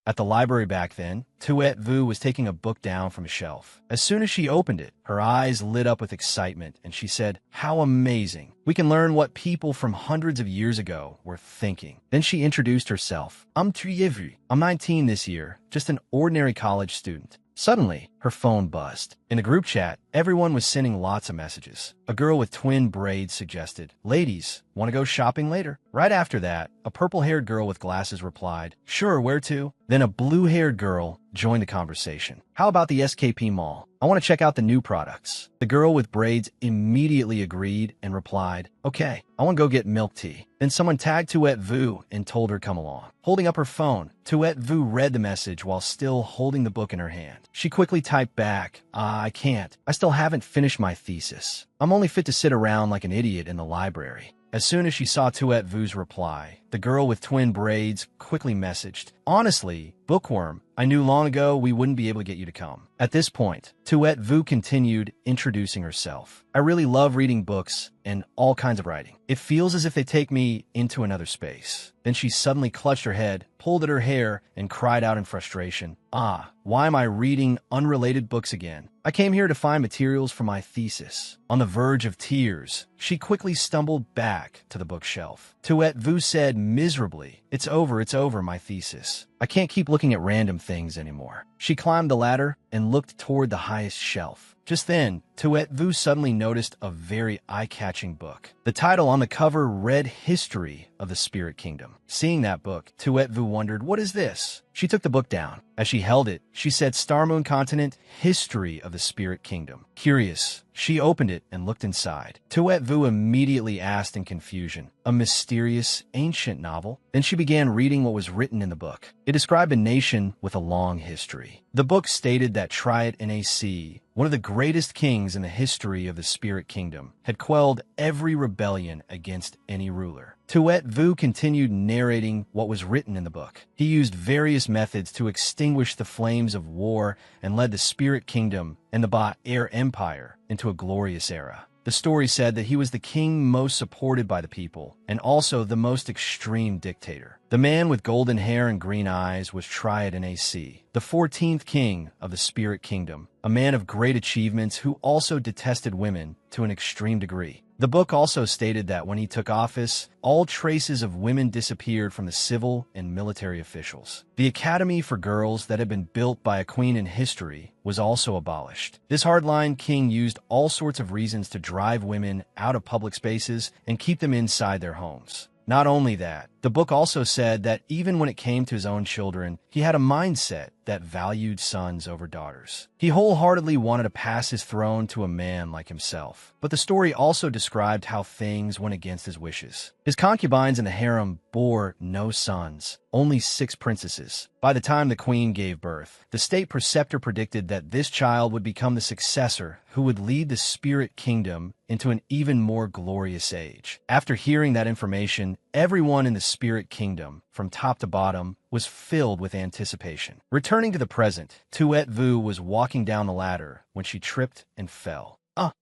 At the library back then, Tuet Vu was taking a book down from a shelf. As soon as she opened it, her eyes lit up with excitement, and she said, "How amazing! We can learn what people from hundreds of years ago were thinking." Then she introduced herself. "I'm Tuyevu. I'm 19 this year, just an ordinary college student." Suddenly, her phone buzzed. In the group chat, everyone was sending lots of messages. A girl with twin braids suggested, "Ladies, want to go shopping later?" Right after that, a purple-haired girl with glasses replied, "Sure, where to?" Then a blue-haired girl joined the conversation. "How about the SKP Mall? I want to check out the new products." The girl with braids immediately agreed and replied, "Okay, I want to go get milk tea." Then someone tagged Tuet Vu and told her come along. Holding up her phone, Tuet Vu read the message while still holding the book in her hand. She quickly typed back, I can't. I still haven't finished my thesis. I'm only fit to sit around like an idiot in the library." As soon as she saw Tuet Vu's reply, the girl with twin braids quickly messaged, "Honestly, Bookworm, I knew long ago we wouldn't be able to get you to come." At this point, Tuet Vu continued introducing herself. "I really love reading books and all kinds of writing. It feels as if they take me into another space." Then she suddenly clutched her head, pulled at her hair, and cried out in frustration, "Why am I reading unrelated books again? I came here to find materials for my thesis." On the verge of tears, she quickly stumbled back to the bookshelf. Tuet Vu said miserably, it's over, my thesis. I can't keep looking at random things anymore." She climbed the ladder and looked toward the highest shelf. Just then, Tuet Vu suddenly noticed a very eye-catching book. The title on the cover read History of the Spirit Kingdom. Seeing that book, Tuet Vu wondered, "What is this?" She took the book down. As she held it, she said Star Moon Continent, History of the Spirit Kingdom. Curious, she opened it and looked inside. Tuet Vu immediately asked in confusion, "A mysterious, ancient novel?" Then she began reading what was written in the book. It described a nation with a long history. The book stated that Triad Nac, one of the greatest kings in the history of the Spirit Kingdom, had quelled every rebellion against any ruler. Tuet Vu continued narrating what was written in the book. He used various methods to extinguish the flames of war and led the Spirit Kingdom and the Ba-Air Empire into a glorious era. The story said that he was the king most supported by the people and also the most extreme dictator. The man with golden hair and green eyes was Triad Nac, the 14th king of the Spirit Kingdom, a man of great achievements who also detested women to an extreme degree. The book also stated that when he took office, all traces of women disappeared from the civil and military officials. The academy for girls that had been built by a queen in history was also abolished. This hardline king used all sorts of reasons to drive women out of public spaces and keep them inside their homes. Not only that, the book also said that even when it came to his own children, he had a mindset that valued sons over daughters. He wholeheartedly wanted to pass his throne to a man like himself. But the story also described how things went against his wishes. His concubines in the harem bore no sons, only 6 princesses. By the time the queen gave birth, the state preceptor predicted that this child would become the successor who would lead the Spirit Kingdom into an even more glorious age. After hearing that information, everyone in the Spirit Kingdom, from top to bottom, was filled with anticipation. Returning to the present, Tuet Vu was walking down the ladder when she tripped and fell.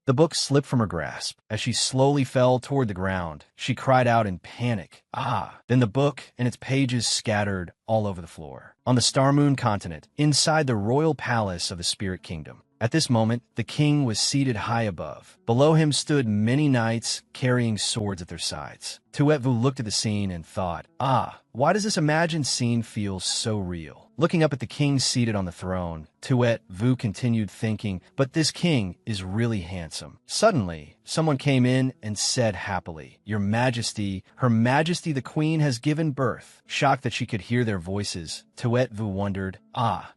The book slipped from her grasp. As she slowly fell toward the ground, she cried out in panic, Then the book and its pages scattered all over the floor. On the Star Moon Continent, inside the royal palace of the Spirit Kingdom. At this moment, the king was seated high above. Below him stood many knights carrying swords at their sides. Tuet Vu looked at the scene and thought, why does this imagined scene feel so real? Looking up at the king seated on the throne, Tuet Vu continued thinking, but this king is really handsome. Suddenly, someone came in and said happily, Your Majesty, Her Majesty the Queen has given birth. Shocked that she could hear their voices, Tuet Vu wondered,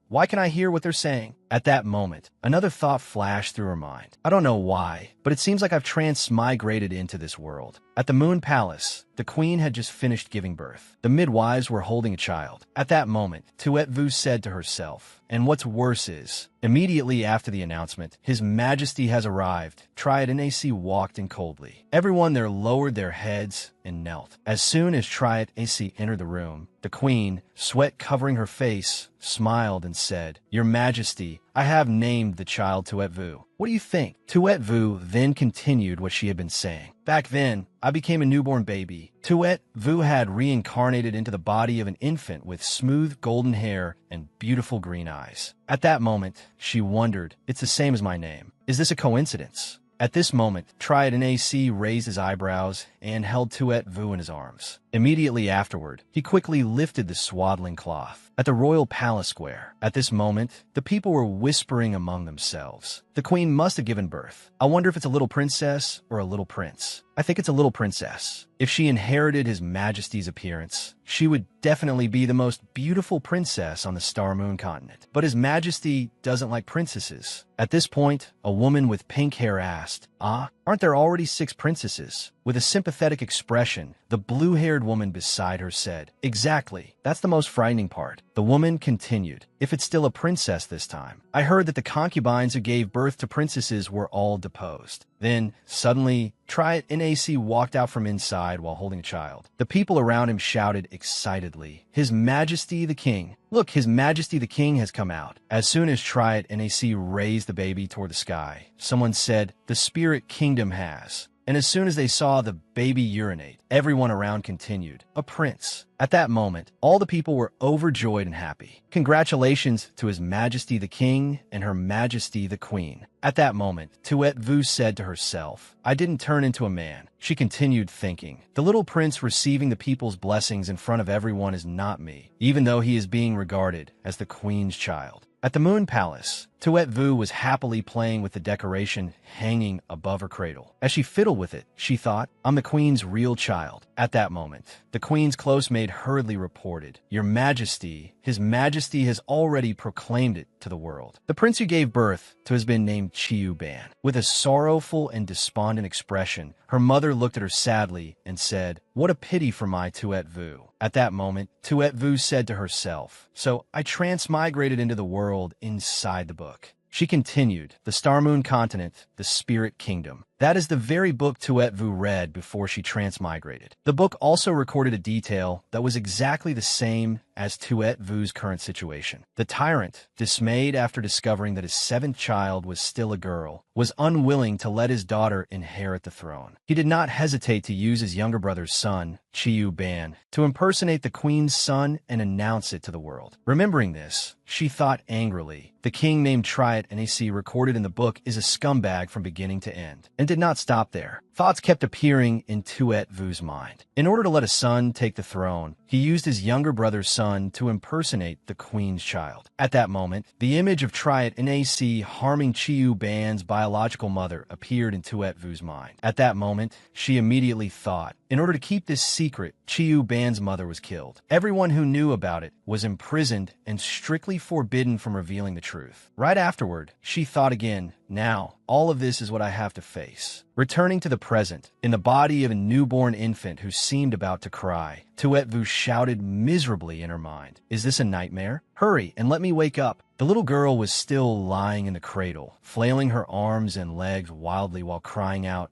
why can I hear what they're saying? At that moment, another thought flashed through her mind. I don't know why, but it seems like I've transmigrated into this world. At the Moon Palace, the queen had just finished giving birth. The midwives were holding a child. At that moment, Tuet Vu said to herself, and what's worse is, immediately after the announcement, His Majesty has arrived, Triad Nac walked in coldly. Everyone there lowered their heads and knelt. As soon as Triad Nac entered the room, the queen, sweat covering her face, smiled and said, Your Majesty, I have named the child Tuet Vu. What do you think? Tuet Vu then continued what she had been saying. Back then, I became a newborn baby. Tuet Vu had reincarnated into the body of an infant with smooth golden hair and beautiful green eyes. At that moment, she wondered, it's the same as my name. Is this a coincidence? At this moment, Triad and AC raised his eyebrows and held Tuet Vu in his arms. Immediately afterward, he quickly lifted the swaddling cloth. At the royal palace square, at this moment, the people were whispering among themselves. The queen must have given birth. I wonder if it's a little princess or a little prince. I think it's a little princess. If she inherited His Majesty's appearance, she would definitely be the most beautiful princess on the Star Moon continent. But His Majesty doesn't like princesses. At this point, a woman with pink hair asked, aren't there already 6 princesses? With a sympathetic expression, the blue-haired woman beside her said, exactly, that's the most frightening part. The woman continued, if it's still a princess this time. I heard that the concubines who gave birth to princesses were all deposed. Then, suddenly, Triad and AC walked out from inside while holding a child. The people around him shouted excitedly, His Majesty the King. Look, His Majesty the King has come out. As soon as Triad and AC raised the baby toward the sky, someone said, the Spirit Kingdom has. And as soon as they saw the baby urinate, everyone around continued, a prince. At that moment, all the people were overjoyed and happy. Congratulations to His Majesty the King and Her Majesty the Queen. At that moment, Tuet Vu said to herself, I didn't turn into a man. She continued thinking, the little prince receiving the people's blessings in front of everyone is not me, even though he is being regarded as the queen's child. At the Moon Palace, Tuet Vu was happily playing with the decoration hanging above her cradle. As she fiddled with it, she thought, I'm the queen's real child. At that moment, the queen's close maid hurriedly reported, Your Majesty, His Majesty has already proclaimed it to the world. The prince you gave birth to has been named Chiyu Ban. With a sorrowful and despondent expression, her mother looked at her sadly and said, What a pity for my Tuet Vu. At that moment, Tuet Vu said to herself, So I transmigrated into the world inside the book. She continued, the Star Moon continent, the Spirit Kingdom. That is the very book Tuet Vu read before she transmigrated. The book also recorded a detail that was exactly the same as Tuet Vu's current situation. The tyrant, dismayed after discovering that his 7th child was still a girl, was unwilling to let his daughter inherit the throne. He did not hesitate to use his younger brother's son, Chiyu Ban, to impersonate the queen's son and announce it to the world. Remembering this, she thought angrily, the king named Triad NAC recorded in the book is a scumbag from beginning to end, and did not stop there. Thoughts kept appearing in Tuet Vu's mind. In order to let a son take the throne, he used his younger brother's son to impersonate the queen's child. At that moment, the image of Triad NAC harming Chiyu Ban's biological mother appeared in Tuet Vu's mind. At that moment, she immediately thought, in order to keep this secret, Chiyu Ban's mother was killed. Everyone who knew about it was imprisoned and strictly forbidden from revealing the truth. Right afterward, she thought again, now, all of this is what I have to face. Returning to the present, in the body of a newborn infant who seemed about to cry, Tuet Vu shouted miserably in her mind, Is this a nightmare? Hurry and let me wake up. The little girl was still lying in the cradle, flailing her arms and legs wildly while crying out,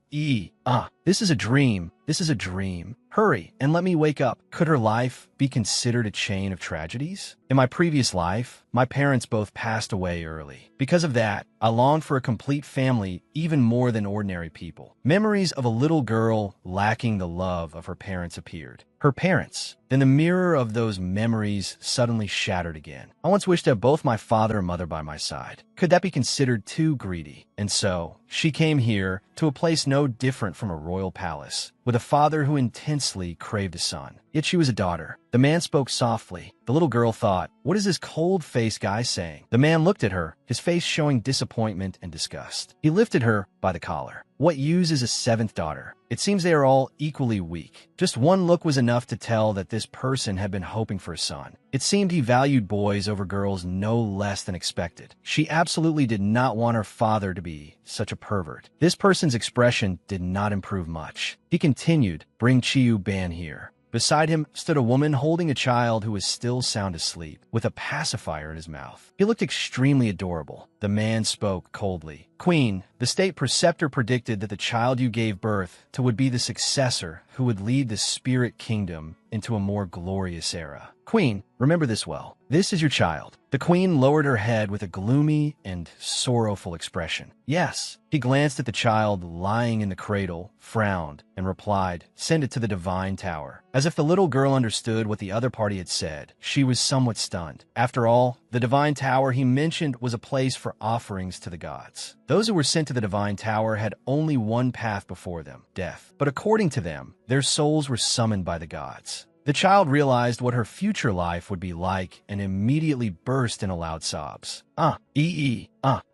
this is a dream. This is a dream. Hurry and let me wake up. Could her life be considered a chain of tragedies? In my previous life, my parents both passed away early. Because of that, I longed for a complete family even more than ordinary people. Memories of a little girl lacking the love of her parents appeared. Her parents. Then the mirror of those memories suddenly shattered again. I once wished to have both my father and mother by my side. Could that be considered too greedy? And so, she came here to a place no different from a royal palace, with a father who intensely craved a son. Yet she was a daughter. The man spoke softly. The little girl thought, what is this cold-faced guy saying? The man looked at her, his face showing disappointment and disgust. He lifted her by the collar. What use is a 7th daughter? It seems they are all equally weak. Just one look was enough to tell that this person had been hoping for a son. It seemed he valued boys over girls no less than expected. She absolutely did not want her father to be such a pervert. This person's expression did not improve much. He continued, bring Chiyu Ban here. Beside him stood a woman holding a child who was still sound asleep, with a pacifier in his mouth. He looked extremely adorable. The man spoke coldly. Queen, the state preceptor predicted that the child you gave birth to would be the successor who would lead the spirit kingdom into a more glorious era. Queen, remember this well. This is your child. The queen lowered her head with a gloomy and sorrowful expression. Yes. He glanced at the child lying in the cradle, frowned, and replied, "Send it to the divine tower." As if the little girl understood what the other party had said, she was somewhat stunned. After all, the divine tower he mentioned was a place for offerings to the gods. Those who were sent to the divine tower had only one path before them, death. But according to them, their souls were summoned by the gods. The child realized what her future life would be like and immediately burst into loud sobs.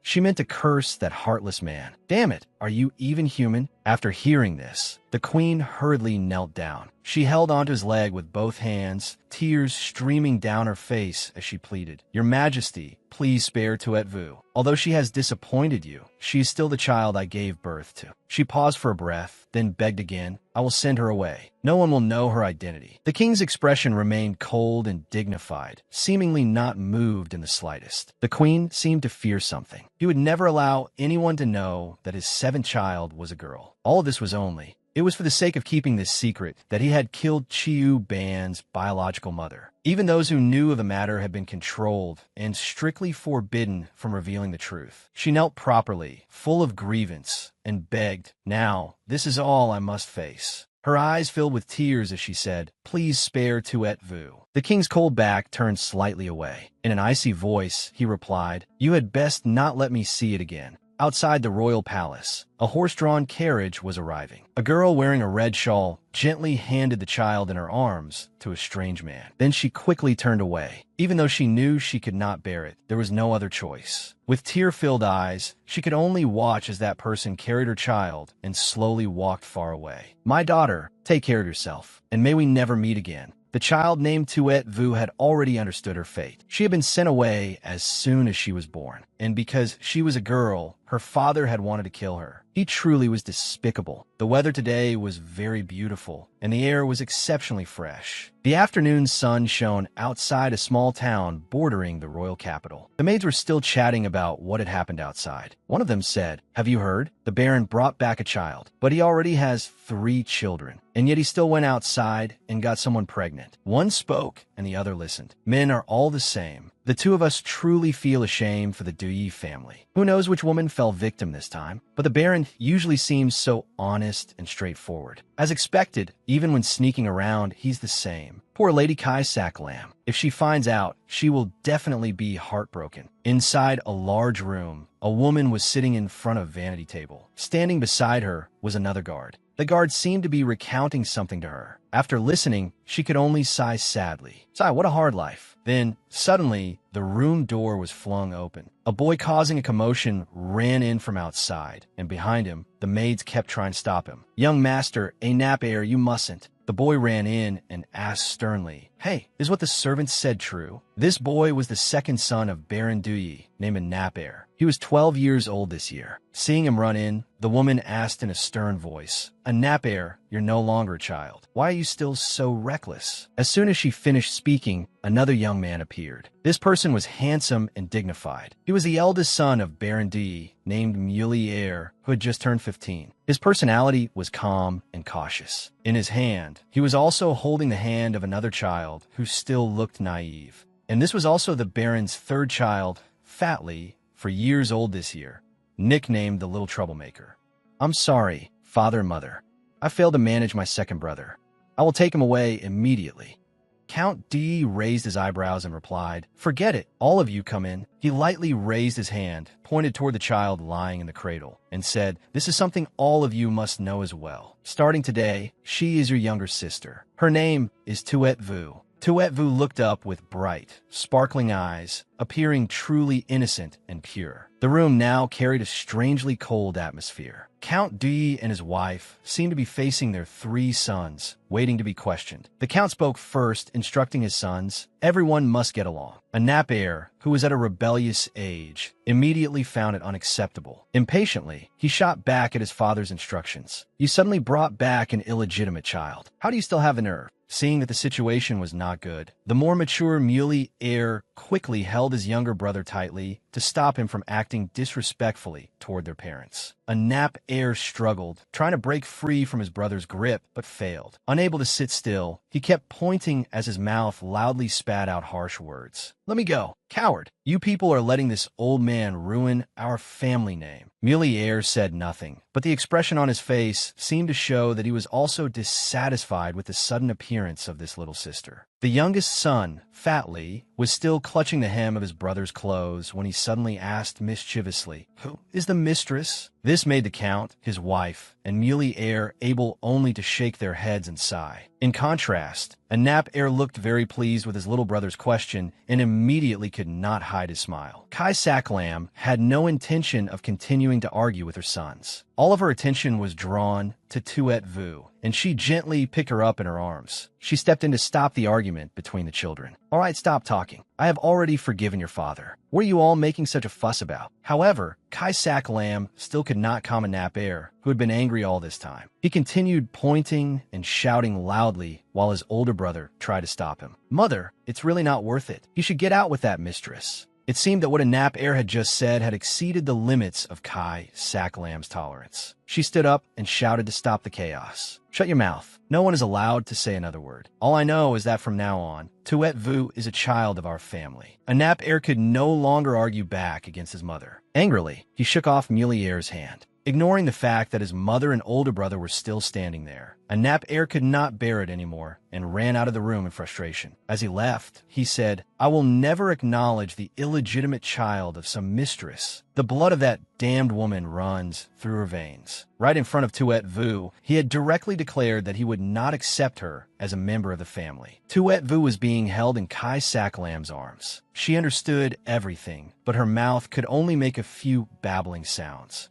She meant to curse that heartless man. Damn it, are you even human? After hearing this, the queen hurriedly knelt down. She held onto his leg with both hands, tears streaming down her face as she pleaded, "Your Majesty, please spare Tuet Vu. Although she has disappointed you, she is still the child I gave birth to." She paused for a breath, then begged again, "I will send her away. No one will know her identity." The king's expression remained cold and dignified, seemingly not moved in the slightest. The queen seemed to fear something. He would never allow anyone to know that his seventh child was a girl. All of this was only, it was for the sake of keeping this secret that he had killed Chiu Ban's biological mother. Even those who knew of the matter had been controlled and strictly forbidden from revealing the truth. She knelt properly, full of grievance, and begged, "Now, this is all I must face." Her eyes filled with tears as she said, "Please spare Tuet Vu." The king's cold back turned slightly away. In an icy voice, he replied, "You had best not let me see it again." Outside the royal palace, a horse-drawn carriage was arriving. A girl wearing a red shawl gently handed the child in her arms to a strange man. Then she quickly turned away. Even though she knew she could not bear it, there was no other choice. With tear-filled eyes, she could only watch as that person carried her child and slowly walked far away. "My daughter, take care of yourself, and may we never meet again." The child named Tuet Vu had already understood her fate. She had been sent away as soon as she was born, and because she was a girl, her father had wanted to kill her. He truly was despicable. The weather today was very beautiful, and the air was exceptionally fresh. The afternoon sun shone outside a small town bordering the royal capital. The maids were still chatting about what had happened outside. One of them said, "Have you heard? The Baron brought back a child, but he already has 3 children, and yet he still went outside and got someone pregnant." One spoke, and the other listened. "Men are all the same. The two of us truly feel ashamed for the Duyi family. Who knows which woman fell victim this time? But the Baron usually seems so honest and straightforward. As expected, even when sneaking around, he's the same. Poor Lady Kaisak Lamb. If she finds out, she will definitely be heartbroken." Inside a large room, a woman was sitting in front of a vanity table. Standing beside her was another guard. The guard seemed to be recounting something to her. After listening, she could only sigh sadly. Sigh, what a hard life. Then, suddenly, the room door was flung open. A boy causing a commotion ran in from outside, and behind him, the maids kept trying to stop him. "Young master, a nap air, you mustn't." The boy ran in and asked sternly, "Hey, is what the servants said true?" This boy was the second son of Baron Duyi, named Napair. He was 12 years old this year. Seeing him run in, the woman asked in a stern voice, "A Napair, you're no longer a child. Why are you still so reckless?" As soon as she finished speaking, another young man appeared. This person was handsome and dignified. He was the eldest son of Baron Duyi, named Muley Air, who had just turned 15. His personality was calm and cautious. In his hand, he was also holding the hand of another child who still looked naive. And this was also the Baron's third child, Fatly, for years old this year, nicknamed the Little Troublemaker. "I'm sorry, father and mother. I failed to manage my second brother. I will take him away immediately." Count D raised his eyebrows and replied, "Forget it. All of you come in." He lightly raised his hand, pointed toward the child lying in the cradle, and said, "This is something all of you must know as well. Starting today, she is your younger sister. Her name is Tuet Vu." Tuet Vu looked up with bright, sparkling eyes, appearing truly innocent and pure. The room now carried a strangely cold atmosphere. Count D and his wife seemed to be facing their 3 sons, waiting to be questioned. The count spoke first, instructing his sons, "Everyone must get along." A Napair, who was at a rebellious age, immediately found it unacceptable. Impatiently, he shot back at his father's instructions. "You suddenly brought back an illegitimate child. How do you still have the nerve?" Seeing that the situation was not good, the more mature Muley Air quickly held held his younger brother tightly to stop him from acting disrespectfully toward their parents. A nap heir struggled, trying to break free from his brother's grip, but failed. Unable to sit still, he kept pointing as his mouth loudly spat out harsh words. "Let me go. Coward. You people are letting this old man ruin our family name." Muley Ayres said nothing, but the expression on his face seemed to show that he was also dissatisfied with the sudden appearance of this little sister. The youngest son, Fat Lee, was still clutching the hem of his brother's clothes when he suddenly asked mischievously, "Who is the mistress?" This made the Count, his wife, and Muley Ayres able only to shake their heads and sigh. In contrast, a nap heir looked very pleased with his little brother's question and immediately could not hide his smile. Kai Saklam had no intention of continuing to argue with her sons. All of her attention was drawn to Tuet Vu, and she gently picked her up in her arms. She stepped in to stop the argument between the children. "All right, stop talking. I have already forgiven your father. What are you all making such a fuss about?" However, Kai Saklam still could not calm a nap heir, who had been angry all this time. He continued pointing and shouting loudly while his older brother tried to stop him. "Mother, it's really not worth it. You should get out with that mistress." It seemed that what a nap heir had just said had exceeded the limits of Kai Saklam's tolerance. She stood up and shouted to stop the chaos. "Shut your mouth. No one is allowed to say another word. All I know is that from now on, Tuet Vu is a child of our family." A nap heir could no longer argue back against his mother. Angrily, he shook off Muley Ayres' hand. Ignoring the fact that his mother and older brother were still standing there, a nap heir could not bear it anymore and ran out of the room in frustration. As he left, he said, "I will never acknowledge the illegitimate child of some mistress. The blood of that damned woman runs through her veins." Right in front of Tuet Vu, he had directly declared that he would not accept her as a member of the family. Tuet Vu was being held in Kai Saklam's arms. She understood everything, but her mouth could only make a few babbling sounds.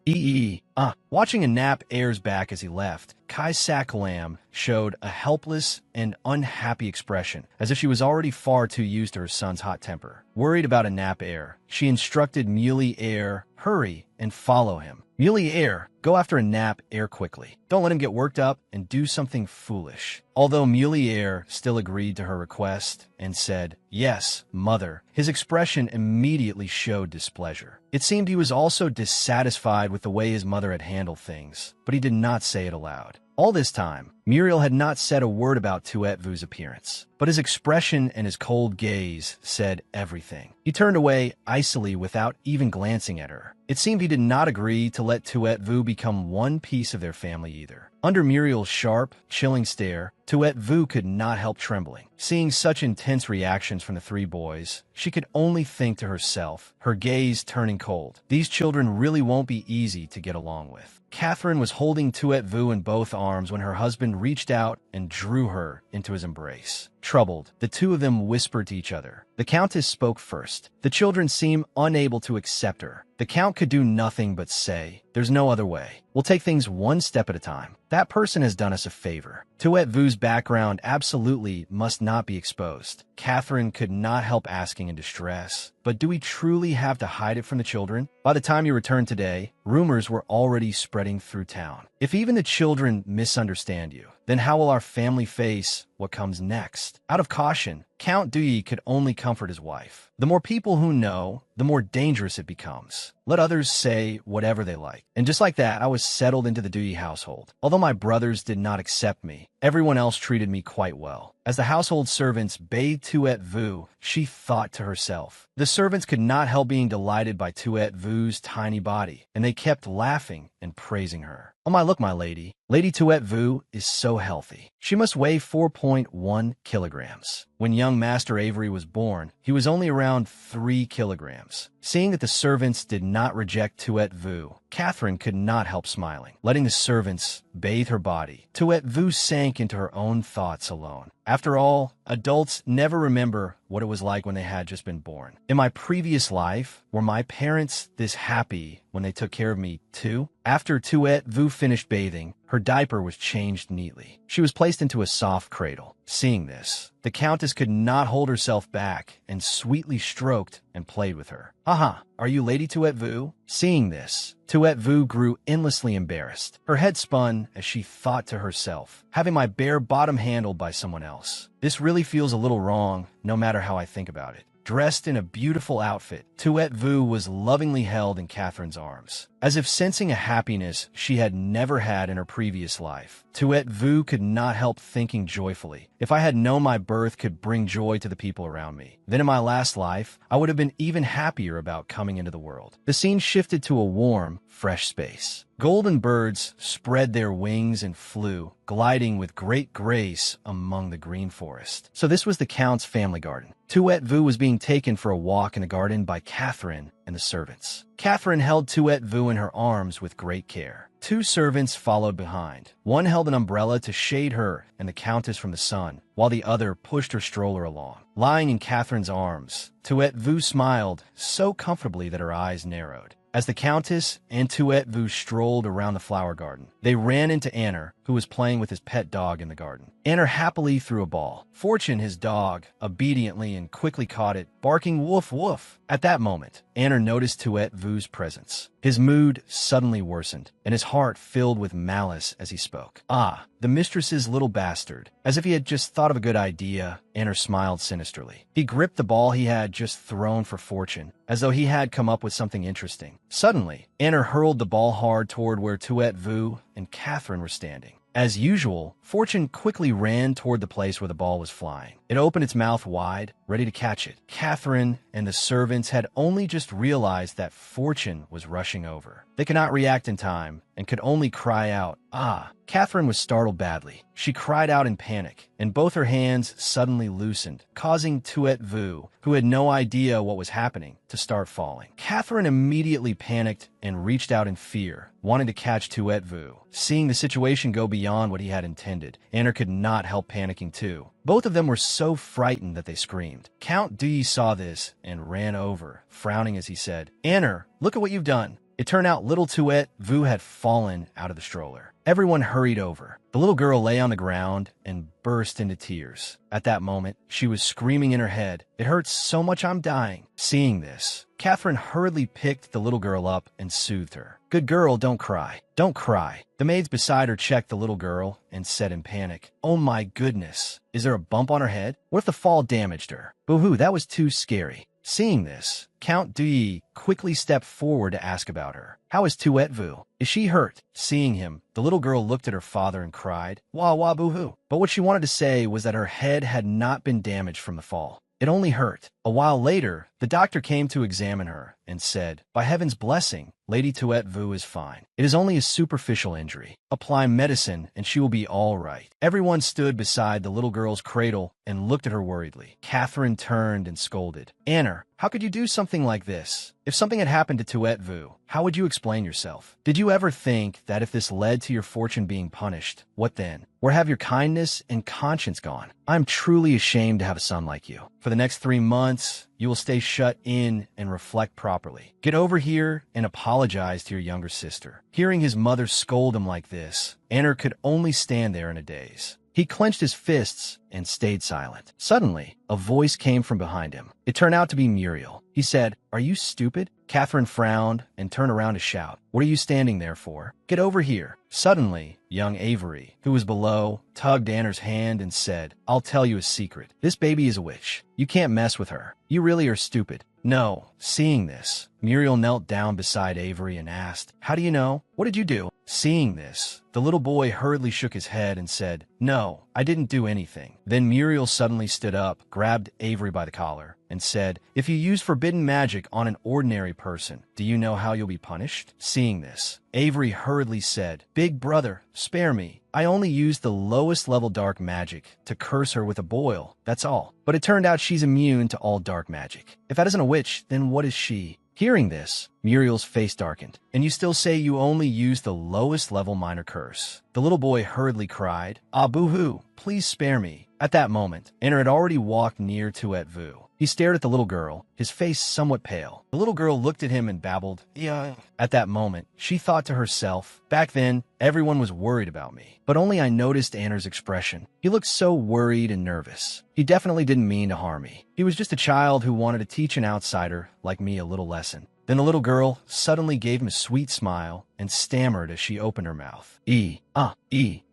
Watching a nap heir's back as he left, Kai Saklam showed a helpless and unhappy expression, as if she was already far too used to her son's hot temper. Worried about a nap heir, she instructed Muley Ayres, "Hurry and follow him. Muley Ayres, go after a nap heir quickly. Don't let him get worked up and do something foolish." Although Muley Ayres still agreed to her request and said, "Yes, mother," his expression immediately showed displeasure. It seemed he was also dissatisfied with the way his mother had handled things, but he did not say it aloud. All this time, Muriel had not said a word about Tuet Vu's appearance, but his expression and his cold gaze said everything. He turned away icily without even glancing at her. It seemed he did not agree to let Tuet Vu become one piece of their family either. Under Muriel's sharp, chilling stare, Tuet Vu could not help trembling. Seeing such intense reactions from the three boys, she could only think to herself, her gaze turning cold. These children really won't be easy to get along with. Catherine was holding Tuet Vu in both arms when her husband reached out and drew her into his embrace. Troubled, the two of them whispered to each other. The Countess spoke first. The children seemed unable to accept her. The Count could do nothing but say, "There's no other way. We'll take things one step at a time. That person has done us a favor." Tuet Vu's background absolutely must not be exposed. Catherine could not help asking in distress, "But do we truly have to hide it from the children?" By the time you returned today, rumors were already spreading through town. If even the children misunderstand you, then how will our family face what comes next? Out of caution, Count Duyi could only comfort his wife. The more people who know, the more dangerous it becomes. Let others say whatever they like. And just like that, I was settled into the Duyi household. Although my brothers did not accept me, everyone else treated me quite well. As the household servants bathed Tuet Vu, she thought to herself. The servants could not help being delighted by Tuet Vu's tiny body, and they kept laughing and praising her. "Oh my, look, my lady. Lady Tuet Vu is so healthy. She must weigh 4.1 kilograms. When young Master Avery was born, he was only around 3 kilograms. Seeing that the servants did not reject Tuet Vu, Catherine could not help smiling. Letting the servants bathe her body, Tuet Vu sank into her own thoughts alone. After all, adults never remember what it was like when they had just been born. In my previous life, were my parents this happy when they took care of me too? After Tuet Vu finished bathing, her diaper was changed neatly. She was placed into a soft cradle. Seeing this, the Countess could not hold herself back and sweetly stroked and played with her. "Haha, are you Lady Tuet Vu?" Seeing this, Tuet Vu grew endlessly embarrassed. Her head spun as she thought to herself, "Having my bare bottom handled by someone else. This really feels a little wrong, no matter how I think about it." Dressed in a beautiful outfit, Tuet Vu was lovingly held in Catherine's arms. As if sensing a happiness she had never had in her previous life, Tuet Vu could not help thinking joyfully, if I had known my birth could bring joy to the people around me, then in my last life, I would have been even happier about coming into the world. The scene shifted to a warm, fresh space. Golden birds spread their wings and flew, gliding with great grace among the green forest. So this was the Count's family garden. Tuet Vu was being taken for a walk in the garden by Catherine and the servants. Catherine held Tuet Vu in her arms with great care. Two servants followed behind. One held an umbrella to shade her and the Countess from the sun, while the other pushed her stroller along. Lying in Catherine's arms, Tuet Vu smiled so comfortably that her eyes narrowed. As the Countess and Tuet Vu strolled around the flower garden, they ran into Anner, who was playing with his pet dog in the garden. Anner happily threw a ball. Fortune, his dog, obediently and quickly caught it, barking woof woof. At that moment, Anner noticed Tuet Vu's presence. His mood suddenly worsened, and his heart filled with malice as he spoke. Ah, the mistress's little bastard. As if he had just thought of a good idea, Anner smiled sinisterly. He gripped the ball he had just thrown for Fortune, as though he had come up with something interesting. Suddenly, Anner hurled the ball hard toward where Tuet Vu and Catherine were standing. As usual, Fortune quickly ran toward the place where the ball was flying. It opened its mouth wide, ready to catch it. Catherine and the servants had only just realized that Fortune was rushing over. They could not react in time and could only cry out, "Ah!" Catherine was startled badly. She cried out in panic, and both her hands suddenly loosened, causing Tuet Vu, who had no idea what was happening, to start falling. Catherine immediately panicked and reached out in fear, wanting to catch Tuet Vu. Seeing the situation go beyond what he had intended, Anner could not help panicking too. Both of them were so frightened that they screamed. Count Dui saw this and ran over, frowning as he said, "Anner, look at what you've done." It turned out little Tuet Vu had fallen out of the stroller. Everyone hurried over. The little girl lay on the ground and burst into tears. At that moment, she was screaming in her head, "It hurts so much I'm dying." Seeing this, Catherine hurriedly picked the little girl up and soothed her. "Good girl, don't cry. Don't cry." The maids beside her checked the little girl and said in panic, "Oh my goodness, is there a bump on her head? What if the fall damaged her?" Boo-hoo, that was too scary. Seeing this, Count Dui quickly stepped forward to ask about her. "How is Tuet Vu? Is she hurt?" Seeing him, the little girl looked at her father and cried, "Wah wah boo-hoo." But what she wanted to say was that her head had not been damaged from the fall. It only hurt. A while later, the doctor came to examine her and said, "By heaven's blessing, Lady Tuet Vu is fine. It is only a superficial injury. Apply medicine and she will be all right." Everyone stood beside the little girl's cradle and looked at her worriedly. Catherine turned and scolded, "Anner, how could you do something like this? If something had happened to Tuet Vu, how would you explain yourself? Did you ever think that if this led to your fortune being punished, what then? Where have your kindness and conscience gone? I'm truly ashamed to have a son like you. For the next 3 months, you will stay shut in and reflect properly. Get over here and apologize to your younger sister." Hearing his mother scold him like this, Anner could only stand there in a daze. He clenched his fists and stayed silent. Suddenly, a voice came from behind him. It turned out to be Muriel. He said, "Are you stupid?" Catherine frowned and turned around to shout, "What are you standing there for? Get over here." Suddenly, young Avery, who was below, tugged Anner's hand and said, "I'll tell you a secret. This baby is a witch. You can't mess with her. You really are stupid." "No." Seeing this, Muriel knelt down beside Avery and asked, "How do you know? What did you do?" Seeing this, the little boy hurriedly shook his head and said, "No, I didn't do anything." Then Muriel suddenly stood up, grabbed Avery by the collar, and said, "If you use forbidden magic on an ordinary person, do you know how you'll be punished?" Seeing this, Avery hurriedly said, "Big brother, spare me. I only used the lowest level dark magic to curse her with a boil, that's all. But it turned out she's immune to all dark magic. If that isn't a witch, then what is she?" Hearing this, Muriel's face darkened. "And you still say you only used the lowest level minor curse?" The little boy hurriedly cried, "Ah, boo-hoo, please spare me." At that moment, Anner had already walked near Tuet Vu. He stared at the little girl, his face somewhat pale. The little girl looked at him and babbled, "Yeah." At that moment, she thought to herself, "Back then, everyone was worried about me. But only I noticed Anner's expression. He looked so worried and nervous. He definitely didn't mean to harm me. He was just a child who wanted to teach an outsider like me a little lesson." Then the little girl suddenly gave him a sweet smile and stammered as she opened her mouth. E.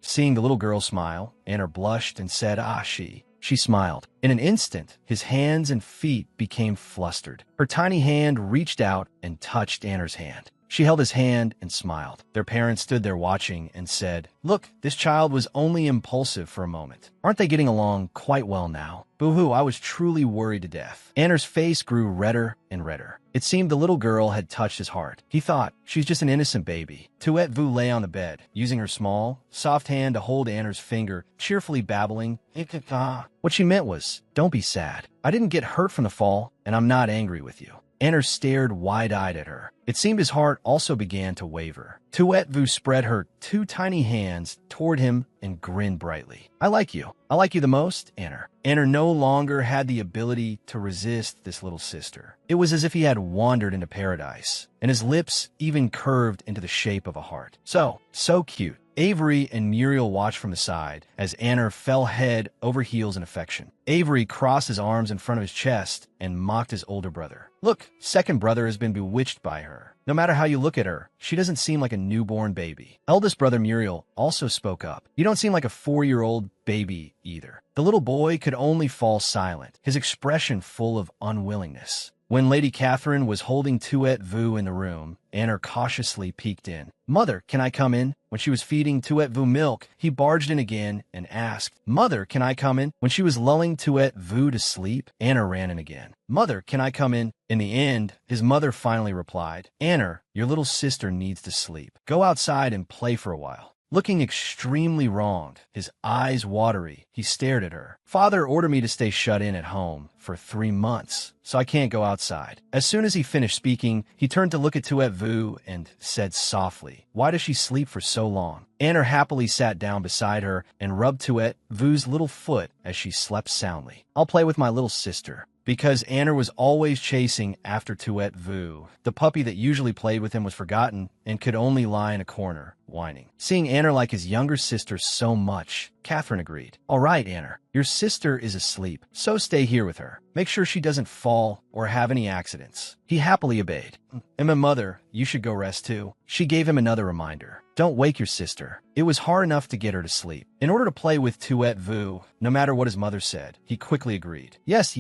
Seeing the little girl smile, Anner blushed and said, "Ah, she." She smiled. In an instant, his hands and feet became flustered. Her tiny hand reached out and touched Anner's hand. She held his hand and smiled. Their parents stood there watching and said, "Look, this child was only impulsive for a moment. Aren't they getting along quite well now?" Boo-hoo, I was truly worried to death. Anner's face grew redder and redder. It seemed the little girl had touched his heart. He thought, she's just an innocent baby. Tuet Vu lay on the bed, using her small, soft hand to hold Anner's finger, cheerfully babbling, "Ikaka." What she meant was, don't be sad. I didn't get hurt from the fall, and I'm not angry with you. Anner stared wide-eyed at her. It seemed his heart also began to waver. Tuet Vu spread her two tiny hands toward him and grinned brightly. I like you. I like you the most, Anner. Anner no longer had the ability to resist this little sister. It was as if he had wandered into paradise, and his lips even curved into the shape of a heart. So cute. Avery and Muriel watched from the side as Anner fell head over heels in affection. Avery crossed his arms in front of his chest and mocked his older brother. Look, second brother has been bewitched by her. No matter how you look at her, she doesn't seem like a newborn baby. Eldest brother Muriel also spoke up. You don't seem like a 4-year-old baby either. The little boy could only fall silent, his expression full of unwillingness. When Lady Catherine was holding Tuet Vu in the room, Anner cautiously peeked in. "Mother, can I come in?" When she was feeding Tuet Vu milk, he barged in again and asked, "Mother, can I come in?" When she was lulling Tuet Vu to sleep, Anner ran in again. "Mother, can I come in?" In the end, his mother finally replied, "Anner, your little sister needs to sleep. Go outside and play for a while." Looking extremely wronged, his eyes watery, he stared at her. "Father ordered me to stay shut in at home for 3 months, so I can't go outside." As soon as he finished speaking, he turned to look at Tuet Vu and said softly, "Why does she sleep for so long?" Anner happily sat down beside her and rubbed Tuet Vu's little foot as she slept soundly. "I'll play with my little sister." Because Anner was always chasing after Tuet Vu, the puppy that usually played with him was forgotten and could only lie in a corner, whining. Seeing Anner like his younger sister so much, Catherine agreed. "All right, Anner, your sister is asleep, so stay here with her. Make sure she doesn't fall or have any accidents." He happily obeyed. "And my mother, you should go rest too." She gave him another reminder. "Don't wake your sister." It was hard enough to get her to sleep. In order to play with Tuet Vu, no matter what his mother said, he quickly agreed. Yes.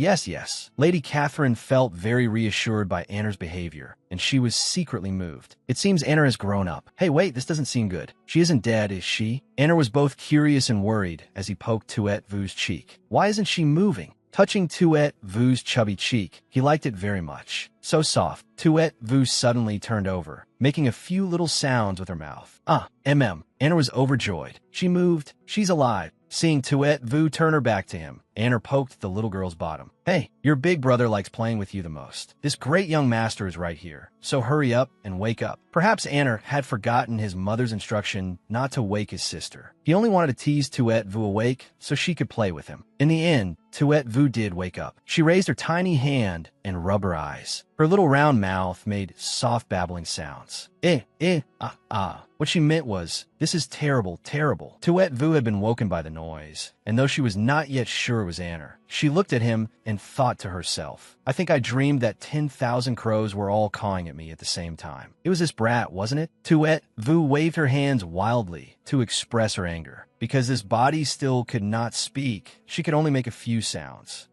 Lady Catherine felt very reassured by Anner's behavior, and she was secretly moved. It seems Anner has grown up. Hey, wait, this doesn't seem good. She isn't dead, is she? Anner was both curious and worried as he poked Tuet Vu's cheek. Why isn't she moving? Touching Tuet Vu's chubby cheek, he liked it very much. So soft. Tuet Vu suddenly turned over, making a few little sounds with her mouth. Anner was overjoyed. She moved. She's alive. Seeing Tuet Vu turn her back to him, Anner poked the little girl's bottom. "Hey, your big brother likes playing with you the most. This great young master is right here, so hurry up and wake up." Perhaps Anner had forgotten his mother's instruction not to wake his sister. He only wanted to tease Tuet Vu awake so she could play with him. In the end, Tuet Vu did wake up. She raised her tiny hand and rubbed her eyes. Her little round mouth made soft babbling sounds. What she meant was, "This is terrible. Tuet Vu had been woken by the noise, and though she was not yet sure it was Anner, she looked at him and thought to herself, "I think I dreamed that 10,000 crows were all cawing at me at the same time. It was this brat, wasn't it?" Tuet Vu waved her hands wildly to express her anger. Because this body still could not speak, she could only make a few sounds.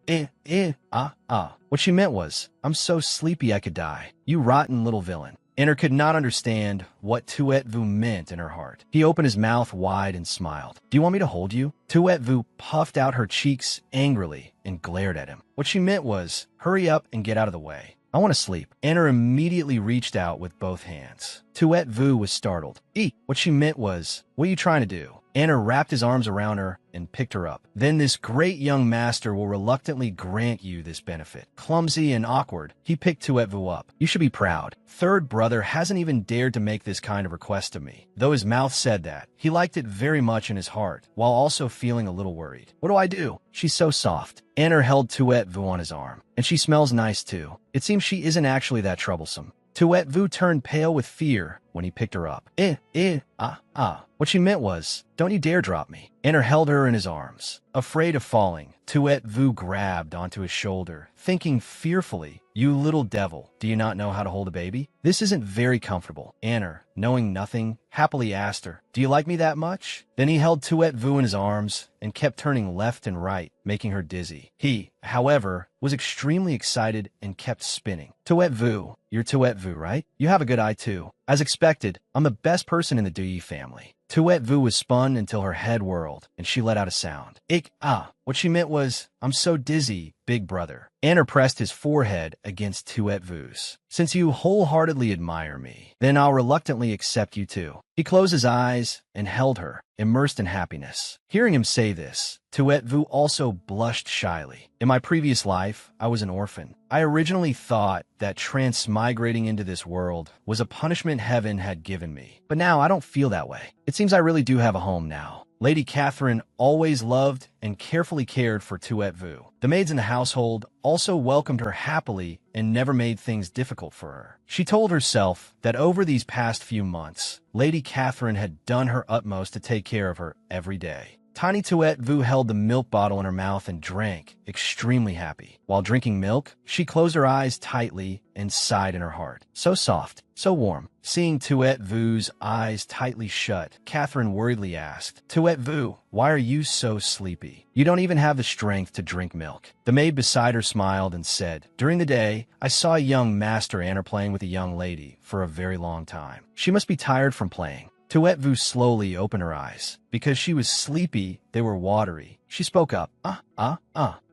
What she meant was, "I'm so sleepy I could die. You rotten little villain." Anner could not understand what Tuet Vu meant in her heart. He opened his mouth wide and smiled. "Do you want me to hold you?" Tuet Vu puffed out her cheeks angrily and glared at him. What she meant was, "Hurry up and get out of the way. I want to sleep." Anner immediately reached out with both hands. Tuet Vu was startled. What she meant was, "What are you trying to do?" Anner wrapped his arms around her and picked her up. "Then this great young master will reluctantly grant you this benefit." Clumsy and awkward, he picked Tuet Vu up. "You should be proud. Third brother hasn't even dared to make this kind of request of me." Though his mouth said that, he liked it very much in his heart, while also feeling a little worried. "What do I do? She's so soft." Anner held Tuet Vu on his arm. "And she smells nice too. It seems she isn't actually that troublesome." Tuet Vu turned pale with fear when he picked her up. What she meant was, don't you dare drop me. Anner held her in his arms. Afraid of falling, Tuet Vu grabbed onto his shoulder, thinking fearfully, you little devil, do you not know how to hold a baby? This isn't very comfortable. Anner, knowing nothing, happily asked her, do you like me that much? Then he held Tuet Vu in his arms and kept turning left and right, making her dizzy. He, however, was extremely excited and kept spinning. Tuet Vu, you're Tuet Vu, right? You have a good eye too. As expected, I'm the best person in the Dui family. Tuet Vu was spun until her head whirled, and she let out a sound. What she meant was, I'm so dizzy, big brother. Anner pressed his forehead against Tuet Vu's. Since you wholeheartedly admire me, then I'll reluctantly accept you too. He closed his eyes and held her, immersed in happiness. Hearing him say this, Tuet Vu also blushed shyly. In my previous life, I was an orphan. I originally thought that transmigrating into this world was a punishment heaven had given me. But now I don't feel that way. It seems I really do have a home now. Lady Catherine always loved and carefully cared for Tuet Vu. The maids in the household also welcomed her happily and never made things difficult for her. She told herself that over these past few months, Lady Catherine had done her utmost to take care of her every day. Tiny Tuet Vu held the milk bottle in her mouth and drank, extremely happy. While drinking milk, she closed her eyes tightly and sighed in her heart. So soft, so warm. Seeing Tuet Vu's eyes tightly shut, Catherine worriedly asked, Tuet Vu, why are you so sleepy? You don't even have the strength to drink milk. The maid beside her smiled and said, during the day, I saw a young master Anner playing with a young lady for a very long time. She must be tired from playing. Tuet Vu slowly opened her eyes. Because she was sleepy, they were watery. She spoke up.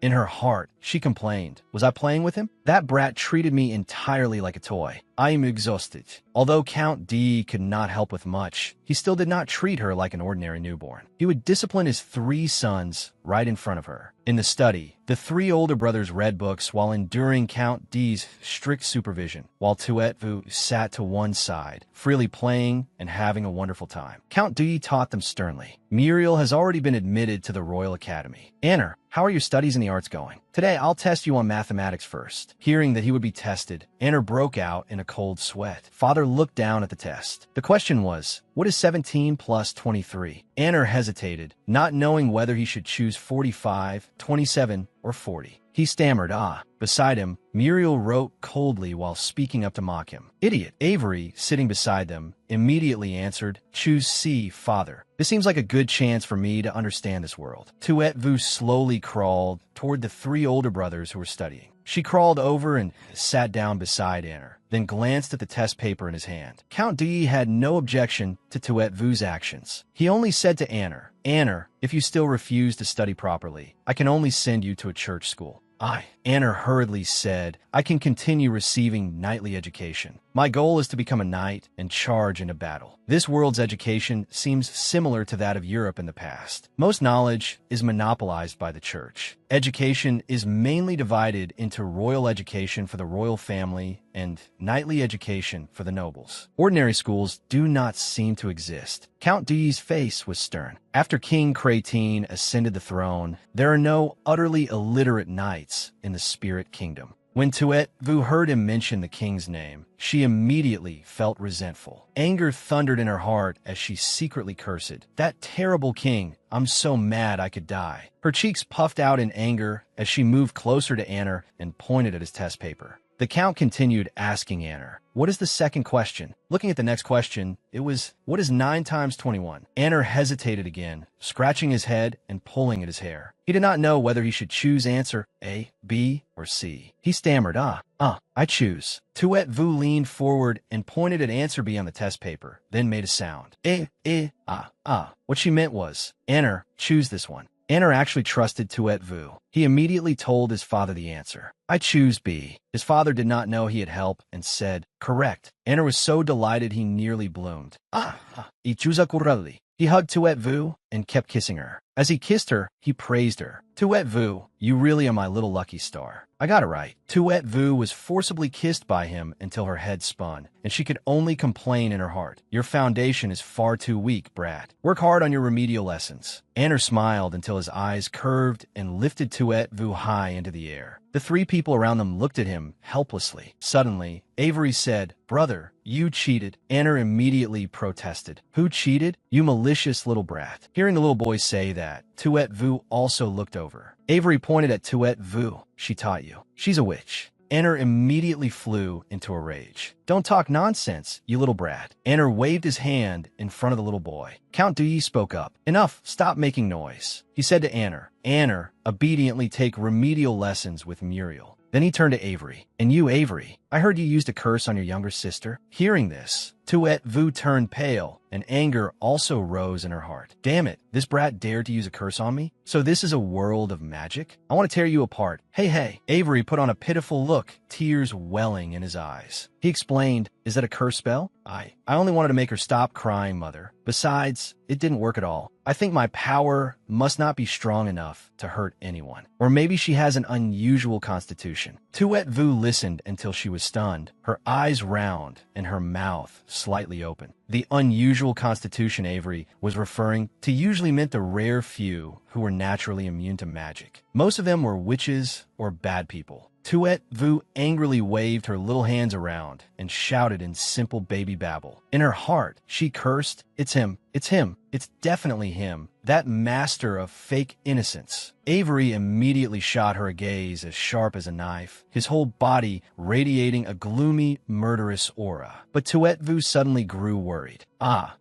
In her heart, she complained. Was I playing with him? That brat treated me entirely like a toy. I am exhausted. Although Count D could not help with much, he still did not treat her like an ordinary newborn. He would discipline his 3 sons right in front of her. In the study, the 3 older brothers read books while enduring Count D's strict supervision, while Tuet Vu sat to one side, freely playing and having a wonderful time. Count D taught them sternly. Muriel has already been admitted to the Royal Academy. Anner, how are your studies in the arts going? Today, I'll test you on mathematics first. Hearing that he would be tested, Anner broke out in a cold sweat. Father looked down at the test. The question was, what is 17 plus 23? Anner hesitated, not knowing whether he should choose 45, 27, or 40. He stammered, Beside him, Muriel wrote coldly while speaking up to mock him. Idiot. Avery, sitting beside them, immediately answered, choose C, father. This seems like a good chance for me to understand this world. Tuet Vu slowly crawled toward the 3 older brothers who were studying. She crawled over and sat down beside Anner, then glanced at the test paper in his hand. Count D had no objection to Tuet Vu's actions. He only said to Anner, Anner, if you still refuse to study properly, I can only send you to a church school. Anner hurriedly said, I can continue receiving knightly education. My goal is to become a knight and charge into battle. This world's education seems similar to that of Europe in the past. Most knowledge is monopolized by the church. Education is mainly divided into royal education for the royal family and knightly education for the nobles. Ordinary schools do not seem to exist. Count D's face was stern. After King Creatine ascended the throne, there are no utterly illiterate knights in the spirit kingdom. When Tuet Vu heard him mention the king's name, she immediately felt resentful. Anger thundered in her heart as she secretly cursed. That terrible king, I'm so mad I could die. Her cheeks puffed out in anger as she moved closer to Anner and pointed at his test paper. The Count continued asking Anner, what is the second question? Looking at the next question, it was, what is 9 times 21? Anner hesitated again, scratching his head and pulling at his hair. He did not know whether he should choose answer A, B, or C. He stammered, I choose. Tuet Vu leaned forward and pointed at answer B on the test paper, then made a sound. What she meant was, Anner, choose this one. Anner actually trusted Tuet Vu. He immediately told his father the answer. I choose B. His father did not know he had help and said, correct. Anner was so delighted he nearly bloomed. Ichuza kurali. He hugged Tuet Vu and kept kissing her. As he kissed her, he praised her. Tuet Vu, you really are my little lucky star. I got it right. Tuet Vu was forcibly kissed by him until her head spun, and she could only complain in her heart. Your foundation is far too weak, brat. Work hard on your remedial lessons. Anner smiled until his eyes curved and lifted Tuet Vu high into the air. The three people around them looked at him helplessly. Suddenly, Avery said, "Brother, you cheated." Anna immediately protested. "Who cheated? You malicious little brat." Hearing the little boy say that, Tuet Vu also looked over. Avery pointed at Tuet Vu. "She taught you. She's a witch." Anna immediately flew into a rage. "Don't talk nonsense, you little brat." Anna waved his hand in front of the little boy. Count Duyi spoke up. "Enough, stop making noise," he said to Anna. Anna obediently take remedial lessons with Muriel. Then he turned to Avery. "And you, Avery, I heard you used a curse on your younger sister." Hearing this, Tuet Vu turned pale, and anger also rose in her heart. "Damn it, this brat dared to use a curse on me? So this is a world of magic? I want to tear you apart." Hey. Avery put on a pitiful look, tears welling in his eyes. He explained, "Is that a curse spell? I only wanted to make her stop crying, mother. Besides, it didn't work at all. I think my power must not be strong enough to hurt anyone. Or maybe she has an unusual constitution." Tuet Vu listened until she was stunned, her eyes round and her mouth slightly open. The unusual constitution Avery was referring to usually meant the rare few who were naturally immune to magic. Most of them were witches or bad people. Tuet Vu angrily waved her little hands around and shouted in simple baby babble. In her heart, she cursed, "It's him. It's him. It's definitely him. That master of fake innocence." Avery immediately shot her a gaze as sharp as a knife, his whole body radiating a gloomy, murderous aura. But Tuet Vu suddenly grew worried.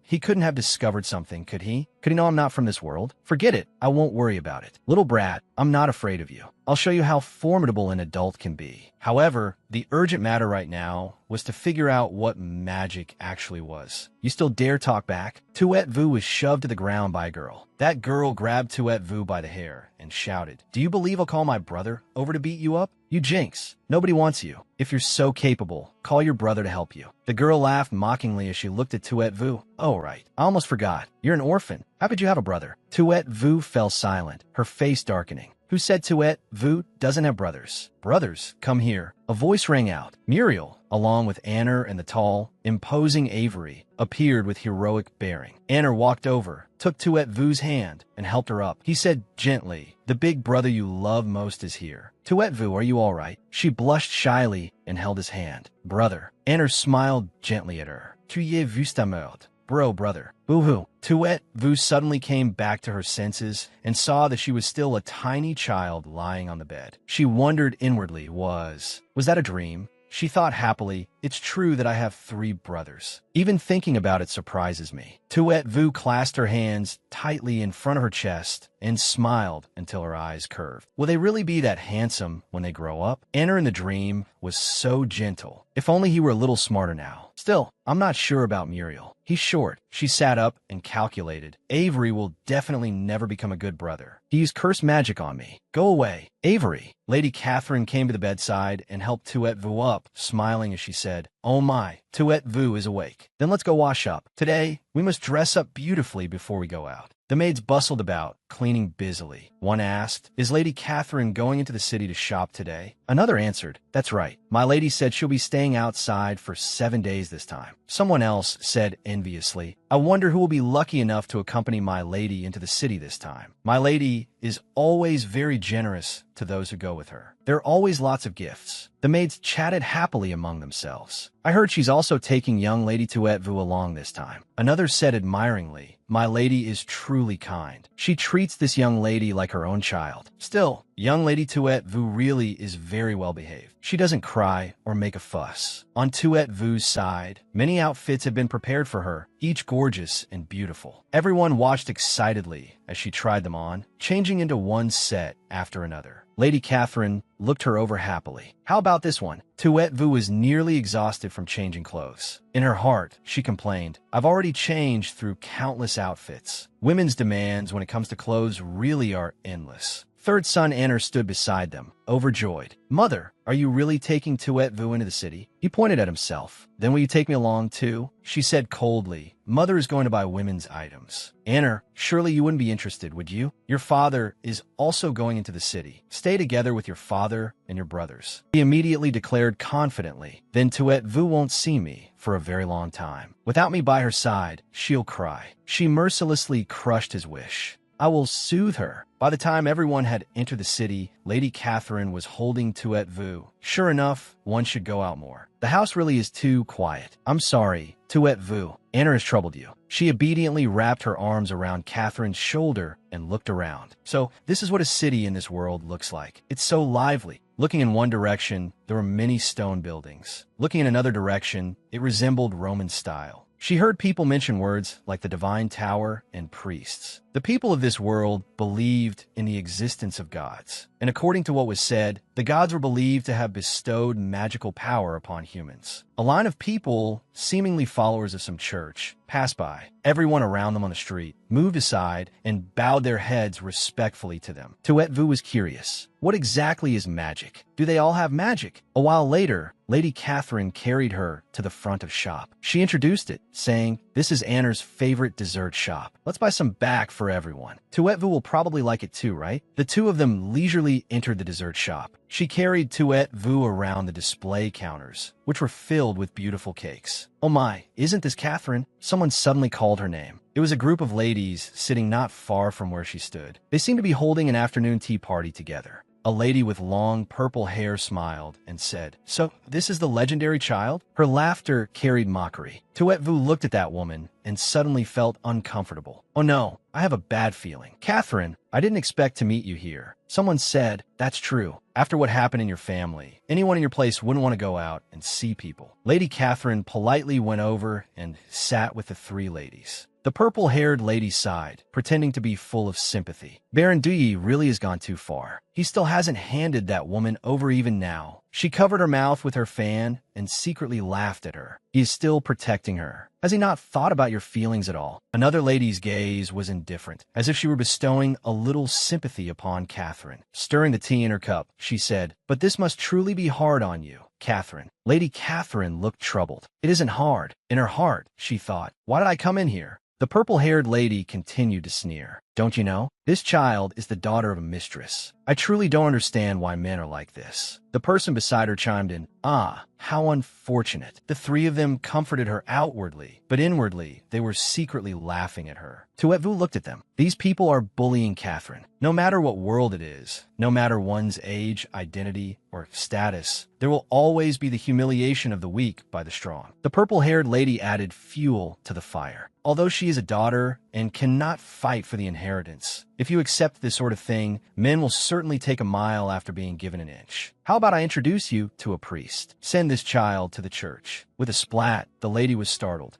He couldn't have discovered something, could he? Could he know I'm not from this world? Forget it. I won't worry about it. Little brat, I'm not afraid of you. I'll show you how formidable an adult can be. However, the urgent matter right now was to figure out what magic actually was. "You still dare talk back?" Tuet Vu was shoved to the ground by a girl. That girl grabbed Tuet Vu by the hair and shouted, "Do you believe I'll call my brother over to beat you up? You jinx. Nobody wants you. If you're so capable, call your brother to help you." The girl laughed mockingly as she looked at Tuet Vu. "Oh, right. I almost forgot. You're an orphan. How could you have a brother?" Tuet Vu fell silent, her face darkening. "Who said Tuet Vu doesn't have brothers?" "Brothers, come here." A voice rang out. Muriel, along with Anna and the tall, imposing Avery, appeared with heroic bearing. Anna walked over, took Tuet Vu's hand, and helped her up. He said gently, "The big brother you love most is here." "Tuet Vu, are you all right?" She blushed shyly and held his hand. "Brother." Anna smiled gently at her. "Tu y vu ta merde." "Bro, brother." "Boo-hoo." Tuet Vu suddenly came back to her senses and saw that she was still a tiny child lying on the bed. She wondered inwardly, was that a dream? She thought happily, "It's true that I have 3 brothers. Even thinking about it surprises me." Tuet Vu clasped her hands tightly in front of her chest and smiled until her eyes curved. Will they really be that handsome when they grow up? Anna in the dream was so gentle. If only he were a little smarter now. Still, I'm not sure about Muriel. He's short. She sat up and calculated. Avery will definitely never become a good brother. He used cursed magic on me. Go away. Avery. Lady Catherine came to the bedside and helped Tuet Vu up, smiling as she said, "Oh my, Tuet Vu is awake. Then let's go wash up. Today, we must dress up beautifully before we go out." The maids bustled about, cleaning busily. One asked, "Is Lady Catherine going into the city to shop today?" Another answered, "That's right. My lady said she'll be staying outside for 7 days this time." Someone else said enviously, "I wonder who will be lucky enough to accompany my lady into the city this time. My lady is always very generous to those who go with her. There are always lots of gifts." The maids chatted happily among themselves. "I heard she's also taking young Lady Tuet Vu along this time." Another said admiringly, "My lady is truly kind. She treats this young lady like her own child." Still, young Lady Tuet Vu really is very well behaved. She doesn't cry or make a fuss. On Tuet Vu's side, many outfits have been prepared for her, each gorgeous and beautiful. Everyone watched excitedly as she tried them on, changing into one set after another. Lady Catherine looked her over happily. "How about this one?" Tuet Vu was nearly exhausted from changing clothes. In her heart, she complained, "I've already changed through countless outfits." Women's demands when it comes to clothes really are endless. Third son Anna stood beside them, overjoyed. "Mother, are you really taking Tuet Vu into the city?" He pointed at himself. "Then will you take me along too?" She said coldly, "Mother is going to buy women's items." "Anna, surely you wouldn't be interested, would you? Your father is also going into the city. Stay together with your father and your brothers." He immediately declared confidently, "Then Tuet Vu won't see me for a very long time. Without me by her side, she'll cry." She mercilessly crushed his wish. I will soothe her. By the time everyone had entered the city, Lady Catherine was holding Tuet Vu. Sure enough, one should go out more. The house really is too quiet. I'm sorry, Tuet Vu. Anna has troubled you. She obediently wrapped her arms around Catherine's shoulder and looked around. So, this is what a city in this world looks like. It's so lively. Looking in one direction, there were many stone buildings. Looking in another direction, it resembled Roman style. She heard people mention words like the Divine Tower and priests. The people of this world believed in the existence of gods, and according to what was said, the gods were believed to have bestowed magical power upon humans. A line of people, seemingly followers of some church, passed by. Everyone around them on the street moved aside and bowed their heads respectfully to them. Tuet Vu was curious. What exactly is magic? Do they all have magic? A while later, Lady Catherine carried her to the front of shop. She introduced it, saying, "This is Anna's favorite dessert shop. Let's buy some back for everyone. Tuet Vu will probably like it too, right?" The two of them leisurely entered the dessert shop. She carried Tuet Vu around the display counters, which were filled with beautiful cakes. "Oh my, isn't this Catherine?" Someone suddenly called her name. It was a group of ladies sitting not far from where she stood. They seemed to be holding an afternoon tea party together. A lady with long purple hair smiled and said, "So, this is the legendary child?" Her laughter carried mockery. Tuet Vu looked at that woman and suddenly felt uncomfortable. "Oh no, I have a bad feeling. Catherine, I didn't expect to meet you here." Someone said, "That's true. After what happened in your family, anyone in your place wouldn't want to go out and see people." Lady Catherine politely went over and sat with the three ladies. The purple-haired lady sighed, pretending to be full of sympathy. "Baron Duyi really has gone too far. He still hasn't handed that woman over even now." She covered her mouth with her fan and secretly laughed at her. "He is still protecting her. Has he not thought about your feelings at all?" Another lady's gaze was indifferent, as if she were bestowing a little sympathy upon Catherine. Stirring the tea in her cup, she said, "But this must truly be hard on you, Catherine." Lady Catherine looked troubled. "It isn't hard." In her heart, she thought, "Why did I come in here?" The purple-haired lady continued to sneer. "Don't you know? This child is the daughter of a mistress. I truly don't understand why men are like this." The person beside her chimed in, "Ah, how unfortunate." The three of them comforted her outwardly, but inwardly, they were secretly laughing at her. Tuet Vu looked at them. These people are bullying Catherine. No matter what world it is, no matter one's age, identity, or status, there will always be the humiliation of the weak by the strong. The purple-haired lady added fuel to the fire. "Although she is a daughter and cannot fight for the inheritance, if you accept this sort of thing, men will certainly take a mile after being given an inch. How about I introduce you to a priest? Send this child to the church." With a splat, the lady was startled.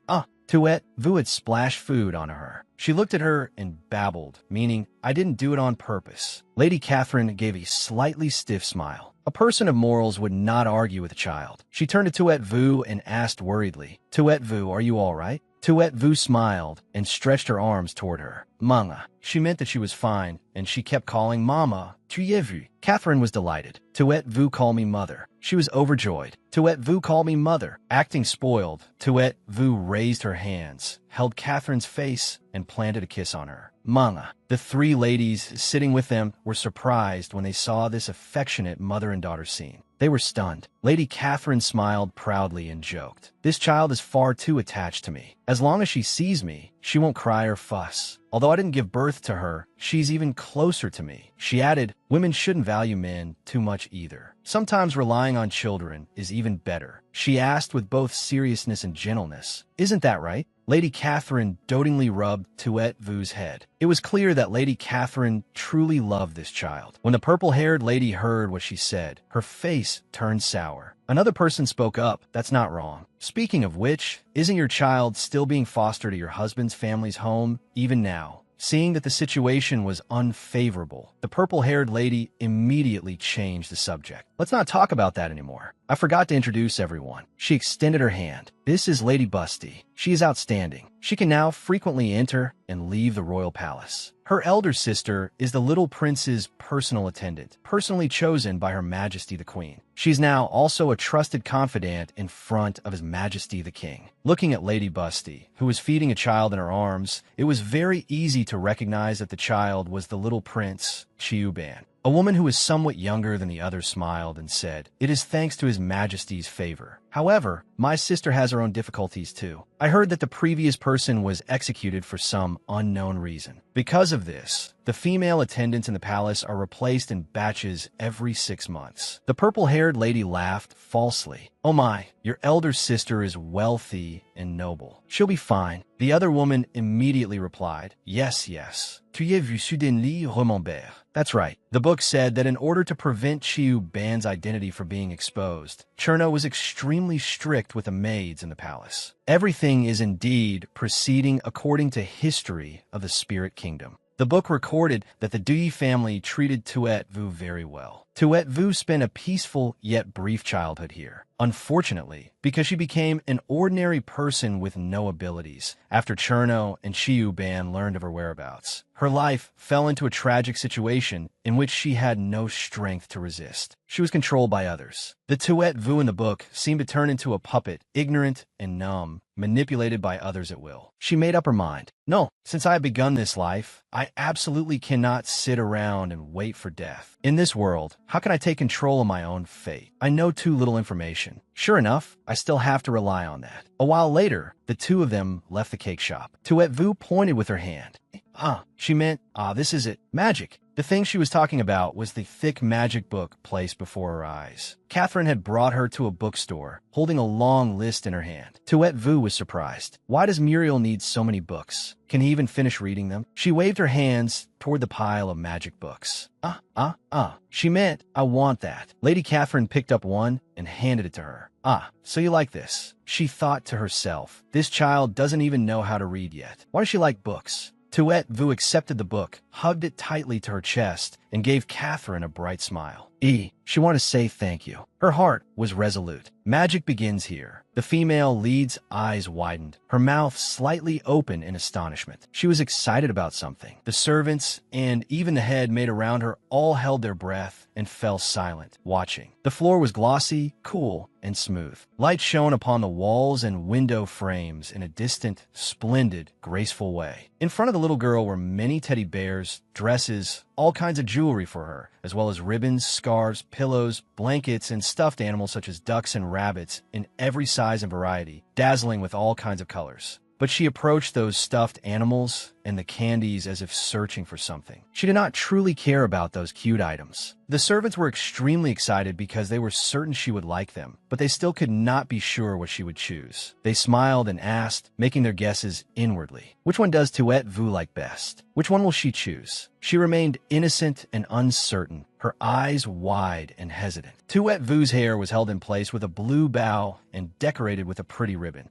Tuet Vu had splashed food on her. She looked at her and babbled, meaning, "I didn't do it on purpose." Lady Catherine gave a slightly stiff smile. A person of morals would not argue with a child. She turned to Tuet Vu and asked worriedly, "Tuet Vu, are you all right?" Tuet Vu smiled and stretched her arms toward her. "Manga." She meant that she was fine, and she kept calling Mama. "Tu vu?" Catherine was delighted. "Tuet Vu called me mother." She was overjoyed. "Tuet Vu called me mother." Acting spoiled, Tuet Vu raised her hands, held Catherine's face, and planted a kiss on her. Manga. The three ladies sitting with them were surprised when they saw this affectionate mother and daughter scene. They were stunned. Lady Catherine smiled proudly and joked, "This child is far too attached to me. As long as she sees me, she won't cry or fuss. Although I didn't give birth to her, she's even closer to me." She added, "Women shouldn't value men too much either. Sometimes relying on children is even better." She asked with both seriousness and gentleness, "Isn't that right?" Lady Catherine dotingly rubbed Tuet Vu's head. It was clear that Lady Catherine truly loved this child. When the purple-haired lady heard what she said, her face turned sour. Another person spoke up, "That's not wrong. Speaking of which, isn't your child still being fostered at your husband's family's home, even now?" Seeing that the situation was unfavorable, the purple-haired lady immediately changed the subject. "Let's not talk about that anymore. I forgot to introduce everyone." She extended her hand. "This is Lady Busty. She is outstanding. She can now frequently enter and leave the royal palace. Her elder sister is the little prince's personal attendant, personally chosen by Her Majesty the Queen. She's now also a trusted confidant in front of His Majesty the King." Looking at Lady Busty, who was feeding a child in her arms, it was very easy to recognize that the child was the little prince, Chiuban. A woman who was somewhat younger than the others smiled and said, "It is thanks to His Majesty's favor. However, my sister has her own difficulties too. I heard that the previous person was executed for some unknown reason. Because of this, the female attendants in the palace are replaced in batches every 6 months. The purple-haired lady laughed falsely. Oh my, your elder sister is wealthy and noble. She'll be fine. The other woman immediately replied, yes, yes. Tu as vu soudainement remember. That's right. The book said that in order to prevent Chiu Ban's identity from being exposed, Cherno was extremely strict with the maids in the palace. Everything is indeed proceeding according to history of the Spirit Kingdom. The book recorded that the Dui family treated Tuet Vu very well. Tuet Vu spent a peaceful yet brief childhood here. Unfortunately, because she became an ordinary person with no abilities after Cherno and Chiu Ban learned of her whereabouts. Her life fell into a tragic situation in which she had no strength to resist. She was controlled by others. The Tuet Vu in the book seemed to turn into a puppet, ignorant and numb, manipulated by others at will. She made up her mind. No, since I have begun this life, I absolutely cannot sit around and wait for death. In this world, how can I take control of my own fate? I know too little information. Sure enough, I still have to rely on that. A while later, the two of them left the cake shop. Tuet Vu pointed with her hand. She meant, this is it. Magic. The thing she was talking about was the thick magic book placed before her eyes. Catherine had brought her to a bookstore, holding a long list in her hand. Tuet Vu was surprised. Why does Muriel need so many books? Can he even finish reading them? She waved her hands toward the pile of magic books. She meant, I want that. Lady Catherine picked up one and handed it to her. So you like this? She thought to herself, this child doesn't even know how to read yet. Why does she like books? Tuet Vu accepted the book, hugged it tightly to her chest, and gave Catherine a bright smile. She wanted to say thank you. Her heart was resolute. Magic begins here. The female lead's eyes widened, her mouth slightly open in astonishment. She was excited about something. The servants and even the head maid around her all held their breath and fell silent, watching. The floor was glossy, cool, and smooth. Light shone upon the walls and window frames in a distant, splendid, graceful way. In front of the little girl were many teddy bears, dresses, all kinds of jewelry for her, as well as ribbons, scarves, pillows, blankets, and stuffed animals such as ducks and rabbits in every size and variety, dazzling with all kinds of colors. But she approached those stuffed animals and the candies as if searching for something. She did not truly care about those cute items. The servants were extremely excited because they were certain she would like them, but they still could not be sure what she would choose. They smiled and asked, making their guesses inwardly. Which one does Tuet Vu like best? Which one will she choose? She remained innocent and uncertain, her eyes wide and hesitant. Tuet Vu's hair was held in place with a blue bow and decorated with a pretty ribbon.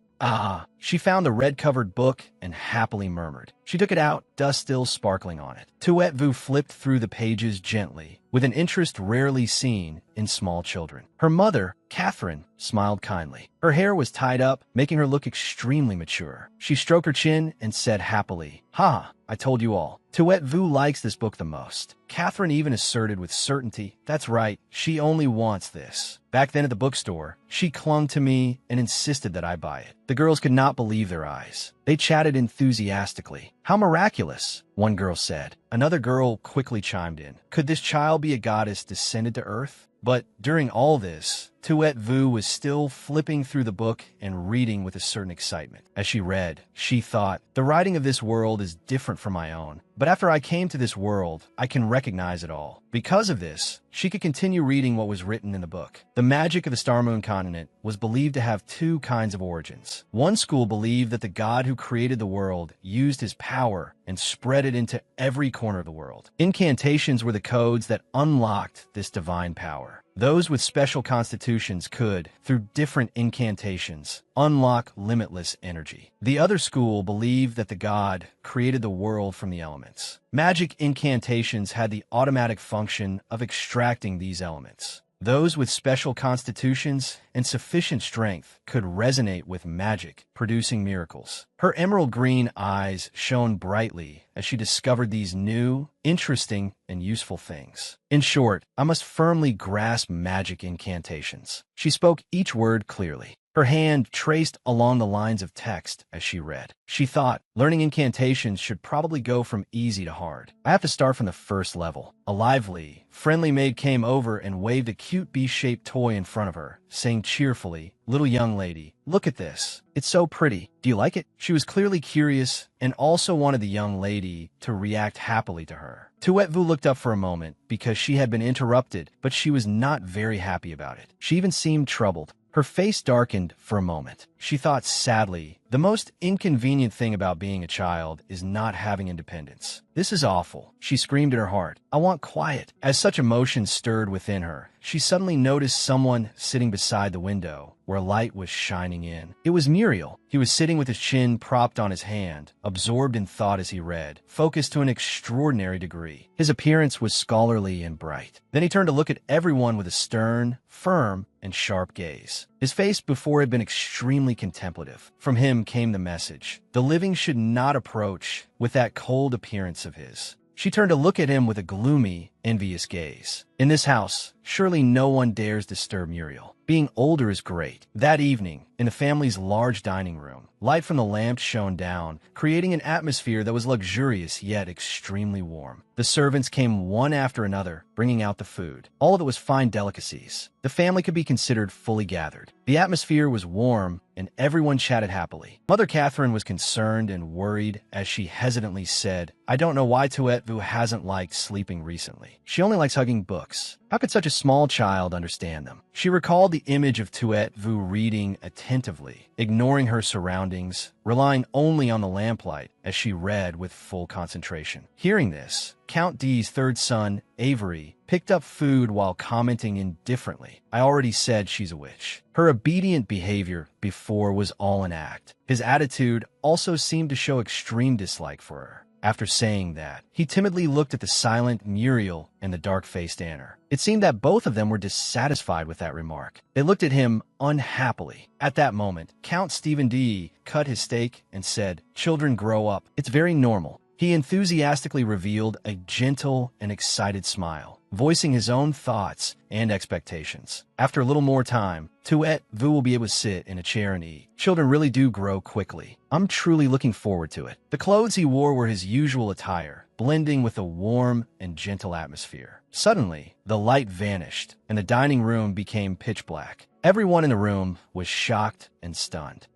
She found the red-covered book and happily murmured. She took it out, dust still sparkling on it. Tuet Vu flipped through the pages gently, with an interest rarely seen in small children. Her mother, Catherine, smiled kindly. Her hair was tied up, making her look extremely mature. She stroked her chin and said happily, I told you all. Tuet Vu likes this book the most. Catherine even asserted with certainty, that's right, she only wants this. Back then at the bookstore, she clung to me and insisted that I buy it. The girls could not believe their eyes. They chatted enthusiastically. How miraculous, one girl said. Another girl quickly chimed in. Could this child be a goddess descended to Earth? But during all this, Tuet Vu was still flipping through the book and reading with a certain excitement. As she read, she thought, the writing of this world is different from my own. But after I came to this world, I can recognize it all. Because of this, she could continue reading what was written in the book. The magic of the Star Moon continent was believed to have two kinds of origins. One school believed that the god who created the world used his power and spread it into every corner of the world. Incantations were the codes that unlocked this divine power. Those with special constitutions could, through different incantations, unlock limitless energy. The other school believed that the god created the world from the elements. Magic incantations had the automatic function of extracting these elements. Those with special constitutions and sufficient strength could resonate with magic, producing miracles. Her emerald green eyes shone brightly as she discovered these new, interesting, and useful things. In short, I must firmly grasp magic incantations. She spoke each word clearly. Her hand traced along the lines of text as she read. She thought, learning incantations should probably go from easy to hard. I have to start from the first level. A lively, friendly maid came over and waved a cute bee-shaped toy in front of her, saying cheerfully, "Little young lady, look at this. It's so pretty. Do you like it?" She was clearly curious and also wanted the young lady to react happily to her. Tuetvu looked up for a moment because she had been interrupted, but she was not very happy about it. She even seemed troubled. Her face darkened for a moment. She thought sadly, the most inconvenient thing about being a child is not having independence. This is awful. She screamed in her heart, "I want quiet." As such emotion stirred within her, she suddenly noticed someone sitting beside the window where light was shining in. It was Muriel. He was sitting with his chin propped on his hand, absorbed in thought as he read, focused to an extraordinary degree. His appearance was scholarly and bright. Then he turned to look at everyone with a stern, firm, and sharp gaze. His face before had been extremely contemplative. From him came the message: the living should not approach with that cold appearance of his. She turned to look at him with a gloomy, envious gaze. In this house, surely no one dares disturb Muriel. Being older is great. That evening, in the family's large dining room, light from the lamps shone down, creating an atmosphere that was luxurious yet extremely warm. The servants came one after another, bringing out the food. All of it was fine delicacies. The family could be considered fully gathered. The atmosphere was warm, and everyone chatted happily. Mother Catherine was concerned and worried as she hesitantly said, "I don't know why Tuetvu hasn't liked sleeping recently. She only likes hugging books. How could such a small child understand them?" She recalled the image of Tuetvu reading attentively, ignoring her surroundings, relying only on the lamplight as she read with full concentration. Hearing this, Count D's third son, Avery, picked up food while commenting indifferently, "I already said she's a witch." Her obedient behavior before was all an act. His attitude also seemed to show extreme dislike for her. After saying that, he timidly looked at the silent Muriel and the dark-faced Anna. It seemed that both of them were dissatisfied with that remark. They looked at him unhappily. At that moment, Count Stephen D cut his steak and said, "Children grow up. It's very normal." He enthusiastically revealed a gentle and excited smile, voicing his own thoughts and expectations. After a little more time, Tuetvu will be able to sit in a chair and eat. Children really do grow quickly. I'm truly looking forward to it. The clothes he wore were his usual attire, blending with a warm and gentle atmosphere. Suddenly, the light vanished, and the dining room became pitch black. Everyone in the room was shocked and stunned.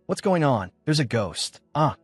What's going on? There's a ghost.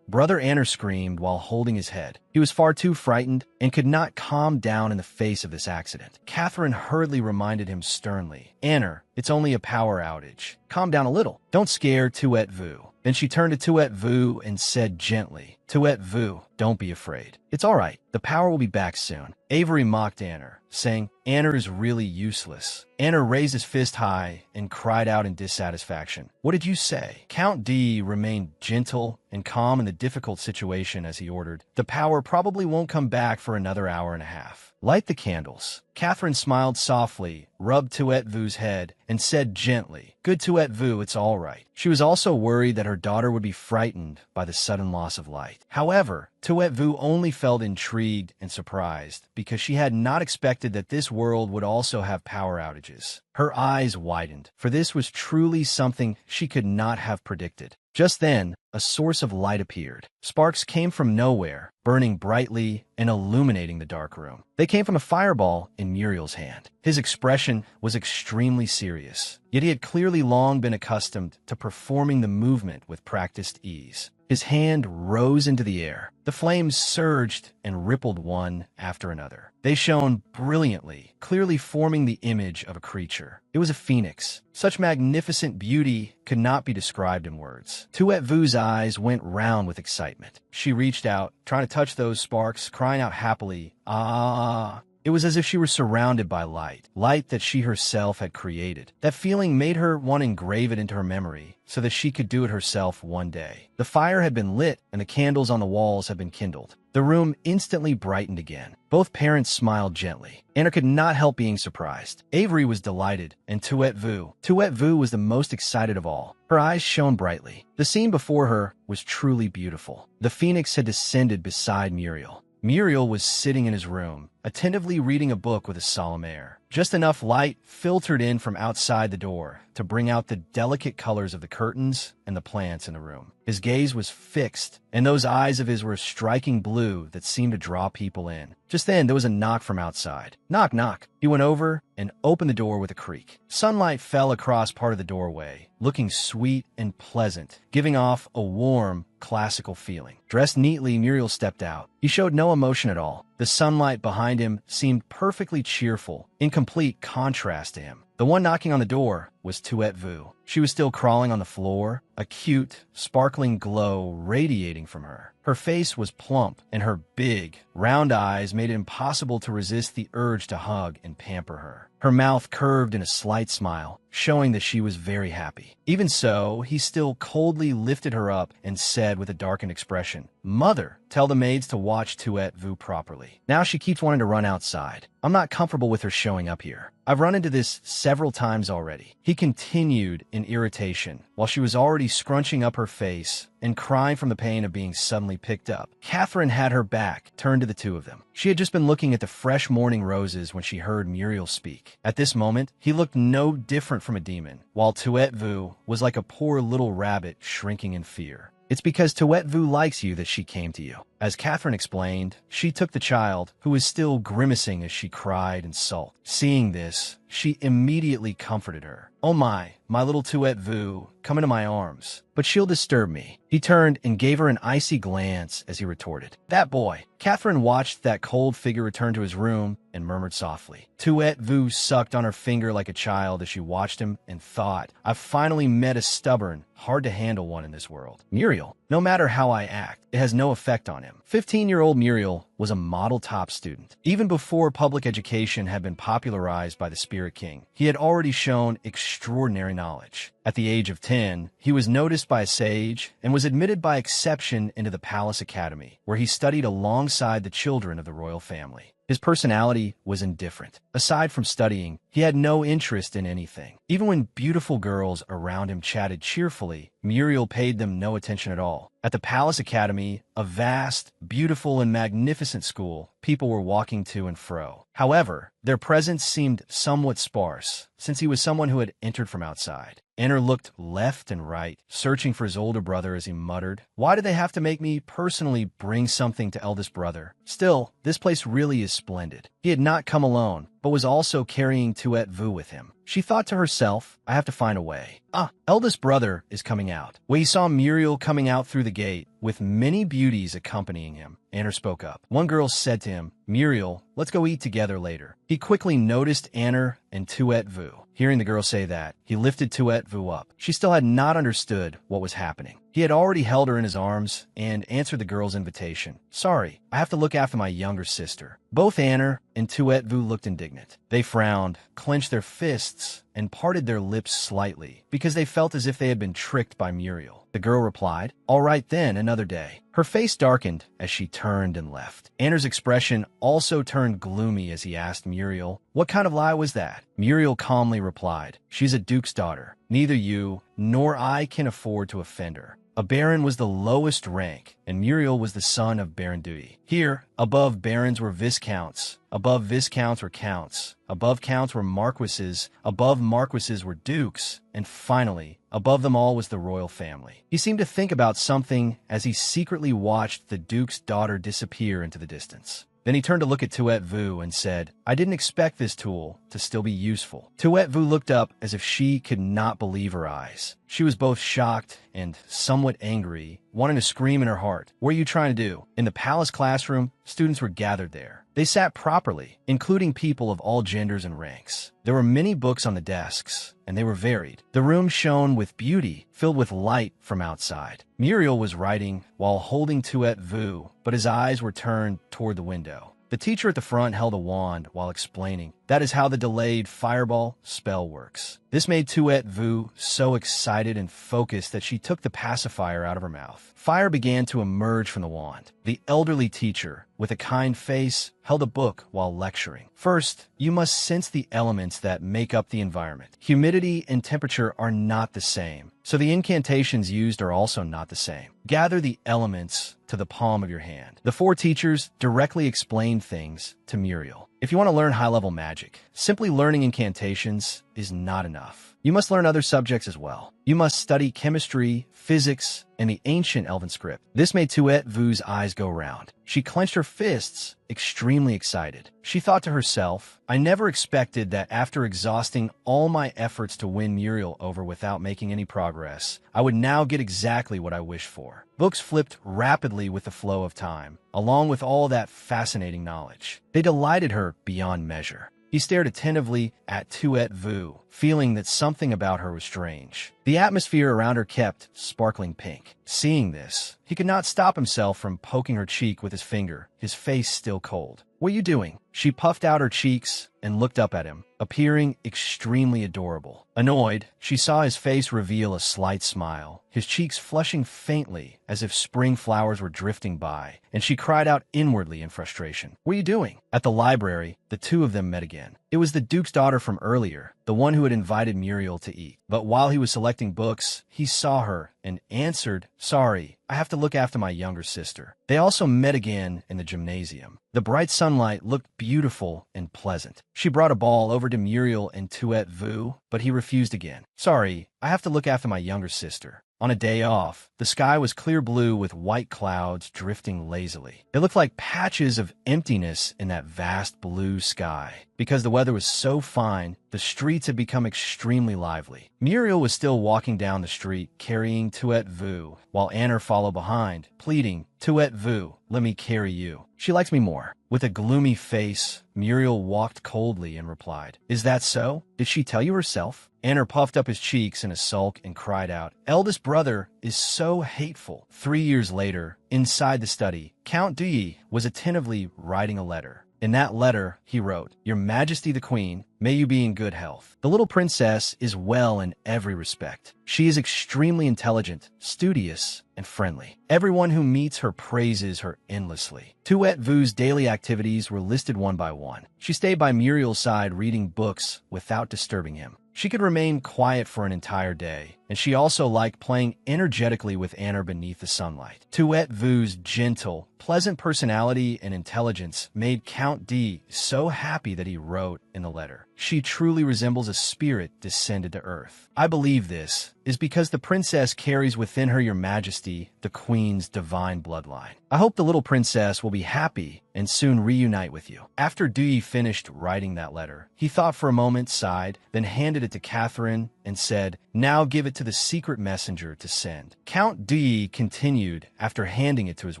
Brother Anner screamed while holding his head. He was far too frightened and could not calm down in the face of this accident. Catherine hurriedly reminded him sternly, "Anner, it's only a power outage. Calm down a little. Don't scare Tuetvu." Then she turned to Tuetvu and said gently, "Tuetvu, don't be afraid. It's all right. The power will be back soon." Avery mocked Anner, saying, "Anner is really useless." Anner raised his fist high and cried out in dissatisfaction, "What did you say?" Count D remained gentle and calm in the difficult situation as he ordered, "The power probably won't come back for another hour and a half. Light the candles." Catherine smiled softly, rubbed Tuetvu's head, and said gently, "Good Tuetvu, it's all right." She was also worried that her daughter would be frightened by the sudden loss of light. However, Tuetvu only felt intrigued and surprised because she had not expected that this world would also have power outages. Her eyes widened, for this was truly something she could not have predicted. Just then, a source of light appeared. Sparks came from nowhere, burning brightly and illuminating the dark room. They came from a fireball in Muriel's hand. His expression was extremely serious, yet he had clearly long been accustomed to performing the movement with practiced ease. His hand rose into the air. The flames surged and rippled one after another. They shone brilliantly, clearly forming the image of a creature. It was a phoenix. Such magnificent beauty could not be described in words. Tuetvu's eyes went round with excitement. She reached out, trying to touch those sparks, crying out happily, "Ah!" It was as if she were surrounded by light that she herself had created. That feeling made her want to engrave it into her memory so that she could do it herself one day. The fire had been lit and the candles on the walls had been kindled. The room instantly brightened again. Both parents smiled gently. Anna could not help being surprised. Avery was delighted, and Tuetvu was the most excited of all. Her eyes shone brightly. The scene before her was truly beautiful. The phoenix had descended beside Muriel. Muriel was sitting in his room, attentively reading a book with a solemn air. Just enough light filtered in from outside the door to bring out the delicate colors of the curtains and the plants in the room. His gaze was fixed, and those eyes of his were a striking blue that seemed to draw people in. Just then, there was a knock from outside. Knock, knock. He went over and opened the door with a creak. Sunlight fell across part of the doorway, looking sweet and pleasant, giving off a warm, classical feeling. Dressed neatly, Muriel stepped out. He showed no emotion at all. The sunlight behind him seemed perfectly cheerful, in complete contrast to him. The one knocking on the door was Tuet Vu. She was still crawling on the floor, a cute, sparkling glow radiating from her. Her face was plump, and her big, round eyes made it impossible to resist the urge to hug and pamper her. Her mouth curved in a slight smile, showing that she was very happy. Even so, he still coldly lifted her up and said with a darkened expression, "Mother, tell the maids to watch Tuet Vu properly. Now she keeps wanting to run outside. I'm not comfortable with her showing up here. I've run into this several times already." He continued in irritation, while she was already scrunching up her face and crying from the pain of being suddenly picked up. Catherine had her back turned to the two of them. She had just been looking at the fresh morning roses when she heard Muriel speak. At this moment, he looked no different from a demon, while Tuet Vu was like a poor little rabbit shrinking in fear. "It's because Tuet Vu likes you that she came to you." As Catherine explained, she took the child, who was still grimacing as she cried and sulked. Seeing this, she immediately comforted her. "Oh my little Tuet Vu, come into my arms. But she'll disturb me." He turned and gave her an icy glance as he retorted, "That boy." Catherine watched that cold figure return to his room and murmured softly. Tuet Vu sucked on her finger like a child as she watched him and thought, "I've finally met a stubborn, hard-to-handle one in this world. Muriel, no matter how I act, it has no effect on him." 15-year-old Muriel was a model top student. Even before public education had been popularized by the Spirit King, he had already shown extraordinary knowledge. At the age of 10, he was noticed by a sage and was admitted by exception into the Palace Academy, where he studied alongside the children of the royal family. His personality was indifferent. Aside from studying, he had no interest in anything. Even when beautiful girls around him chatted cheerfully, Muriel paid them no attention at all. At the Palace Academy, a vast, beautiful, and magnificent school, people were walking to and fro. However, their presence seemed somewhat sparse, since he was someone who had entered from outside. Enro looked left and right, searching for his older brother as he muttered, "Why do they have to make me personally bring something to eldest brother? Still, this place really is splendid." He had not come alone, but was also carrying Tuet Vu with him. She thought to herself, "I have to find a way." Eldest brother is coming out. When he saw Muriel coming out through the gate, with many beauties accompanying him, Anner spoke up. One girl said to him, "Muriel, let's go eat together later." He quickly noticed Anner and Tuet Vu. Hearing the girl say that, he lifted Tuet Vu up. She still had not understood what was happening. He had already held her in his arms and answered the girl's invitation. "Sorry, I have to look after my younger sister." Both Anner and Tuet Vu looked indignant. They frowned, clenched their fists, and parted their lips slightly, because they felt as if they had been tricked by Muriel. The girl replied, "All right then, another day." Her face darkened as she turned and left. Anner's expression also turned gloomy as he asked Muriel, "What kind of lie was that?" Muriel calmly replied, "She's a duke's daughter. Neither you nor I can afford to offend her." A baron was the lowest rank, and Muriel was the son of Baron Dewey. Here, above barons were viscounts, above viscounts were counts, above counts were marquises, above marquises were dukes, and finally, above them all was the royal family. He seemed to think about something as he secretly watched the duke's daughter disappear into the distance. Then he turned to look at Tuet Vu and said, "I didn't expect this tool to still be useful." Tuet Vu looked up as if she could not believe her eyes. She was both shocked and somewhat angry, wanting to scream in her heart. "What are you trying to do?" In the palace classroom, students were gathered there. They sat properly, including people of all genders and ranks. There were many books on the desks, and they were varied. The room shone with beauty, filled with light from outside. Muriel was writing while holding Tuet Vu, but his eyes were turned toward the window. The teacher at the front held a wand while explaining, That is how the delayed fireball spell works. This made Tuet Vu so excited and focused that she took the pacifier out of her mouth. Fire began to emerge from the wand. The elderly teacher, with a kind face, held a book while lecturing. First, you must sense the elements that make up the environment. Humidity and temperature are not the same, so the incantations used are also not the same. Gather the elements to the palm of your hand. The four teachers directly explained things to Muriel. If you want to learn high-level magic, simply learning incantations is not enough. You must learn other subjects as well. You must study chemistry, physics, and the ancient elven script. This made Tuet Vu's eyes go round. She clenched her fists, extremely excited. She thought to herself, I never expected that after exhausting all my efforts to win Muriel over without making any progress, I would now get exactly what I wished for. Books flipped rapidly with the flow of time, along with all that fascinating knowledge. They delighted her beyond measure. He stared attentively at Tuet Vu, feeling that something about her was strange. The atmosphere around her kept sparkling pink. Seeing this, he could not stop himself from poking her cheek with his finger, his face still cold. What are you doing? She puffed out her cheeks and looked up at him, appearing extremely adorable. Annoyed, she saw his face reveal a slight smile, his cheeks flushing faintly as if spring flowers were drifting by, and she cried out inwardly in frustration. What are you doing? At the library, the two of them met again. It was the Duke's daughter from earlier, the one who had invited Muriel to eat. But while he was selecting books, he saw her and answered, Sorry, I have to look after my younger sister. They also met again in the gymnasium. The bright sunlight looked beautiful and pleasant. She brought a ball over to Muriel and Tuet Vu, but he refused again. Sorry, I have to look after my younger sister. On a day off, the sky was clear blue with white clouds drifting lazily. It looked like patches of emptiness in that vast blue sky. Because the weather was so fine, the streets had become extremely lively. Muriel was still walking down the street, carrying Tuet Vu, while Anner followed behind, pleading, Tuet Vu, let me carry you. She likes me more. With a gloomy face, Muriel walked coldly and replied, Is that so? Did she tell you herself? Anner puffed up his cheeks in a sulk and cried out, Eldest brother is so hateful. 3 years later, inside the study, Count Dui was attentively writing a letter. In that letter, he wrote, Your Majesty the Queen, may you be in good health. The little princess is well in every respect. She is extremely intelligent, studious, and friendly. Everyone who meets her praises her endlessly. Tuet Vu's daily activities were listed one by one. She stayed by Muriel's side reading books without disturbing him. She could remain quiet for an entire day, and she also liked playing energetically with Anner beneath the sunlight. Tuet Vu's gentle, pleasant personality and intelligence made Count D so happy that he wrote in the letter, She truly resembles a spirit descended to earth. I believe this is because the princess carries within her your majesty, the queen's divine bloodline. I hope the little princess will be happy and soon reunite with you. After Dui finished writing that letter, he thought for a moment, sighed, then handed it to Catherine and said, Now give it to the secret messenger to send. Count Dui continued after handing it to his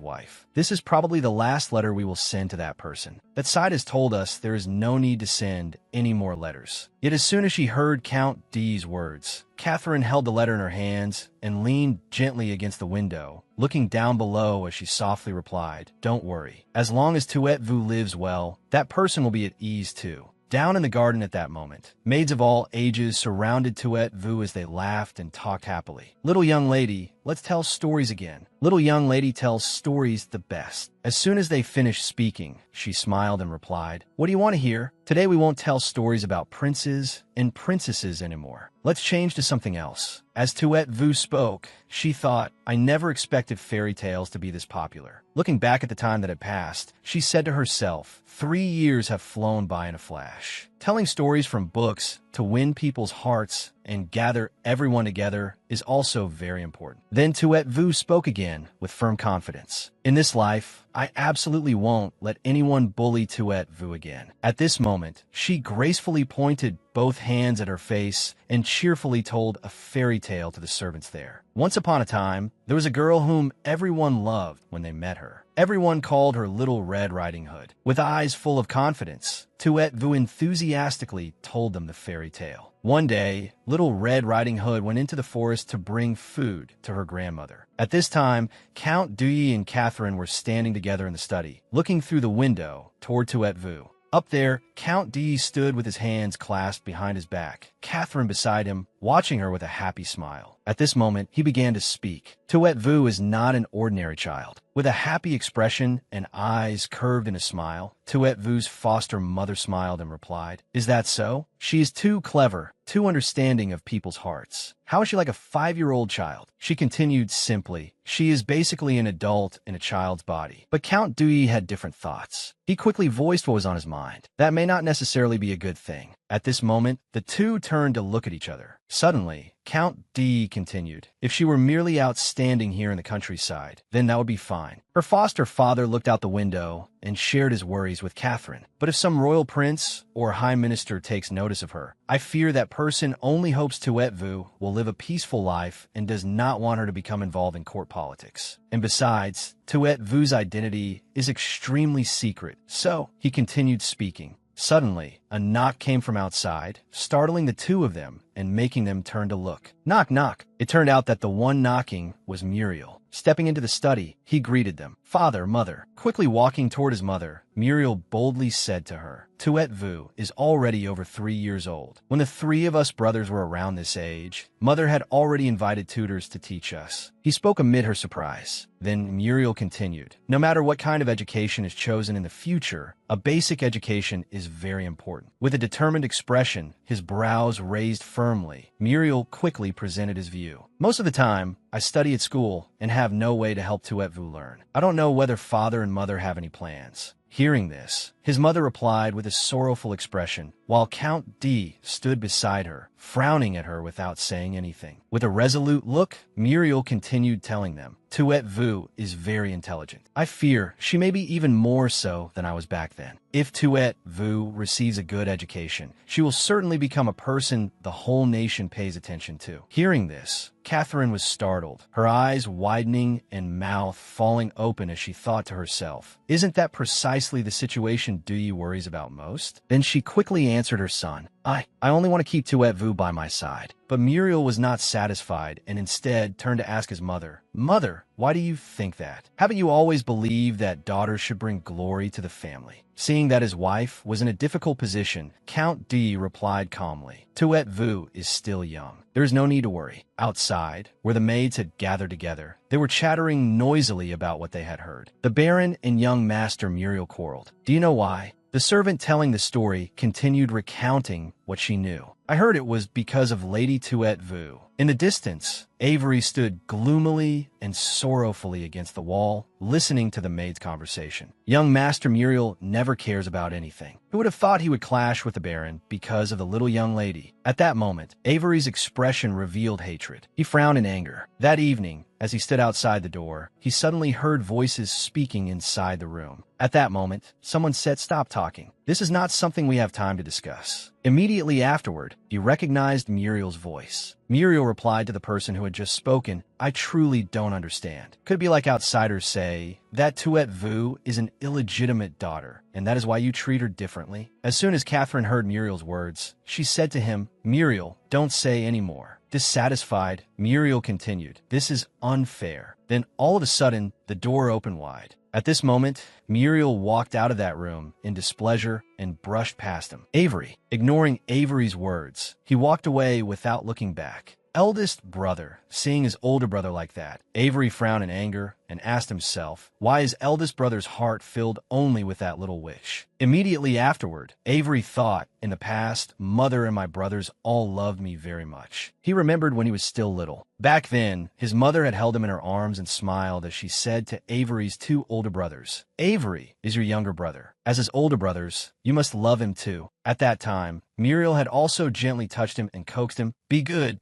wife. This is probably the last letter we will send to that person. That side has told us there is no need to send any more letters. Yet as soon as she heard Count D's words, Catherine held the letter in her hands and leaned gently against the window, looking down below as she softly replied, Don't worry. As long as Tuet Vu lives well, that person will be at ease too. Down in the garden at that moment, maids of all ages surrounded Tuet Vu as they laughed and talked happily. Little young lady, let's tell stories again. Little young lady tells stories the best. As soon as they finished speaking, she smiled and replied, What do you want to hear? Today we won't tell stories about princes and princesses anymore. Let's change to something else. As Tuet Vu spoke, she thought, I never expected fairy tales to be this popular. Looking back at the time that had passed, she said to herself, 3 years have flown by in a flash. Telling stories from books to win people's hearts and gather everyone together is also very important. Then Tuet Vu spoke again with firm confidence. In this life, I absolutely won't let anyone bully Tuet Vu again. At this moment, she gracefully pointed both hands at her face and cheerfully told a fairy tale to the servants there. Once upon a time, there was a girl whom everyone loved when they met her. Everyone called her Little Red Riding Hood. With eyes full of confidence, Tuet Vu enthusiastically told them the fairy tale. One day, Little Red Riding Hood went into the forest to bring food to her grandmother. At this time, Count Dui and Catherine were standing together in the study, looking through the window toward Tuet Vu. Up there, Count D stood with his hands clasped behind his back, Catherine beside him, watching her with a happy smile. At this moment, he began to speak. Tuet Vu is not an ordinary child. With a happy expression and eyes curved in a smile, Tuet Vu's foster mother smiled and replied, "Is that so? She is too clever, too understanding of people's hearts. How is she like a 5-year-old child?" She continued simply, "She is basically an adult in a child's body." But Count Dui had different thoughts. He quickly voiced what was on his mind. That may not necessarily be a good thing. At this moment, the two turned to look at each other. Suddenly, Count D continued, "If she were merely outstanding here in the countryside, then that would be fine." Her foster father looked out the window and shared his worries with Catherine. "But if some royal prince or high minister takes notice of her, I fear that person only hopes Tuet Vu will live a peaceful life and does not want her to become involved in court politics. And besides, Tuet Vu's identity is extremely secret." So, he continued speaking. Suddenly, a knock came from outside, startling the two of them and making them turn to look. Knock, knock. It turned out that the one knocking was Muriel. Stepping into the study, he greeted them. "Father, mother." Quickly walking toward his mother, Muriel boldly said to her, "Tuet Vu is already over 3 years old. When the 3 of us brothers were around this age, mother had already invited tutors to teach us." He spoke amid her surprise. Then Muriel continued, "No matter what kind of education is chosen in the future, a basic education is very important." With a determined expression, his brows raised firmly, Muriel quickly presented his view. "Most of the time, I study at school and have no way to help Tuet Vu learn. I don't know whether father and mother have any plans." Hearing this, his mother replied with a sorrowful expression, while Count D stood beside her, frowning at her without saying anything. With a resolute look, Muriel continued telling them, "Tuet Vu is very intelligent. I fear she may be even more so than I was back then. If Tuet Vu receives a good education, she will certainly become a person the whole nation pays attention to." Hearing this, Catherine was startled, her eyes widening and mouth falling open as she thought to herself, "Isn't that precisely the situation Dui worries about most?" Then she quickly answered her son, I only want to keep Tuet Vu by my side." But Muriel was not satisfied and instead turned to ask his mother, "Mother, why do you think that? Haven't you always believed that daughters should bring glory to the family?" Seeing that his wife was in a difficult position, Count D replied calmly, "Tuet Vu is still young. There is no need to worry." Outside, where the maids had gathered together, they were chattering noisily about what they had heard. The Baron and young Master Muriel quarreled. "Do you know why?" The servant telling the story continued recounting what she knew. "I heard it was because of Lady Tuet Vu." In the distance, Avery stood gloomily and sorrowfully against the wall, listening to the maid's conversation. Young Master Muriel never cares about anything. Who would have thought he would clash with the Baron because of the little young lady? At that moment, Avery's expression revealed hatred. He frowned in anger. That evening, as he stood outside the door, he suddenly heard voices speaking inside the room. At that moment, someone said, "Stop talking. This is not something we have time to discuss." Immediately afterward, he recognized Muriel's voice. Muriel replied to the person who had just spoken, "I truly don't understand. Could it be like outsiders say that Tuet Vu is an illegitimate daughter, and that is why you treat her differently?" As soon as Catherine heard Muriel's words, she said to him, "Muriel, don't say any more." Dissatisfied, Muriel continued, "This is unfair." Then all of a sudden, the door opened wide. At this moment, Muriel walked out of that room in displeasure and brushed past him. Avery, ignoring Avery's words, he walked away without looking back. Eldest brother, seeing his older brother like that, Avery frowned in anger and asked himself why his eldest brother's heart filled only with that little wish. Immediately afterward, Avery thought, "In the past, mother and my brothers all loved me very much." He remembered when he was still little. Back then, his mother had held him in her arms and smiled as she said to Avery's 2 older brothers, "Avery is your younger brother. As his older brothers, you must love him too." At that time, Muriel had also gently touched him and coaxed him, be good,"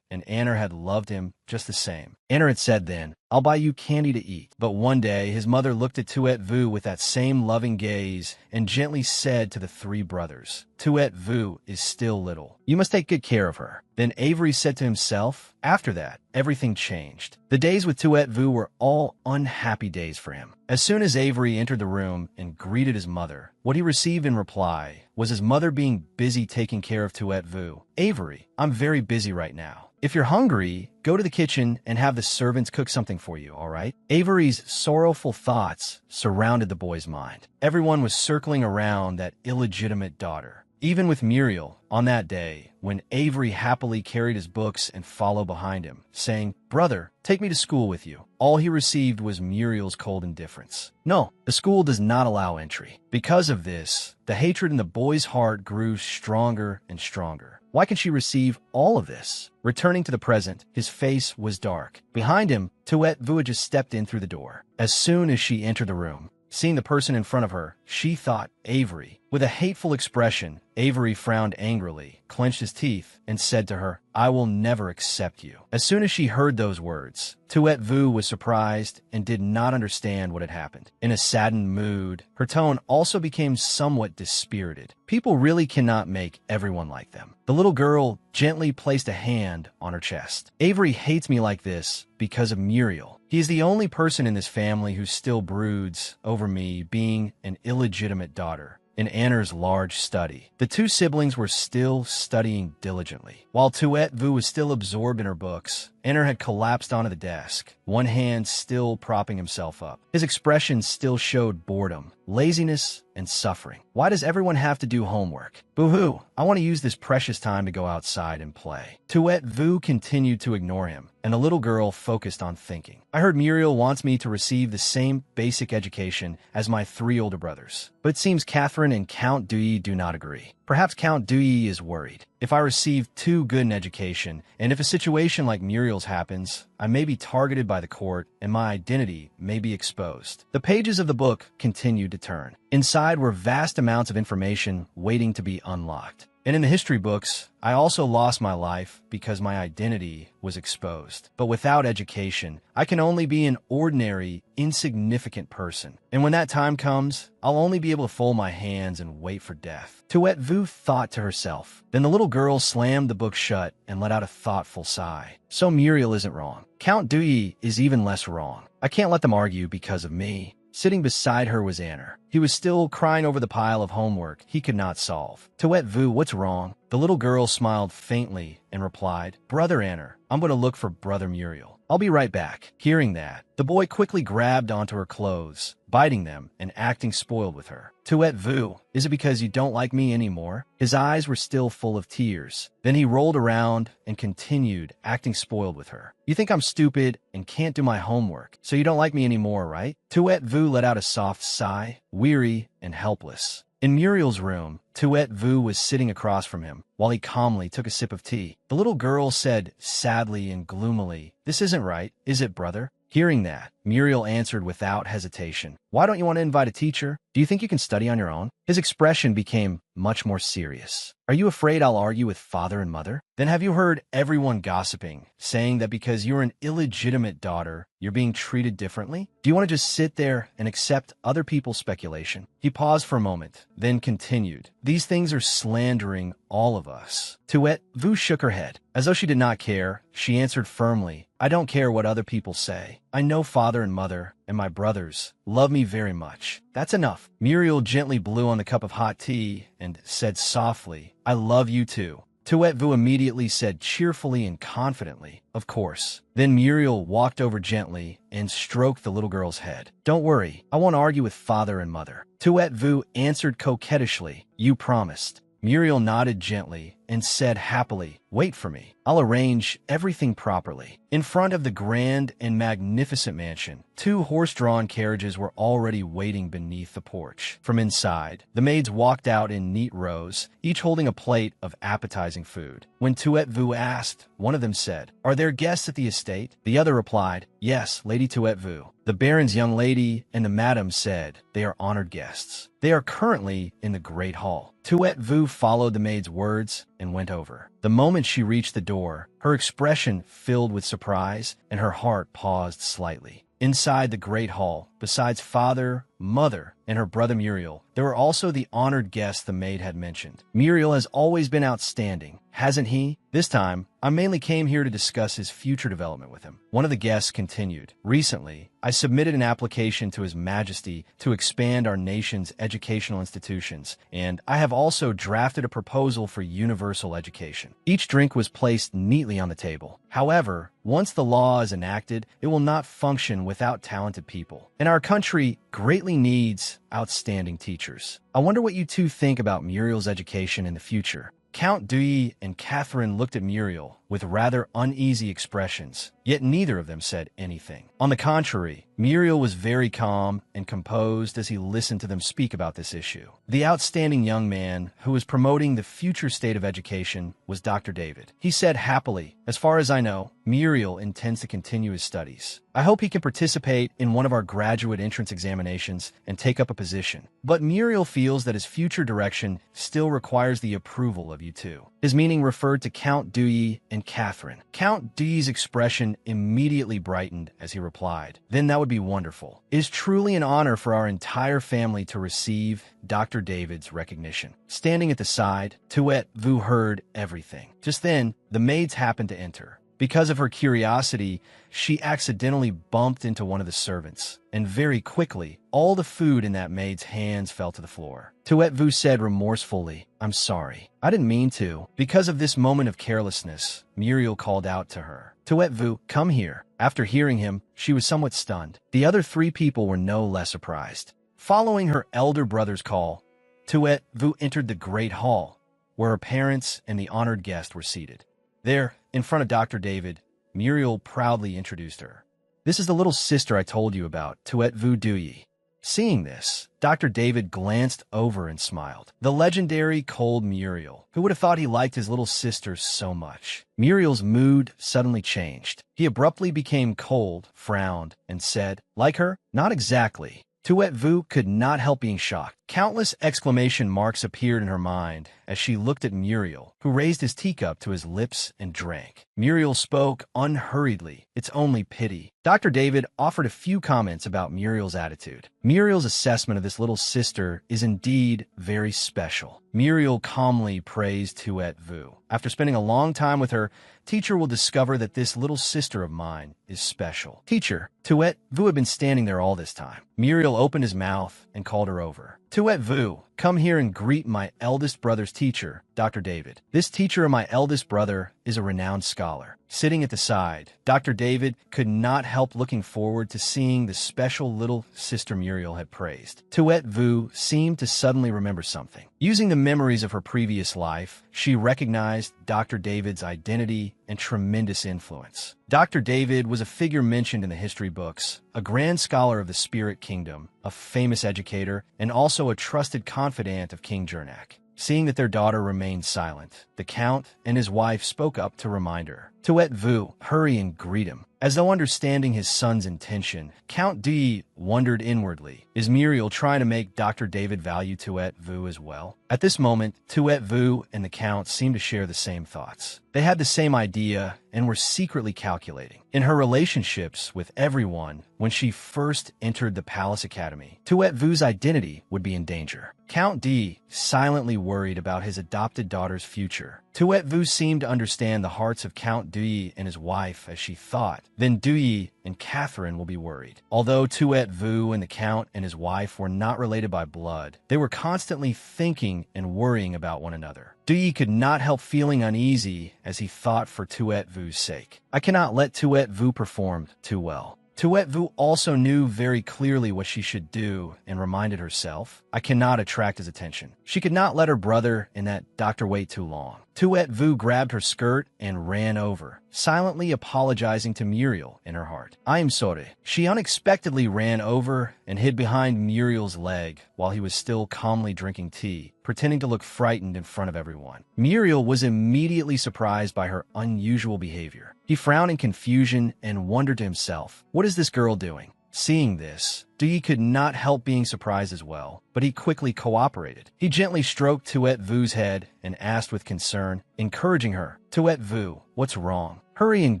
and Anner had loved him just the same. Anner had said then, "I'll buy you candy to eat." But one day, his mother looked at Tuet Vu with that same loving gaze and gently said to the 3 brothers, "Tuet Vu is still little. You must take good care of her." Then Avery said to himself, after that, everything changed. The days with Tuet Vu were all unhappy days for him. As soon as Avery entered the room and greeted his mother, what he received in reply was his mother being busy taking care of Tuet Vu. "Avery, I'm very busy right now. If you're hungry, go to the kitchen and have the servants cook something for you, all right? Avery's sorrowful thoughts surrounded the boy's mind. Everyone was circling around that illegitimate daughter. Even with Muriel, on that day, when Avery happily carried his books and followed behind him, saying, "Brother, take me to school with you," all he received was Muriel's cold indifference. No, the school does not allow entry. Because of this, the hatred in the boy's heart grew stronger and stronger. Why can she receive all of this? Returning to the present, his face was dark. Behind him, Tuet Vu had just stepped in through the door. As soon as she entered the room, seeing the person in front of her, she thought Avery. With a hateful expression, Avery frowned angrily, clenched his teeth, and said to her, "I will never accept you." As soon as she heard those words, Tuet Vu was surprised and did not understand what had happened. In a saddened mood, her tone also became somewhat dispirited. People really cannot make everyone like them. The little girl gently placed a hand on her chest. "Avery hates me like this because of Muriel. He is the only person in this family who still broods over me being an illegitimate daughter." In Anner's large study, the two siblings were still studying diligently. While Tuet Vu was still absorbed in her books, Anner had collapsed onto the desk, one hand still propping himself up. His expression still showed boredom, laziness, and suffering. Why does everyone have to do homework? Boo-hoo, I want to use this precious time to go outside and play. Tuet Vu continued to ignore him, and the little girl focused on thinking. I heard Muriel wants me to receive the same basic education as my 3 older brothers, but it seems Catherine and Count Dewey do not agree. Perhaps Count Dewey is worried. If I receive too good an education, and if a situation like Muriel's happens, I may be targeted by the court and my identity may be exposed. The pages of the book continued to turn. Inside were vast amounts of information waiting to be unlocked. And in the history books, I also lost my life because my identity was exposed. But without education, I can only be an ordinary, insignificant person. And when that time comes, I'll only be able to fold my hands and wait for death. Tuet Vu thought to herself. Then the little girl slammed the book shut and let out a thoughtful sigh. So Muriel isn't wrong. Count Dewey is even less wrong. I can't let them argue because of me. Sitting beside her was Anner. He was still crying over the pile of homework he could not solve. Tuet Vu, what's wrong? The little girl smiled faintly and replied, "Brother Anner, I'm going to look for Brother Muriel. I'll be right back." Hearing that, the boy quickly grabbed onto her clothes, biting them and acting spoiled with her. "Tuet Vu, is it because you don't like me anymore?" His eyes were still full of tears. Then he rolled around and continued acting spoiled with her. "You think I'm stupid and can't do my homework, so you don't like me anymore, right?" Tuet Vu let out a soft sigh, weary and helpless. In Muriel's room, Tuet Vu was sitting across from him, while he calmly took a sip of tea. The little girl said sadly and gloomily, "This isn't right, is it, brother?" Hearing that, Muriel answered without hesitation, "Why don't you want to invite a teacher? Do you think you can study on your own?" His expression became much more serious. "Are you afraid I'll argue with father and mother? Then have you heard everyone gossiping, saying that because you're an illegitimate daughter, you're being treated differently? Do you want to just sit there and accept other people's speculation?" He paused for a moment, then continued, "These things are slandering all of us." Tuet Vu shook her head. As though she did not care, she answered firmly, "I don't care what other people say. I know father and mother and my brothers love me very much. That's enough." Muriel gently blew on the cup of hot tea and said softly, "I love you too." Tuet Vu immediately said cheerfully and confidently, "Of course." Then Muriel walked over gently and stroked the little girl's head. "Don't worry, I won't argue with father and mother." Tuet Vu answered coquettishly, "You promised." Muriel nodded gently and said happily, "Wait for me. I'll arrange everything properly." In front of the grand and magnificent mansion, 2 horse-drawn carriages were already waiting beneath the porch. From inside, the maids walked out in neat rows, each holding a plate of appetizing food. When Tuet Vu asked, one of them said, "Are there guests at the estate?" The other replied, "Yes, Lady Tuet Vu." The Baron's young lady and the madam said, "They are honored guests. They are currently in the great hall." Tuet Vu followed the maid's words and went over. The moment she reached the door, her expression filled with surprise and her heart paused slightly. Inside the great hall, Besides father, mother, and her brother Muriel, there were also the honored guests the maid had mentioned. Muriel has always been outstanding, hasn't he? This time, I mainly came here to discuss his future development with him. One of the guests continued. Recently, I submitted an application to His Majesty to expand our nation's educational institutions, and I have also drafted a proposal for universal education. Each drink was placed neatly on the table. However, once the law is enacted, it will not function without talented people. And our country greatly needs outstanding teachers. I wonder what you two think about Muriel's education in the future. Count Dui and Catherine looked at Muriel with rather uneasy expressions, yet neither of them said anything. On the contrary, Muriel was very calm and composed as he listened to them speak about this issue. The outstanding young man who was promoting the future state of education was Dr. David. He said happily, "As far as I know, Muriel intends to continue his studies. I hope he can participate in one of our graduate entrance examinations and take up a position. But Muriel feels that his future direction still requires the approval of you two." His meaning referred to Count Dui and Catherine. Count Dui's expression immediately brightened as he replied, "Then that would be wonderful. It is truly an honor for our entire family to receive Dr. David's recognition." Standing at the side, Tuet Vu heard everything. Just then, the maids happened to enter. Because of her curiosity, she accidentally bumped into one of the servants, and very quickly, all the food in that maid's hands fell to the floor. Tuet Vu said remorsefully, "I'm sorry. I didn't mean to." Because of this moment of carelessness, Muriel called out to her, "Tuet Vu, come here." After hearing him, she was somewhat stunned. The other three people were no less surprised. Following her elder brother's call, Tuet Vu entered the great hall, where her parents and the honored guest were seated. There, in front of Dr. David, Muriel proudly introduced her. "This is the little sister I told you about, Tuet Vu Duyi." Seeing this, Dr. David glanced over and smiled. The legendary cold Muriel. Who would have thought he liked his little sister so much? Muriel's mood suddenly changed. He abruptly became cold, frowned, and said, "Like her? Not exactly." Tuet Vu could not help being shocked. Countless exclamation marks appeared in her mind as she looked at Muriel, who raised his teacup to his lips and drank. Muriel spoke unhurriedly. "It's only pity." Dr. David offered a few comments about Muriel's attitude. Muriel's assessment of this little sister is indeed very special. Muriel calmly praised Tuet Vu. "After spending a long time with her, teacher will discover that this little sister of mine is special." Teacher, Tuet Vu had been standing there all this time. Muriel opened his mouth and called her over. "Tuet Vu, come here and greet my eldest brother's teacher, Dr. David. This teacher of my eldest brother is a renowned scholar." Sitting at the side, Dr. David could not help looking forward to seeing the special little sister Muriel had praised. Tuet Vu seemed to suddenly remember something. Using the memories of her previous life, she recognized Dr. David's identity and tremendous influence. Dr. David was a figure mentioned in the history books, a grand scholar of the spirit kingdom, a famous educator, and also a trusted confidant of King Jernak. Seeing that their daughter remained silent, the Count and his wife spoke up to remind her. Tuet Vu, hurry and greet him. As though understanding his son's intention, Count D wondered inwardly, is Muriel trying to make Dr. David value Tuet Vu as well? At this moment, Tuet Vu and the Count seemed to share the same thoughts. They had the same idea and were secretly calculating. In her relationships with everyone, when she first entered the Palace Academy, Tuet Vu's identity would be in danger. Count D silently worried about his adopted daughter's future. Tuet Vu seemed to understand the hearts of Count Duyi and his wife as she thought, then Duyi and Catherine will be worried. Although Tuet Vu and the Count and his wife were not related by blood, they were constantly thinking and worrying about one another. Duyi could not help feeling uneasy as he thought for Tuet Vu's sake. I cannot let Tuet Vu perform too well. Tuet Vu also knew very clearly what she should do and reminded herself, I cannot attract his attention. She could not let her brother and that doctor wait too long. Tuet Vu grabbed her skirt and ran over, silently apologizing to Muriel in her heart. I am sorry. She unexpectedly ran over and hid behind Muriel's leg while he was still calmly drinking tea, pretending to look frightened in front of everyone. Muriel was immediately surprised by her unusual behavior. He frowned in confusion and wondered to himself, what is this girl doing? Seeing this, Duyi could not help being surprised as well, but he quickly cooperated. He gently stroked Tuet Vu's head and asked with concern, encouraging her, Tuet Vu, what's wrong? Hurry and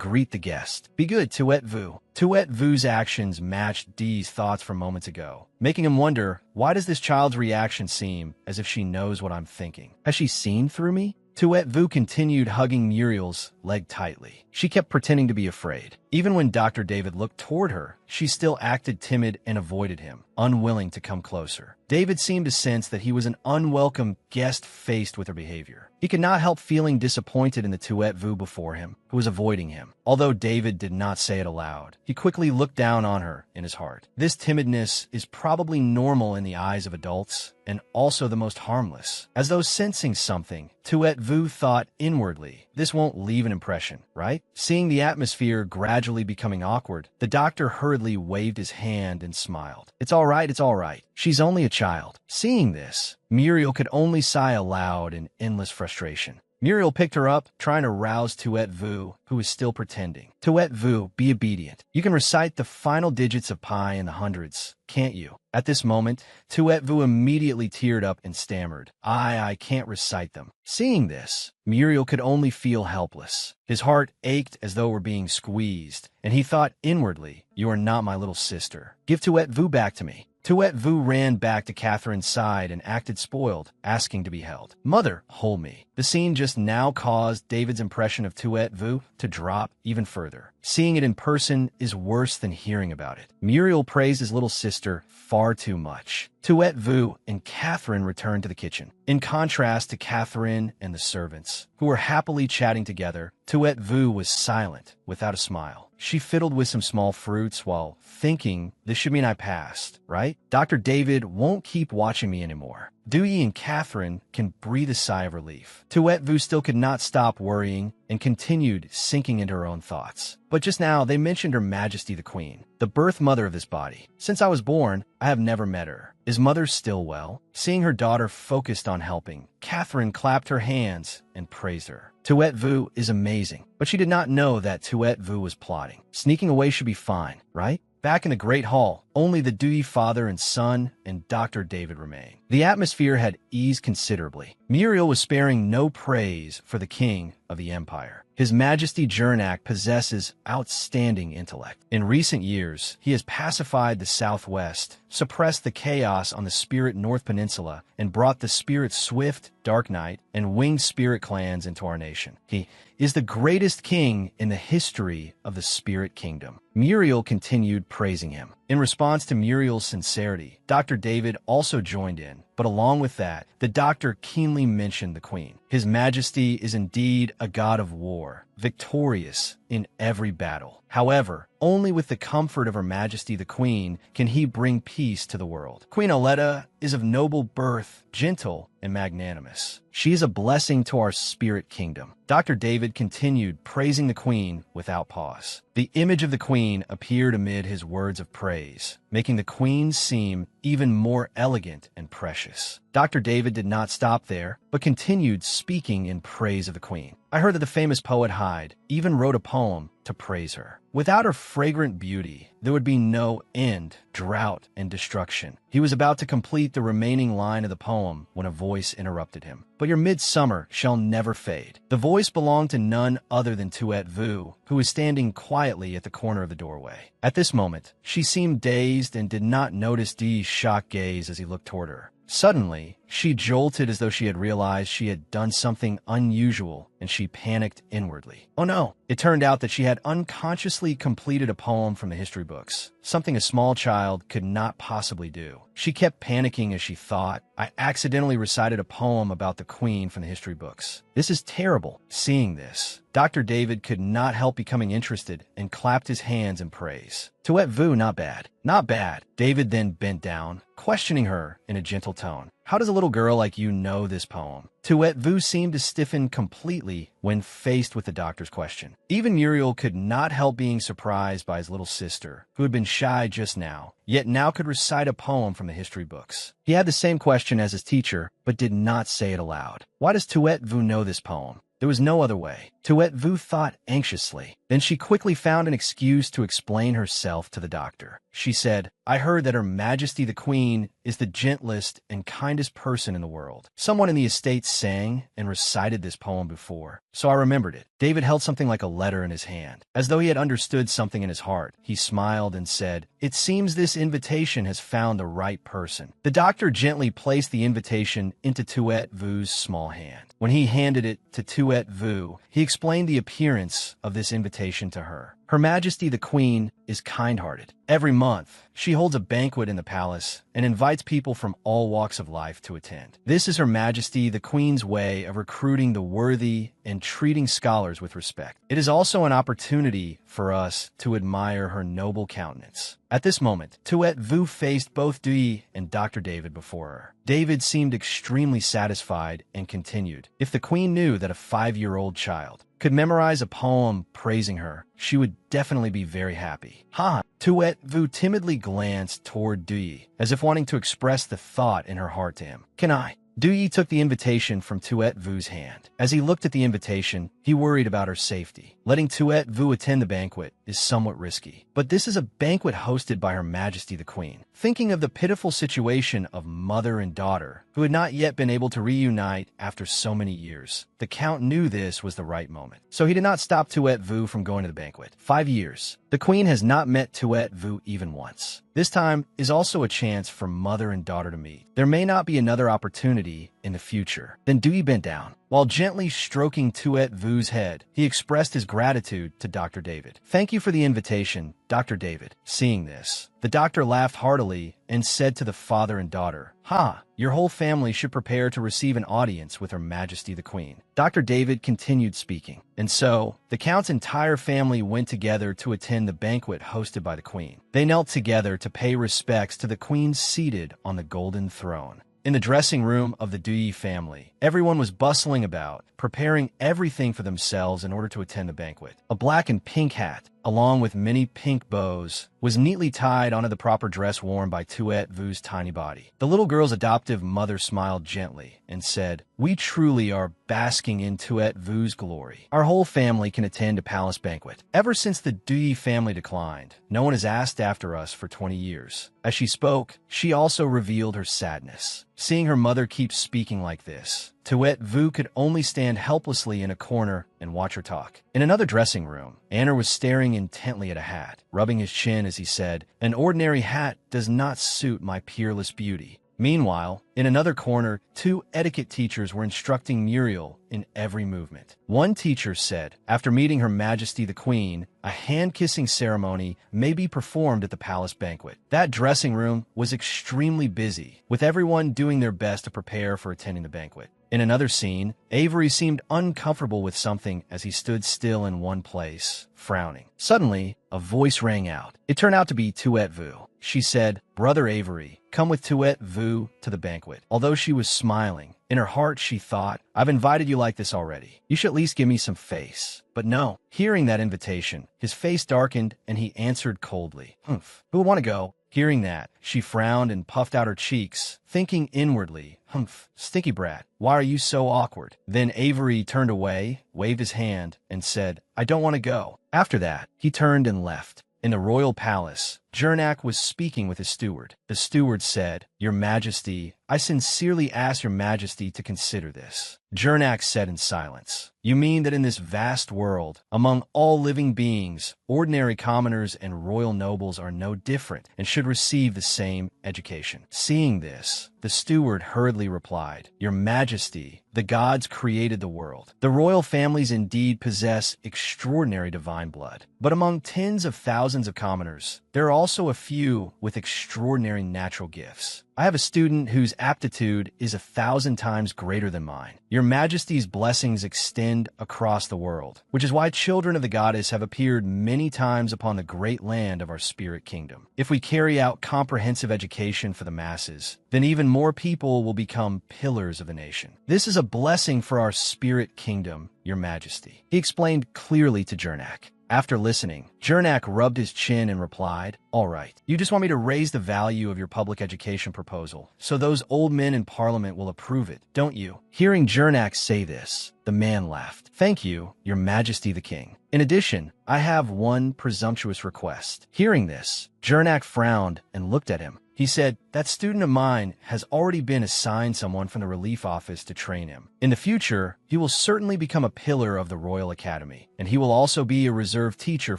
greet the guest. Be good, Tuet Vu. Tuet Vu's actions matched Dee's thoughts from moments ago, making him wonder, why does this child's reaction seem as if she knows what I'm thinking? Has she seen through me? Tuet Vu continued hugging Muriel's leg tightly. She kept pretending to be afraid. Even when Dr. David looked toward her, she still acted timid and avoided him, unwilling to come closer. David seemed to sense that he was an unwelcome guest faced with her behavior. He could not help feeling disappointed in the Tuet Vu before him, who was avoiding him. Although David did not say it aloud, he quickly looked down on her in his heart. This timidness is probably normal in the eyes of adults, and also the most harmless. As though sensing something, Tuet Vu thought inwardly, this won't leave an impression, right? Seeing the atmosphere gradually becoming awkward, the doctor hurriedly waved his hand and smiled. It's all right, it's all right. She's only a child. Seeing this, Muriel could only sigh aloud in endless frustration. Muriel picked her up, trying to rouse Tuet Vu, who was still pretending. Tuet Vu, be obedient. You can recite the final digits of pi in the hundreds, can't you? At this moment, Tuet Vu immediately teared up and stammered, I can't recite them. Seeing this, Muriel could only feel helpless. His heart ached as though it were being squeezed, and he thought inwardly, you are not my little sister. Give Tuet Vu back to me. Tuet Vu ran back to Catherine's side and acted spoiled, asking to be held. Mother, hold me. The scene just now caused David's impression of Tuet Vu to drop even further. Seeing it in person is worse than hearing about it. Muriel praised his little sister far too much. Tuet Vu and Catherine returned to the kitchen. In contrast to Catherine and the servants, who were happily chatting together, Tuet Vu was silent, without a smile. She fiddled with some small fruits while thinking, this should mean I passed, right? Dr. David won't keep watching me anymore. Dewey and Catherine can breathe a sigh of relief. Tuet Vu still could not stop worrying and continued sinking into her own thoughts. But just now, they mentioned Her Majesty the Queen, the birth mother of this body. Since I was born, I have never met her. Is Mother still well? Seeing her daughter focused on helping, Catherine clapped her hands and praised her. Tuet Vu is amazing, but she did not know that Tuet Vu was plotting. Sneaking away should be fine, right? Back in the Great Hall, only the Dewey father and son and Dr. David remained. The atmosphere had eased considerably. Muriel was sparing no praise for the king of the empire. His Majesty Jernak possesses outstanding intellect. In recent years, he has pacified the Southwest, suppressed the chaos on the Spirit North Peninsula, and brought the Spirit Swift, Dark Knight, and Winged Spirit clans into our nation. He is the greatest king in the history of the Spirit Kingdom. Muriel continued praising him. In response to Muriel's sincerity, Dr. David also joined in, but along with that, the doctor keenly mentioned the queen. His Majesty is indeed a god of war, victorious in every battle. However, only with the comfort of Her Majesty the Queen can he bring peace to the world. Queen Aletta is of noble birth, gentle, and magnanimous. She is a blessing to our spirit kingdom. Dr. David continued praising the queen without pause. The image of the queen appeared amid his words of praise, making the queen seem even more elegant and precious. Dr. David did not stop there, but continued speaking in praise of the queen. I heard that the famous poet Hyde even wrote a poem to praise her. Without her fragrant beauty, there would be no end, drought, and destruction. He was about to complete the remaining line of the poem when a voice interrupted him. But your midsummer shall never fade. The voice belonged to none other than Tuet Vu, who was standing quietly at the corner of the doorway. At this moment, she seemed dazed and did not notice Dee's shocked gaze as he looked toward her. Suddenly, she jolted as though she had realized she had done something unusual, and she panicked inwardly. Oh no! It turned out that she had unconsciously completed a poem from the history books, something a small child could not possibly do. She kept panicking as she thought, I accidentally recited a poem about the queen from the history books. This is terrible. Seeing this, Dr. David could not help becoming interested and clapped his hands in praise. Tuet Vu, not bad. Not bad. David then bent down, questioning her in a gentle tone. How does a little girl like you know this poem? Tuet Vu seemed to stiffen completely when faced with the doctor's question. Even Muriel could not help being surprised by his little sister, who had been shy just now, yet now could recite a poem from the history books. He had the same question as his teacher, but did not say it aloud. Why does Tuet Vu know this poem? There was no other way. Tuet Vu thought anxiously. Then she quickly found an excuse to explain herself to the doctor. She said, I heard that Her Majesty the Queen is the gentlest and kindest person in the world. Someone in the estate sang and recited this poem before, so I remembered it. David held something like a letter in his hand. As though he had understood something in his heart, he smiled and said, "It seems this invitation has found the right person." The doctor gently placed the invitation into Tuet Vu's small hand. When he handed it to Tuet Vu, he explained the appearance of this invitation to her. Her Majesty the Queen is kind-hearted. Every month, she holds a banquet in the palace and invites people from all walks of life to attend. This is Her Majesty the Queen's way of recruiting the worthy and treating scholars with respect. It is also an opportunity for us to admire her noble countenance. At this moment, Tuet Vu faced both Dui and Dr. David before her. David seemed extremely satisfied and continued, "If the Queen knew that a 5-year-old child could memorize a poem praising her, she would definitely be very happy." Ha! Tuet Vu timidly glanced toward Dui, as if wanting to express the thought in her heart to him. "Can I?" Dui took the invitation from Tuet Vu's hand. As he looked at the invitation, he worried about her safety. Letting Tuet Vu attend the banquet is somewhat risky. But this is a banquet hosted by Her Majesty the Queen. Thinking of the pitiful situation of mother and daughter, who had not yet been able to reunite after so many years, the Count knew this was the right moment. So he did not stop Tuet Vu from going to the banquet. 5 years. The Queen has not met Tuet Vu even once. This time is also a chance for mother and daughter to meet. There may not be another opportunity in the future. Then Dui bent down. While gently stroking Tuet Vu's head, he expressed his gratitude to Dr. David. "Thank you for the invitation, Dr. David." Seeing this, the doctor laughed heartily and said to the father and daughter, "Ha! Your whole family should prepare to receive an audience with Her Majesty the Queen." Dr. David continued speaking. And so, the Count's entire family went together to attend the banquet hosted by the Queen. They knelt together to pay respects to the Queen seated on the golden throne. In the dressing room of the Dui family, everyone was bustling about, preparing everything for themselves in order to attend the banquet. A black and pink hat, along with many pink bows, was neatly tied onto the proper dress worn by Tuet Vu's tiny body. The little girl's adoptive mother smiled gently and said, "We truly are basking in Tuet Vu's glory. Our whole family can attend a palace banquet. Ever since the Dui family declined, no one has asked after us for 20 years. As she spoke, she also revealed her sadness. Seeing her mother keep speaking like this, Tuet Vu could only stand helplessly in a corner and watch her talk. In another dressing room, Anna was staring intently at a hat, rubbing his chin as he said, "An ordinary hat does not suit my peerless beauty." Meanwhile, in another corner, 2 etiquette teachers were instructing Muriel in every movement. One teacher said, after meeting Her Majesty the Queen, a hand-kissing ceremony may be performed at the palace banquet. That dressing room was extremely busy, with everyone doing their best to prepare for attending the banquet. In another scene, Avery seemed uncomfortable with something as he stood still in one place, frowning. Suddenly, a voice rang out. It turned out to be Tuet Vu. She said, "Brother Avery, come with Tuet Vu to the banquet." Although she was smiling, in her heart she thought, "I've invited you like this already. You should at least give me some face." But no. Hearing that invitation, his face darkened and he answered coldly, "Humph, who would want to go?" Hearing that, she frowned and puffed out her cheeks, thinking inwardly, "Humph, stinky brat, why are you so awkward?" Then Avery turned away, waved his hand, and said, "I don't want to go." After that, he turned and left. In the royal palace, Jernak was speaking with his steward. The steward said, "Your Majesty, I sincerely ask Your Majesty to consider this." Jernak said in silence, "You mean that in this vast world, among all living beings, ordinary commoners and royal nobles are no different and should receive the same education?" Seeing this, the steward hurriedly replied, "Your Majesty, the gods created the world. The royal families indeed possess extraordinary divine blood. But among tens of thousands of commoners, there are also a few with extraordinary natural gifts. I have a student whose aptitude is 1,000 times greater than mine. Your Majesty's blessings extend across the world, which is why children of the goddess have appeared many times upon the great land of our spirit kingdom. If we carry out comprehensive education for the masses, then even more people will become pillars of the nation. This is a blessing for our spirit kingdom, Your Majesty." He explained clearly to Jernak, After listening, Jernak rubbed his chin and replied, "All right, you just want me to raise the value of your public education proposal, so those old men in Parliament will approve it, don't you?" Hearing Jernak say this, the man laughed. "Thank you, Your Majesty the King. In addition, I have one presumptuous request." Hearing this, Jernak frowned and looked at him. He said, "That student of mine has already been assigned someone from the relief office to train him. In the future, he will certainly become a pillar of the Royal Academy, and he will also be a reserve teacher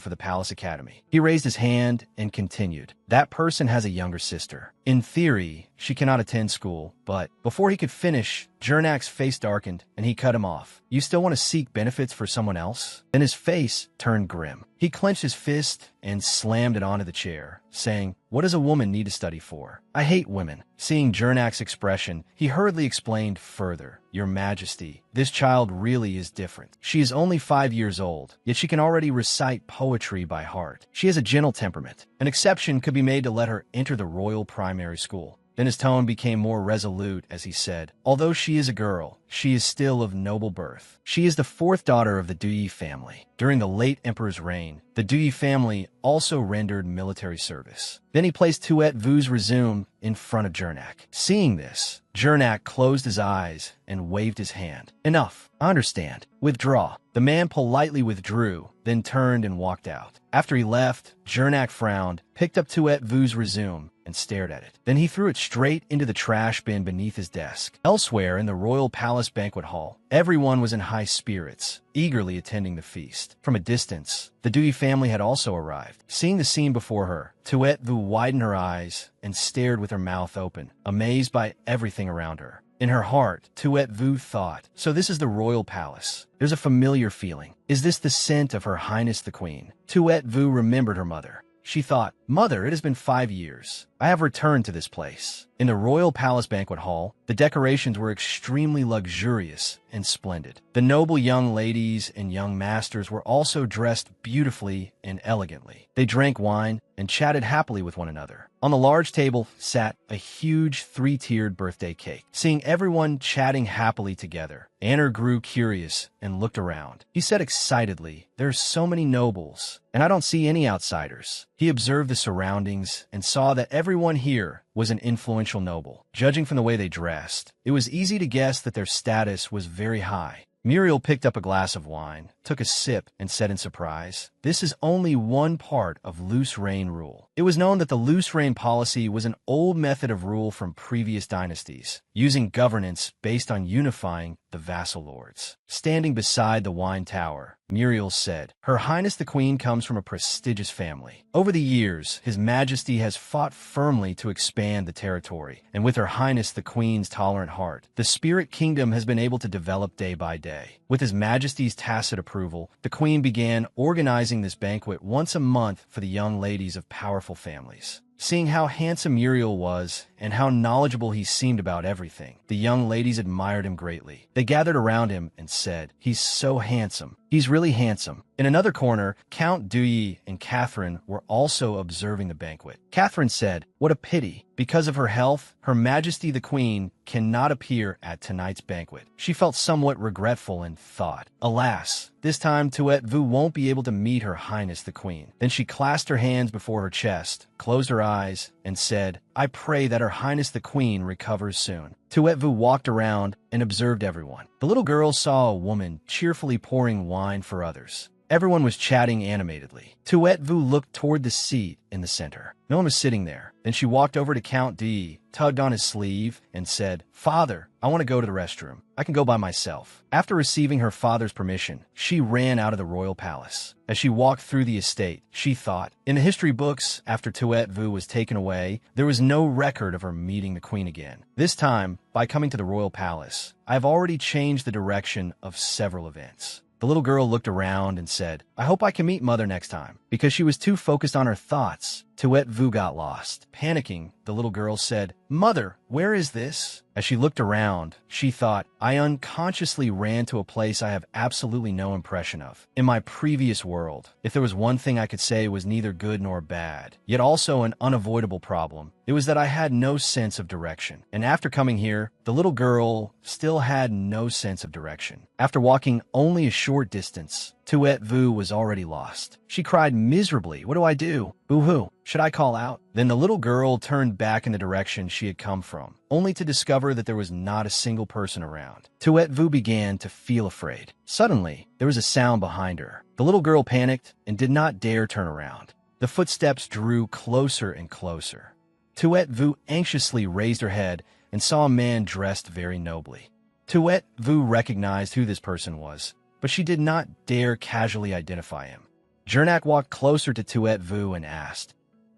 for the Palace Academy." He raised his hand and continued, "That person has a younger sister. In theory, she cannot attend school, but..." Before he could finish, Jernak's face darkened, and he cut him off. "You still want to seek benefits for someone else?" Then his face turned grim. He clenched his fist and slammed it onto the chair, saying, "What does a woman need to study for? I hate women." Seeing Jernak's expression, he hurriedly explained further, "Your Majesty, this child really is different. She is only 5 years old, yet she can already recite poetry by heart. She has a gentle temperament. An exception could be made to let her enter the royal primary school." Then his tone became more resolute as he said, "Although she is a girl, she is still of noble birth. She is the 4th daughter of the Duyi family. During the late emperor's reign, the Duyi family also rendered military service." Then he placed Tuet Vu's resume in front of Jernak. Seeing this, Jernak closed his eyes and waved his hand. "Enough. I understand. Withdraw." The man politely withdrew, then turned and walked out. After he left, Jernak frowned, picked up Tuet Vu's resume, and stared at it. Then he threw it straight into the trash bin beneath his desk. Elsewhere in the royal palace banquet hall, everyone was in high spirits, eagerly attending the feast. From a distance, the Duyi family had also arrived. Seeing the scene before her, Tuet Vu widened her eyes and stared with her mouth open, amazed by everything around her. In her heart, Tuet Vu thought, "So this is the royal palace. There's a familiar feeling. Is this the scent of Her Highness the Queen?" Tuet Vu remembered her mother. She thought, "Mother, it has been 5 years. I have returned to this place." In the royal palace banquet hall, the decorations were extremely luxurious and splendid. The noble young ladies and young masters were also dressed beautifully and elegantly. They drank wine and chatted happily with one another. On the large table sat a huge 3-tiered birthday cake. Seeing everyone chatting happily together, Anner grew curious and looked around. He said excitedly, "There are so many nobles, and I don't see any outsiders." He observed the surroundings and saw that everyone here was an influential noble. Judging from the way they dressed, it was easy to guess that their status was very high. Muriel picked up a glass of wine, took a sip, and said in surprise, "This is only one part of loose reign rule." It was known that the loose reign policy was an old method of rule from previous dynasties, using governance based on unifying the vassal lords. Standing beside the wine tower, Muriel said, "Her Highness the Queen comes from a prestigious family. Over the years, His Majesty has fought firmly to expand the territory, and with Her Highness the Queen's tolerant heart, the Spirit Kingdom has been able to develop day by day." With His Majesty's tacit approval, the Queen began organizing this banquet once a month for the young ladies of powerful families. Seeing how handsome Muriel was and how knowledgeable he seemed about everything, the young ladies admired him greatly. They gathered around him and said, "He's so handsome. He's really handsome." In another corner, Count Duyi and Catherine were also observing the banquet. Catherine said, "What a pity. Because of her health, Her Majesty the Queen cannot appear at tonight's banquet." She felt somewhat regretful and thought, "Alas, this time Tuet Vu won't be able to meet Her Highness the Queen." Then she clasped her hands before her chest, closed her eyes, and said, "I pray that Her Highness the Queen recovers soon." Tuet Vu walked around and observed everyone. The little girl saw a woman cheerfully pouring wine for others. Everyone was chatting animatedly. Tuet Vu looked toward the seat in the center. No one was sitting there. Then she walked over to Count D, tugged on his sleeve, and said, "Father, I want to go to the restroom. I can go by myself." After receiving her father's permission, she ran out of the royal palace. As she walked through the estate, she thought, in the history books, after Tuet Vu was taken away, there was no record of her meeting the queen again. This time, by coming to the royal palace, I have already changed the direction of several events. The little girl looked around and said, "I hope I can meet Mother next time." Because she was too focused on her thoughts, Tuet Vu got lost. Panicking, the little girl said, "Mother, where is this?" As she looked around, she thought, "I unconsciously ran to a place I have absolutely no impression of. In my previous world, if there was one thing I could say was neither good nor bad, yet also an unavoidable problem, it was that I had no sense of direction." And after coming here, the little girl still had no sense of direction. After walking only a short distance, Tuet Vu was already lost. She cried miserably. What do I do? Boo-hoo. Should I call out? Then the little girl turned back in the direction she had come from, only to discover that there was not a single person around. Tuet Vu began to feel afraid. Suddenly, there was a sound behind her. The little girl panicked and did not dare turn around. The footsteps drew closer and closer. Tuet Vu anxiously raised her head and saw a man dressed very nobly. Tuet Vu recognized who this person was, but she did not dare casually identify him. Jernak walked closer to Tuet Vu and asked,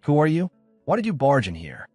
"Who are you? Why did you barge in here?"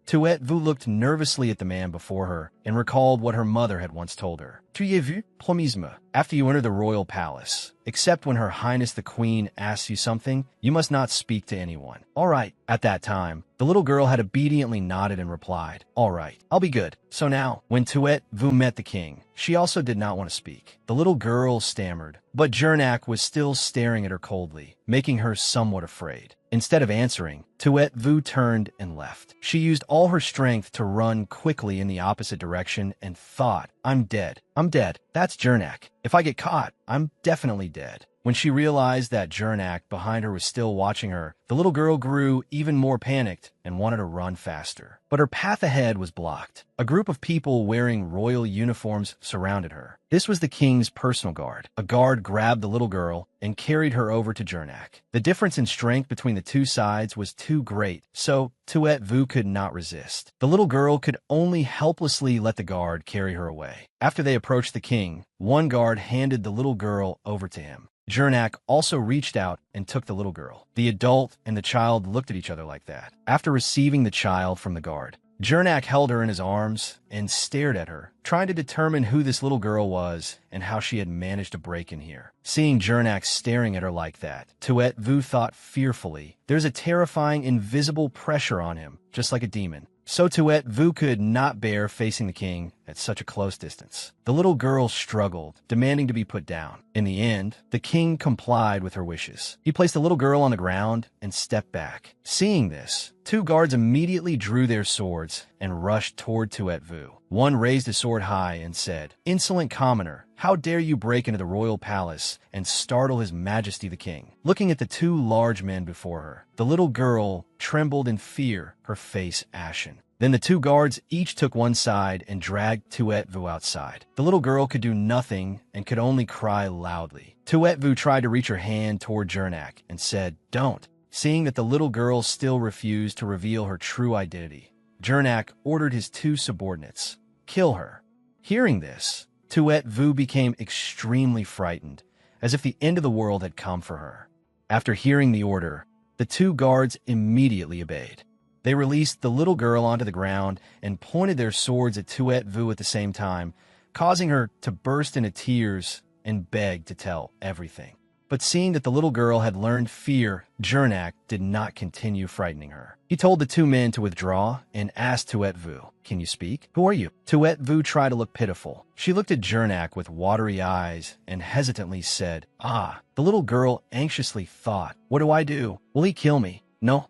Tuet Vu looked nervously at the man before her and recalled what her mother had once told her. "Tu y as vu? Promisme. After you enter the royal palace, except when Her Highness the Queen asks you something, you must not speak to anyone." "All right." At that time, the little girl had obediently nodded and replied, "All right, I'll be good." So now, when Tuet Vu met the king, she also did not want to speak. The little girl stammered, but Jernak was still staring at her coldly, making her somewhat afraid. Instead of answering, Tuet Vu turned and left. She used all her strength to run quickly in the opposite direction and thought, "I'm dead. I'm dead. That's Jernak. If I get caught, I'm definitely dead." When she realized that Jernak behind her was still watching her, the little girl grew even more panicked and wanted to run faster. But her path ahead was blocked. A group of people wearing royal uniforms surrounded her. This was the king's personal guard. A guard grabbed the little girl and carried her over to Jernak. The difference in strength between the two sides was too great, so Tuet Vu could not resist. The little girl could only helplessly let the guard carry her away. After they approached the king, one guard handed the little girl over to him. Jernak also reached out and took the little girl. The adult and the child looked at each other like that. After receiving the child from the guard, Jernak held her in his arms and stared at her, trying to determine who this little girl was and how she had managed to break in here. Seeing Jernak staring at her like that, Tuet Vu thought fearfully, "There's a terrifying invisible pressure on him, just like a demon." So Tuet Vu could not bear facing the king at such a close distance. The little girl struggled, demanding to be put down. In the end, the king complied with her wishes. He placed the little girl on the ground and stepped back. Seeing this, two guards immediately drew their swords and rushed toward Tuet Vu. One raised his sword high and said, "Insolent commoner, how dare you break into the royal palace and startle His Majesty the King?" Looking at the two large men before her, the little girl trembled in fear, her face ashen. Then the two guards each took one side and dragged Tuet Vu outside. The little girl could do nothing and could only cry loudly. Tuet Vu tried to reach her hand toward Jernak and said, "Don't." Seeing that the little girl still refused to reveal her true identity, Jernak ordered his two subordinates, "Kill her." Hearing this, Tuet Vu became extremely frightened, as if the end of the world had come for her. After hearing the order, the two guards immediately obeyed. They released the little girl onto the ground and pointed their swords at Tuet Vu at the same time, causing her to burst into tears and beg to tell everything. But seeing that the little girl had learned fear, Jernak did not continue frightening her. He told the two men to withdraw and asked Tuet Vu, "Can you speak? Who are you?" Tuet Vu tried to look pitiful. She looked at Jernak with watery eyes and hesitantly said, "Ah." The little girl anxiously thought, "What do I do? Will he kill me? No,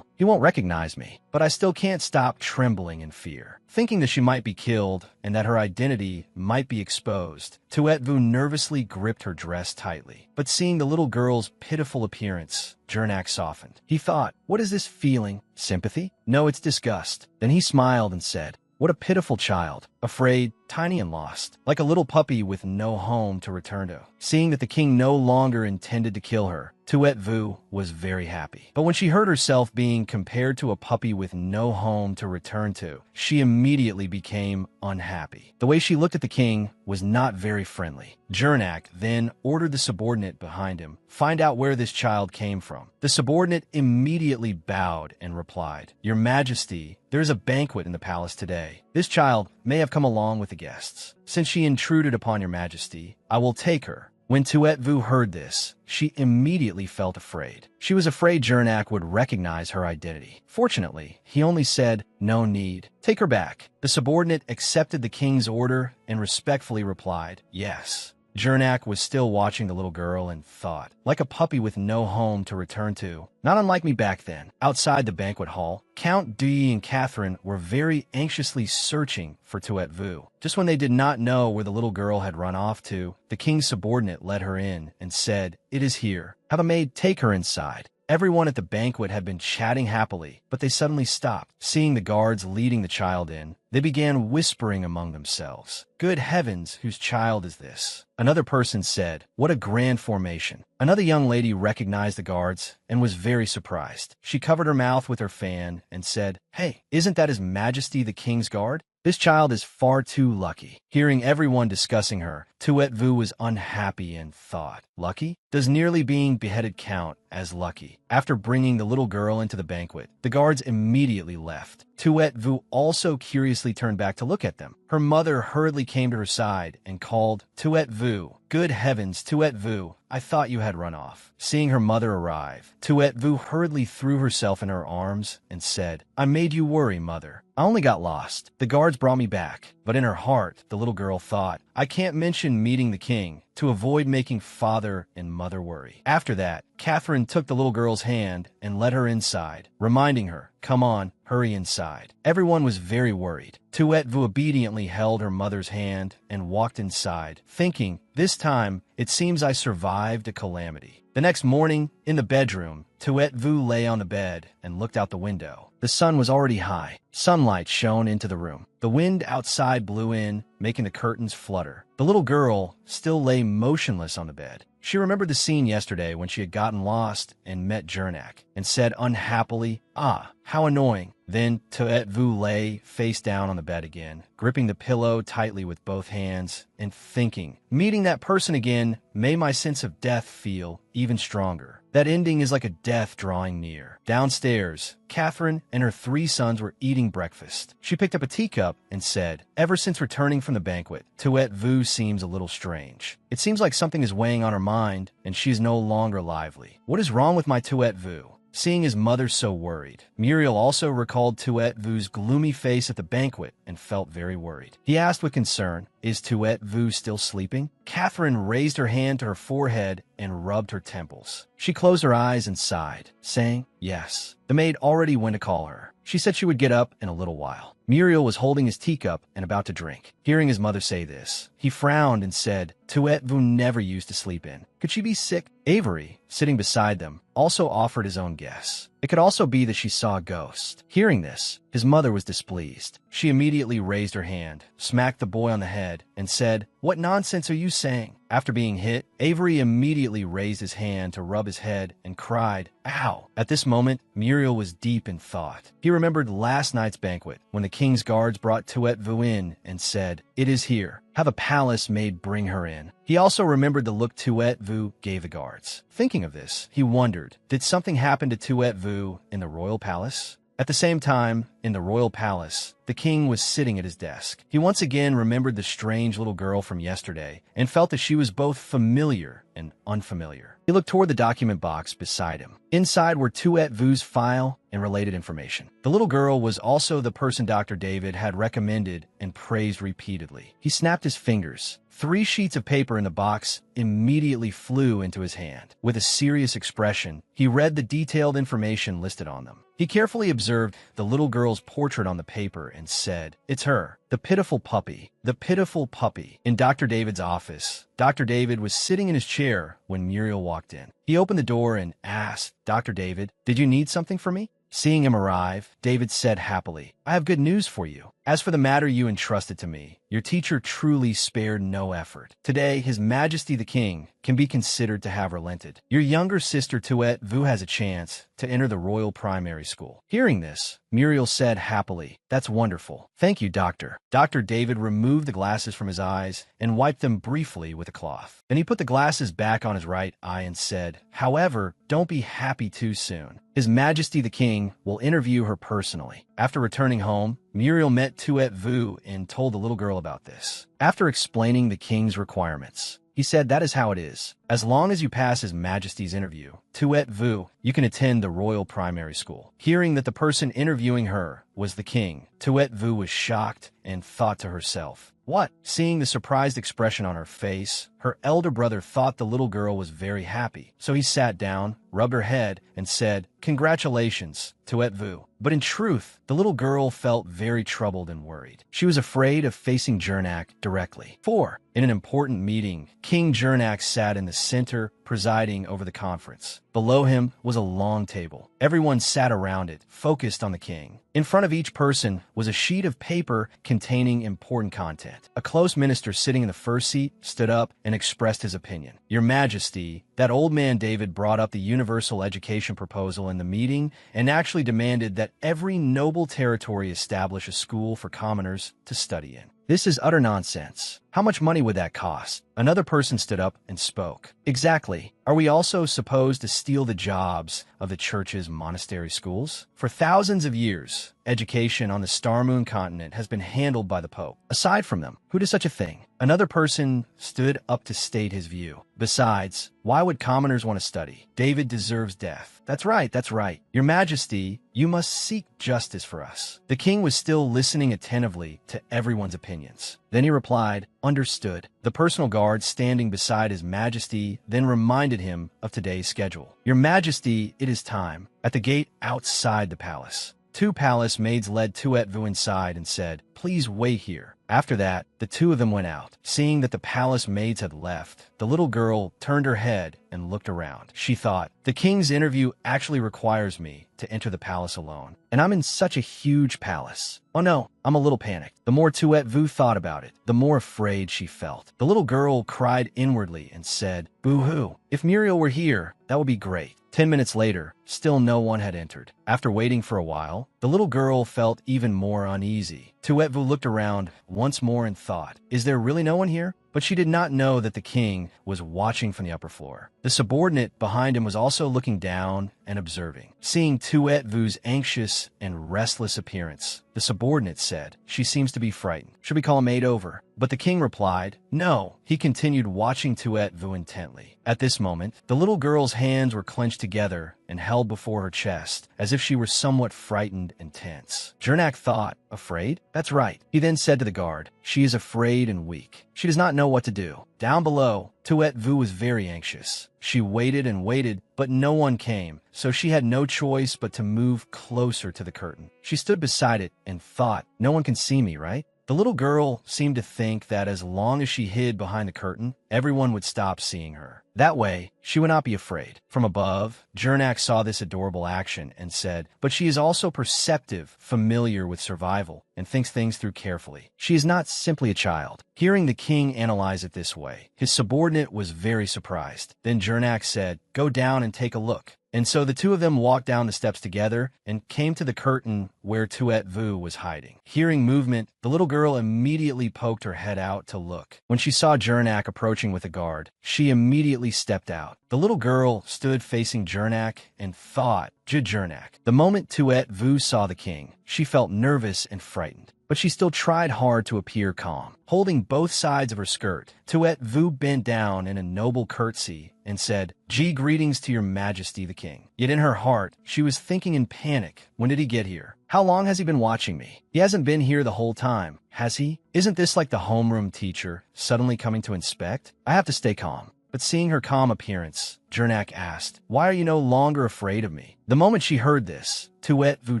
he won't recognize me." But I still can't stop trembling in fear. Thinking that she might be killed and that her identity might be exposed, Tuet Vu nervously gripped her dress tightly. But seeing the little girl's pitiful appearance, Jernak softened. He thought, "What is this feeling? Sympathy? No, it's disgust." Then he smiled and said, "What a pitiful child, afraid, tiny and lost, like a little puppy with no home to return to." Seeing that the king no longer intended to kill her, Tuet Vu was very happy. But when she heard herself being compared to a puppy with no home to return to, she immediately became unhappy. The way she looked at the king was not very friendly. Jernak then ordered the subordinate behind him, "Find out where this child came from." The subordinate immediately bowed and replied, "Your Majesty, there is a banquet in the palace today. This child may have come along with the guests. Since she intruded upon your Majesty, I will take her." When Tuet Vu heard this, she immediately felt afraid. She was afraid Jernak would recognize her identity. Fortunately, he only said, "No need. Take her back." The subordinate accepted the king's order and respectfully replied, "Yes." Jernak was still watching the little girl and thought, like a puppy with no home to return to. Not unlike me back then. Outside the banquet hall, Count Dee and Catherine were very anxiously searching for Tuet Vu. Just when they did not know where the little girl had run off to, the king's subordinate led her in and said, "It is here. Have a maid take her inside." Everyone at the banquet had been chatting happily, but they suddenly stopped. Seeing the guards leading the child in, they began whispering among themselves. "Good heavens, whose child is this?" Another person said, "What a grand formation." Another young lady recognized the guards and was very surprised. She covered her mouth with her fan and said, "Hey, isn't that His Majesty the King's Guard? This child is far too lucky." Hearing everyone discussing her, Tuet Vu was unhappy and thought, "Lucky? Does nearly being beheaded count as lucky?" After bringing the little girl into the banquet, the guards immediately left. Tuet Vu also curiously turned back to look at them. Her mother hurriedly came to her side and called, "Tuet Vu. Good heavens, Tuet Vu. I thought you had run off." Seeing her mother arrive, Tuet Vu hurriedly threw herself in her arms and said, "I made you worry, mother. I only got lost. The guards brought me back." But in her heart, the little girl thought, "I can't mention meeting the king to avoid making father and mother worry." After that, Catherine took the little girl's hand and led her inside, reminding her, "Come on, hurry inside." Everyone was very worried. Tuet Vu obediently held her mother's hand and walked inside, thinking, "This time, it seems I survived a calamity." The next morning, in the bedroom, Tuet Vu lay on the bed and looked out the window. The sun was already high. Sunlight shone into the room. The wind outside blew in, making the curtains flutter. The little girl still lay motionless on the bed. She remembered the scene yesterday when she had gotten lost and met Jernak, and said unhappily, "Ah, how annoying." Then Tuet Vu lay face down on the bed again, gripping the pillow tightly with both hands, and thinking, "Meeting that person again made my sense of death feel even stronger. That ending is like a death drawing near." Downstairs, Catherine and her 3 sons were eating breakfast. She picked up a teacup and said, "Ever since returning from the banquet, Tuet Vu seems a little strange. It seems like something is weighing on her mind, and she is no longer lively. What is wrong with my Tuet Vu?" Seeing his mother so worried, Muriel also recalled Tuet Vu's gloomy face at the banquet and felt very worried. He asked with concern, "Is Tuet Vu still sleeping?" Catherine raised her hand to her forehead and rubbed her temples. She closed her eyes and sighed, saying, "Yes." The maid already went to call her. She said she would get up in a little while. Muriel was holding his teacup and about to drink. Hearing his mother say this, he frowned and said, "Tuet Vu never used to sleep in. Could she be sick?" Avery, sitting beside them, also offered his own guess. It could also be that she saw a ghost. Hearing this, his mother was displeased. She immediately raised her hand, smacked the boy on the head, and said, "What nonsense are you saying?" After being hit, Avery immediately raised his hand to rub his head and cried, "Ow!" At this moment, Muriel was deep in thought. He remembered last night's banquet, when the king's guards brought Tuet Vu in and said, "It is here. Have a palace maid bring her in." He also remembered the look Tuet Vu gave the guards. Thinking of this, he wondered, did something happen to Tuet Vu in the royal palace? At the same time, in the royal palace, the king was sitting at his desk. He once again remembered the strange little girl from yesterday and felt that she was both familiar and unfamiliar. He looked toward the document box beside him. Inside were Tuet Vu's file and related information. The little girl was also the person Dr. David had recommended and praised repeatedly. He snapped his fingers. 3 sheets of paper in the box immediately flew into his hand. With a serious expression, he read the detailed information listed on them. He carefully observed the little girl's portrait on the paper and said, "It's her, the pitiful puppy, the pitiful puppy." In Dr. David's office, Dr. David was sitting in his chair when Muriel walked in. He opened the door and asked, "Dr. David, did you need something from me?" Seeing him arrive, David said happily, "I have good news for you. As for the matter you entrusted to me, your teacher truly spared no effort. Today, His Majesty the King can be considered to have relented. Your younger sister Tuet Vu has a chance to enter the royal primary school." Hearing this, Muriel said happily, "That's wonderful. Thank you, doctor." Dr. David removed the glasses from his eyes and wiped them briefly with a cloth. Then he put the glasses back on his right eye and said, "However, don't be happy too soon. His Majesty the King will interview her personally." After returning home, Muriel met Tuet Vu and told the little girl about this. After explaining the king's requirements, he said, "That is how it is. As long as you pass His Majesty's interview, Tuet Vu, you can attend the royal primary school." Hearing that the person interviewing her was the king, Tuet Vu was shocked and thought to herself, "What?" Seeing the surprised expression on her face, Her elder brother thought the little girl was very happy, so he sat down, rubbed her head, and said, "Congratulations, Tuet Vu." But in truth, the little girl felt very troubled and worried. She was afraid of facing Jernak directly. 4. In an important meeting, King Jernak sat in the center, presiding over the conference. Below him was a long table. Everyone sat around it, focused on the king. In front of each person was a sheet of paper containing important content. A close minister sitting in the first seat stood up and expressed his opinion. "Your Majesty, that old man David brought up the universal education proposal in the meeting and actually demanded that every noble territory establish a school for commoners to study in. This is utter nonsense. How much money would that cost?" Another person stood up and spoke. "Exactly. Are we also supposed to steal the jobs of the church's monastery schools? For thousands of years, education on the Star Moon continent has been handled by the Pope. Aside from them, who does such a thing?" Another person stood up to state his view. "Besides, why would commoners want to study? David deserves death." That's right. Your Majesty, you must seek justice for us." The king was still listening attentively to everyone's opinions. Then he replied, "Understood." The personal guard standing beside His Majesty then reminded him of today's schedule. "Your Majesty, it is time." At the gate outside the palace, 2 palace maids led Tuet Vu inside and said, "Please wait here." After that, the 2 of them went out. Seeing that the palace maids had left, the little girl turned her head and looked around. She thought, "The king's interview actually requires me to enter the palace alone, and I'm in such a huge palace. Oh no, I'm a little panicked." The more Tuet Vu thought about it, the more afraid she felt. The little girl cried inwardly and said, "Boo-hoo. If Muriel were here, that would be great." 10 minutes later, still no one had entered. After waiting for a while, the little girl felt even more uneasy. Tuet Vu looked around once more and thought, "Is there really no one here?" But she did not know that the king was watching from the upper floor. The subordinate behind him was also looking down and observing. Seeing Tuet Vu's anxious and restless appearance, the subordinate said, "She seems to be frightened. Should we call a maid over?" But the king replied, "No." He continued watching Tuet Vu intently. At this moment, the little girl's hands were clenched together and held before her chest, as if she were somewhat frightened and tense. Jernak thought, "Afraid? That's right." He then said to the guard, "She is afraid and weak. She does not know what to do." Down below, Tuet Vu was very anxious. She waited and waited, but no one came, so she had no choice but to move closer to the curtain. She stood beside it and thought, "No one can see me, right?" The little girl seemed to think that as long as she hid behind the curtain, everyone would stop seeing her. That way, she would not be afraid. From above, Jernak saw this adorable action and said, "But she is also perceptive, familiar with survival, and thinks things through carefully. She is not simply a child." Hearing the king analyze it this way, his subordinate was very surprised. Then Jernak said, "Go down and take a look." And so the 2 of them walked down the steps together and came to the curtain where Tuet Vu was hiding. Hearing movement, the little girl immediately poked her head out to look. When she saw Jernak approaching with a guard, she immediately stepped out. The little girl stood facing Jernak and thought, Jernak. The moment Tuet Vu saw the king, she felt nervous and frightened. But she still tried hard to appear calm. Holding both sides of her skirt, Tuet Vu bent down in a noble curtsy and said, "Greetings to your Majesty the king." Yet in her heart, she was thinking in panic, when did he get here? How long has he been watching me? He hasn't been here the whole time, has he? Isn't this like the homeroom teacher suddenly coming to inspect? I have to stay calm. But seeing her calm appearance, Jernak asked, "Why are you no longer afraid of me?" The moment she heard this, Tuet Vu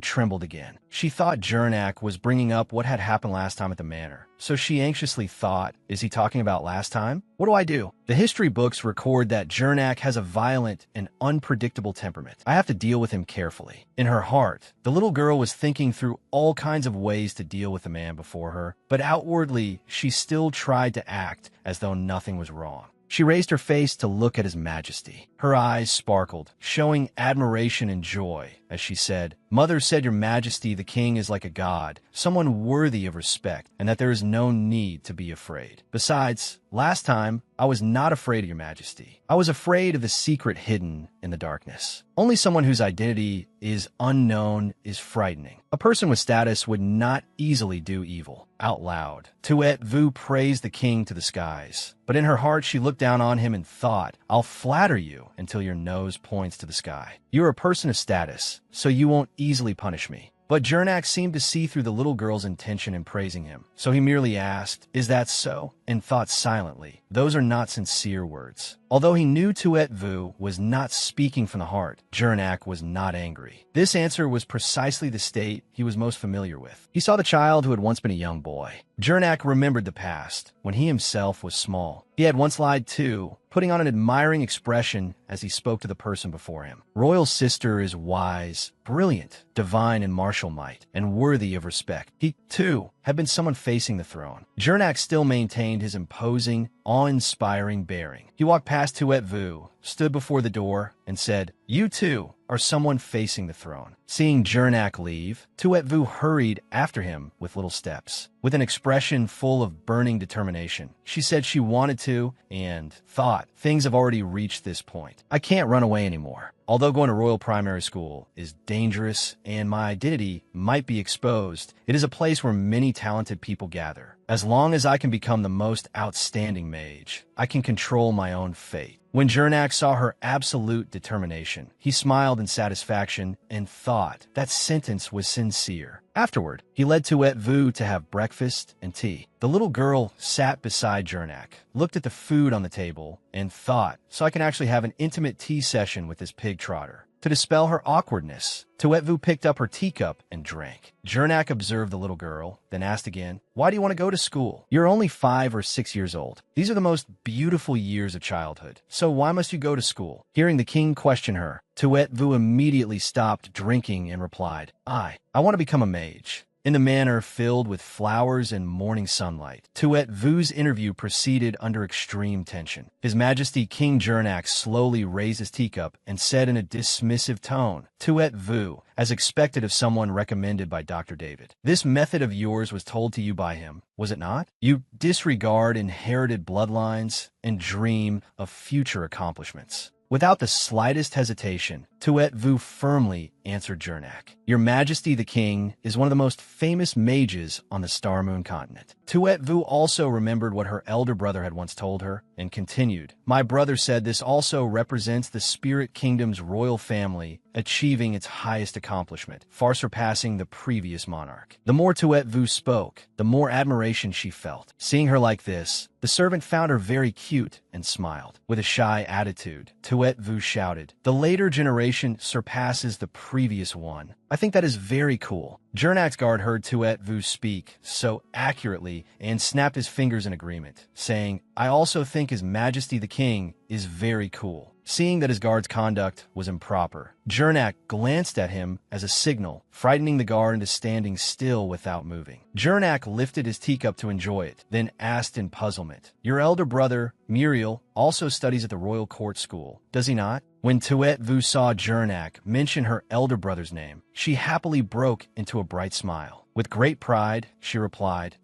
trembled again. She thought Jernak was bringing up what had happened last time at the manor. So she anxiously thought, is he talking about last time? What do I do? The history books record that Jernak has a violent and unpredictable temperament. I have to deal with him carefully. In her heart, the little girl was thinking through all kinds of ways to deal with the man before her, but outwardly, she still tried to act as though nothing was wrong. She raised her face to look at His Majesty. Her eyes sparkled, showing admiration and joy, as she said, "Mother said Your Majesty the king is like a god, someone worthy of respect, and that there is no need to be afraid. Besides, last time, I was not afraid of Your Majesty. I was afraid of the secret hidden in the darkness. Only someone whose identity is unknown is frightening. A person with status would not easily do evil." Out loud, Tuet Vu praised the king to the skies. But in her heart, she looked down on him and thought, "I'll flatter you until your nose points to the sky. You're a person of status, so you won't easily punish me." But Jernak seemed to see through the little girl's intention in praising him, so he merely asked, "Is that so? and thought silently, those are not sincere words. Although he knew Tuet Vu was not speaking from the heart, Jurnak was not angry. This answer was precisely the state he was most familiar with. He saw the child who had once been a young boy. Jurnak remembered the past, when he himself was small. He had once lied too, putting on an admiring expression as he spoke to the person before him. Royal sister is wise, brilliant, divine in martial might, and worthy of respect. He, too, had been someone facing the throne. Jurnak still maintained his imposing, awe-inspiring bearing. He walked past Tuet Vu, stood before the door, and said, "You too are someone facing the throne." Seeing Jurnak leave, Tuet Vu hurried after him with little steps. With an expression full of burning determination, she said she wanted to and thought, things have already reached this point. I can't run away anymore. Although going to Royal Primary School is dangerous and my identity might be exposed, it is a place where many talented people gather. As long as I can become the most outstanding mage, I can control my own fate. When Jurnak saw her absolute determination, he smiled in satisfaction and thought that sentence was sincere. Afterward, he led Tuet Vu to have breakfast and tea. The little girl sat beside Jurnak, looked at the food on the table, and thought, so I can actually have an intimate tea session with this pig trotter. To dispel her awkwardness, Tuet Vu picked up her teacup and drank. Jurnak observed the little girl, then asked again, "Why do you want to go to school? You're only 5 or 6 years old. These are the most beautiful years of childhood. So why must you go to school?" Hearing the king question her, Tuet Vu immediately stopped drinking and replied, I want to become a mage." In the manor filled with flowers and morning sunlight, Tuet Vu's interview proceeded under extreme tension. His Majesty King Jurnak slowly raised his teacup and said in a dismissive tone, "Tuet Vu, as expected of someone recommended by Dr. David. This method of yours was told to you by him, was it not? You disregard inherited bloodlines and dream of future accomplishments." Without the slightest hesitation, Tuet Vu firmly answered Jurnak, "Your Majesty the King is one of the most famous mages on the Star Moon continent." Tuet Vu also remembered what her elder brother had once told her, and continued, "My brother said this also represents the Spirit Kingdom's royal family achieving its highest accomplishment, far surpassing the previous monarch." The more Tuet Vu spoke, the more admiration she felt. Seeing her like this, the servant found her very cute and smiled. With a shy attitude, Tuet Vu shouted, "The later generation surpasses the previous one. I think that is very cool." Jurnak's guard heard Tuet Vu speak so accurately and snapped his fingers in agreement, saying, "I also think His Majesty the King is very cool." Seeing that his guard's conduct was improper, Jurnak glanced at him as a signal, frightening the guard into standing still without moving. Jurnak lifted his teacup to enjoy it, then asked in puzzlement, "Your elder brother, Muriel, also studies at the Royal Court School, does he not?" When Tuet Vu saw Jurnak mention her elder brother's name, she happily broke into a bright smile. With great pride, she replied,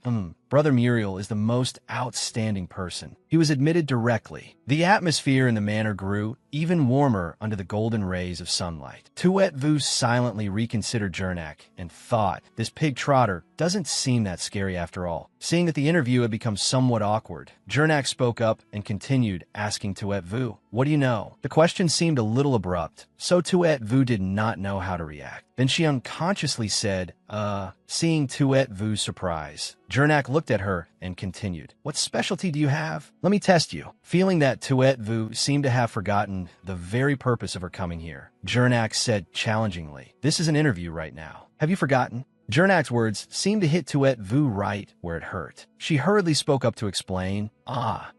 Brother Muriel is the most outstanding person. He was admitted directly. The atmosphere in the manor grew even warmer under the golden rays of sunlight. Tuet Vu silently reconsidered Jurnak and thought, this pig trotter doesn't seem that scary after all. Seeing that the interview had become somewhat awkward, Jurnak spoke up and continued asking Tuet Vu, "What do you know?" The question seemed a little abrupt, so Tuet Vu did not know how to react. Then she unconsciously said, Seeing Tuet Vu's surprise, Jurnak looked at her and continued, "What specialty do you have? Let me test you." Feeling that Tuet Vu seemed to have forgotten the very purpose of her coming here, Jurnak said challengingly, "This is an interview right now. Have you forgotten?" Jurnak's words seemed to hit Tuet Vu right where it hurt. She hurriedly spoke up to explain.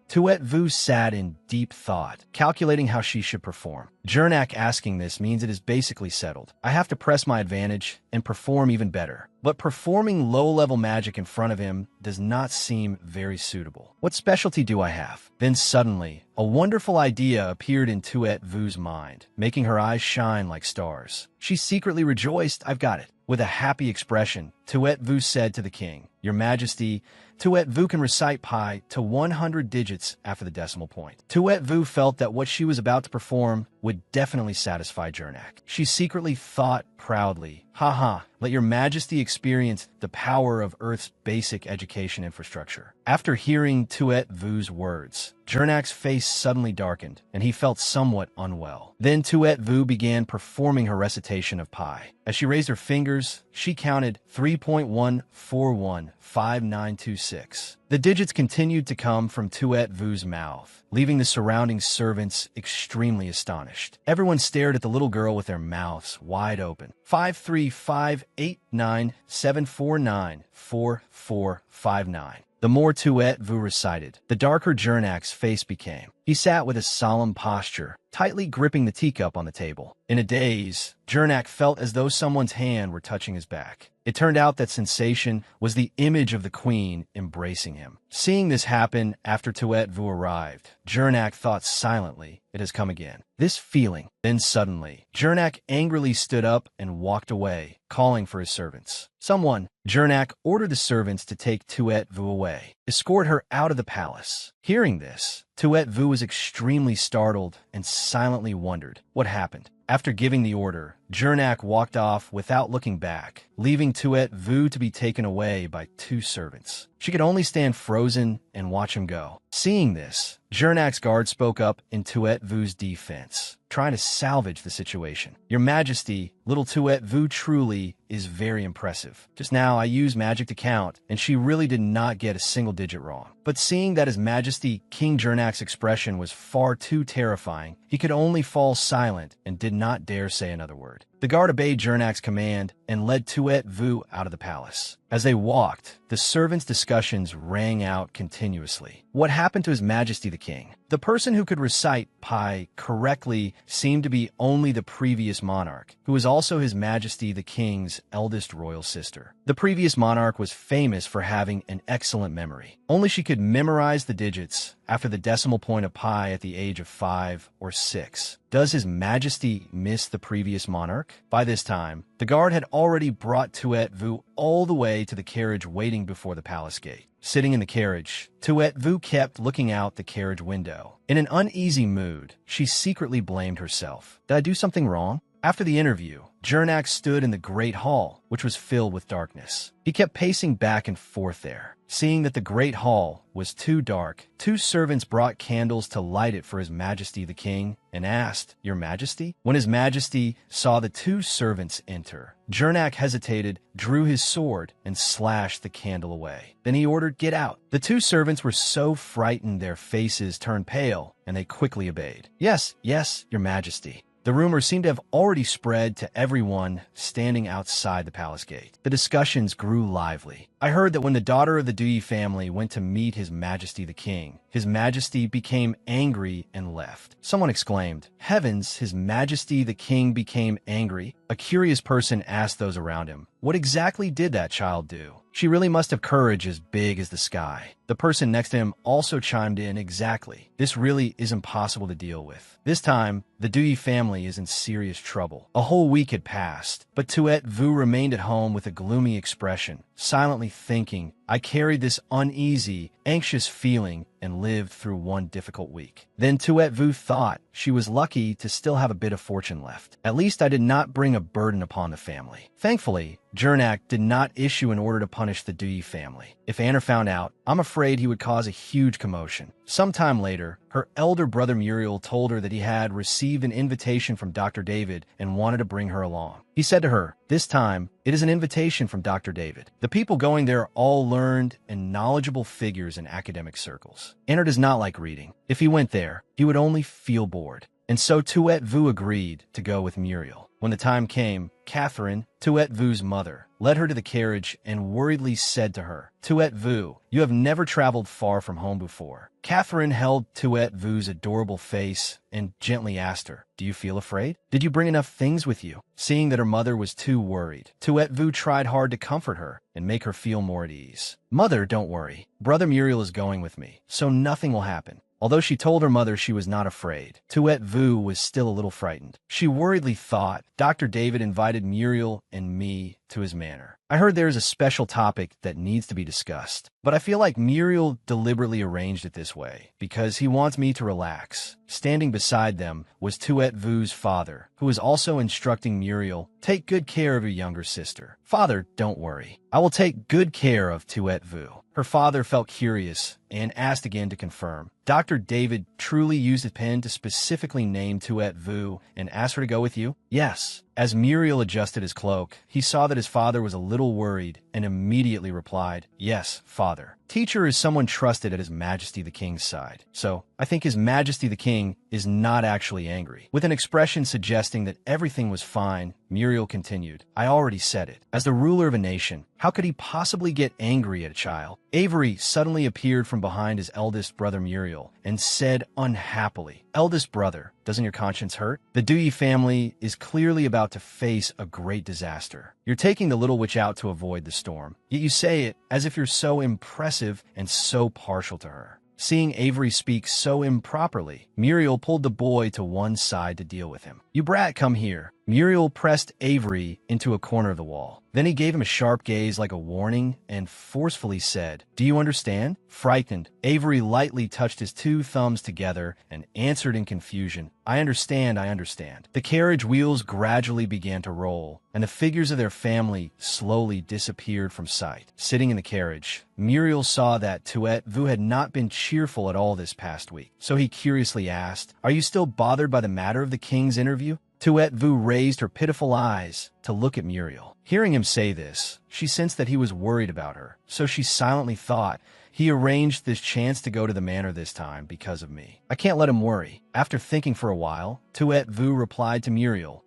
Tuet Vu sat in deep thought, calculating how she should perform. Jurnak asking this means it is basically settled. I have to press my advantage and perform even better. But performing low-level magic in front of him does not seem very suitable. What specialty do I have? Then suddenly, a wonderful idea appeared in Tuet Vu's mind, making her eyes shine like stars. She secretly rejoiced, "I've got it." With a happy expression, Tuet Vu said to the king, "Your Majesty, Tuet Vu can recite pi to 100 digits after the decimal point." Tuet Vu felt that what she was about to perform would definitely satisfy Jurnak. She secretly thought proudly, let your Majesty experience the power of Earth's basic education infrastructure." After hearing Tuet Vu's words, Jurnak's face suddenly darkened, and he felt somewhat unwell. Then Tuet Vu began performing her recitation of pi. As she raised her fingers, she counted 3.141 5926. The digits continued to come from Tuet Vu's mouth, leaving the surrounding servants extremely astonished. Everyone stared at the little girl with their mouths wide open. 5358974944459. The more Tuet Vu recited, the darker Jernak's face became. He sat with a solemn posture, tightly gripping the teacup on the table. In a daze, Jernak felt as though someone's hand were touching his back. It turned out that sensation was the image of the queen embracing him. Seeing this happen after Tuet Vu arrived, Jernak thought silently, it has come again. This feeling. Then suddenly, Jernak angrily stood up and walked away, calling for his servants. Someone, Jernak ordered the servants to take Tuet Vu away, escort her out of the palace. Hearing this, Tuet Vu was extremely startled and silently wondered what happened. After giving the order, Jernak walked off without looking back, leaving Tuet Vu to be taken away by two servants. She could only stand frozen and watch him go. Seeing this, Jernak's guard spoke up in Tuet Vu's defense, trying to salvage the situation. Your Majesty, little Tuet Vu truly is very impressive. Just now I used magic to count, and she really did not get a single digit wrong. But seeing that His Majesty King Jernak's expression was far too terrifying, he could only fall silent and did not dare say another word. The guard obeyed Jernak's command and led Tuet Vu out of the palace. As they walked, the servants' discussions rang out continuously. What happened to His Majesty the King? The person who could recite Pi correctly seemed to be only the previous monarch, who was also His Majesty the King's eldest royal sister. The previous monarch was famous for having an excellent memory. Only she could memorize the digits after the decimal point of Pi at the age of 5 or 6. Does His Majesty miss the previous monarch? By this time, the guard had already brought Tuet Vu all the way to the carriage waiting before the palace gate. Sitting in the carriage, Tuet Vu kept looking out the carriage window. In an uneasy mood, she secretly blamed herself. Did I do something wrong? After the interview, Jernak stood in the great hall, which was filled with darkness. He kept pacing back and forth there. Seeing that the great hall was too dark, two servants brought candles to light it for His Majesty the King and asked, "Your Majesty?" When His Majesty saw the two servants enter, Jernak hesitated, drew his sword, and slashed the candle away. Then he ordered, "Get out." The two servants were so frightened their faces turned pale, and they quickly obeyed. "Yes, yes, Your Majesty." The rumor seemed to have already spread to everyone standing outside the palace gate. The discussions grew lively. I heard that when the daughter of the Dui family went to meet His Majesty the King, His Majesty became angry and left. Someone exclaimed, "Heavens, His Majesty the King became angry?" A curious person asked those around him, "What exactly did that child do? She really must have courage as big as the sky." The person next to him also chimed in, "Exactly. This really is impossible to deal with." This time, the Dui family is in serious trouble. A whole week had passed, but Tuet Vu remained at home with a gloomy expression, silently thinking, "I carried this uneasy, anxious feeling and lived through one difficult week." Then Tuet Vu thought she was lucky to still have a bit of fortune left. At least I did not bring a burden upon the family. Thankfully, Jernak did not issue an order to punish the Dui family. If Anna found out, I'm afraid he would cause a huge commotion. Sometime later, her elder brother Muriel told her that he had received an invitation from Dr. David and wanted to bring her along. He said to her, "This time, it is an invitation from Dr. David." The people going there are all learned and knowledgeable figures in academic circles. Anna does not like reading. If he went there, he would only feel bored. And so Tuet Vu agreed to go with Muriel. When the time came, Catherine, Tuet Vu's mother, led her to the carriage and worriedly said to her, "Tuet Vu, you have never traveled far from home before." Catherine held Tuet Vu's adorable face and gently asked her, "Do you feel afraid? Did you bring enough things with you?" Seeing that her mother was too worried, Tuet Vu tried hard to comfort her and make her feel more at ease. "Mother, don't worry. Brother Muriel is going with me, so nothing will happen." Although she told her mother she was not afraid, Tuet Vu was still a little frightened. She worriedly thought Dr. David invited Muriel and me to his manor. I heard there is a special topic that needs to be discussed, but I feel like Muriel deliberately arranged it this way because he wants me to relax. Standing beside them was Tuet Vu's father, who was also instructing Muriel, "Take good care of your younger sister." "Father, don't worry. I will take good care of Tuet Vu." Her father felt curious and asked again to confirm. Dr. David truly used a pen to specifically name Tuet Vu and asked her to go with you? "Yes." As Muriel adjusted his cloak, he saw that his father was a little worried and immediately replied, "Yes, father. Teacher is someone trusted at His Majesty the King's side, so I think His Majesty the King is not actually angry." With an expression suggesting that everything was fine, Muriel continued, "I already said it. As the ruler of a nation, how could he possibly get angry at a child?" Avery suddenly appeared from behind his eldest brother Muriel and said unhappily, "Eldest brother, doesn't your conscience hurt? The Dewey family is clearly about to face a great disaster. You're taking the little witch out to avoid the storm, yet you say it as if you're so impressive and so partial to her." Seeing Avery speak so improperly, Muriel pulled the boy to one side to deal with him. "You brat, come here." Muriel pressed Avery into a corner of the wall. Then he gave him a sharp gaze like a warning and forcefully said, "Do you understand?" Frightened, Avery lightly touched his two thumbs together and answered in confusion, I understand. The carriage wheels gradually began to roll, and the figures of their family slowly disappeared from sight. Sitting in the carriage, Muriel saw that Tuet Vu had not been cheerful at all this past week, so he curiously asked, "Are you still bothered by the matter of the king's interview?" Tuet Vu raised her pitiful eyes to look at Muriel. Hearing him say this, she sensed that he was worried about her, so she silently thought, "He arranged this chance to go to the manor this time because of me. I can't let him worry." After thinking for a while, Tuet Vu replied to Muriel,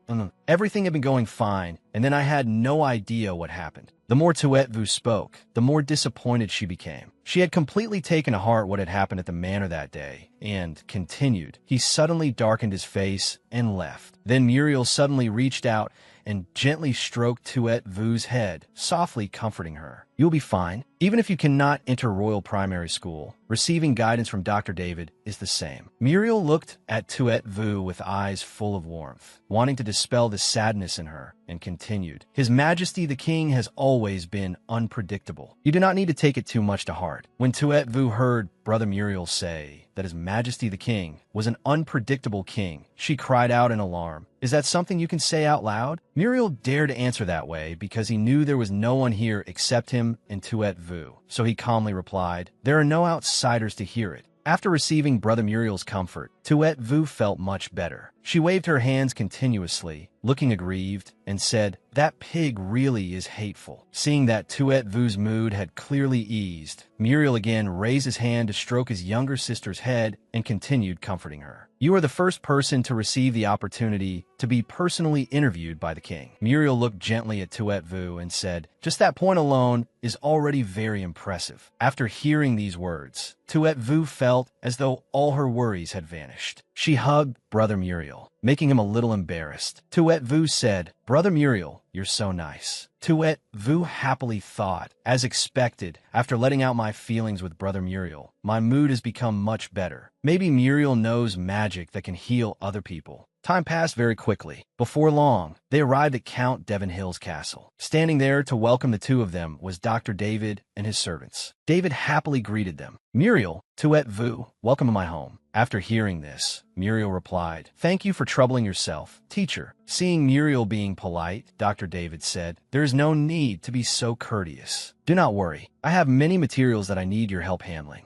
"Everything had been going fine, and then I had no idea what happened." The more Tuet Vu spoke, the more disappointed she became. She had completely taken to heart what had happened at the manor that day, and continued. He suddenly darkened his face and left. Then Muriel suddenly reached out and gently stroked Tuet Vu's head, softly comforting her. "You'll be fine. Even if you cannot enter Royal Primary School, receiving guidance from Dr. David is the same." Muriel looked at Tuet Vu with eyes full of warmth, wanting to dispel the sadness in her, and continued, "His Majesty the King has always been unpredictable. You do not need to take it too much to heart." When Tuet Vu heard Brother Muriel say that His Majesty the King was an unpredictable king, she cried out in alarm, "Is that something you can say out loud?" Muriel dared to answer that way because he knew there was no one here except him and Tuet Vu, so he calmly replied, "There are no outsiders to hear it." After receiving Brother Muriel's comfort, Tuet Vu felt much better. She waved her hands continuously, looking aggrieved, and said, "That pig really is hateful." Seeing that Tuet Vu's mood had clearly eased, Muriel again raised his hand to stroke his younger sister's head and continued comforting her. "You are the first person to receive the opportunity to be personally interviewed by the king." Muriel looked gently at Tuet Vu and said, "Just that point alone is already very impressive." After hearing these words, Tuet Vu felt as though all her worries had vanished. She hugged Brother Muriel, making him a little embarrassed. Tuet Vu said, "Brother Muriel, you're so nice." Tuet Vu happily thought, as expected, after letting out my feelings with Brother Muriel, my mood has become much better. Maybe Muriel knows magic that can heal other people. Time passed very quickly. Before long, they arrived at Count Devonhill's castle. Standing there to welcome the two of them was Dr. David and his servants. David happily greeted them. "Muriel, Tuet Vu, welcome to my home." After hearing this, Muriel replied, "Thank you for troubling yourself, teacher." Seeing Muriel being polite, Dr. David said, "There is no need to be so courteous. Do not worry. I have many materials that I need your help handling."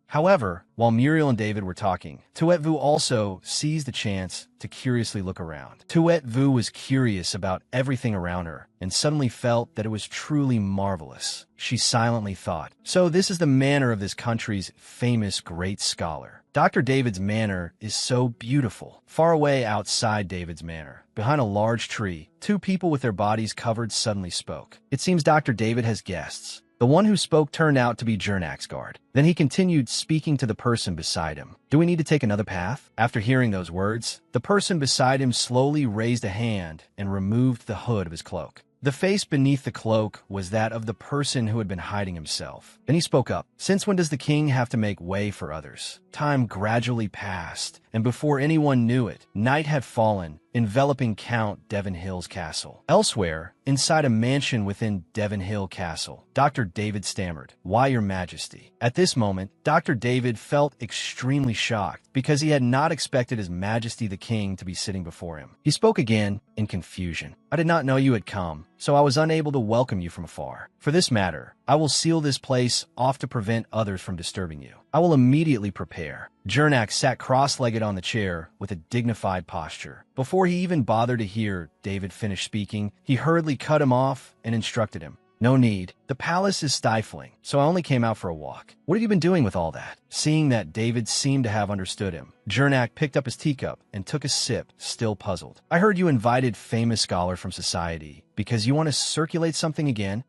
However, while Muriel and David were talking, Tuet Vu also seized the chance to curiously look around. Tuet Vu was curious about everything around her and suddenly felt that it was truly marvelous. She silently thought, "So this is the manor of this country's famous great scholar." Dr. David's manor is so beautiful. Far away outside David's manor, behind a large tree, two people with their bodies covered suddenly spoke. It seems Dr. David has guests. The one who spoke turned out to be Jernaxgard. Then he continued speaking to the person beside him. "Do we need to take another path?" After hearing those words, the person beside him slowly raised a hand and removed the hood of his cloak. The face beneath the cloak was that of the person who had been hiding himself. Then he spoke up. "Since when does the king have to make way for others?" Time gradually passed, and before anyone knew it, night had fallen, enveloping Count Devonhill's castle. Elsewhere, inside a mansion within Devonhill Castle, Dr. David stammered, "Why, Your Majesty?" At this moment, Dr. David felt extremely shocked because he had not expected His Majesty the King to be sitting before him. He spoke again in confusion. "I did not know you had come. so I was unable to welcome you from afar. For this matter, I will seal this place off to prevent others from disturbing you. I will immediately prepare. Jernak sat cross-legged on the chair with a dignified posture. Before he even bothered to hear David finish speaking, he hurriedly cut him off and instructed him. No need. The palace is stifling, so I only came out for a walk. What have you been doing with all that? Seeing that David seemed to have understood him, Jernak picked up his teacup and took a sip, still puzzled. I heard you invited famous scholar from society because you want to circulate something again?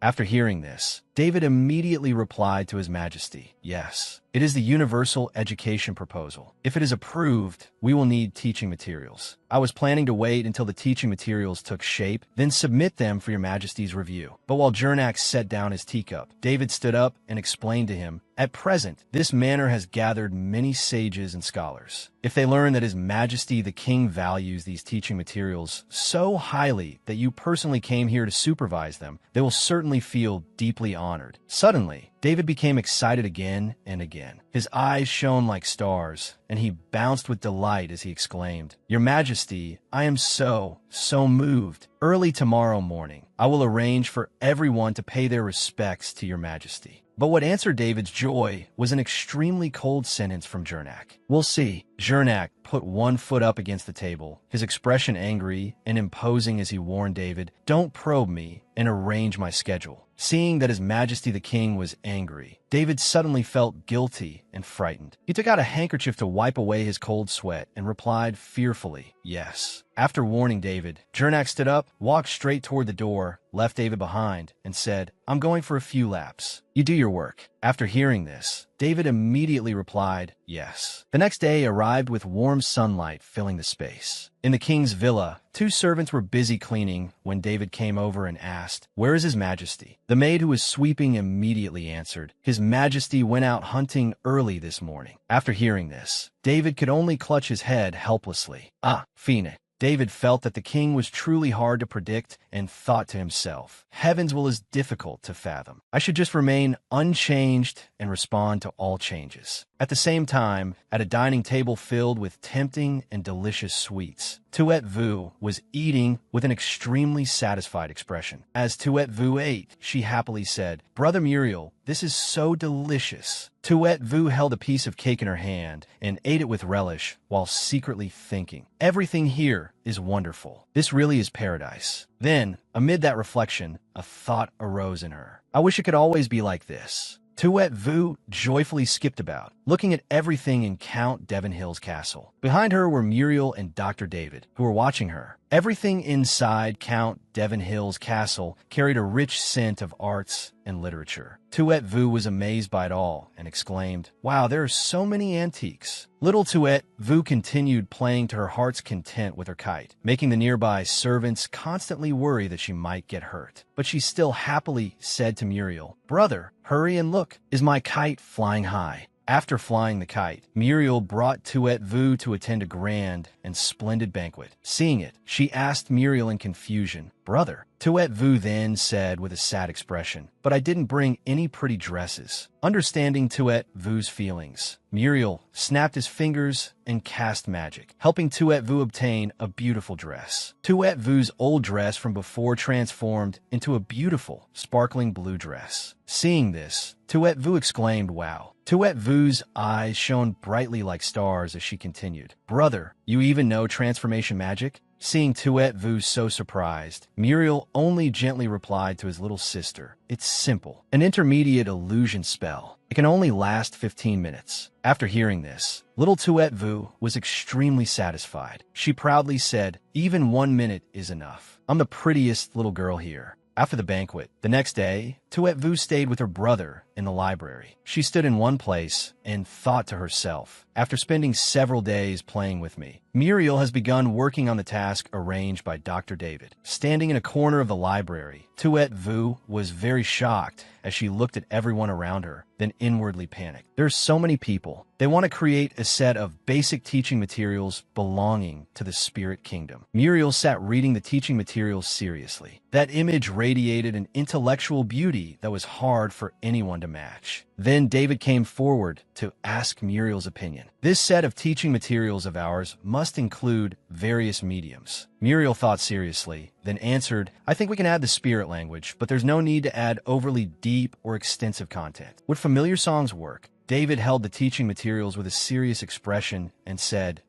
After hearing this, David immediately replied to His Majesty, yes. It is the universal education proposal. If it is approved, we will need teaching materials. I was planning to wait until the teaching materials took shape, then submit them for your Majesty's review. But while Jernak set down his teacup, David stood up and explained to him, at present, this manor has gathered many sages and scholars. If they learn that His Majesty the King values these teaching materials so highly that you personally came here to supervise them, they will certainly feel deeply honored. Suddenly, David became excited again and again. His eyes shone like stars, and he bounced with delight as he exclaimed, Your Majesty, I am so moved. Early tomorrow morning, I will arrange for everyone to pay their respects to Your Majesty. But what answered David's joy was an extremely cold sentence from Jernak. We'll see. Jernak put one foot up against the table, his expression angry and imposing as he warned David, Don't probe me and arrange my schedule. Seeing that His Majesty the King was angry, David suddenly felt guilty and frightened. He took out a handkerchief to wipe away his cold sweat and replied fearfully, yes. After warning David, Jernak stood up, walked straight toward the door, left David behind, and said, I'm going for a few laps. You do your work. After hearing this, David immediately replied, yes. The next day arrived with warm sunlight filling the space. In the king's villa, 2 servants were busy cleaning when David came over and asked, Where is His Majesty? The maid who was sweeping immediately answered, His Majesty went out hunting early this morning. After hearing this, David could only clutch his head helplessly. Phoenix. David felt that the king was truly hard to predict and thought to himself, Heaven's will is difficult to fathom. I should just remain unchanged and respond to all changes. At the same time, at a dining table filled with tempting and delicious sweets, Tuet Vu was eating with an extremely satisfied expression. As Tuet Vu ate, she happily said, Brother Muriel, this is so delicious. Tuet Vu held a piece of cake in her hand and ate it with relish while secretly thinking, Everything here is wonderful. This really is paradise. Then, amid that reflection, a thought arose in her. I wish it could always be like this. Tuet Vu joyfully skipped about, looking at everything in Count Devonhill's castle. Behind her were Muriel and Dr. David, who were watching her. Everything inside Count Devonhill's castle carried a rich scent of arts and literature. Tuet Vu was amazed by it all and exclaimed, Wow, there are so many antiques. Little Tuet Vu continued playing to her heart's content with her kite, making the nearby servants constantly worry that she might get hurt. But she still happily said to Muriel, Brother, hurry and look, is my kite flying high? After flying the kite, Muriel brought Tuet Vu to attend a grand and splendid banquet. Seeing it, she asked Muriel in confusion, Brother. Tuet Vu then said with a sad expression, But I didn't bring any pretty dresses. Understanding Tuet Vu's feelings, Muriel snapped his fingers and cast magic, helping Tuet Vu obtain a beautiful dress. Tuet Vu's old dress from before transformed into a beautiful, sparkling blue dress. Seeing this, Tuet Vu exclaimed, Wow. Tuet Vu's eyes shone brightly like stars as she continued, Brother, you even know transformation magic? Seeing Tuet Vu so surprised, Muriel only gently replied to his little sister, It's simple. An intermediate illusion spell. It can only last 15 minutes. After hearing this, little Tuet Vu was extremely satisfied. She proudly said, Even 1 minute is enough. I'm the prettiest little girl here. After the banquet, the next day, Tuet Vu stayed with her brother in the library. She stood in one place and thought to herself, After spending several days playing with me, Muriel has begun working on the task arranged by Dr. David. Standing in a corner of the library, Tuet Vu was very shocked as she looked at everyone around her, then inwardly panicked. There are so many people. They want to create a set of basic teaching materials belonging to the spirit kingdom. Muriel sat reading the teaching materials seriously. That image radiated an intellectual beauty beauty that was hard for anyone to match. Then David came forward to ask Muriel's opinion. This set of teaching materials of ours must include various mediums. Muriel thought seriously, then answered, I think we can add the spirit language, but there's no need to add overly deep or extensive content. Would familiar songs work? David held the teaching materials with a serious expression and said,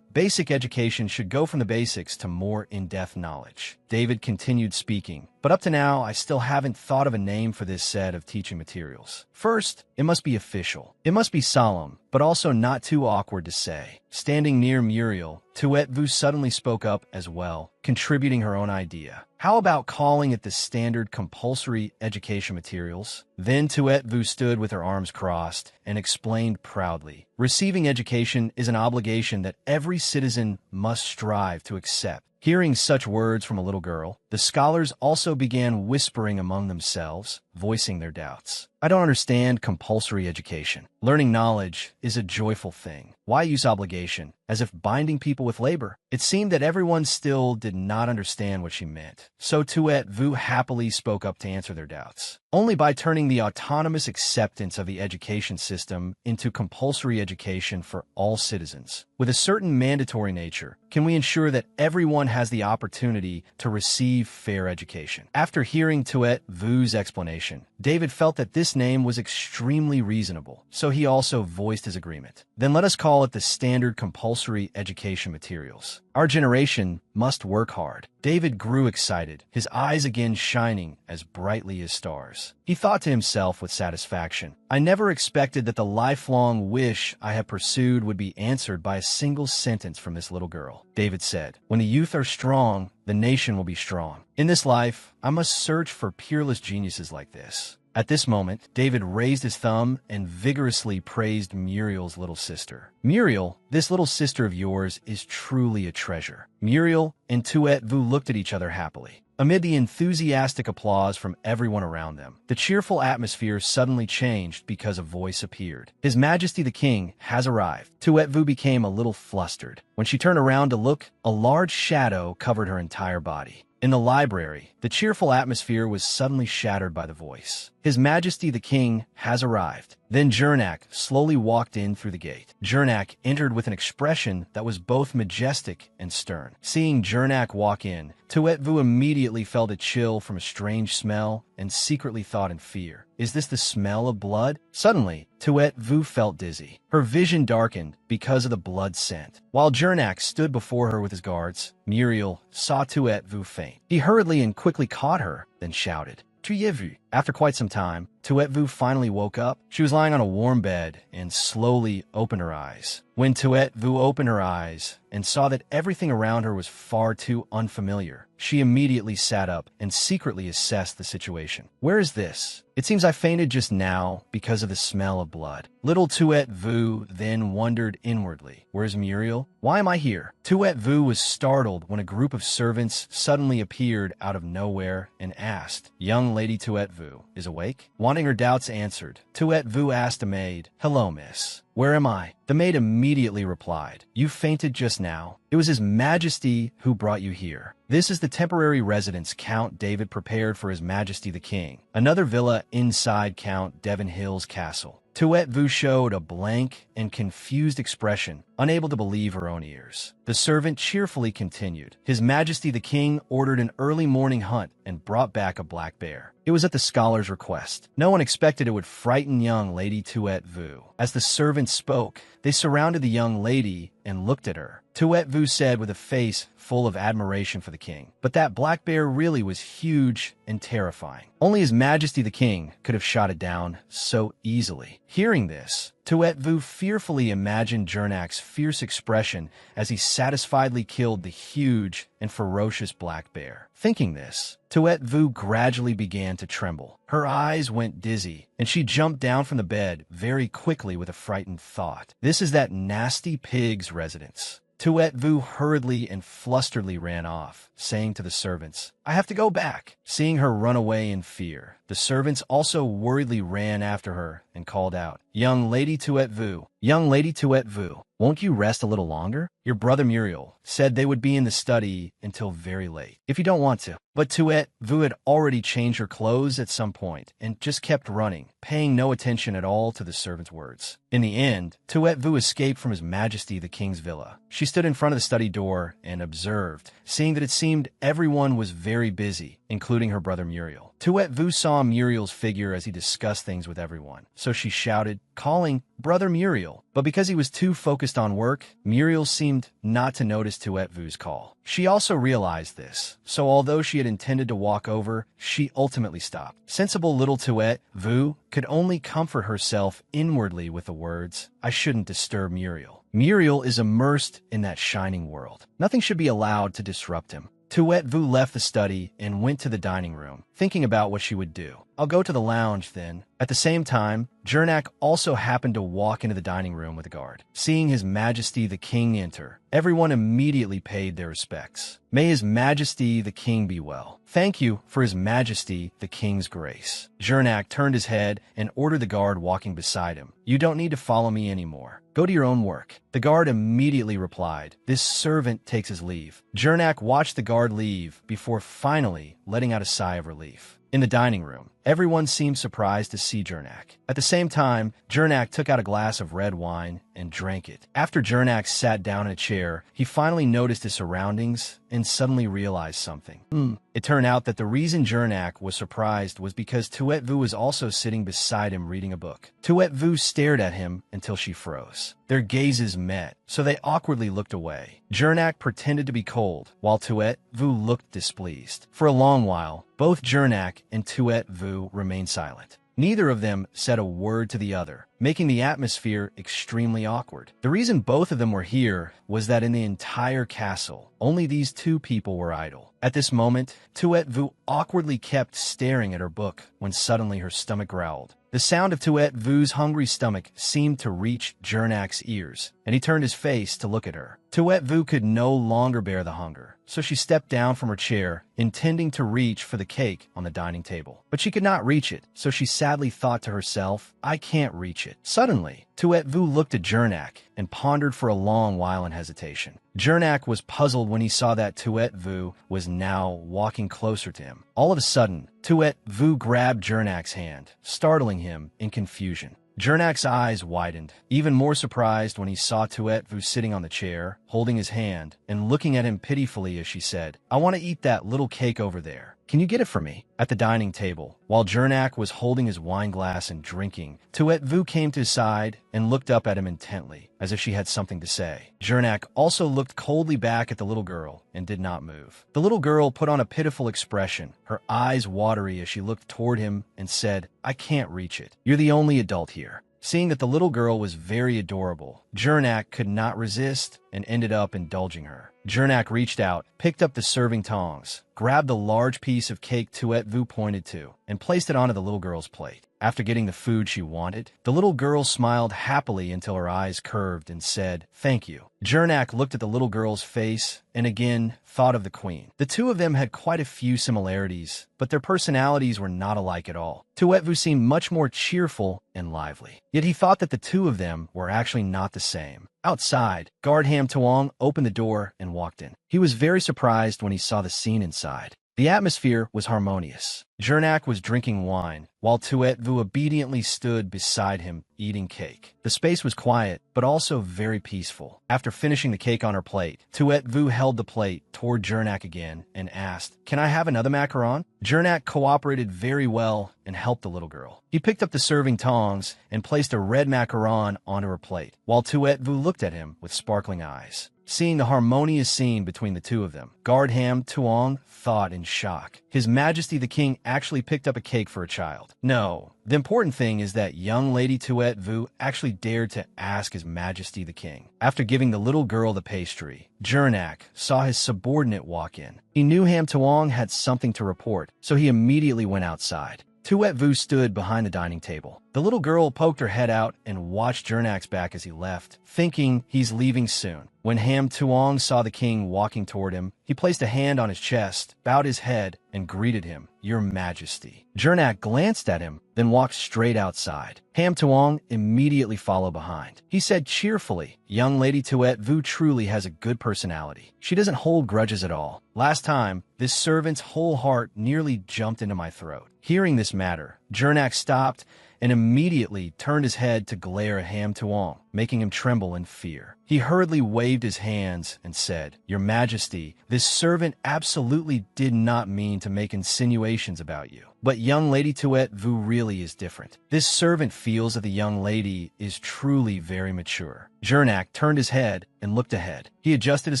basic education should go from the basics to more in-depth knowledge. David continued speaking, but up to now, I still haven't thought of a name for this set of teaching materials. First, it must be official. It must be solemn, but also not too awkward to say. Standing near Muriel, Tuet Vu suddenly spoke up as well, contributing her own idea. How about calling it the standard compulsory education materials? Then Tuet Vu stood with her arms crossed and explained proudly, receiving education is an obligation that every citizen must strive to accept. Hearing such words from a little girl, the scholars also began whispering among themselves, voicing their doubts. I don't understand compulsory education. Learning knowledge is a joyful thing. Why use obligation, as if binding people with labor? It seemed that everyone still did not understand what she meant. So Tuet Vu happily spoke up to answer their doubts. Only by turning the autonomous acceptance of the education system into compulsory education for all citizens, with a certain mandatory nature, can we ensure that everyone has the opportunity to receive fair education. After hearing Tuet Vu's explanation, David felt that this name was extremely reasonable, so he also voiced his agreement. Then let us call it the standard compulsory education materials. Our generation must work hard. David grew excited, his eyes again shining as brightly as stars. He thought to himself with satisfaction, I never expected that the lifelong wish I have pursued would be answered by a single sentence from this little girl. David said, when the youth are strong, the nation will be strong. In this life, I must search for peerless geniuses like this. At this moment, David raised his thumb and vigorously praised Muriel's little sister. Muriel, this little sister of yours is truly a treasure. Muriel and Tuet Vu looked at each other happily. Amid the enthusiastic applause from everyone around them, the cheerful atmosphere suddenly changed because a voice appeared. His Majesty the King has arrived. Tuet Vu became a little flustered. When she turned around to look, a large shadow covered her entire body. In the library, the cheerful atmosphere was suddenly shattered by the voice. His Majesty the King has arrived. Then Jernak slowly walked in through the gate. Jernak entered with an expression that was both majestic and stern. Seeing Jernak walk in, Tuet Vu immediately felt a chill from a strange smell and secretly thought in fear. Is this the smell of blood? Suddenly, Tuet Vu felt dizzy. Her vision darkened because of the blood scent. While Jernak stood before her with his guards, Muriel saw Tuet Vu faint. He hurriedly and quickly caught her, then shouted, Tu vu? After quite some time, Tuet Vu finally woke up. She was lying on a warm bed and slowly opened her eyes. When Tuet Vu opened her eyes and saw that everything around her was far too unfamiliar, she immediately sat up and secretly assessed the situation. Where is this? It seems I fainted just now because of the smell of blood. Little Tuet Vu then wondered inwardly, where's Muriel? Why am I here? Tuet Vu was startled when a group of servants suddenly appeared out of nowhere and asked, Young Lady Tuet Vu is awake? Wanting her doubts answered, Tuet Vu asked a maid, Hello, miss. Where am I? The maid immediately replied, You fainted just now. It was His Majesty who brought you here. This is the temporary residence Count David prepared for His Majesty the King, another villa inside Count Devon Hill's castle. Tuet Vu showed a blank and confused expression, unable to believe her own ears. The servant cheerfully continued. His Majesty the King ordered an early morning hunt and brought back a black bear. It was at the scholar's request. No one expected it would frighten young Lady Tuet Vu. As the servant spoke, they surrounded the young lady and looked at her. Tuet Vu said with a face full of admiration for the king, but that black bear really was huge and terrifying. Only His Majesty the King could have shot it down so easily. Hearing this, Tuet Vu fearfully imagined Jernak's fierce expression as he satisfiedly killed the huge and ferocious black bear. Thinking this, Tuet Vu gradually began to tremble. Her eyes went dizzy, and she jumped down from the bed very quickly with a frightened thought. This is that nasty pig's residence. Tuet Vu hurriedly and flusteredly ran off, saying to the servants, I have to go back. Seeing her run away in fear, The servants also worriedly ran after her and called out, "Young Lady Tuet Vu, young Lady Tuet Vu, won't you rest a little longer? Your brother Muriel said they would be in the study until very late, if you don't want to." But Tuet Vu had already changed her clothes at some point and just kept running, paying no attention at all to the servant's words. In the end, Tuet Vu escaped from His Majesty the King's villa. She stood in front of the study door and observed, seeing that it seemed everyone was very busy, including her brother Muriel. Tuet Vu saw Muriel's figure as he discussed things with everyone, so she shouted, calling Brother Muriel. But because he was too focused on work, Muriel seemed not to notice Tuet Vu's call. She also realized this, so although she had intended to walk over, she ultimately stopped. Sensible little Tuet Vu could only comfort herself inwardly with the words, "I shouldn't disturb Muriel. Muriel is immersed in that shining world. Nothing should be allowed to disrupt him." Tuet Vu left the study and went to the dining room, thinking about what she would do. "I'll go to the lounge then." At the same time, Jernak also happened to walk into the dining room with a guard. Seeing His Majesty the King enter, everyone immediately paid their respects. "May His Majesty the King be well. Thank you for His Majesty the King's grace." Jernak turned his head and ordered the guard walking beside him, "You don't need to follow me anymore. Go to your own work." The guard immediately replied, "This servant takes his leave." Jernak watched the guard leave before finally letting out a sigh of relief. In the dining room, everyone seemed surprised to see Jernak. At the same time, Jernak took out a glass of red wine and drank it. After Jernak sat down in a chair, he finally noticed his surroundings and suddenly realized something. It turned out that the reason Jernak was surprised was because Tuet Vu was also sitting beside him reading a book. Tuet Vu stared at him until she froze. Their gazes met, so they awkwardly looked away. Jernak pretended to be cold, while Tuet Vu looked displeased. For a long while, both Jernak and Tuet Vu remained silent. Neither of them said a word to the other, making the atmosphere extremely awkward. The reason both of them were here was that in the entire castle, only these two people were idle. At this moment, Tuet Vu awkwardly kept staring at her book when suddenly her stomach growled. The sound of Tuet Vu's hungry stomach seemed to reach Jernak's ears, and he turned his face to look at her. Tuet Vu could no longer bear the hunger, so she stepped down from her chair, intending to reach for the cake on the dining table. But she could not reach it, so she sadly thought to herself, "I can't reach it." Suddenly, Tuet Vu looked at Jernak and pondered for a long while in hesitation. Jernak was puzzled when he saw that Tuet Vu was now walking closer to him. All of a sudden, Tuet Vu grabbed Jernak's hand, startling him in confusion. Jernak's eyes widened, even more surprised when he saw Tuet Vu sitting on the chair, holding his hand, and looking at him pitifully as she said, "I want to eat that little cake over there. Can you get it for me?" At the dining table, while Jernak was holding his wine glass and drinking, Tuet Vu came to his side and looked up at him intently, as if she had something to say. Jernak also looked coldly back at the little girl and did not move. The little girl put on a pitiful expression, her eyes watery as she looked toward him and said, "I can't reach it. You're the only adult here." Seeing that the little girl was very adorable, Jernak could not resist and ended up indulging her. Jernak reached out, picked up the serving tongs, grabbed the large piece of cake Tuet Vu pointed to, and placed it onto the little girl's plate. After getting the food she wanted, the little girl smiled happily until her eyes curved and said, "Thank you." Jernak looked at the little girl's face and again thought of the queen. The two of them had quite a few similarities, but their personalities were not alike at all. Tuet Vu seemed much more cheerful and lively. Yet he thought that the two of them were actually not the same. Outside, guard Ham Tuong opened the door and walked in. He was very surprised when he saw the scene inside. The atmosphere was harmonious. Jernak was drinking wine, while Tuet Vu obediently stood beside him, eating cake. The space was quiet, but also very peaceful. After finishing the cake on her plate, Tuet Vu held the plate toward Jernak again and asked, "Can I have another macaron?" Jernak cooperated very well and helped the little girl. He picked up the serving tongs and placed a red macaron onto her plate, while Tuet Vu looked at him with sparkling eyes. Seeing the harmonious scene between the two of them, guard Ham Tuong thought in shock. His Majesty the King actually picked up a cake for a child. No, the important thing is that young Lady Tuet Vu actually dared to ask His Majesty the King. After giving the little girl the pastry, Jernak saw his subordinate walk in. He knew Ham Tuong had something to report, so he immediately went outside. Tuet Vu stood behind the dining table, The little girl poked her head out and watched Jernak's back as he left, thinking he's leaving soon. When Ham Tuong saw the king walking toward him, he placed a hand on his chest, bowed his head, and greeted him, "Your Majesty." Jernak glanced at him, then walked straight outside. Ham Tuong immediately followed behind. He said cheerfully, "Young Lady Tuet Vu truly has a good personality. She doesn't hold grudges at all. Last time, this servant's whole heart nearly jumped into my throat." Hearing this matter, Jernak stopped and immediately turned his head to glare at Ham Tuong, making him tremble in fear. He hurriedly waved his hands and said, "Your Majesty, this servant absolutely did not mean to make insinuations about you. But young Lady Tuet Vu really is different. This servant feels that the young lady is truly very mature." Jernak turned his head and looked ahead. He adjusted his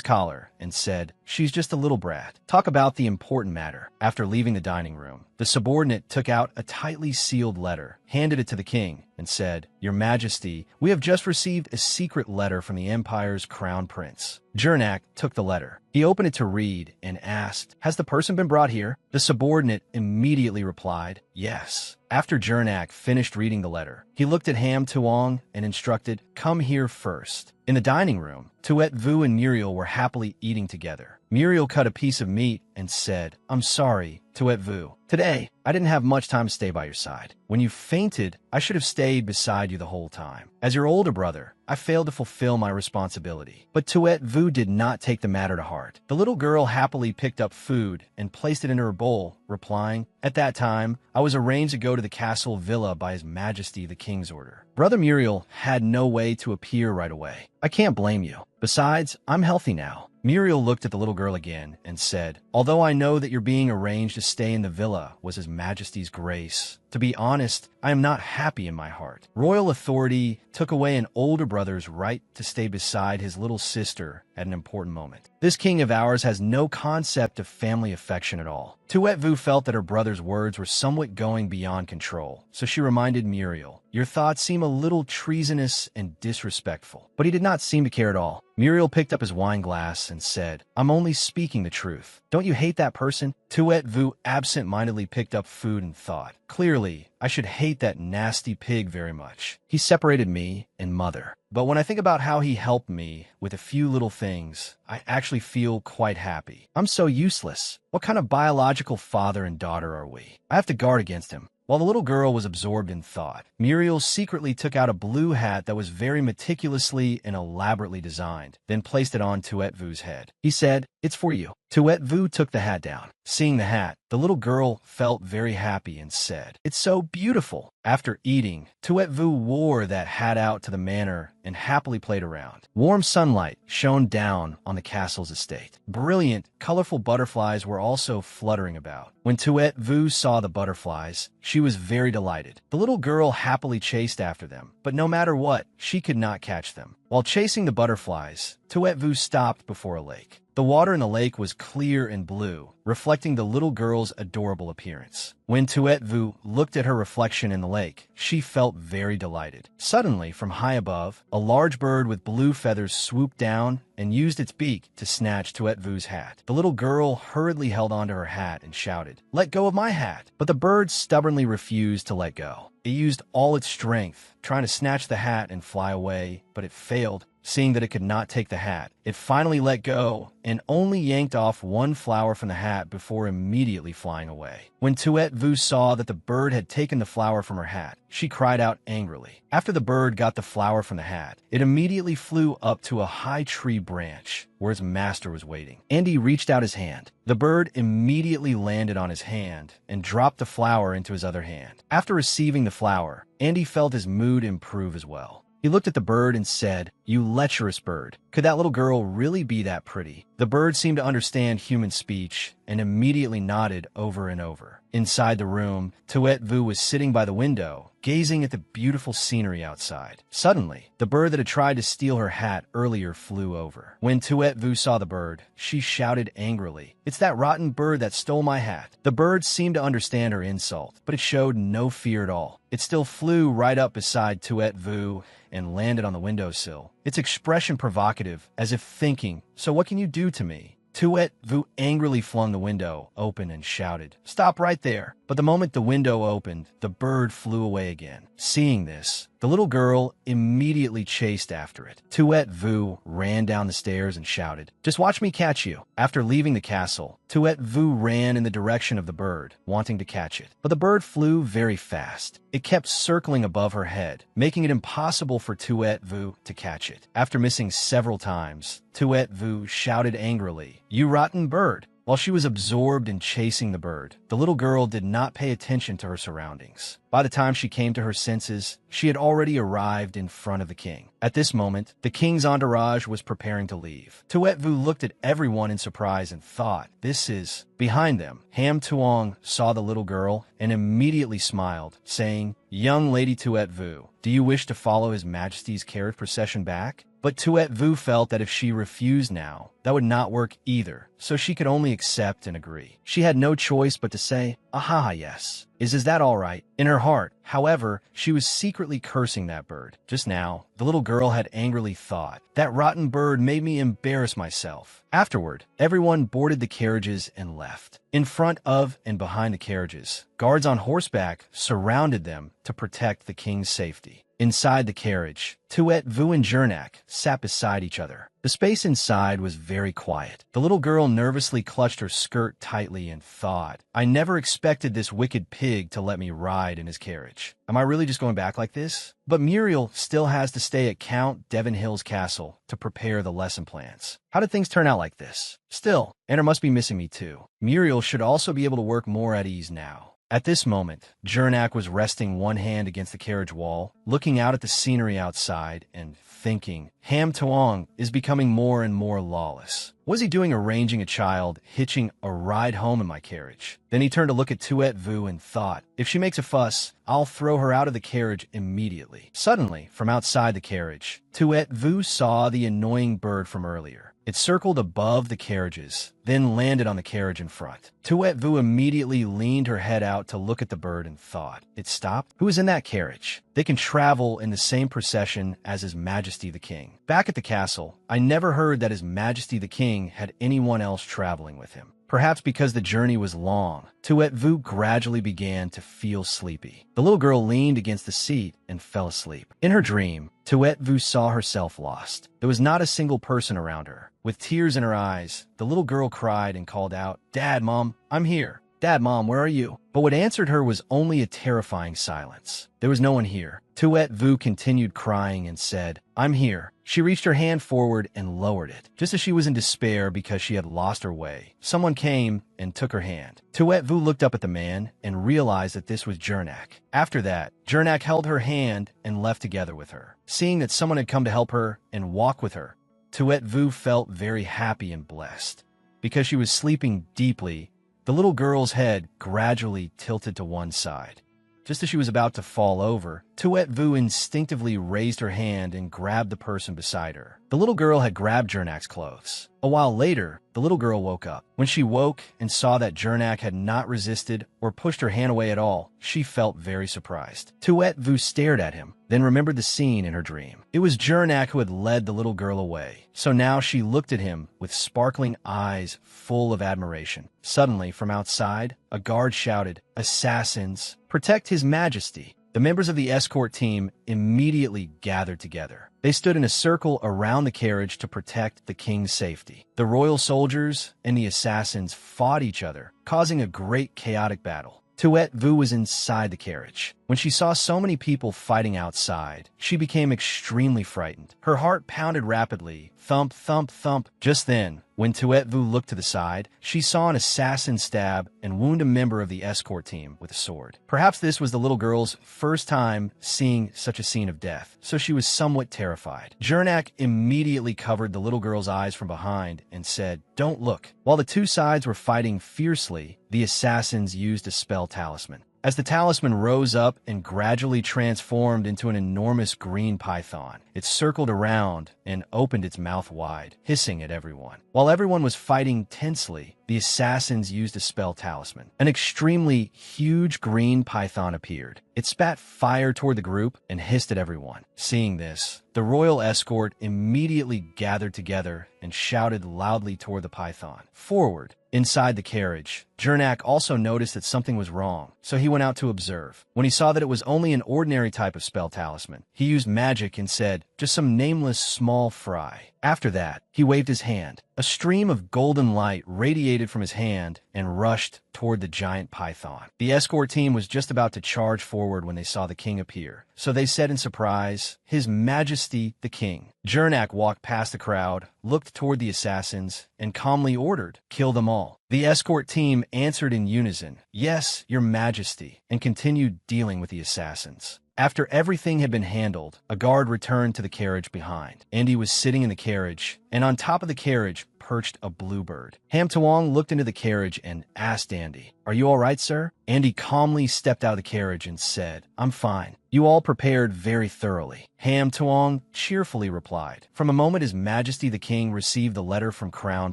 collar and said, "She's just a little brat. Talk about the important matter." After leaving the dining room, the subordinate took out a tightly sealed letter, handed it to the king, and said, "Your Majesty, we have just received a secret letter from the Empire's crown prince." Jernak took the letter. He opened it to read and asked, "Has the person been brought here?" The subordinate immediately replied, "Yes." After Jernak finished reading the letter, he looked at Ham Tuong and instructed, "Come here first." In the dining room, Tuet Vu and Muriel were happily eating together. Muriel cut a piece of meat and said, "I'm sorry, Tuet Vu. Today, I didn't have much time to stay by your side. When you fainted, I should have stayed beside you the whole time. As your older brother, I failed to fulfill my responsibility." But Tuet Vu did not take the matter to heart. The little girl happily picked up food and placed it in her bowl, replying, "At that time, I was arranged to go to the castle villa by His Majesty the King's order. Brother Muriel had no way to appear right away. I can't blame you. Besides, I'm healthy now." Muriel looked at the little girl again and said, "Although I know that your being arranged to stay in the villa was His Majesty's grace, to be honest, I am not happy in my heart. Royal authority took away an older brother's right to stay beside his little sister at an important moment. This king of ours has no concept of family affection at all." Tuet Vu felt that her brother's words were somewhat going beyond control, so she reminded Muriel, "Your thoughts seem a little treasonous and disrespectful." But he did not seem to care at all. Muriel picked up his wine glass and said, "I'm only speaking the truth. Don't you hate that person?" Tuet Vu absent-mindedly picked up food and thought, "Clearly, I should hate that nasty pig very much. He separated me and mother. But when I think about how he helped me with a few little things, I actually feel quite happy. I'm so useless. What kind of biological father and daughter are we? I have to guard against him." While the little girl was absorbed in thought, Muriel secretly took out a blue hat that was very meticulously and elaborately designed, then placed it on Tuet Vu's head. He said, "It's for you." Tuet Vu took the hat down. Seeing the hat, the little girl felt very happy and said, "It's so beautiful." After eating, Tuet Vu wore that hat out to the manor and happily played around. Warm sunlight shone down on the castle's estate. Brilliant, colorful butterflies were also fluttering about. When Tuet Vu saw the butterflies, she was very delighted. The little girl happily chased after them, but no matter what, she could not catch them. While chasing the butterflies, Tuet Vu stopped before a lake. The water in the lake was clear and blue, reflecting the little girl's adorable appearance. When Tuet Vu looked at her reflection in the lake, she felt very delighted. Suddenly, from high above, a large bird with blue feathers swooped down and used its beak to snatch Tuet Vu's hat. The little girl hurriedly held onto her hat and shouted, "Let go of my hat!" But the bird stubbornly refused to let go. It used all its strength, trying to snatch the hat and fly away, but it failed. Seeing that it could not take the hat, it finally let go and only yanked off one flower from the hat before immediately flying away. When Tuet Vu saw that the bird had taken the flower from her hat, she cried out angrily. After the bird got the flower from the hat, it immediately flew up to a high tree branch where its master was waiting. Andy reached out his hand. The bird immediately landed on his hand and dropped the flower into his other hand. After receiving the flower, Andy felt his mood improve as well. He looked at the bird and said, "You lecherous bird. Could that little girl really be that pretty?" The bird seemed to understand human speech and immediately nodded over and over. Inside the room, Tuet Vu was sitting by the window, gazing at the beautiful scenery outside. Suddenly, the bird that had tried to steal her hat earlier flew over. When Tuet Vu saw the bird, she shouted angrily, "It's that rotten bird that stole my hat." The bird seemed to understand her insult, but it showed no fear at all. It still flew right up beside Tuet Vu and landed on the windowsill, its expression provocative, as if thinking, "So what can you do to me?" Tuet Vu angrily flung the window open and shouted, "Stop right there!" But the moment the window opened, the bird flew away again. Seeing this, the little girl immediately chased after it. Tuet Vu ran down the stairs and shouted, "Just watch me catch you." After leaving the castle, Tuet Vu ran in the direction of the bird, wanting to catch it. But the bird flew very fast. It kept circling above her head, making it impossible for Tuet Vu to catch it. After missing several times, Tuet Vu shouted angrily, "You rotten bird!" While she was absorbed in chasing the bird, the little girl did not pay attention to her surroundings. By the time she came to her senses, she had already arrived in front of the king. At this moment, the king's entourage was preparing to leave. Tuet Vu looked at everyone in surprise and thought, "This is..." Behind them, Ham Tuong saw the little girl and immediately smiled, saying, "Young Lady Tuet Vu, do you wish to follow His Majesty's carriage procession back?" But Tuet Vu felt that if she refused now, that would not work either, so she could only accept and agree. She had no choice but to say, "Aha, yes. Is that all right?" In her heart, however, she was secretly cursing that bird. Just now, the little girl had angrily thought, "That rotten bird made me embarrass myself." Afterward, everyone boarded the carriages and left. In front of and behind the carriages, guards on horseback surrounded them to protect the king's safety. Inside the carriage, Tuet Vu and Jernak sat beside each other. The space inside was very quiet. The little girl nervously clutched her skirt tightly and thought, "I never expected this wicked pig to let me ride in his carriage. Am I really just going back like this?" But Muriel still has to stay at Count Devonhill's castle to prepare the lesson plans. How did things turn out like this? Still, Enro must be missing me too. Muriel should also be able to work more at ease now. At this moment, Jernak was resting one hand against the carriage wall, looking out at the scenery outside and thinking, Ham Tuong is becoming more and more lawless. What is he doing arranging a child, hitching a ride home in my carriage? Then he turned to look at Tuet Vu and thought, if she makes a fuss, I'll throw her out of the carriage immediately. Suddenly, from outside the carriage, Tuet Vu saw the annoying bird from earlier. It circled above the carriages, then landed on the carriage in front. Tuet Vu immediately leaned her head out to look at the bird and thought, it stopped? Who is in that carriage? They can travel in the same procession as His Majesty the King. Back at the castle, I never heard that His Majesty the King had anyone else traveling with him. Perhaps because the journey was long, Tuet Vu gradually began to feel sleepy. The little girl leaned against the seat and fell asleep. In her dream, Tuet Vu saw herself lost. There was not a single person around her. With tears in her eyes, the little girl cried and called out, Dad, Mom, I'm here. Dad, Mom, where are you? But what answered her was only a terrifying silence. There was no one here. Tuet Vu continued crying and said, I'm here. She reached her hand forward and lowered it. Just as she was in despair because she had lost her way, someone came and took her hand. Tuet Vu looked up at the man and realized that this was Jernak. After that, Jernak held her hand and left together with her. Seeing that someone had come to help her and walk with her, Tuet Vu felt very happy and blessed. Because she was sleeping deeply, the little girl's head gradually tilted to one side. Just as she was about to fall over, Tuet Vu instinctively raised her hand and grabbed the person beside her. The little girl had grabbed Jernak's clothes. A while later, the little girl woke up. When she woke and saw that Jernak had not resisted or pushed her hand away at all, she felt very surprised. Tuet Vu stared at him, then remembered the scene in her dream. It was Jernak who had led the little girl away. So now she looked at him with sparkling eyes full of admiration. Suddenly, from outside, a guard shouted, Assassins, protect His Majesty. The members of the escort team immediately gathered together. They stood in a circle around the carriage to protect the king's safety. The royal soldiers and the assassins fought each other, causing a great chaotic battle. Tuet Vu was inside the carriage. When she saw so many people fighting outside, she became extremely frightened. Her heart pounded rapidly, thump, thump, thump. Just then, when Tuet Vu looked to the side, she saw an assassin stab and wound a member of the escort team with a sword. Perhaps this was the little girl's first time seeing such a scene of death, so she was somewhat terrified. Jernak immediately covered the little girl's eyes from behind and said, Don't look. While the two sides were fighting fiercely, the assassins used a spell talisman. as the talisman rose up and gradually transformed into an enormous green python. It circled around and opened its mouth wide, hissing at everyone. While everyone was fighting tensely, the assassins used a spell talisman. An extremely huge green python appeared. It spat fire toward the group and hissed at everyone. Seeing this, the royal escort immediately gathered together and shouted loudly toward the python. Forward! Inside the carriage, Jernak also noticed that something was wrong, so he went out to observe. When he saw that it was only an ordinary type of spell talisman, he used magic and said, "Just some nameless small fry." After that, he waved his hand. A stream of golden light radiated from his hand and rushed toward the giant python. The escort team was just about to charge forward when they saw the king appear, so they said in surprise, "His Majesty the King." Jernak walked past the crowd, looked toward the assassins, and calmly ordered, "Kill them all." The escort team answered in unison, "Yes, Your Majesty," and continued dealing with the assassins. After everything had been handled, a guard returned to the carriage behind. Andy was sitting in the carriage, and on top of the carriage perched a bluebird. Ham Tuong looked into the carriage and asked Andy, "Are you all right, sir?" Andy calmly stepped out of the carriage and said, "I'm fine. You all prepared very thoroughly." Ham Tuong cheerfully replied, "From a moment His Majesty the King received the letter from Crown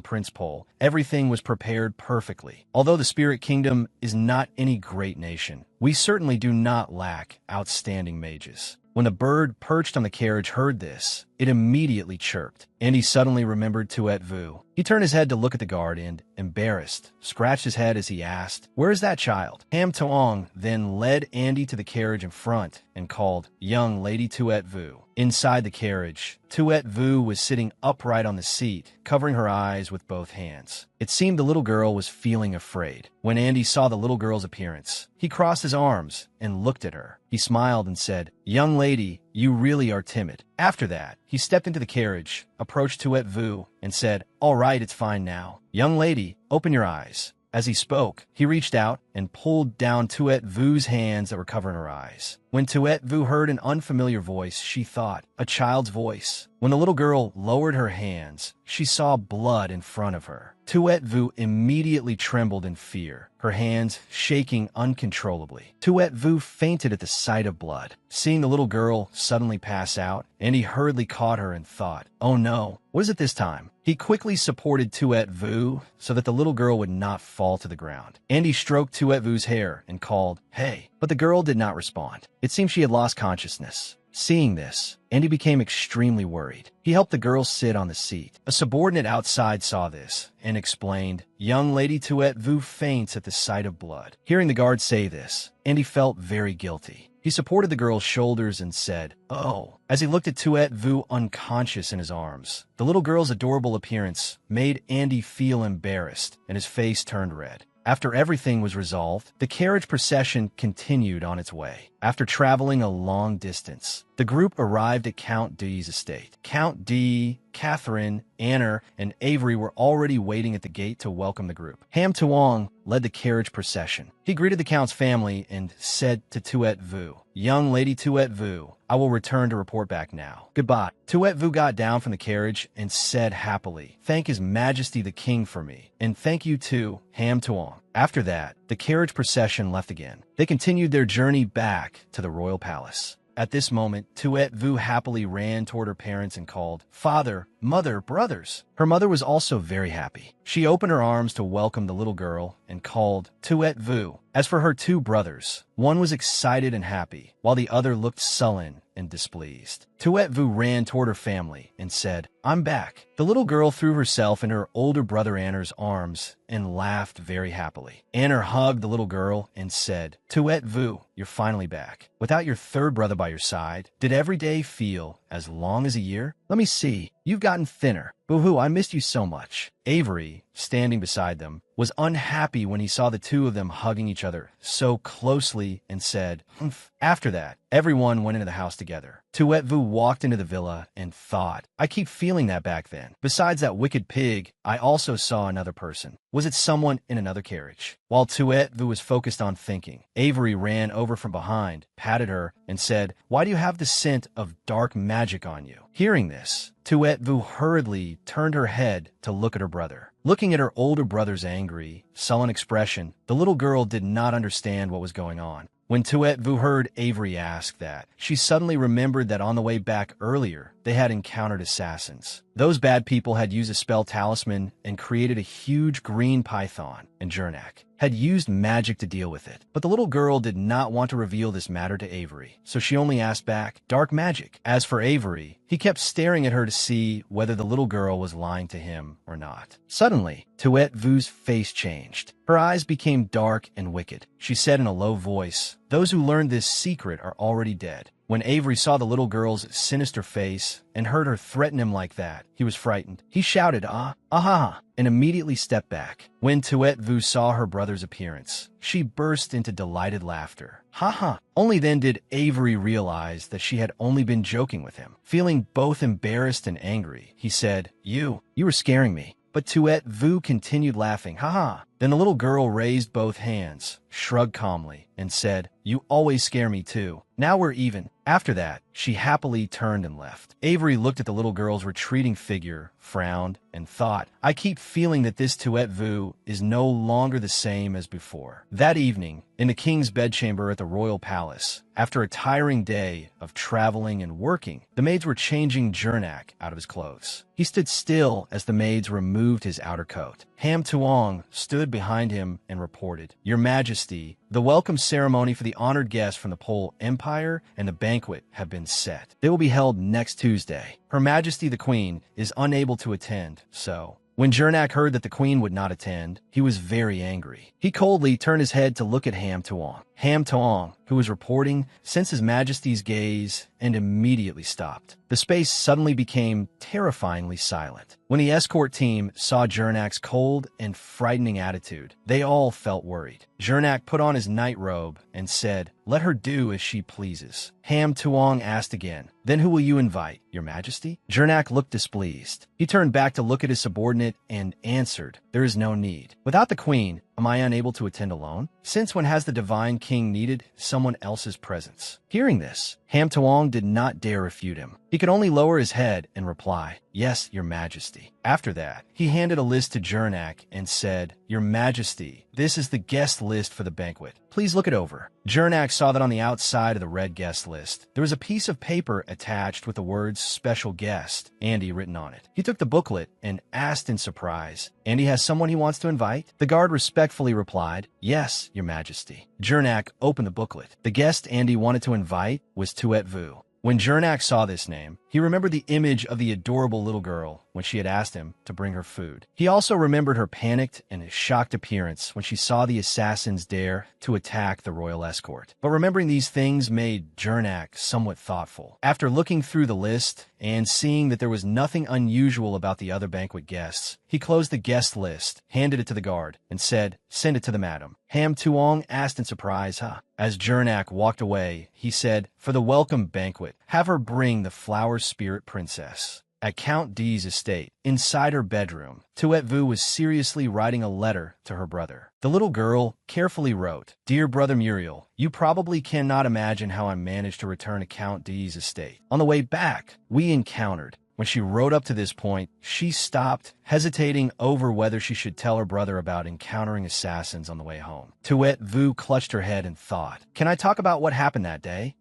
Prince Pol, everything was prepared perfectly. Although the Spirit Kingdom is not any great nation, we certainly do not lack outstanding mages." When the bird perched on the carriage heard this, it immediately chirped, and he suddenly remembered Tuet Vu. He turned his head to look at the guard and, embarrassed, scratched his head as he asked, "Where is that child?" Ham Tuong then led Andy to the carriage in front and called, "Young Lady Tuet Vu." Inside the carriage, Tuet Vu was sitting upright on the seat, covering her eyes with both hands. It seemed the little girl was feeling afraid. When Andy saw the little girl's appearance, he crossed his arms and looked at her. He smiled and said, "Young lady, you really are timid." After that, he stepped into the carriage, approached Tuet Vu, and said, "All right, it's fine now. Young lady, open your eyes." As he spoke, he reached out and pulled down Tuet Vu's hands that were covering her eyes. When Tuet Vu heard an unfamiliar voice, she thought, a child's voice. When the little girl lowered her hands, she saw blood in front of her. Tuet Vu immediately trembled in fear, her hands shaking uncontrollably. Tuet Vu fainted at the sight of blood. Seeing the little girl suddenly pass out, Andy hurriedly caught her and thought, "Oh no, what is it this time?" He quickly supported Tuet Vu so that the little girl would not fall to the ground. Andy stroked Tuet Vu's hair and called, "Hey," but the girl did not respond. It seemed she had lost consciousness. Seeing this, Andy became extremely worried. He helped the girl sit on the seat. A subordinate outside saw this and explained, "Young Lady Tuet Vu faints at the sight of blood." Hearing the guard say this, Andy felt very guilty. He supported the girl's shoulders and said, "Oh," as he looked at Tuet Vu unconscious in his arms. The little girl's adorable appearance made Andy feel embarrassed, and his face turned red. After everything was resolved, the carriage procession continued on its way. After traveling a long distance, the group arrived at Count D's estate. Count D, Catherine, Anner, and Avery were already waiting at the gate to welcome the group. Ham Tuong led the carriage procession. He greeted the Count's family and said to Tuet Vu, "Young Lady Tuet Vu, I will return to report back now. Goodbye." Tuet Vu got down from the carriage and said happily, "Thank His Majesty the King for me, and thank you too, Ham Tuong." After that, the carriage procession left again. They continued their journey back to the royal palace. At this moment, Tuet Vu happily ran toward her parents and called, "Father, mother, brothers." Her mother was also very happy. She opened her arms to welcome the little girl and called, "Tuet Vu." As for her two brothers, one was excited and happy, while the other looked sullen and displeased. Tuet Vu ran toward her family and said, "I'm back." The little girl threw herself in her older brother Anner's arms and laughed very happily. Anner hugged the little girl and said, "Tuet Vu, you're finally back. Without your third brother by your side, did every day feel as long as a year? Let me see, you've gotten thinner. Boo-hoo, I missed you so much." Avery, standing beside them, was unhappy when he saw the two of them hugging each other so closely and said, "Humph." After that, everyone went into the house together. Tuet Vu walked into the villa and thought, "I keep feeling that back then. Besides that wicked pig, I also saw another person. Was it someone in another carriage?" While Tuet Vu was focused on thinking, Avery ran over from behind, patted her, and said, "Why do you have the scent of dark magic on you?" Hearing this, Tuet Vu hurriedly turned her head to look at her brother. Looking at her older brother's angry, sullen expression, the little girl did not understand what was going on. When Tuet Vu heard Avery ask that, she suddenly remembered that on the way back earlier, they had encountered assassins. Those bad people had used a spell talisman and created a huge green python, and Jernak had used magic to deal with it. But the little girl did not want to reveal this matter to Avery, so she only asked back, "Dark magic?" As for Avery, he kept staring at her to see whether the little girl was lying to him or not. Suddenly, Tuet Vu's face changed. Her eyes became dark and wicked. She said in a low voice, "Those who learned this secret are already dead." When Avery saw the little girl's sinister face and heard her threaten him like that, he was frightened. He shouted, "Ah, and immediately stepped back. When Tuet Vu saw her brother's appearance, she burst into delighted laughter. Ha! Only then did Avery realize that she had only been joking with him. Feeling both embarrassed and angry, he said, You were scaring me." But Tuet Vu continued laughing. Ha! Then the little girl raised both hands, shrugged calmly, and said, "You always scare me too. Now we're even." After that, she happily turned and left. Avery looked at the little girl's retreating figure, frowned, and thought, "I keep feeling that this Tuet Vu is no longer the same as before." That evening, in the king's bedchamber at the royal palace, after a tiring day of traveling and working, the maids were changing Jernak out of his clothes. He stood still as the maids removed his outer coat. Ham Tuong stood behind him and reported, "Your Majesty, the welcome ceremony for the honored guests from the Pole Empire and the banquet have been set. They will be held next Tuesday. Her Majesty the Queen is unable to attend, so..." When Jernak heard that the queen would not attend, he was very angry. He coldly turned his head to look at Ham Tuong. Ham Tuong, who was reporting, sensed His Majesty's gaze and immediately stopped. The space suddenly became terrifyingly silent. When the escort team saw Jernak's cold and frightening attitude, they all felt worried. Jernak put on his night robe and said, "Let her do as she pleases." Ham Tuong asked again, "Then who will you invite, Your Majesty?" Jernak looked displeased. He turned back to look at his subordinate and answered, "There is no need. Without the queen, am I unable to attend alone? Since when has the divine king needed someone else's presence?" Hearing this, Ham Tuong did not dare refute him. He could only lower his head and reply, "Yes, Your Majesty." After that, he handed a list to Jernak and said, "Your Majesty, this is the guest list for the banquet. Please look it over." Jernak saw that on the outside of the red guest list, there was a piece of paper attached with the words "Special Guest" Andy written on it. He took the booklet and asked in surprise, "Andy has someone he wants to invite?" The guard respectfully replied, "Yes, Your Majesty." Jernak opened the booklet. The guest Andy wanted to invite was Tuet Vu. When Jernak saw this name, he remembered the image of the adorable little girl when she had asked him to bring her food. He also remembered her panicked and shocked appearance when she saw the assassins dare to attack the royal escort. But remembering these things made Jernak somewhat thoughtful. After looking through the list and seeing that there was nothing unusual about the other banquet guests, he closed the guest list, handed it to the guard, and said, "Send it to the madam." Ham Tuong asked in surprise, As Jernak walked away, he said, "For the welcome banquet, have her bring the flower spirit princess." At Count D's estate, inside her bedroom, Tuet Vu was seriously writing a letter to her brother. The little girl carefully wrote, "Dear brother Muriel, you probably cannot imagine how I managed to return to Count D's estate. On the way back, we encountered." When she wrote up to this point, she stopped, hesitating over whether she should tell her brother about encountering assassins on the way home. Tuet Vu clutched her head and thought, "Can I talk about what happened that day?"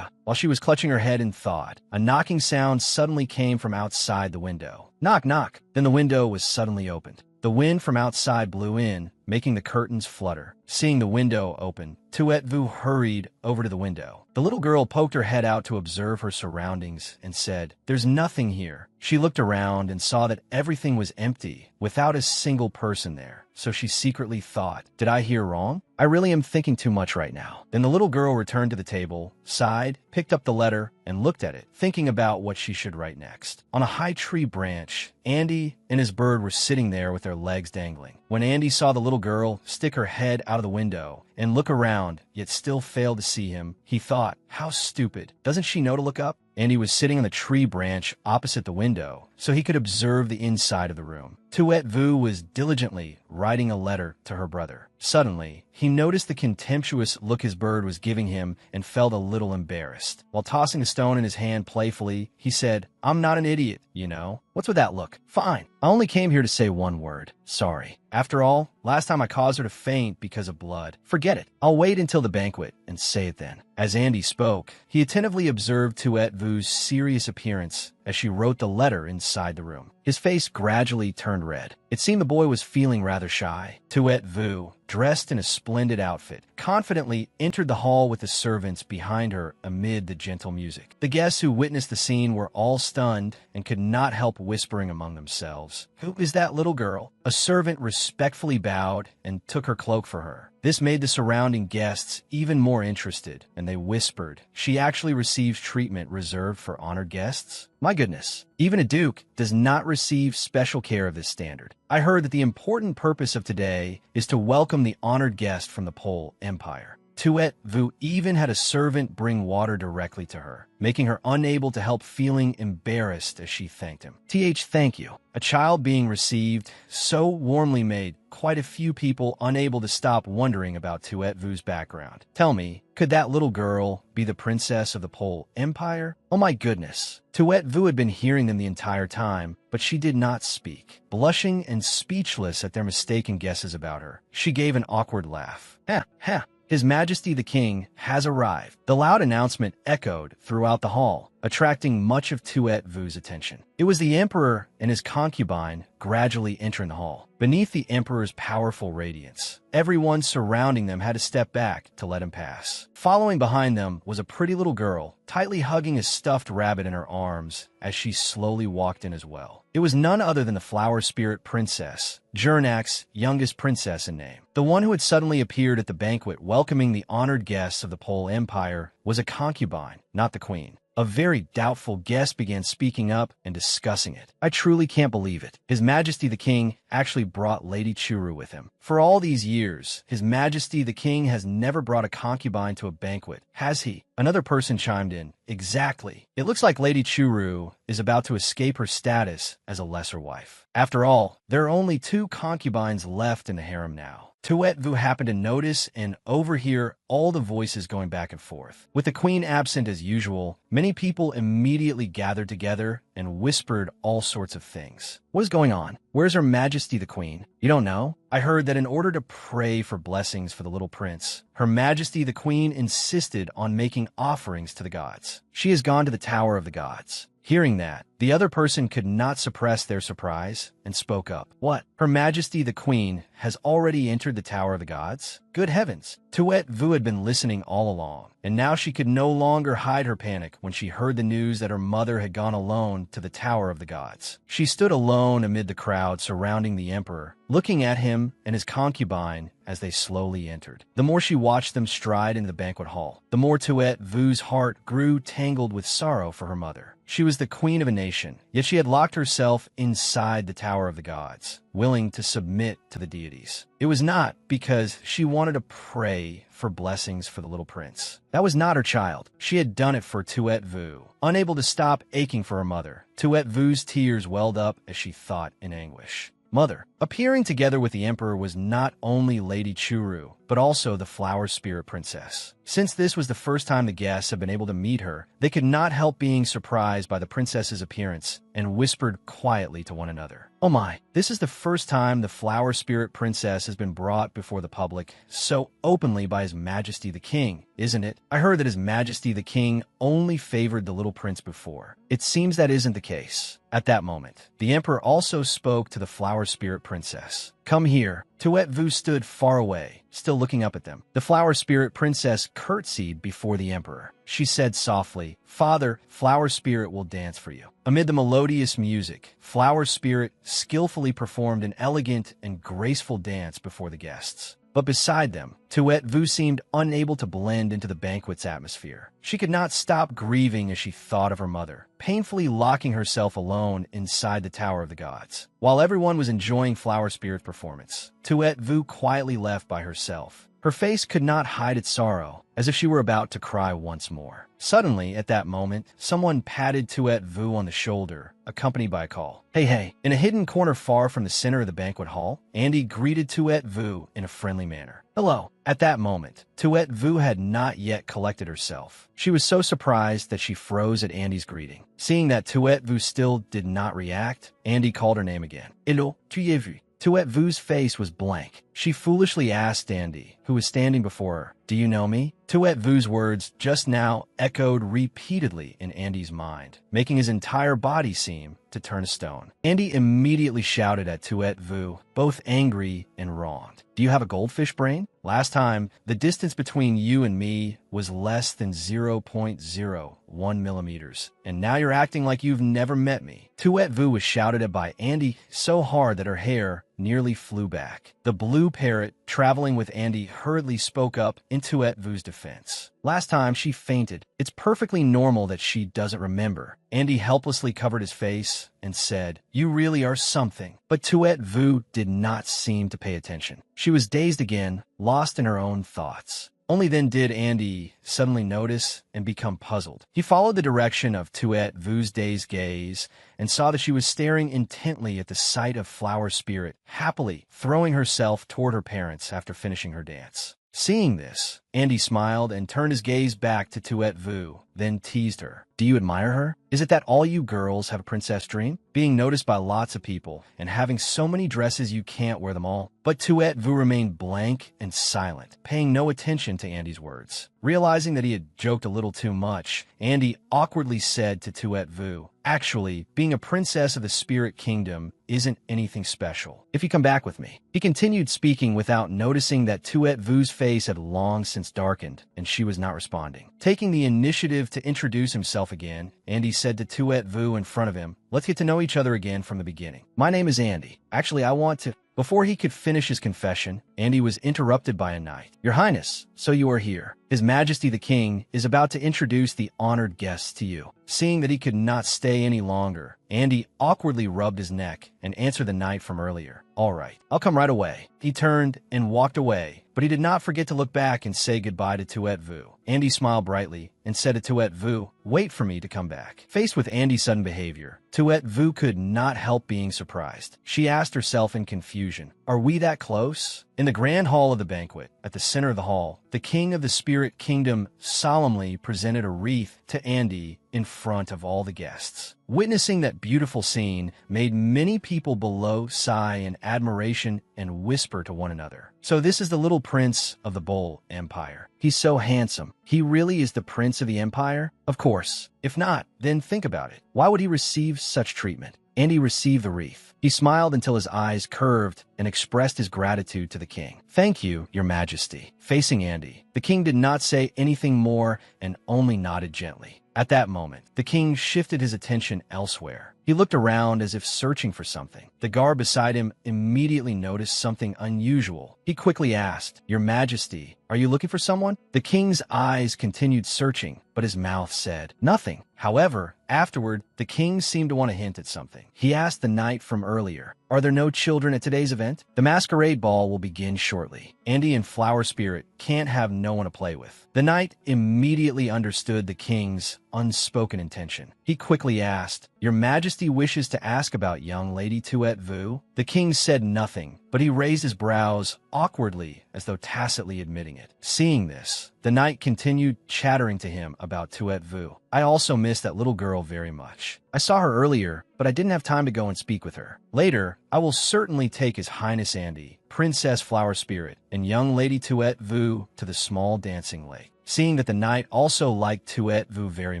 While she was clutching her head in thought, a knocking sound suddenly came from outside the window. Knock, knock. Then the window was suddenly opened. The wind from outside blew in, making the curtains flutter. Seeing the window open, Tuet Vu hurried over to the window. The little girl poked her head out to observe her surroundings and said, "There's nothing here." She looked around and saw that everything was empty, without a single person there. So she secretly thought, "Did I hear wrong? I really am thinking too much right now." Then the little girl returned to the table, sighed, picked up the letter, and looked at it, thinking about what she should write next. On a high tree branch, Andy and his bird were sitting there with their legs dangling. When Andy saw the little girl stick her head out of the window and look around, yet still failed to see him, he thought, "How stupid. Doesn't she know to look up?" Andy was sitting on the tree branch opposite the window, so he could observe the inside of the room. Tuet Vu was diligently writing a letter to her brother. Suddenly, he noticed the contemptuous look his bird was giving him and felt a little embarrassed. While tossing a stone in his hand playfully, he said, "I'm not an idiot, you know. What's with that look? Fine. I only came here to say one word. Sorry. After all, last time I caused her to faint because of blood. Forget it. I'll wait until the banquet and say it then." As Andy spoke, he attentively observed Tuet Vu's serious appearance as she wrote the letter inside the room. His face gradually turned red. It seemed the boy was feeling rather shy. Tuet Vu, dressed in a splendid outfit, confidently entered the hall with the servants behind her amid the gentle music. The guests who witnessed the scene were all stunned and could not help whispering among themselves, "Who is that little girl?" A servant respectfully bowed and took her cloak for her. This made the surrounding guests even more interested, and they whispered, "She actually receives treatment reserved for honored guests? My goodness, even a duke does not receive special care of this standard." I heard that the important purpose of today is to welcome the honored guest from the Pole Empire. Tuet Vu even had a servant bring water directly to her, making her unable to help feeling embarrassed as she thanked him. Thank you. A child being received so warmly made quite a few people unable to stop wondering about Tuet Vu's background. Tell me, could that little girl be the princess of the Pole Empire? Oh my goodness. Tuet Vu had been hearing them the entire time, but she did not speak. Blushing and speechless at their mistaken guesses about her, she gave an awkward laugh. Ha, ha. His Majesty the King has arrived. The loud announcement echoed throughout the hall, attracting much of Tuet Vu's attention. It was the Emperor and his concubine gradually entering the hall. Beneath the Emperor's powerful radiance, everyone surrounding them had to step back to let him pass. Following behind them was a pretty little girl, tightly hugging a stuffed rabbit in her arms as she slowly walked in as well. It was none other than the Flower Spirit Princess, Jernak's youngest princess in name. The one who had suddenly appeared at the banquet welcoming the honored guests of the Pole Empire was a concubine, not the queen. A very doubtful guest began speaking up and discussing it. "I truly can't believe it. His Majesty the King actually brought Lady Churu with him. For all these years, His Majesty the King has never brought a concubine to a banquet, has he?" Another person chimed in. "Exactly. It looks like Lady Churu is about to escape her status as a lesser wife. After all, there are only 2 concubines left in the harem now." Tuet Vu happened to notice and overhear all the voices going back and forth. With the queen absent as usual, many people immediately gathered together and whispered all sorts of things. "What is going on? Where's Her Majesty the Queen? You don't know? I heard that in order to pray for blessings for the little prince, Her Majesty the Queen insisted on making offerings to the gods. She has gone to the Tower of the Gods." Hearing that, the other person could not suppress their surprise and spoke up. "What? Her Majesty the Queen has already entered the Tower of the Gods? Good heavens!" Tuet Vu had been listening all along, and now she could no longer hide her panic when she heard the news that her mother had gone alone to the Tower of the Gods. She stood alone amid the crowd surrounding the Emperor, looking at him and his concubine as they slowly entered. The more she watched them stride into the banquet hall, the more Tuet Vu's heart grew tangled with sorrow for her mother. She was the queen of a nation, yet she had locked herself inside the Tower of the Gods, willing to submit to the deities. It was not because she wanted to pray for blessings for the little prince. That was not her child. She had done it for Tuet Vu. Unable to stop aching for her mother, Tuet Vu's tears welled up as she thought in anguish. Mother. Appearing together with the Emperor was not only Lady Churu, but also the Flower Spirit Princess. Since this was the first time the guests had been able to meet her, they could not help being surprised by the princess's appearance and whispered quietly to one another. "Oh my, this is the first time the Flower Spirit Princess has been brought before the public so openly by His Majesty the King, isn't it? I heard that His Majesty the King only favored the little prince before. It seems that isn't the case." At that moment, the Emperor also spoke to the Flower Spirit Princess. "Come here." Tuet Vu stood far away, still looking up at them. The Flower Spirit Princess curtsied before the Emperor. She said softly, "Father, Flower Spirit will dance for you." Amid the melodious music, Flower Spirit skillfully performed an elegant and graceful dance before the guests. But beside them, Tuet Vu seemed unable to blend into the banquet's atmosphere. She could not stop grieving as she thought of her mother, painfully locking herself alone inside the Tower of the Gods. While everyone was enjoying Flower Spirit's performance, Tuet Vu quietly left by herself. Her face could not hide its sorrow, as if she were about to cry once more. Suddenly, at that moment, someone patted Tuet Vu on the shoulder, accompanied by a call. Hey, hey. In a hidden corner far from the center of the banquet hall, Andy greeted Tuet Vu in a friendly manner. Hello. At that moment, Tuet Vu had not yet collected herself. She was so surprised that she froze at Andy's greeting. Seeing that Tuet Vu still did not react, Andy called her name again. Hello, tu y vu? Tuet Vu's face was blank. She foolishly asked Andy, who was standing before her, Do you know me? Tuet Vu's words just now echoed repeatedly in Andy's mind, making his entire body seem to turn to stone. Andy immediately shouted at Tuet Vu, both angry and wronged. Do you have a goldfish brain? Last time, the distance between you and me was less than 0.01 millimeters, and now you're acting like you've never met me. Tuet Vu was shouted at by Andy so hard that her hair nearly flew back. The blue parrot, traveling with Andy, hurriedly spoke up in Tuet Vu's defense. Last time, she fainted. It's perfectly normal that she doesn't remember. Andy helplessly covered his face and said, You really are something. But Tuet Vu did not seem to pay attention. She was dazed again, lost in her own thoughts. Only then did Andy suddenly notice and become puzzled. He followed the direction of Tuet Vu's dazed gaze and saw that she was staring intently at the sight of Flower Spirit, happily throwing herself toward her parents after finishing her dance. Seeing this, Andy smiled and turned his gaze back to Tuet Vu, then teased her. Do you admire her? Is it that all you girls have a princess dream? Being noticed by lots of people and having so many dresses you can't wear them all? But Tuet Vu remained blank and silent, paying no attention to Andy's words. Realizing that he had joked a little too much, Andy awkwardly said to Tuet Vu, Actually, being a princess of the Spirit Kingdom isn't anything special. If you come back with me. He continued speaking without noticing that Tuet Vu's face had long since darkened, and she was not responding. Taking the initiative to introduce himself again, Andy said to Tuet Vu in front of him, Let's get to know each other again from the beginning. My name is Andy. Actually, I want to... Before he could finish his confession, Andy was interrupted by a knight. Your Highness, so you are here. His Majesty the King is about to introduce the honored guests to you. Seeing that he could not stay any longer, Andy awkwardly rubbed his neck and answered the knight from earlier. All right, I'll come right away. He turned and walked away, but he did not forget to look back and say goodbye to Tuet Vu. Andy smiled brightly and said to Tuet Vu, Wait for me to come back. Faced with Andy's sudden behavior, Tuet Vu could not help being surprised. She asked herself in confusion, Are we that close? In the grand hall of the banquet, at the center of the hall, the king of the Spirit Kingdom solemnly presented a wreath to Andy in front of all the guests. Witnessing that beautiful scene made many people below sigh in admiration and whisper to one another. So this is the little prince of the Bull Empire. He's so handsome. He really is the prince of the empire? Of course. If not, then think about it. Why would he receive such treatment? Andy received the wreath. He smiled until his eyes curved and expressed his gratitude to the king. Thank you, Your Majesty. Facing Andy, the king did not say anything more and only nodded gently. At that moment, the king shifted his attention elsewhere. He looked around as if searching for something. The guard beside him immediately noticed something unusual. He quickly asked, Your Majesty, are you looking for someone? The king's eyes continued searching, but his mouth said nothing. However, afterward, the king seemed to want to hint at something. He asked the knight from earlier, Are there no children at today's event? The masquerade ball will begin shortly. Andy and Flower Spirit can't have no one to play with. The knight immediately understood the king's unspoken intention. He quickly asked, Your Majesty wishes to ask about young Lady Tuet Vu? The king said nothing, but he raised his brows awkwardly as though tacitly admitting it. Seeing this, the knight continued chattering to him about Tuet Vu. I also miss that little girl very much. I saw her earlier, but I didn't have time to go and speak with her. Later, I will certainly take His Highness Andy, Princess Flower Spirit, and young Lady Tuet Vu to the small dancing lake. Seeing that the knight also liked Tuet Vu very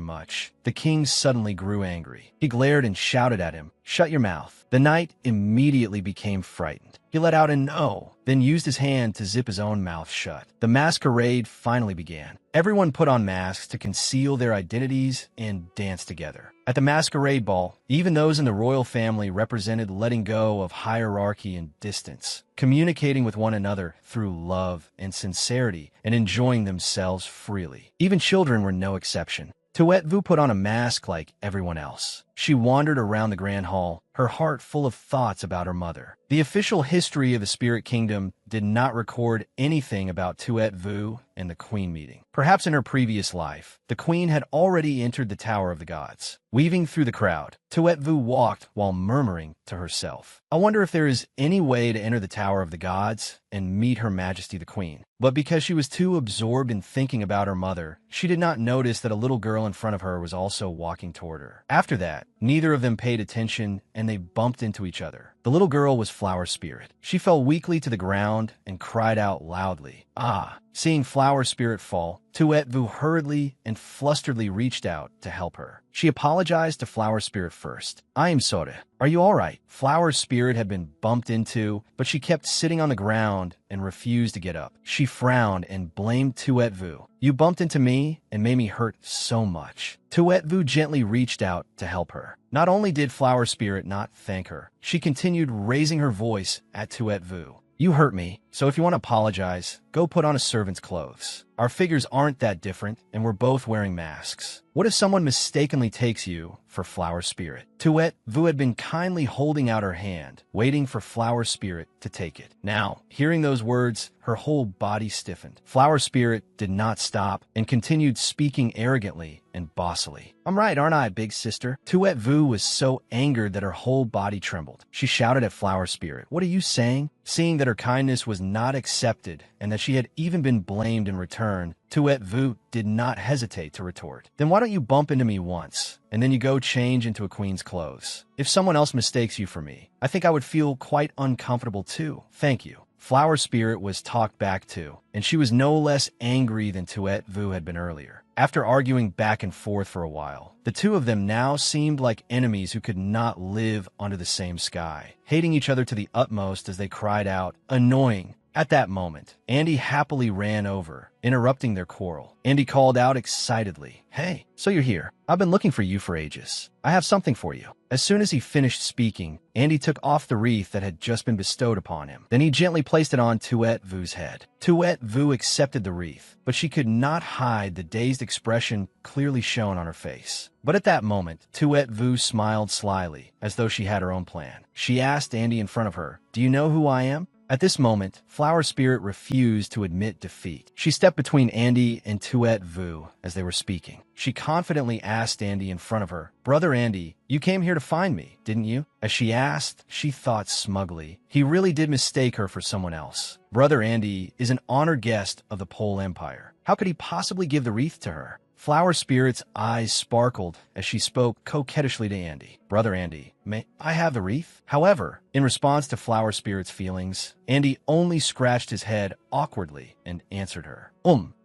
much, the king suddenly grew angry. He glared and shouted at him, "Shut your mouth." The knight immediately became frightened. He let out a no, then used his hand to zip his own mouth shut. The masquerade finally began. Everyone put on masks to conceal their identities and dance together. At the masquerade ball, even those in the royal family represented letting go of hierarchy and distance, communicating with one another through love and sincerity, and enjoying themselves freely. Even children were no exception. Tuet Vu put on a mask like everyone else. She wandered around the grand hall, her heart full of thoughts about her mother. The official history of the Spirit Kingdom did not record anything about Tuet Vu and the Queen meeting. Perhaps in her previous life, the Queen had already entered the Tower of the Gods. Weaving through the crowd, Tuet Vu walked while murmuring to herself, "I wonder if there is any way to enter the Tower of the Gods and meet Her Majesty the Queen." But because she was too absorbed in thinking about her mother, she did not notice that a little girl in front of her was also walking toward her. After that, neither of them paid attention and they bumped into each other. The little girl was Flower Spirit. She fell weakly to the ground and cried out loudly, "Ah!" Seeing Flower Spirit fall, Tuet Vu hurriedly and flusteredly reached out to help her. She apologized to Flower Spirit first. "I am sorry. Are you all right?" Flower Spirit had been bumped into, but she kept sitting on the ground and refused to get up. She frowned and blamed Tuet Vu. "You bumped into me and made me hurt so much." Tuet Vu gently reached out to help her. Not only did Flower Spirit not thank her, she continued raising her voice at Tuet Vu. "You hurt me, so if you want to apologize, go put on a servant's clothes. Our figures aren't that different, and we're both wearing masks. What if someone mistakenly takes you for Flower Spirit?" Tuet Vu had been kindly holding out her hand, waiting for Flower Spirit to take it. Now, hearing those words, her whole body stiffened. Flower Spirit did not stop and continued speaking arrogantly and bossily. "I'm right, aren't I, big sister?" Tuet Vu was so angered that her whole body trembled. She shouted at Flower Spirit, "What are you saying?" Seeing that her kindness was not accepted and that she had even been blamed in return, Tuet Vu did not hesitate to retort. "Then why don't you bump into me once, and then you go change into a queen's clothes? If someone else mistakes you for me, I think I would feel quite uncomfortable too. Thank you." Flower Spirit was talked back to, and she was no less angry than Tuet Vu had been earlier. After arguing back and forth for a while, the two of them now seemed like enemies who could not live under the same sky, hating each other to the utmost as they cried out, "Annoying." At that moment, Andy happily ran over, interrupting their quarrel. Andy called out excitedly, "Hey, so you're here. I've been looking for you for ages. I have something for you." As soon as he finished speaking, Andy took off the wreath that had just been bestowed upon him. Then he gently placed it on Tuet Vu's head. Tuet Vu accepted the wreath, but she could not hide the dazed expression clearly shown on her face. But at that moment, Tuet Vu smiled slyly, as though she had her own plan. She asked Andy in front of her, "Do you know who I am?" At this moment, Flower Spirit refused to admit defeat. She stepped between Andy and Tuet Vu as they were speaking. She confidently asked Andy in front of her, "Brother Andy, you came here to find me, didn't you?" As she asked, she thought smugly, he really did mistake her for someone else. Brother Andy is an honored guest of the Pole Empire. How could he possibly give the wreath to her? Flower Spirit's eyes sparkled as she spoke coquettishly to Andy. "Brother Andy, may I have the wreath?" However, in response to Flower Spirit's feelings, Andy only scratched his head awkwardly and answered her.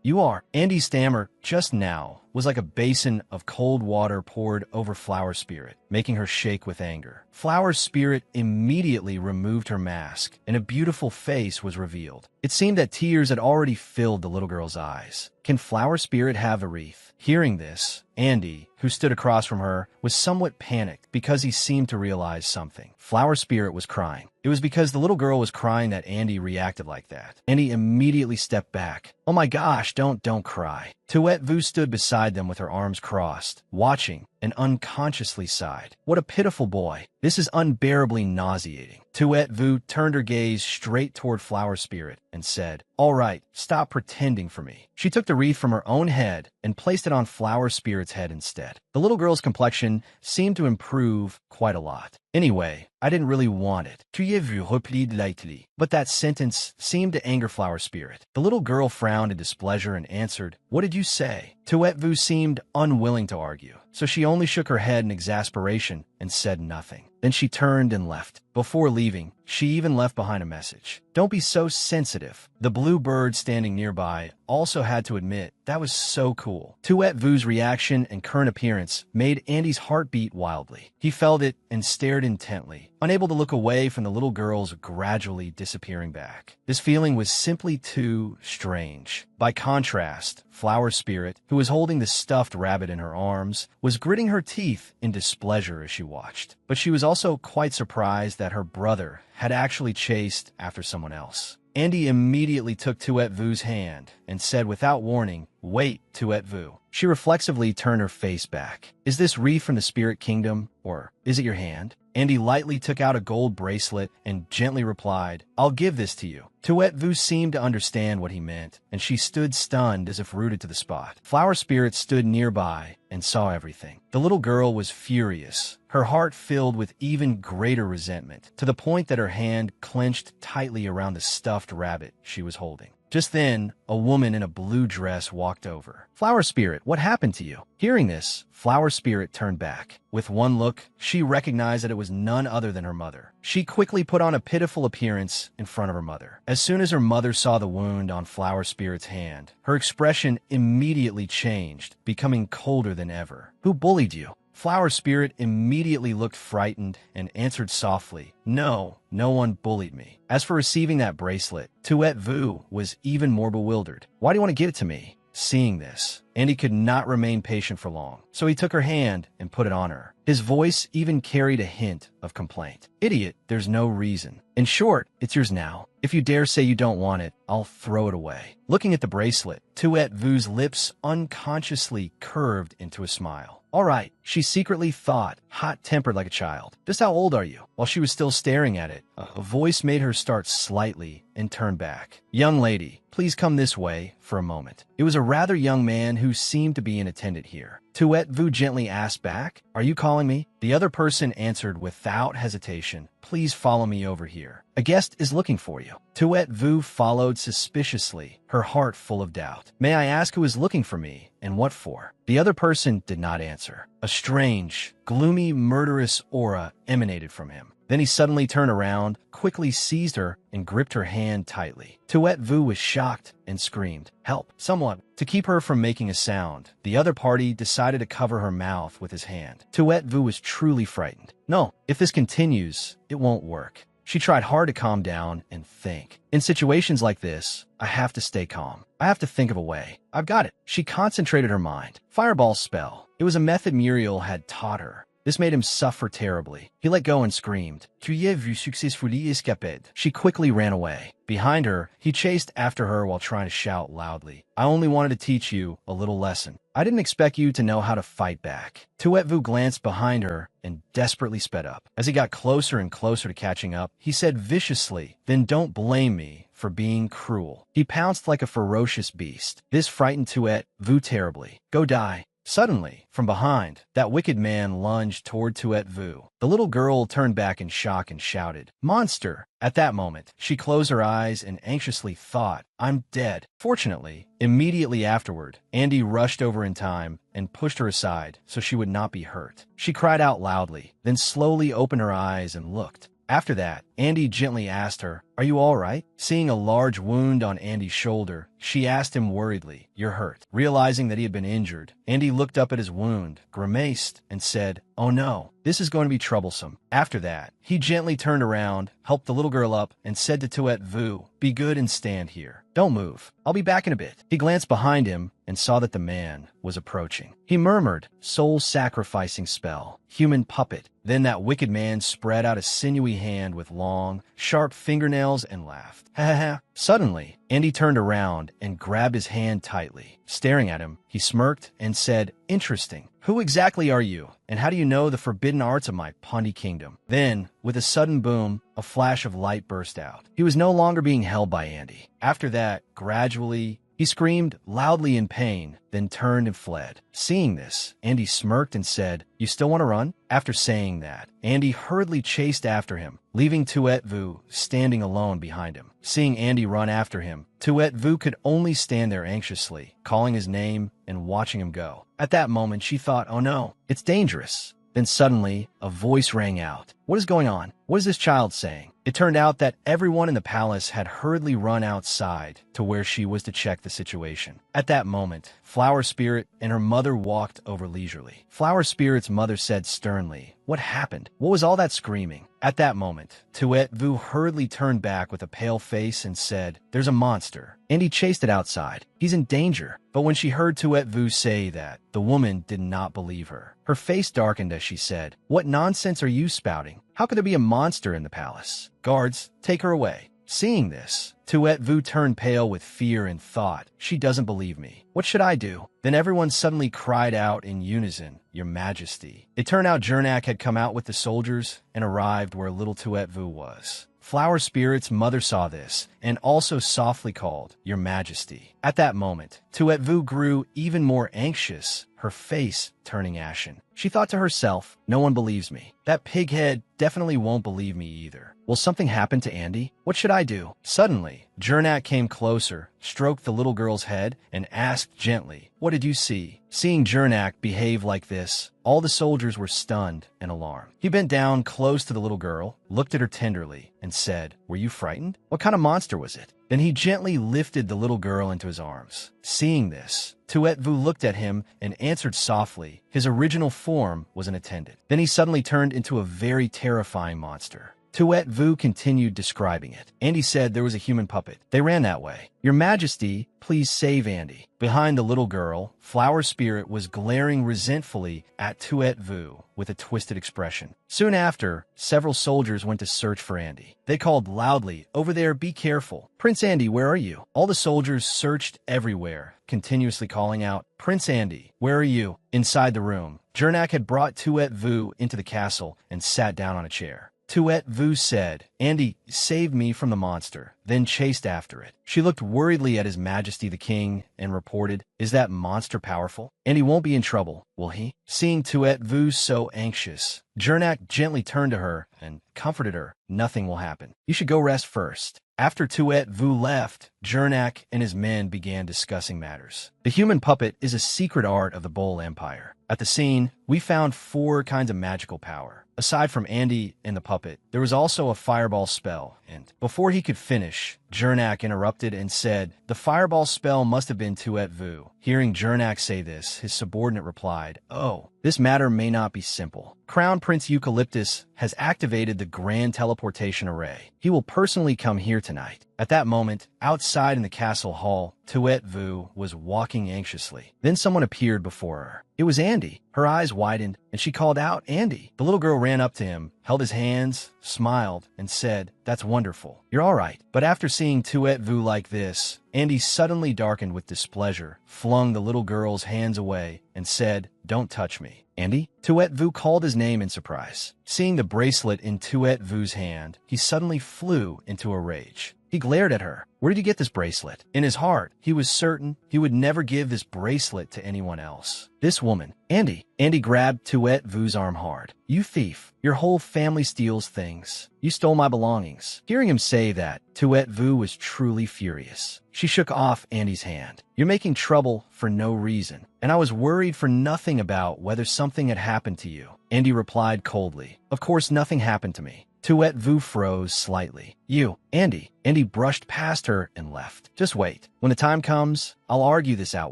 You are." Andy's stammer just now was like a basin of cold water poured over Flower Spirit, making her shake with anger. Flower Spirit immediately removed her mask, and a beautiful face was revealed. It seemed that tears had already filled the little girl's eyes. "Can Flower Spirit have a wreath?" Hearing this, Andy, who stood across from her, was somewhat panicked because he seemed to realize something. Flower Spirit was crying. It was because the little girl was crying that Andy reacted like that. Andy immediately stepped back. "Oh my gosh, don't cry." Tuet Vu stood beside them with her arms crossed, watching, and unconsciously sighed. "What a pitiful boy. This is unbearably nauseating." Tuet Vu turned her gaze straight toward Flower Spirit and said, "All right, stop pretending for me." She took the wreath from her own head and placed it on Flower Spirit's head instead. The little girl's complexion seemed to improve quite a lot. "Anyway, I didn't really want it." "Tu vu replied lightly." But that sentence seemed to anger Flower Spirit. The little girl frowned in displeasure and answered, "What did you say?" Tuet Vu seemed unwilling to argue, so she only shook her head in exasperation and said nothing. Then she turned and left. Before leaving, she even left behind a message. Don't be so sensitive. The blue bird standing nearby also had to admit that was so cool. Tuet Vu's reaction and current appearance made Andy's heart beat wildly. He felt it and stared intently, unable to look away from the little girl's gradually disappearing back. This feeling was simply too strange. By contrast, Flower Spirit, who was holding the stuffed rabbit in her arms, was gritting her teeth in displeasure as she watched. But she was also quite surprised that her brother had actually chased after someone else. Andy immediately took Tuet Vu's hand and said without warning, "Wait, Tuet Vu." She reflexively turned her face back. "Is this wreath from the spirit kingdom, or is it your hand?" Andy lightly took out a gold bracelet and gently replied, "I'll give this to you." Tuet Vu seemed to understand what he meant, and she stood stunned as if rooted to the spot. Flower Spirit stood nearby and saw everything. The little girl was furious, her heart filled with even greater resentment, to the point that her hand clenched tightly around the stuffed rabbit she was holding. Just then, a woman in a blue dress walked over. "Flower Spirit, what happened to you?" Hearing this, Flower Spirit turned back. With one look, she recognized that it was none other than her mother. She quickly put on a pitiful appearance in front of her mother. As soon as her mother saw the wound on Flower Spirit's hand, her expression immediately changed, becoming colder than ever. "Who bullied you?" Flower Spirit immediately looked frightened and answered softly, "No, no one bullied me." As for receiving that bracelet, Tuet Vu was even more bewildered. "Why do you want to give it to me?" Seeing this, Andy could not remain patient for long, so he took her hand and put it on her. His voice even carried a hint of complaint. "Idiot, there's no reason. In short, it's yours now. If you dare say you don't want it, I'll throw it away." Looking at the bracelet, Tuet Vu's lips unconsciously curved into a smile. "All right," she secretly thought, hot-tempered like a child. "Just how old are you?" While she was still staring at it, a voice made her start slightly and turn back. "Young lady, please come this way for a moment." It was a rather young man who seemed to be an attendant here. Tuet Vu gently asked back, "Are you calling me?" The other person answered without hesitation, "Please follow me over here. A guest is looking for you." Tuet Vu followed suspiciously, her heart full of doubt. "May I ask who is looking for me, and what for?" The other person did not answer. A strange, gloomy, murderous aura emanated from him. Then he suddenly turned around, quickly seized her, and gripped her hand tightly. Tuet Vu was shocked and screamed, "Help, someone!" To keep her from making a sound, the other party decided to cover her mouth with his hand. Tuet Vu was truly frightened. "No, if this continues, it won't work." She tried hard to calm down and think. "In situations like this, I have to stay calm. I have to think of a way. I've got it." She concentrated her mind. Fireball spell. It was a method Muriel had taught her. This made him suffer terribly. He let go and screamed, "Tu y as vu successfully escaped." She quickly ran away. Behind her, he chased after her while trying to shout loudly, "I only wanted to teach you a little lesson. I didn't expect you to know how to fight back." Tuet Vu glanced behind her and desperately sped up. As he got closer and closer to catching up, he said viciously, "Then don't blame me for being cruel." He pounced like a ferocious beast. This frightened Tuet Vu terribly. "Go die." Suddenly, from behind, that wicked man lunged toward Tuet Vu. The little girl turned back in shock and shouted, "Monster!" At that moment, she closed her eyes and anxiously thought, "I'm dead." Fortunately, immediately afterward, Andy rushed over in time and pushed her aside so she would not be hurt. She cried out loudly, then slowly opened her eyes and looked. After that, Andy gently asked her, "Are you all right?" Seeing a large wound on Andy's shoulder, she asked him worriedly, "You're hurt?" Realizing that he had been injured, Andy looked up at his wound, grimaced, and said, "Oh no, this is going to be troublesome." After that, he gently turned around, helped the little girl up, and said to Tuet Vu, "Be good and stand here. Don't move. I'll be back in a bit." He glanced behind him and saw that the man was approaching. He murmured, "Soul-sacrificing spell, human puppet." Then that wicked man spread out a sinewy hand with long, sharp fingernails and laughed. "Ha ha ha." Suddenly, Andy turned around and grabbed his hand tightly. Staring at him, he smirked and said, "Interesting. Who exactly are you, and how do you know the forbidden arts of my puny kingdom?" Then, with a sudden boom, a flash of light burst out. He was no longer being held by Andy. After that, gradually, he screamed loudly in pain, then turned and fled. Seeing this, Andy smirked and said, "You still want to run?" After saying that, Andy hurriedly chased after him, leaving Tuet Vu standing alone behind him. Seeing Andy run after him, Tuet Vu could only stand there anxiously, calling his name and watching him go. At that moment, she thought, "Oh no, it's dangerous. Then suddenly, a voice rang out. What is going on? What is this child saying? It turned out that everyone in the palace had hurriedly run outside to where she was to check the situation. At that moment, Flower Spirit and her mother walked over leisurely. Flower Spirit's mother said sternly, "What happened? What was all that screaming?" At that moment, Tuet Vu hurriedly turned back with a pale face and said, "There's a monster, and he chased it outside. He's in danger." But when she heard Tuet Vu say that, the woman did not believe her. Her face darkened as she said, "What nonsense are you spouting? How could there be a monster in the palace? Guards, take her away." Seeing this, Tuet Vu turned pale with fear and thought, "She doesn't believe me. What should I do?" Then everyone suddenly cried out in unison, "Your Majesty." It turned out Jernak had come out with the soldiers and arrived where little Tuet Vu was. Flower Spirit's mother saw this and also softly called, "Your Majesty." At that moment, Tuet Vu grew even more anxious, her face turning ashen. She thought to herself, "No one believes me. That pighead definitely won't believe me either. Will something happen to Andy? What should I do?" Suddenly, Jernak came closer, stroked the little girl's head, and asked gently, "What did you see?" Seeing Jernak behave like this, all the soldiers were stunned and alarmed. He bent down close to the little girl, looked at her tenderly, and said, "Were you frightened? What kind of monster was it?" Then he gently lifted the little girl into his arms. Seeing this, Tuet Vu looked at him and answered softly. His original form was an attendant. Then he suddenly turned into a very terrifying monster. Tuet Vu continued describing it. Andy said there was a human puppet. They ran that way. "Your Majesty, please save Andy." Behind the little girl, Flower Spirit was glaring resentfully at Tuet Vu with a twisted expression. Soon after, several soldiers went to search for Andy. They called loudly, "Over there, be careful. Prince Andy, where are you?" All the soldiers searched everywhere, continuously calling out, "Prince Andy, where are you?" Inside the room, Jernak had brought Tuet Vu into the castle and sat down on a chair. Tuet Vu said, "Andy saved me from the monster," then chased after it. She looked worriedly at His Majesty the King and reported, "Is that monster powerful? Andy won't be in trouble, will he?" Seeing Tuet Vu so anxious, Jernak gently turned to her and comforted her. "Nothing will happen. You should go rest first." After Tuet Vu left, Jernak and his men began discussing matters. The human puppet is a secret art of the Bowl Empire. At the scene, we found 4 kinds of magical power. Aside from Andy and the puppet, there was also a fireball spell, and before he could finish, Jernak interrupted and said, "The fireball spell must have been Tuet Vu." Hearing Jernak say this, his subordinate replied, "Oh, this matter may not be simple. Crown Prince Eucalyptus has activated the Grand Teleportation Array. He will personally come here tonight." At that moment, outside in the castle hall, Tuet Vu was walking anxiously. Then someone appeared before her. It was Andy. Her eyes widened, and she called out, "Andy." The little girl ran up to him, held his hands, smiled, and said, "That's wonderful. You're all right." But after seeing Tuet Vu like this, Andy suddenly darkened with displeasure, flung the little girl's hands away, and said, "Don't touch me." "Andy?" Tuet Vu called his name in surprise. Seeing the bracelet in Tuet Vu's hand, he suddenly flew into a rage. He glared at her. "Where did you get this bracelet?" In his heart, he was certain he would never give this bracelet to anyone else. This woman, Andy. Andy grabbed Tuet Vu's arm hard. "You thief. Your whole family steals things. You stole my belongings." Hearing him say that, Tuet Vu was truly furious. She shook off Andy's hand. "You're making trouble for no reason, and I was worried for nothing about whether something had happened to you." Andy replied coldly, "Of course nothing happened to me." Tuet Vu froze slightly. "You, Andy." Andy brushed past her and left. "Just wait. When the time comes, I'll argue this out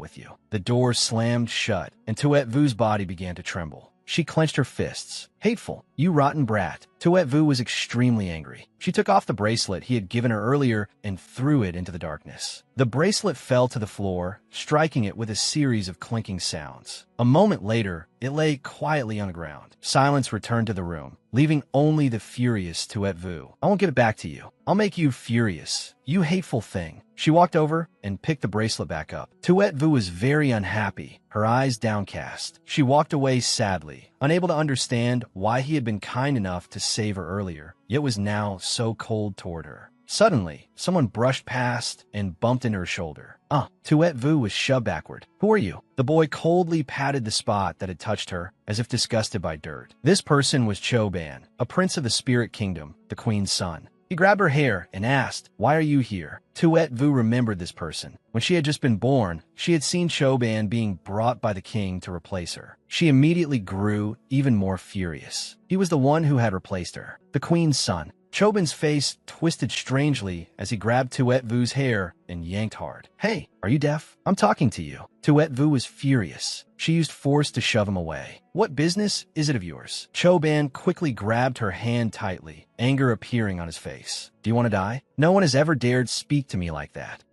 with you." The door slammed shut, and Tuet Vu's body began to tremble. She clenched her fists. "Hateful, you rotten brat." Tuet Vu was extremely angry. She took off the bracelet he had given her earlier and threw it into the darkness. The bracelet fell to the floor, striking it with a series of clinking sounds. A moment later, it lay quietly on the ground. Silence returned to the room, leaving only the furious Tuet Vu. "I won't give it back to you. I'll make you furious. You hateful thing." She walked over and picked the bracelet back up. Tuet Vu was very unhappy, her eyes downcast. She walked away sadly, unable to understand why he had been kind enough to save her earlier, yet was now so cold toward her. Suddenly, someone brushed past and bumped into her shoulder. Tuet Vu was shoved backward. "Who are you?" The boy coldly patted the spot that had touched her, as if disgusted by dirt. This person was Choban, a prince of the spirit kingdom, the queen's son. He grabbed her hair and asked, "Why are you here?" Tuet Vu remembered this person. When she had just been born, she had seen Choban being brought by the king to replace her. She immediately grew even more furious. He was the one who had replaced her, the queen's son. Choban's face twisted strangely as he grabbed Tuet Vu's hair and yanked hard. "Hey, are you deaf? I'm talking to you." Tuet Vu was furious. She used force to shove him away. "What business is it of yours?" Choban quickly grabbed her hand tightly, anger appearing on his face. "Do you want to die? No one has ever dared speak to me like that."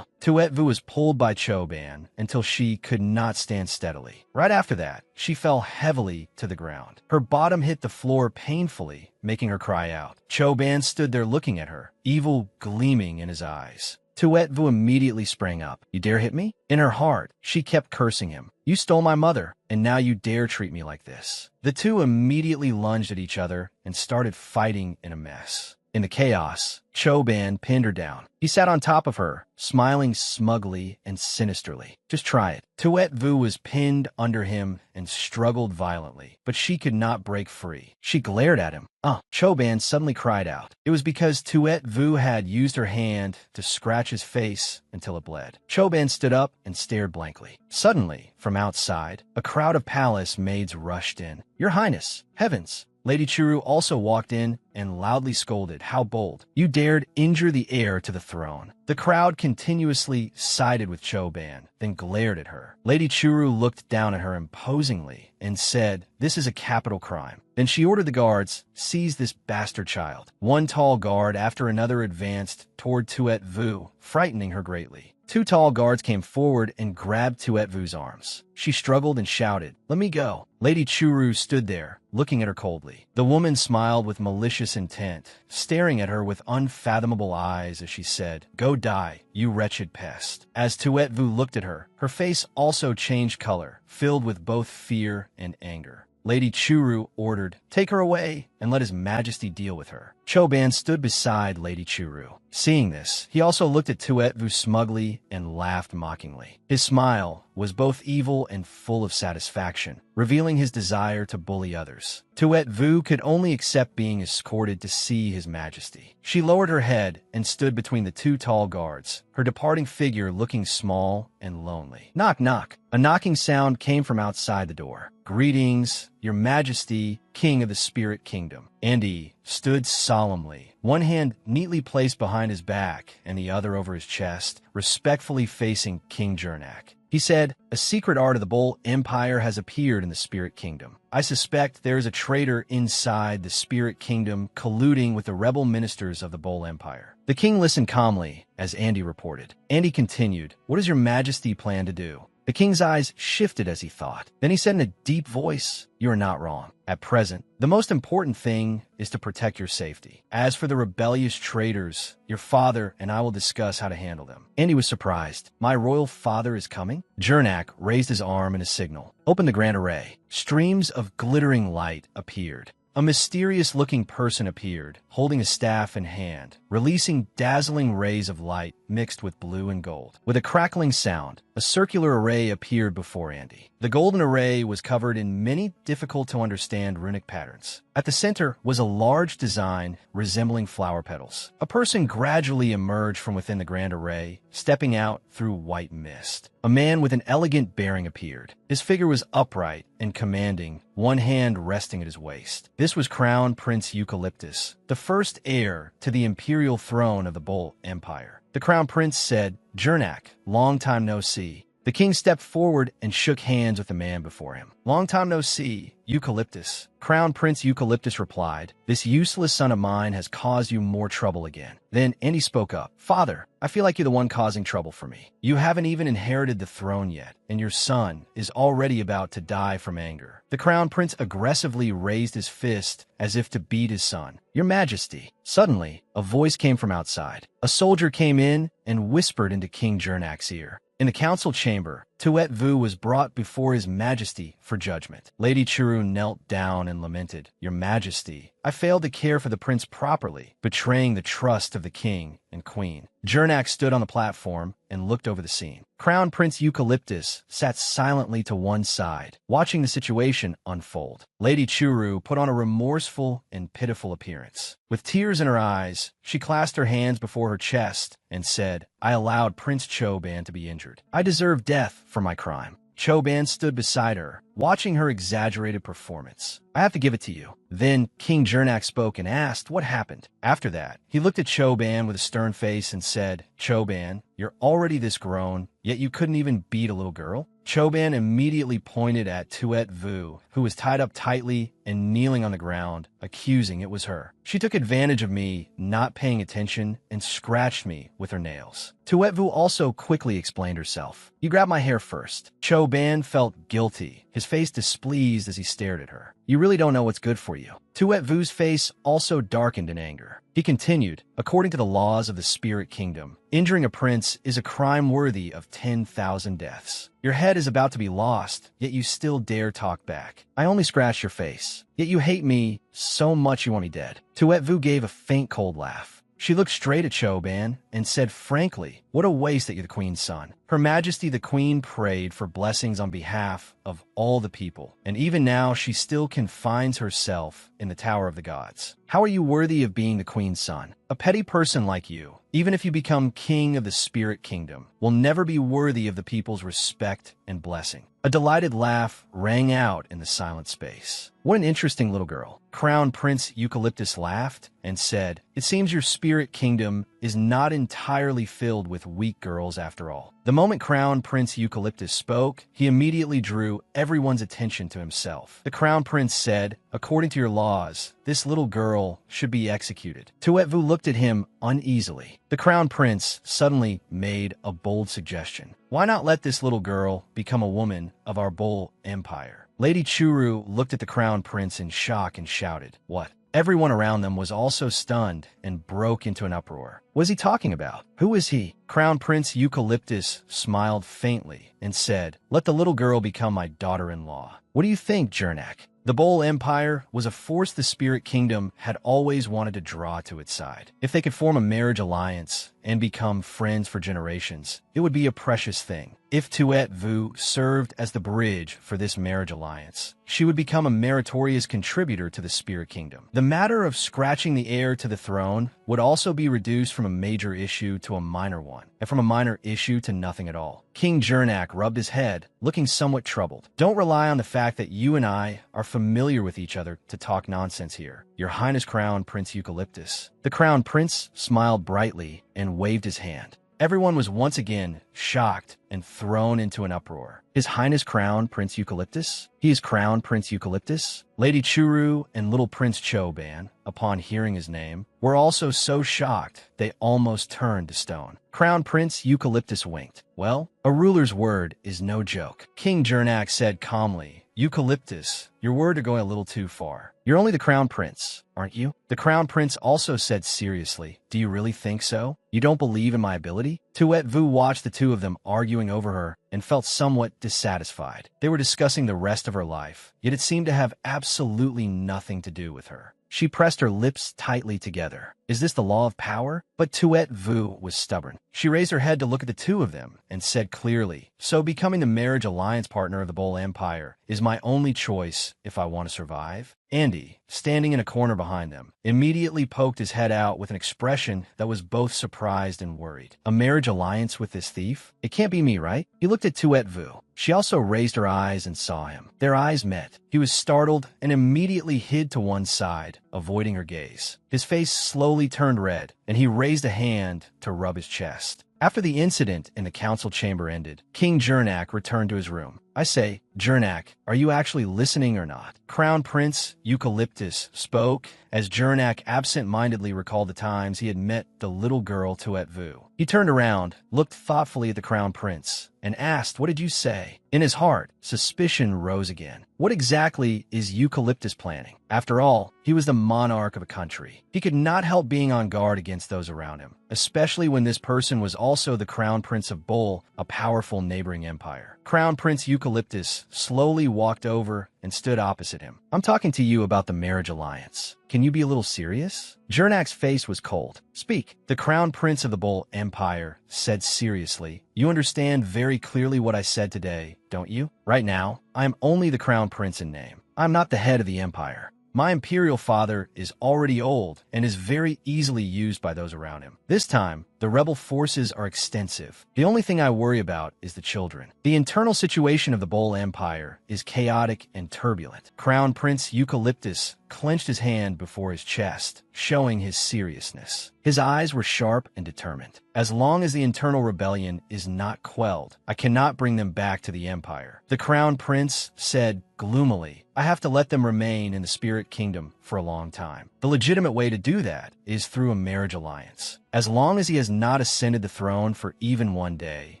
Tuet Vu was pulled by Choban until she could not stand steadily. Right after that, she fell heavily to the ground. Her bottom hit the floor painfully, making her cry out. Choban stood there looking at her, evil gleaming in his eyes. Tuet Vu immediately sprang up. "You dare hit me?" In her heart, she kept cursing him. "You stole my mother, and now you dare treat me like this." The two immediately lunged at each other and started fighting in a mess. In the chaos, Choban pinned her down. He sat on top of her, smiling smugly and sinisterly. "Just try it." Tuet Vu was pinned under him and struggled violently, but she could not break free. She glared at him. Choban suddenly cried out. It was because Tuet Vu had used her hand to scratch his face until it bled. Choban stood up and stared blankly. Suddenly, from outside, a crowd of palace maids rushed in. "Your Highness, heavens!" Lady Churu also walked in and loudly scolded, "How bold! You dared injure the heir to the throne." The crowd continuously sided with Choban, then glared at her. Lady Churu looked down at her imposingly and said, "This is a capital crime." Then she ordered the guards, "Seize this bastard child." One tall guard after another advanced toward Tuet Vu, frightening her greatly. Two tall guards came forward and grabbed Tuet Vu's arms. She struggled and shouted, "Let me go." Lady Churu stood there, looking at her coldly. The woman smiled with malicious intent, staring at her with unfathomable eyes as she said, "Go die, you wretched pest." As Tuet Vu looked at her, her face also changed color, filled with both fear and anger. Lady Churu ordered, "Take her away and let His Majesty deal with her." Choban stood beside Lady Churu. Seeing this, he also looked at Tuet Vu smugly and laughed mockingly. His smile was both evil and full of satisfaction, revealing his desire to bully others. Tuet Vu could only accept being escorted to see His Majesty. She lowered her head and stood between the two tall guards, her departing figure looking small and lonely. Knock, knock. A knocking sound came from outside the door. "Greetings, Your Majesty, King of the Spirit Kingdom." Andy stood solemnly, one hand neatly placed behind his back and the other over his chest, respectfully facing King Jernak. He said, "A secret art of the Bull Empire has appeared in the Spirit Kingdom. I suspect there is a traitor inside the Spirit Kingdom colluding with the rebel ministers of the Bull Empire." The king listened calmly as Andy reported. Andy continued, "What does Your Majesty plan to do?" The king's eyes shifted as he thought. Then he said in a deep voice, "You are not wrong. At present, the most important thing is to protect your safety. As for the rebellious traitors, your father and I will discuss how to handle them." Andy was surprised. "My royal father is coming?" Jernak raised his arm in a signal. "Open the grand array." Streams of glittering light appeared. A mysterious-looking person appeared, holding a staff in hand, releasing dazzling rays of light mixed with blue and gold. With a crackling sound, a circular array appeared before Andy. The golden array was covered in many difficult-to-understand runic patterns. At the center was a large design resembling flower petals. A person gradually emerged from within the grand array, stepping out through white mist. A man with an elegant bearing appeared. His figure was upright and commanding, one hand resting at his waist. This was Crown Prince Eucalyptus, the first heir to the imperial throne of the Bull Empire. The Crown Prince said, "Jernak, long time no see." The king stepped forward and shook hands with the man before him. "Long time no see, Eucalyptus." Crown Prince Eucalyptus replied, "This useless son of mine has caused you more trouble again." Then Andy spoke up. "Father, I feel like you're the one causing trouble for me. You haven't even inherited the throne yet, and your son is already about to die from anger." The Crown Prince aggressively raised his fist as if to beat his son. "Your Majesty." Suddenly, a voice came from outside. A soldier came in and whispered into King Jernak's ear. In the council chamber, Tuet Vu was brought before His Majesty for judgment. Lady Churu knelt down and lamented, "Your Majesty, I failed to care for the prince properly, betraying the trust of the king and queen. Jernak stood on the platform and looked over the scene. Crown Prince Eucalyptus sat silently to one side, watching the situation unfold. Lady Churu put on a remorseful and pitiful appearance. With tears in her eyes, she clasped her hands before her chest and said, "I allowed Prince Choban to be injured. I deserve death for my crime." Choban stood beside her, watching her exaggerated performance. "I have to give it to you." Then King Jernak spoke and asked what happened. After that, he looked at Choban with a stern face and said, "Choban, you're already this grown, yet you couldn't even beat a little girl?" Choban immediately pointed at Tuet Vu, who was tied up tightly and kneeling on the ground, accusing it was her. "She took advantage of me not paying attention and scratched me with her nails." Tuet Vu also quickly explained herself. "You grabbed my hair first." Choban felt guilty, his face displeased as he stared at her. "You really don't know what's good for you." Tuet Vu's face also darkened in anger. He continued, "According to the laws of the Spirit Kingdom, injuring a prince is a crime worthy of 10,000 deaths. Your head is about to be lost, yet you still dare talk back. I only scratched your face, yet you hate me so much you want me dead." Tuet Vu gave a faint cold laugh. She looked straight at Choban and said frankly, "What a waste that you're the queen's son." Her Majesty the Queen prayed for blessings on behalf of all the people, and even now she still confines herself in the Tower of the Gods. How are you worthy of being the queen's son? A petty person like you, even if you become king of the Spirit Kingdom, will never be worthy of the people's respect and blessing. A delighted laugh rang out in the silent space. "What an interesting little girl." Crown Prince Eucalyptus laughed and said, "It seems your Spirit Kingdom is not entirely filled with weak girls after all." The moment Crown Prince Eucalyptus spoke, he immediately drew everyone's attention to himself. The Crown Prince said, "According to your laws, this little girl should be executed." Tuet Vu looked at him uneasily. The Crown Prince suddenly made a bold suggestion. "Why not let this little girl become a woman of our Bull Empire?" Lady Churu looked at the Crown Prince in shock and shouted, "What?" Everyone around them was also stunned and broke into an uproar. What is he talking about? Who is he? Crown Prince Eucalyptus smiled faintly and said, "Let the little girl become my daughter-in-law." What do you think, Jernak? The Bull Empire was a force the Spirit Kingdom had always wanted to draw to its side. If they could form a marriage alliance and become friends for generations, it would be a precious thing. If Tuet Vu served as the bridge for this marriage alliance, she would become a meritorious contributor to the Spirit Kingdom. The matter of scratching the heir to the throne would also be reduced from a major issue to a minor one, and from a minor issue to nothing at all. King Jernak rubbed his head, looking somewhat troubled. "Don't rely on the fact that you and I are familiar with each other to talk nonsense here, Your Highness Crown Prince Eucalyptus." The Crown Prince smiled brightly and waved his hand. Everyone was once again shocked and thrown into an uproar. His Highness Crown Prince Eucalyptus? He is Crown Prince Eucalyptus? Lady Churu and little Prince Choban, upon hearing his name, were also so shocked they almost turned to stone. Crown Prince Eucalyptus winked. "Well, a ruler's word is no joke." King Jernak said calmly, "Eucalyptus, your word are going a little too far. You're only the Crown Prince, aren't you?" The Crown Prince also said seriously, "Do you really think so? You don't believe in my ability?" Tuet Vu watched the two of them arguing over her and felt somewhat dissatisfied. They were discussing the rest of her life, yet it seemed to have absolutely nothing to do with her. She pressed her lips tightly together. Is this the law of power? But Tuet Vu was stubborn. She raised her head to look at the two of them and said clearly, "So becoming the marriage alliance partner of the Bull Empire is my only choice if I want to survive?" Andy, standing in a corner behind them, immediately poked his head out with an expression that was both surprised and worried. "A marriage alliance with this thief? It can't be me, right?" He looked at Tuet Vu. She also raised her eyes and saw him. Their eyes met. He was startled and immediately hid to one side, avoiding her gaze. His face slowly turned red, and he raised a hand to rub his chest. After the incident in the council chamber ended, King Jernak returned to his room. "I say, Jernak, are you actually listening or not?" Crown Prince Eucalyptus spoke as Jernak absent-mindedly recalled the times he had met the little girl Tuet Vu. He turned around, looked thoughtfully at the Crown Prince, and asked, "What did you say?" In his heart, suspicion rose again. What exactly is Eucalyptus planning? After all, he was the monarch of a country. He could not help being on guard against those around him, especially when this person was also the Crown Prince of Bull, a powerful neighboring empire. Crown Prince Eucalyptus eucalyptus slowly walked over and stood opposite him. I'm talking to you about the marriage alliance. Can you be a little serious? Jernak's face was cold. Speak. The crown prince of the Bull Empire said seriously. You understand very clearly what I said today, don't you? Right now, I am only the crown prince in name. I'm not the head of the empire. My imperial father is already old and is very easily used by those around him. This time, the rebel forces are extensive. The only thing I worry about is the children. The internal situation of the Bull Empire is chaotic and turbulent. Crown Prince Eucalyptus clenched his hand before his chest, showing his seriousness. His eyes were sharp and determined. As long as the internal rebellion is not quelled, I cannot bring them back to the Empire. The Crown Prince said gloomily, I have to let them remain in the Spirit Kingdom for a long time. The legitimate way to do that is through a marriage alliance. As long as he has not ascended the throne for even one day,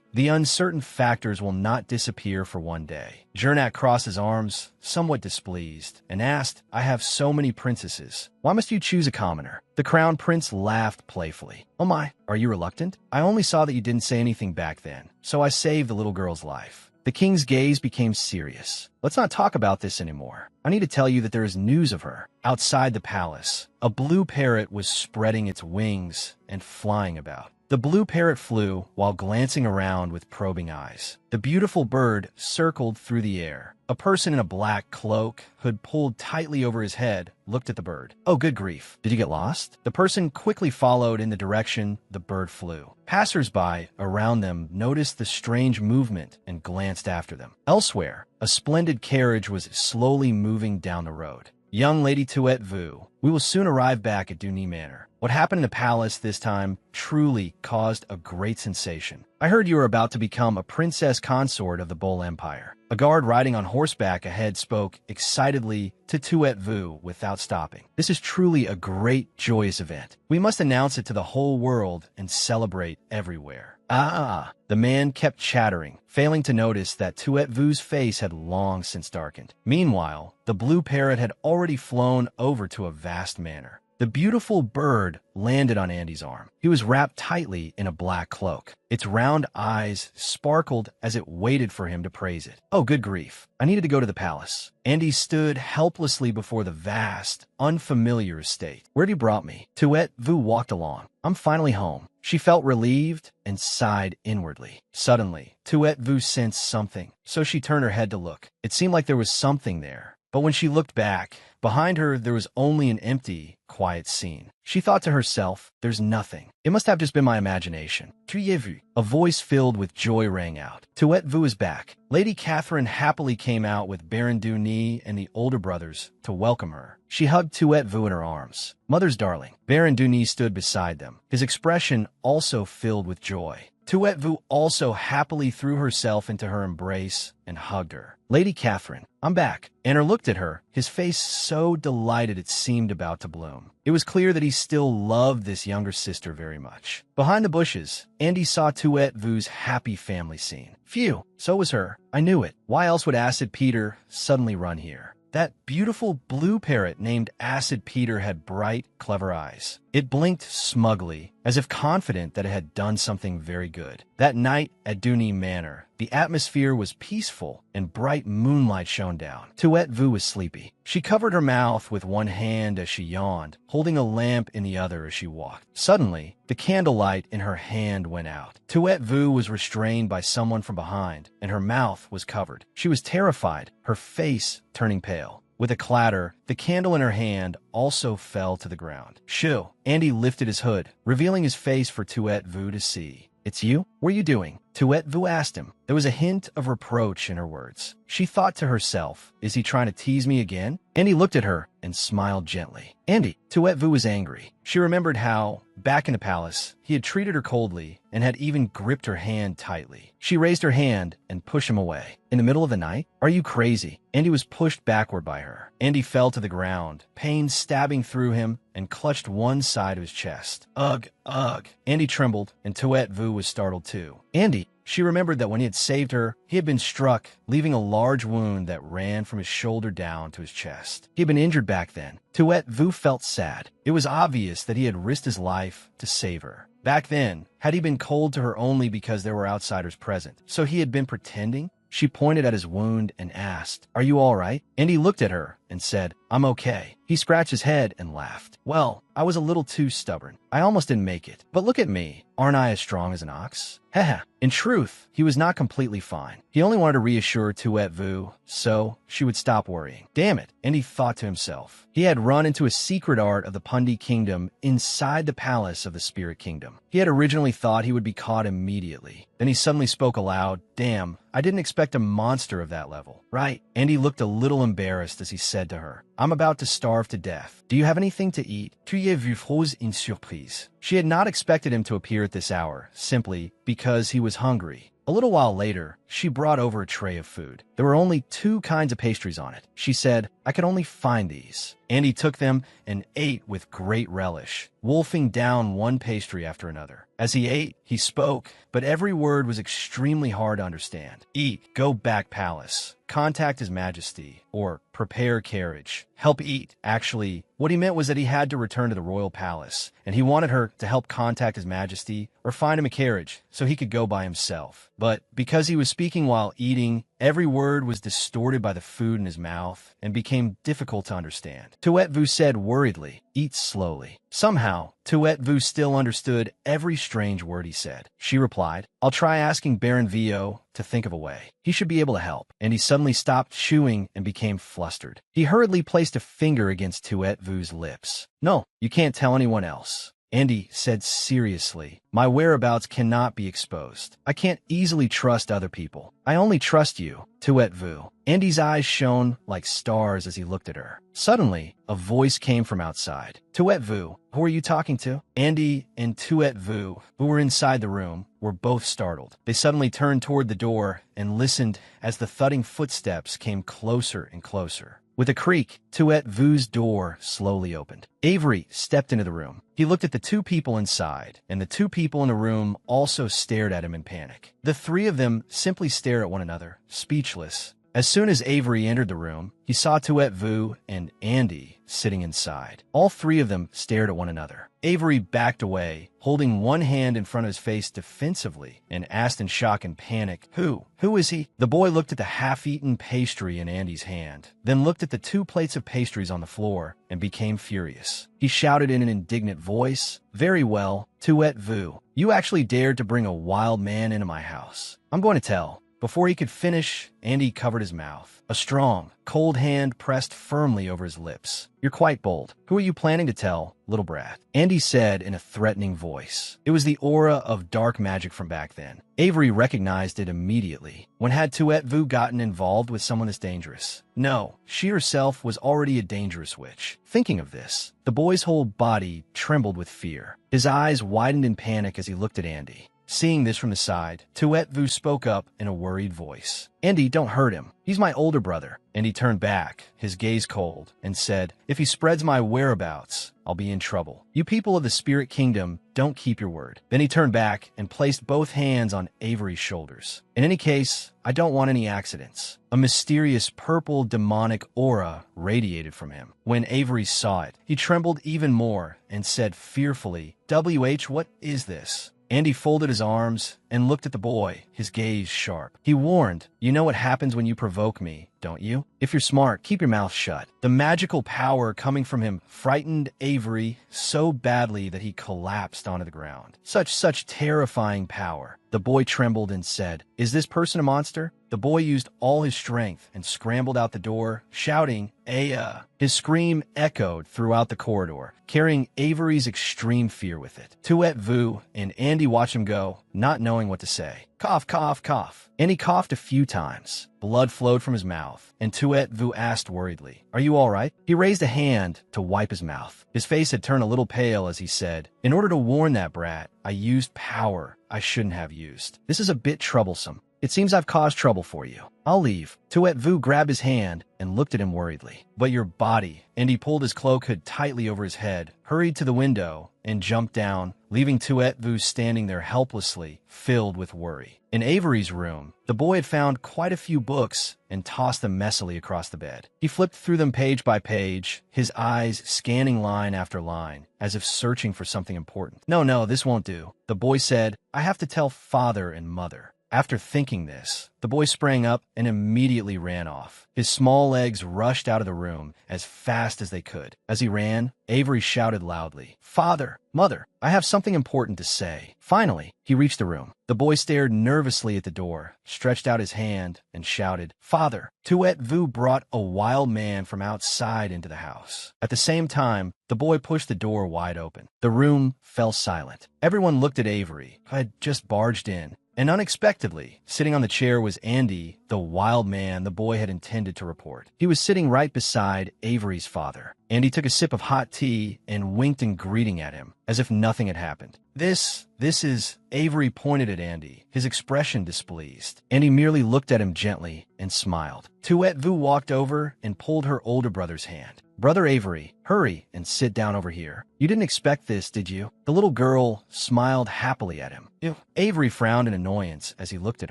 the uncertain factors will not disappear for one day. Jernak crossed his arms, somewhat displeased, and asked, I have so many princesses. Why must you choose a commoner? The crown prince laughed playfully. Oh my, are you reluctant? I only saw that you didn't say anything back then, so I saved the little girl's life. The king's gaze became serious. Let's not talk about this anymore. I need to tell you that there is news of her. Outside the palace, a blue parrot was spreading its wings and flying about. The blue parrot flew while glancing around with probing eyes. The beautiful bird circled through the air. A person in a black cloak, hood pulled tightly over his head, looked at the bird. Oh, good grief. Did you get lost? The person quickly followed in the direction the bird flew. Passers-by around them noticed the strange movement and glanced after them. Elsewhere, a splendid carriage was slowly moving down the road. Young Lady Tuet Vu, we will soon arrive back at Duni Manor. What happened in the palace this time truly caused a great sensation. I heard you were about to become a princess consort of the Bull Empire. A guard riding on horseback ahead spoke excitedly to Tuet Vu without stopping. This is truly a great, joyous event. We must announce it to the whole world and celebrate everywhere. The man kept chattering, failing to notice that Tuet Vu's face had long since darkened. Meanwhile, the blue parrot had already flown over to a vast manor. The beautiful bird landed on Andy's arm. He was wrapped tightly in a black cloak. Its round eyes sparkled as it waited for him to praise it. Oh, good grief. I needed to go to the palace. Andy stood helplessly before the vast, unfamiliar estate. Where have you brought me? Tuet Vu walked along. I'm finally home. She felt relieved and sighed inwardly. Suddenly, Tuet Vu sensed something, so she turned her head to look. It seemed like there was something there. But when she looked back, behind her there was only an empty, quiet scene. She thought to herself, there's nothing. It must have just been my imagination. Tu vu? A voice filled with joy rang out. Tuet Vu is back. Lady Catherine happily came out with Baron Du Ni and the older brothers to welcome her. She hugged Tuet Vu in her arms. Mother's darling. Baron Du Ni stood beside them, his expression also filled with joy. Tuet Vu also happily threw herself into her embrace and hugged her. Lady Catherine, I'm back. Anner looked at her, his face so delighted it seemed about to bloom. It was clear that he still loved this younger sister very much. Behind the bushes, Andy saw Tuet Vu's happy family scene. Phew, so was her. I knew it. Why else would Acid Peter suddenly run here? That beautiful blue parrot named Acid Peter had bright, clever eyes. It blinked smugly, as if confident that it had done something very good. That night at Duni Manor, the atmosphere was peaceful and bright moonlight shone down. Tuet Vu was sleepy. She covered her mouth with one hand as she yawned, holding a lamp in the other as she walked. Suddenly, the candlelight in her hand went out. Tuet Vu was restrained by someone from behind, and her mouth was covered. She was terrified, her face turning pale. With a clatter, the candle in her hand also fell to the ground. Shoo! Andy lifted his hood, revealing his face for Tuet Vu to see. It's you? What are you doing? Tuet Vu asked him. There was a hint of reproach in her words. She thought to herself, is he trying to tease me again? Andy looked at her and smiled gently. Andy, Tuet Vu was angry. She remembered how, back in the palace, he had treated her coldly and had even gripped her hand tightly. She raised her hand and pushed him away. In the middle of the night? Are you crazy? Andy was pushed backward by her. Andy fell to the ground, pain stabbing through him, and clutched one side of his chest. Ugh, ugh. Andy trembled, and Tuet Vu was startled too. Andy, she remembered that when he had saved her, he had been struck, leaving a large wound that ran from his shoulder down to his chest. He had been injured back then. Tuet Vu felt sad. It was obvious that he had risked his life to save her. Back then, had he been cold to her only because there were outsiders present? So he had been pretending? She pointed at his wound and asked, "Are you all right?" Andy looked at her and said, "I'm okay." He scratched his head and laughed. "Well, I was a little too stubborn. I almost didn't make it. But look at me. Aren't I as strong as an ox?" Haha. In truth, he was not completely fine. He only wanted to reassure Tuet Vu so she would stop worrying. Damn it, and he thought to himself. He had run into a secret art of the Pundi Kingdom inside the palace of the Spirit Kingdom. He had originally thought he would be caught immediately. Then he suddenly spoke aloud, "Damn, I didn't expect a monster of that level." Right. Andy looked a little embarrassed as he said to her, "I'm about to starve to death. Do you have anything to eat?" Tu y vu froze une surprise. She had not expected him to appear at this hour, simply because he was hungry. A little while later, she brought over a tray of food. There were only 2 kinds of pastries on it. She said, "I could only find these." Andy took them and ate with great relish, wolfing down one pastry after another. As he ate, he spoke, but every word was extremely hard to understand. Eat, go back palace, contact His Majesty, or prepare carriage, help eat. Actually, what he meant was that he had to return to the royal palace, and he wanted her to help contact His Majesty or find him a carriage so he could go by himself. But because he was speaking while eating, every word was distorted by the food in his mouth and became difficult to understand. Tuet Vu said worriedly, "Eat slowly." Somehow, Tuet Vu still understood every strange word he said. She replied, "I'll try asking Baron Vio to think of a way. He should be able to help." And he suddenly stopped chewing and became flustered. He hurriedly placed a finger against Tuet Vu's lips. "No, you can't tell anyone else." Andy said seriously, "My whereabouts cannot be exposed. I can't easily trust other people. I only trust you, Tuet Vu." Andy's eyes shone like stars as he looked at her. Suddenly, a voice came from outside. "Tuet Vu, who are you talking to?" Andy and Tuet Vu, who were inside the room, were both startled. They suddenly turned toward the door and listened as the thudding footsteps came closer and closer. With a creak, Tuet Vu's door slowly opened. Avery stepped into the room. He looked at the 2 people inside, and the 2 people in the room also stared at him in panic. The 3 of them simply stared at one another, speechless. As soon as Avery entered the room, he saw Tuet Vu and Andy sitting inside. All 3 of them stared at one another. Avery backed away, holding one hand in front of his face defensively, and asked in shock and panic, Who is he?" The boy looked at the half-eaten pastry in Andy's hand, then looked at the 2 plates of pastries on the floor and became furious. He shouted in an indignant voice, "Very well, Tuet Vu. You actually dared to bring a wild man into my house. I'm going to tell." Before he could finish, Andy covered his mouth. A strong, cold hand pressed firmly over his lips. "You're quite bold. Who are you planning to tell, little brat?" Andy said in a threatening voice. It was the aura of dark magic from back then. Avery recognized it immediately. When had Tuet Vu gotten involved with someone this dangerous? No, she herself was already a dangerous witch. Thinking of this, the boy's whole body trembled with fear. His eyes widened in panic as he looked at Andy. Seeing this from the side, Tuet Vu spoke up in a worried voice. "Andy, don't hurt him. He's my older brother." And he turned back, his gaze cold, and said, "If he spreads my whereabouts, I'll be in trouble. You people of the Spirit Kingdom don't keep your word." Then he turned back and placed both hands on Avery's shoulders. "In any case, I don't want any accidents." A mysterious purple demonic aura radiated from him. When Avery saw it, he trembled even more and said fearfully, "WH, what is this?" Andy folded his arms and looked at the boy, his gaze sharp. He warned, "You know what happens when you provoke me, don't you? If you're smart, keep your mouth shut." The magical power coming from him frightened Avery so badly that he collapsed onto the ground. Such terrifying power. The boy trembled and said, "Is this person a monster?" The boy used all his strength and scrambled out the door, shouting, "Aya!" His scream echoed throughout the corridor, carrying Avery's extreme fear with it. Tuet Vu and Andy watched him go, not knowing what to say. Cough, cough, cough. And he coughed a few times. Blood flowed from his mouth, and Tuet Vu asked worriedly, "Are you all right?" He raised a hand to wipe his mouth. His face had turned a little pale as he said, "In order to warn that brat, I used power I shouldn't have used. This is a bit troublesome. It seems I've caused trouble for you. I'll leave." Tuet Vu grabbed his hand and looked at him worriedly. "But your body," and he pulled his cloak hood tightly over his head, hurried to the window, and jumped down, leaving Tuet Vu standing there helplessly, filled with worry. In Avery's room, the boy had found quite a few books and tossed them messily across the bed. He flipped through them page by page, his eyes scanning line after line, as if searching for something important. No, this won't do." The boy said, "I have to tell father and mother. After thinking this, the boy sprang up and immediately ran off. His small legs rushed out of the room as fast as they could. As he ran, Avery shouted loudly, "Father, Mother, I have something important to say." Finally, he reached the room. The boy stared nervously at the door, stretched out his hand, and shouted, "Father." Tuet Vu brought a wild man from outside into the house. At the same time, the boy pushed the door wide open. The room fell silent. Everyone looked at Avery, who had just barged in. And unexpectedly, sitting on the chair was Andy, the wild man the boy had intended to report. He was sitting right beside Avery's father. Andy took a sip of hot tea and winked in greeting at him, as if nothing had happened. This is... Avery pointed at Andy, his expression displeased. Andy merely looked at him gently and smiled. Tuet Vu walked over and pulled her older brother's hand. "Brother Avery, hurry and sit down over here. You didn't expect this, did you?" The little girl smiled happily at him. Ew. Avery frowned in annoyance as he looked at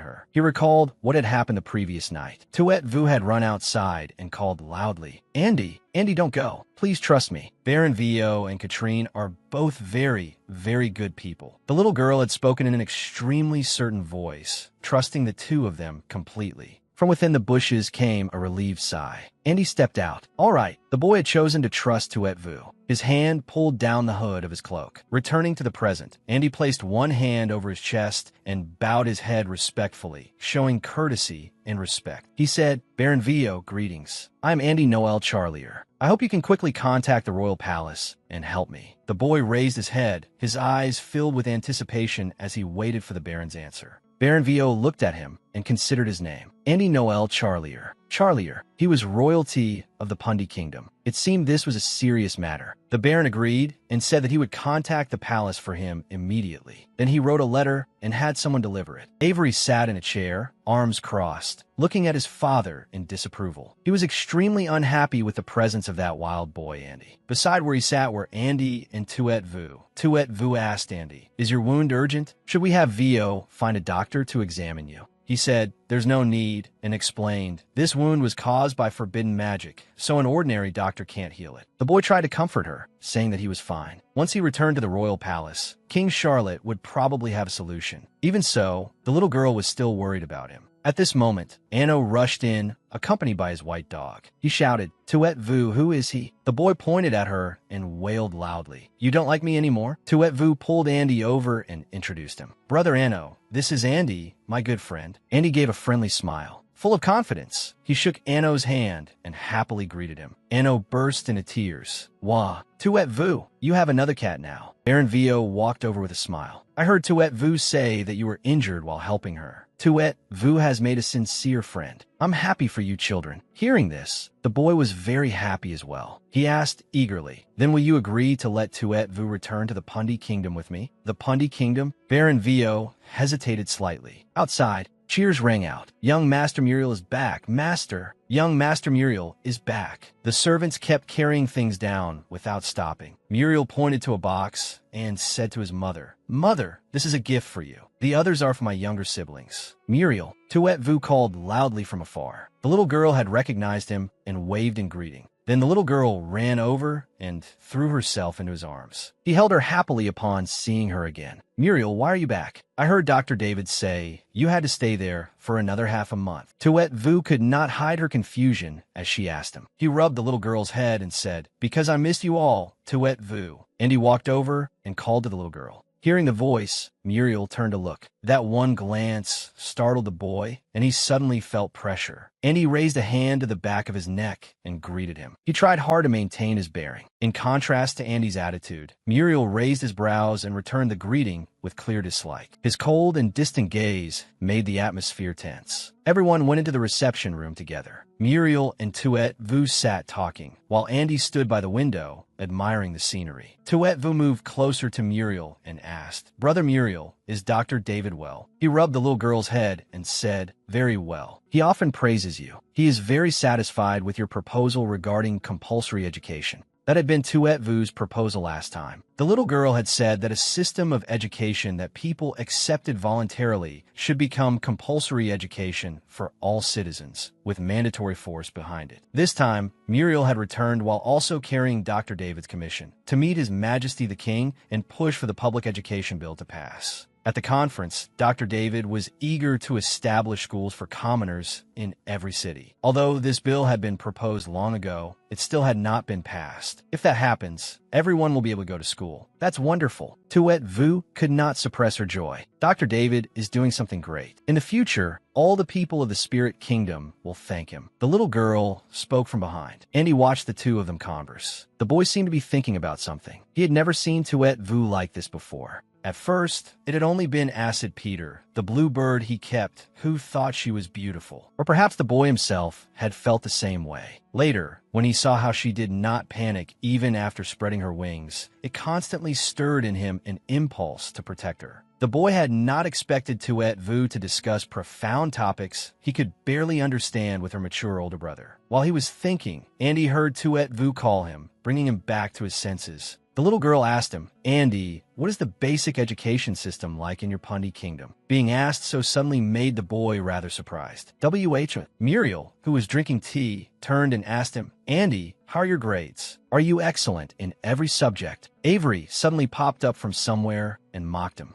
her. He recalled what had happened the previous night. Tuet Vu had run outside and called loudly, Andy, don't go. Please trust me. Baron Vio and Katrine are both very, very good people." The little girl had spoken in an extremely certain voice, trusting the two of them completely. From within the bushes came a relieved sigh. Andy stepped out. All right, the boy had chosen to trust Tuet Vu. His hand pulled down the hood of his cloak. Returning to the present, Andy placed one hand over his chest and bowed his head respectfully, showing courtesy and respect. He said, "Baron Vio, greetings. I'm Andy Noel Charlier. I hope you can quickly contact the royal palace and help me." The boy raised his head, his eyes filled with anticipation as he waited for the Baron's answer. Baron Vio looked at him and considered his name. Andy Noel Charlier. Charlier. He was royalty of the Pundi Kingdom. It seemed this was a serious matter. The Baron agreed and said that he would contact the palace for him immediately. Then he wrote a letter and had someone deliver it. Avery sat in a chair, arms crossed, looking at his father in disapproval. He was extremely unhappy with the presence of that wild boy, Andy. Beside where he sat were Andy and Tuet Vu. Tuet Vu asked Andy, "Is your wound urgent? Should we have Vio find a doctor to examine you?" He said, "There's no need," and explained, "This wound was caused by forbidden magic, so an ordinary doctor can't heal it." The boy tried to comfort her, saying that he was fine. Once he returned to the royal palace, King Charlotte would probably have a solution. Even so, the little girl was still worried about him. At this moment, Anno rushed in, accompanied by his white dog. He shouted, "Tuet Vu, who is he?" The boy pointed at her and wailed loudly, "You don't like me anymore?" Tuet Vu pulled Andy over and introduced him. "Brother Anno, this is Andy, my good friend." Andy gave a friendly smile. Full of confidence, he shook Anno's hand and happily greeted him. Anno burst into tears. "Wah, Tuet Vu, you have another cat now." Baron Vio walked over with a smile. "I heard Tuet Vu say that you were injured while helping her. Tuet Vu has made a sincere friend. I'm happy for you children." Hearing this, the boy was very happy as well. He asked eagerly, "Then will you agree to let Tuet Vu return to the Pundi Kingdom with me?" The Pundi Kingdom? Baron Vio hesitated slightly. Outside, cheers rang out. "Young Master Muriel is back, Master! Young Master Muriel is back." The servants kept carrying things down without stopping. Muriel pointed to a box and said to his mother, "Mother, this is a gift for you. The others are for my younger siblings." Muriel, Tuet Vu called loudly from afar. The little girl had recognized him and waved in greeting. Then the little girl ran over and threw herself into his arms. He held her happily upon seeing her again. "Muriel, why are you back? I heard Dr. David say you had to stay there for another half a month." Tuet Vu could not hide her confusion as she asked him. He rubbed the little girl's head and said, "Because I missed you all, Tuet Vu." And he walked over and called to the little girl. Hearing the voice, Muriel turned to look. That one glance startled the boy, and he suddenly felt pressure. Andy raised a hand to the back of his neck and greeted him. He tried hard to maintain his bearing. In contrast to Andy's attitude, Muriel raised his brows and returned the greeting with clear dislike. His cold and distant gaze made the atmosphere tense. Everyone went into the reception room together. Muriel and Tuet Vu sat talking, while Andy stood by the window, admiring the scenery. Tuet Vu moved closer to Muriel and asked, "Brother Muriel, is Dr. David well?" He rubbed the little girl's head and said, "Very well. He often praises you. He is very satisfied with your proposal regarding compulsory education." That had been Tuet Vu's proposal last time. The little girl had said that a system of education that people accepted voluntarily should become compulsory education for all citizens, with mandatory force behind it. This time, Muriel had returned while also carrying Dr. David's commission to meet His Majesty the King and push for the public education bill to pass. At the conference, Dr. David was eager to establish schools for commoners in every city. Although this bill had been proposed long ago, it still had not been passed. If that happens, everyone will be able to go to school. That's wonderful. Tuet Vu could not suppress her joy. Dr. David is doing something great. In the future, all the people of the Spirit Kingdom will thank him. The little girl spoke from behind. Andy watched the two of them converse. The boy seemed to be thinking about something. He had never seen Tuet Vu like this before. At first, it had only been Acid Peter, the blue bird he kept, who thought she was beautiful. Or perhaps the boy himself had felt the same way. Later, when he saw how she did not panic even after spreading her wings, it constantly stirred in him an impulse to protect her. The boy had not expected Tuet Vu to discuss profound topics he could barely understand with her mature older brother. While he was thinking, Andy heard Tuet Vu call him, bringing him back to his senses. The little girl asked him, "Andy, what is the basic education system like in your Pundi kingdom?" Being asked so suddenly made the boy rather surprised. Muriel, who was drinking tea, turned and asked him, "Andy, how are your grades? Are you excellent in every subject?" Avery suddenly popped up from somewhere and mocked him.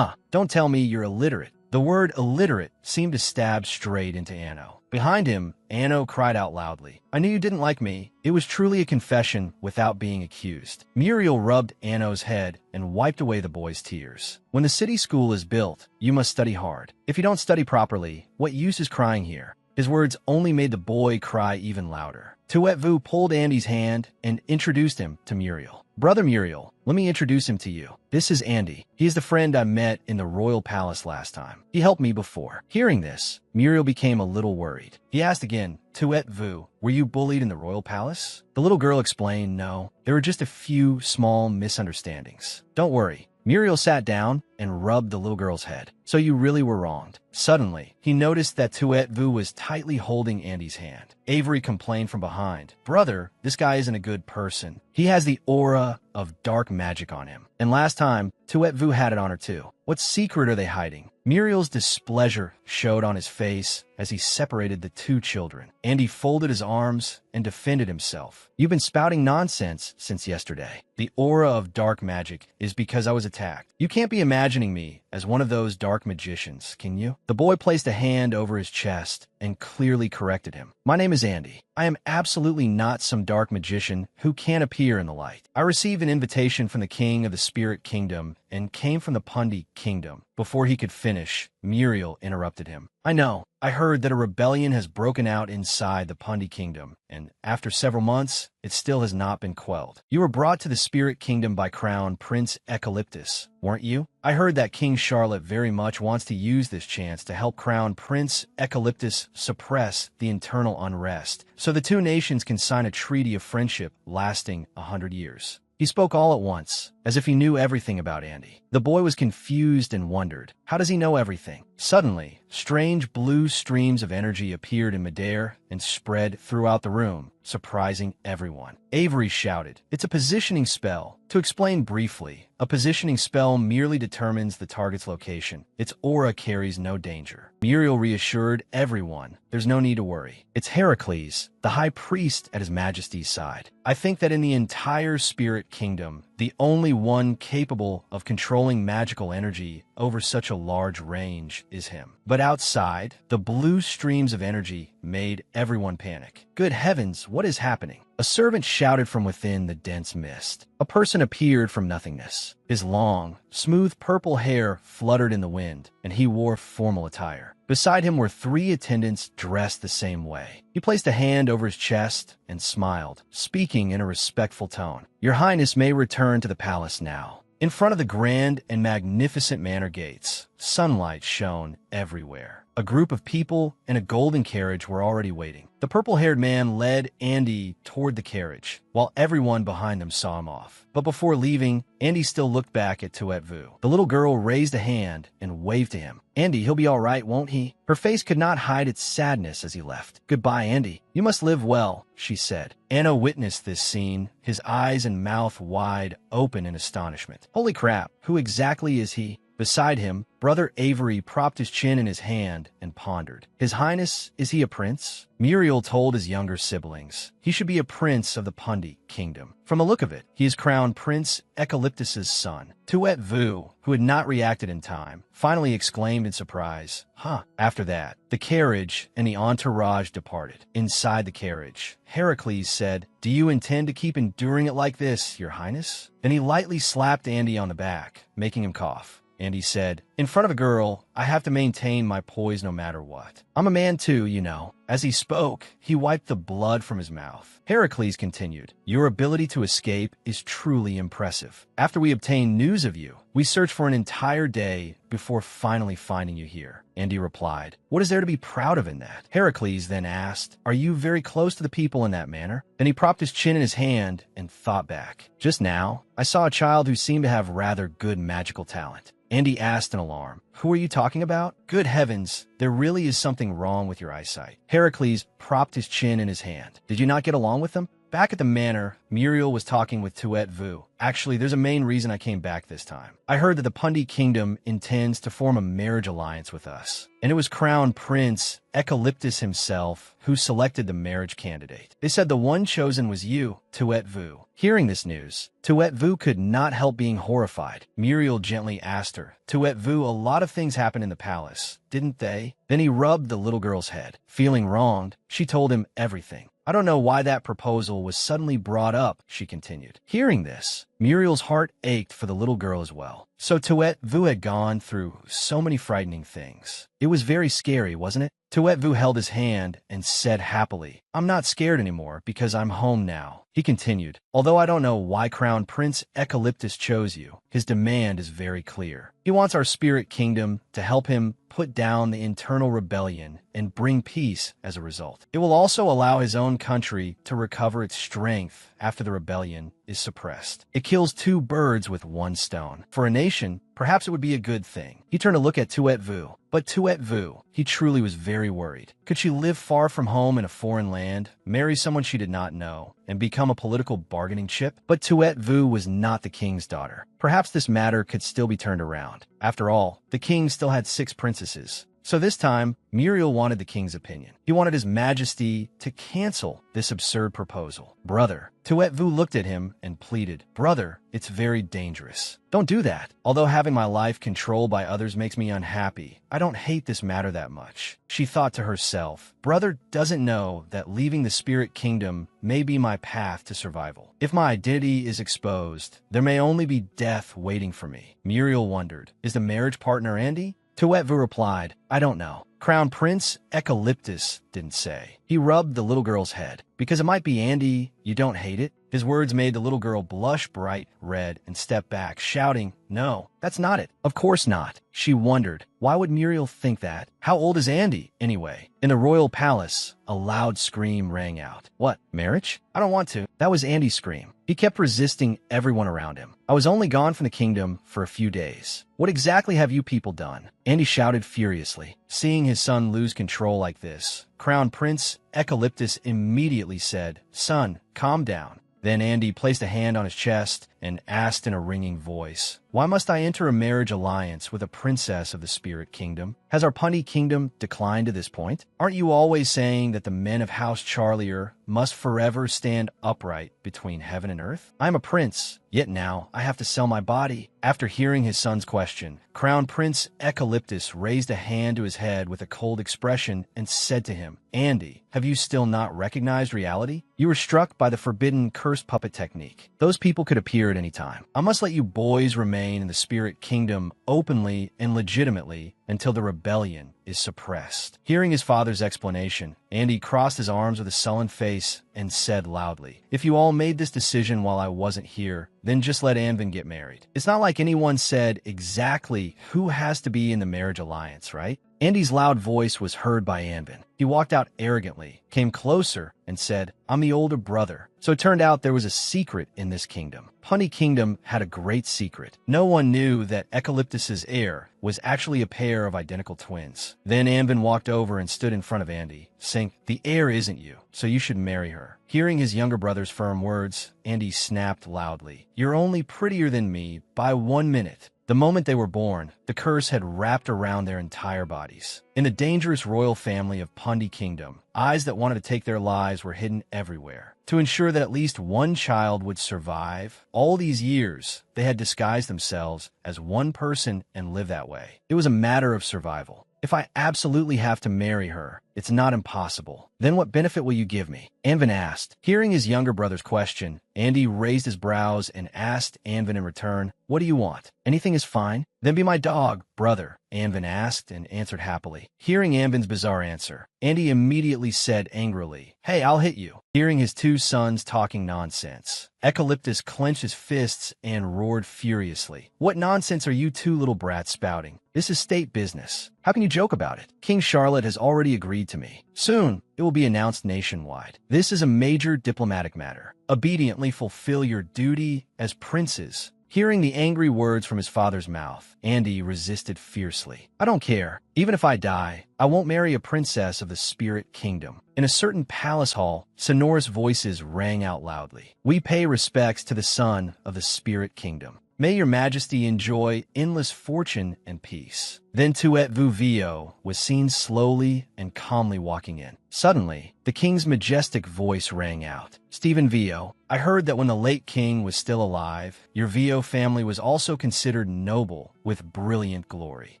Don't tell me you're illiterate." The word illiterate seemed to stab straight into Anno. Behind him, Anno cried out loudly, "I knew you didn't like me." It was truly a confession without being accused. Muriel rubbed Anno's head and wiped away the boy's tears. "When the city school is built, you must study hard. If you don't study properly, what use is crying here?" His words only made the boy cry even louder. Tuet Vu pulled Andy's hand and introduced him to Muriel. "Brother Muriel, let me introduce him to you. This is Andy. He is the friend I met in the royal palace last time. He helped me before." Hearing this, Muriel became a little worried. He asked again, "Tuet Vu, were you bullied in the royal palace?" The little girl explained, "No, there were just a few small misunderstandings. Don't worry." Muriel sat down and rubbed the little girl's head. "So you really were wronged." Suddenly, he noticed that Tuet Vu was tightly holding Andy's hand. Avery complained from behind, "Brother, this guy isn't a good person. He has the aura of dark magic on him. And last time, Tuet Vu had it on her too. What secret are they hiding?" Muriel's displeasure showed on his face as he separated the two children. Andy folded his arms and defended himself. "You've been spouting nonsense since yesterday. The aura of dark magic is because I was attacked. You can't be imagining me as one of those dark magicians, can you?" The boy placed a hand over his chest and clearly corrected him. "My name is Andy. I am absolutely not some dark magician who can't appear in the light. I received an invitation from the king of the Spirit Kingdom and came from the Pundi Kingdom." Before he could finish, Muriel interrupted him. "I know. I heard that a rebellion has broken out inside the Pundi Kingdom, and after several months, it still has not been quelled. You were brought to the Spirit Kingdom by Crown Prince Eucalyptus, weren't you? I heard that King Charlotte very much wants to use this chance to help Crown Prince Eucalyptus suppress the internal unrest, so the two nations can sign a treaty of friendship lasting 100 years. He spoke all at once, as if he knew everything about Andy. The boy was confused and wondered, how does he know everything? Suddenly, strange blue streams of energy appeared in midair and spread throughout the room, surprising everyone. Avery shouted, "It's a positioning spell." To explain briefly, a positioning spell merely determines the target's location. Its aura carries no danger. Muriel reassured everyone, "There's no need to worry. It's Heracles, the high priest at his majesty's side. I think that in the entire Spirit Kingdom, the only one capable of controlling magical energy over such a large range is him." But outside, the blue streams of energy made everyone panic. "Good heavens, what is happening?" A servant shouted from within the dense mist. A person appeared from nothingness. His long, smooth purple hair fluttered in the wind, and he wore formal attire. Beside him were 3 attendants dressed the same way. He placed a hand over his chest and smiled, speaking in a respectful tone. "Your Highness may return to the palace now." In front of the grand and magnificent manor gates, sunlight shone everywhere. A group of people in a golden carriage were already waiting. The purple-haired man led Andy toward the carriage, while everyone behind them saw him off. But before leaving, Andy still looked back at Tuet Vu. The little girl raised a hand and waved to him. "Andy, he'll be all right, won't he?" Her face could not hide its sadness as he left. "Goodbye, Andy. You must live well," she said. Anna witnessed this scene, his eyes and mouth wide open in astonishment. "Holy crap, who exactly is he?" Beside him, Brother Avery propped his chin in his hand and pondered. His Highness, is he a prince? Muriel told his younger siblings. He should be a prince of the Pundi kingdom. From the look of it, he is crowned Prince Eucalyptus's son. Tuet Vu, who had not reacted in time, finally exclaimed in surprise, "Huh." After that, the carriage and the entourage departed. Inside the carriage, Heracles said, "Do you intend to keep enduring it like this, Your Highness?" Then he lightly slapped Andy on the back, making him cough. Andy said, "In front of a girl, I have to maintain my poise no matter what. I'm a man too, you know." As he spoke, he wiped the blood from his mouth. Heracles continued, "Your ability to escape is truly impressive. After we obtained news of you, we searched for an entire day before finally finding you here." Andy replied, "What is there to be proud of in that?" Heracles then asked, "Are you very close to the people in that manner?" Then he propped his chin in his hand and thought back. "Just now, I saw a child who seemed to have rather good magical talent." Andy asked in alarm, "Who are you talking about?" "Good heavens, there really is something wrong with your eyesight." Heracles propped his chin in his hand. "Did you not get along with them?" Back at the manor, Muriel was talking with Tuet Vu. "Actually, there's a main reason I came back this time. I heard that the Pundi kingdom intends to form a marriage alliance with us, and it was Crown Prince Eucalyptus himself who selected the marriage candidate. They said the one chosen was you, Tuet Vu." Hearing this news, Tuet Vu could not help being horrified. Muriel gently asked her, "Tuet Vu, a lot of things happened in the palace, didn't they?" Then he rubbed the little girl's head. Feeling wronged, she told him everything. "I don't know why that proposal was suddenly brought up," she continued. Hearing this, Muriel's heart ached for the little girl as well. So Tuet Vu had gone through so many frightening things. It was very scary, wasn't it? Tuet Vu held his hand and said happily, "I'm not scared anymore because I'm home now." He continued, "Although I don't know why Crown Prince Eucalyptus chose you, his demand is very clear. He wants our spirit kingdom to help him put down the internal rebellion and bring peace as a result. It will also allow his own country to recover its strength after the rebellion is suppressed. It kills two birds with one stone. For a nation, perhaps it would be a good thing." He turned to look at Tuet Vu. But Tuet Vu, he truly was very worried. Could she live far from home in a foreign land, marry someone she did not know, and become a political bargaining chip? But Tuet Vu was not the king's daughter. Perhaps this matter could still be turned around. After all, the king still had 6 princesses. So this time, Muriel wanted the king's opinion. He wanted His Majesty to cancel this absurd proposal. "Brother," Tuet Vu looked at him and pleaded, "Brother, it's very dangerous. Don't do that. Although having my life controlled by others makes me unhappy, I don't hate this matter that much." She thought to herself, "Brother doesn't know that leaving the spirit kingdom may be my path to survival. If my identity is exposed, there may only be death waiting for me." Muriel wondered, "Is the marriage partner Andy?" Tuet Vu replied, "I don't know. Crown Prince Eucalyptus didn't say." He rubbed the little girl's head. "Because it might be Andy, you don't hate it?" His words made the little girl blush bright red and step back, shouting, "No, that's not it. Of course not." She wondered, why would Muriel think that? How old is Andy, anyway? In the royal palace, a loud scream rang out. "What, marriage? I don't want to." That was Andy's scream. He kept resisting everyone around him. "I was only gone from the kingdom for a few days. What exactly have you people done?" Andy shouted furiously. Seeing his son lose control like this, Crown Prince Eucalyptus immediately said, "Son, calm down." Then Andy placed a hand on his chest and asked in a ringing voice, "Why must I enter a marriage alliance with a princess of the spirit kingdom? Has our Pundi kingdom declined to this point? Aren't you always saying that the men of House Charlier must forever stand upright between heaven and earth? I am a prince, yet now I have to sell my body." After hearing his son's question, Crown Prince Eucalyptus raised a hand to his head with a cold expression and said to him, "Andy, have you still not recognized reality? You were struck by the forbidden cursed puppet technique. Those people could appear at any time. I must let you boys remain in the spirit kingdom openly and legitimately until the rebellion is suppressed." Hearing his father's explanation, Andy crossed his arms with a sullen face and said loudly, "If you all made this decision while I wasn't here, then just let Anvin get married. It's not like anyone said exactly who has to be in the marriage alliance, right?" Andy's loud voice was heard by Anvin. He walked out arrogantly, came closer, and said, "I'm the older brother." So it turned out there was a secret in this kingdom. Pundi Kingdom had a great secret. No one knew that Eucalyptus's heir was actually a pair of identical twins. Then Anvin walked over and stood in front of Andy, saying, "The heir isn't you, so you should marry her." Hearing his younger brother's firm words, Andy snapped loudly, "You're only prettier than me by 1 minute." The moment they were born, the curse had wrapped around their entire bodies. In the dangerous royal family of Pundi Kingdom, eyes that wanted to take their lives were hidden everywhere. To ensure that at least one child would survive, all these years, they had disguised themselves as one person and live that way. It was a matter of survival. If I absolutely have to marry her, it's not impossible. Then what benefit will you give me? Anvin asked. Hearing his younger brother's question, Andy raised his brows and asked Anvin in return, "What do you want? Anything is fine." "Then be my dog, brother," Anvin asked and answered happily. Hearing Anvin's bizarre answer, Andy immediately said angrily, "Hey, I'll hit you." Hearing his two sons talking nonsense, Eucalyptus clenched his fists and roared furiously. "What nonsense are you two little brats spouting? This is state business. How can you joke about it? King Charlotte has already agreed to me. Soon, it will be announced nationwide. This is a major diplomatic matter. Obediently fulfill your duty as princes." Hearing the angry words from his father's mouth, Andy resisted fiercely. "I don't care. Even if I die, I won't marry a princess of the Spirit Kingdom." In a certain palace hall, sonorous voices rang out loudly. "We pay respects to the son of the Spirit Kingdom. May your majesty enjoy endless fortune and peace." Then Tuet Vu Vio was seen slowly and calmly walking in. Suddenly, the king's majestic voice rang out. "Stephen Vio, I heard that when the late king was still alive, your Vio family was also considered noble with brilliant glory.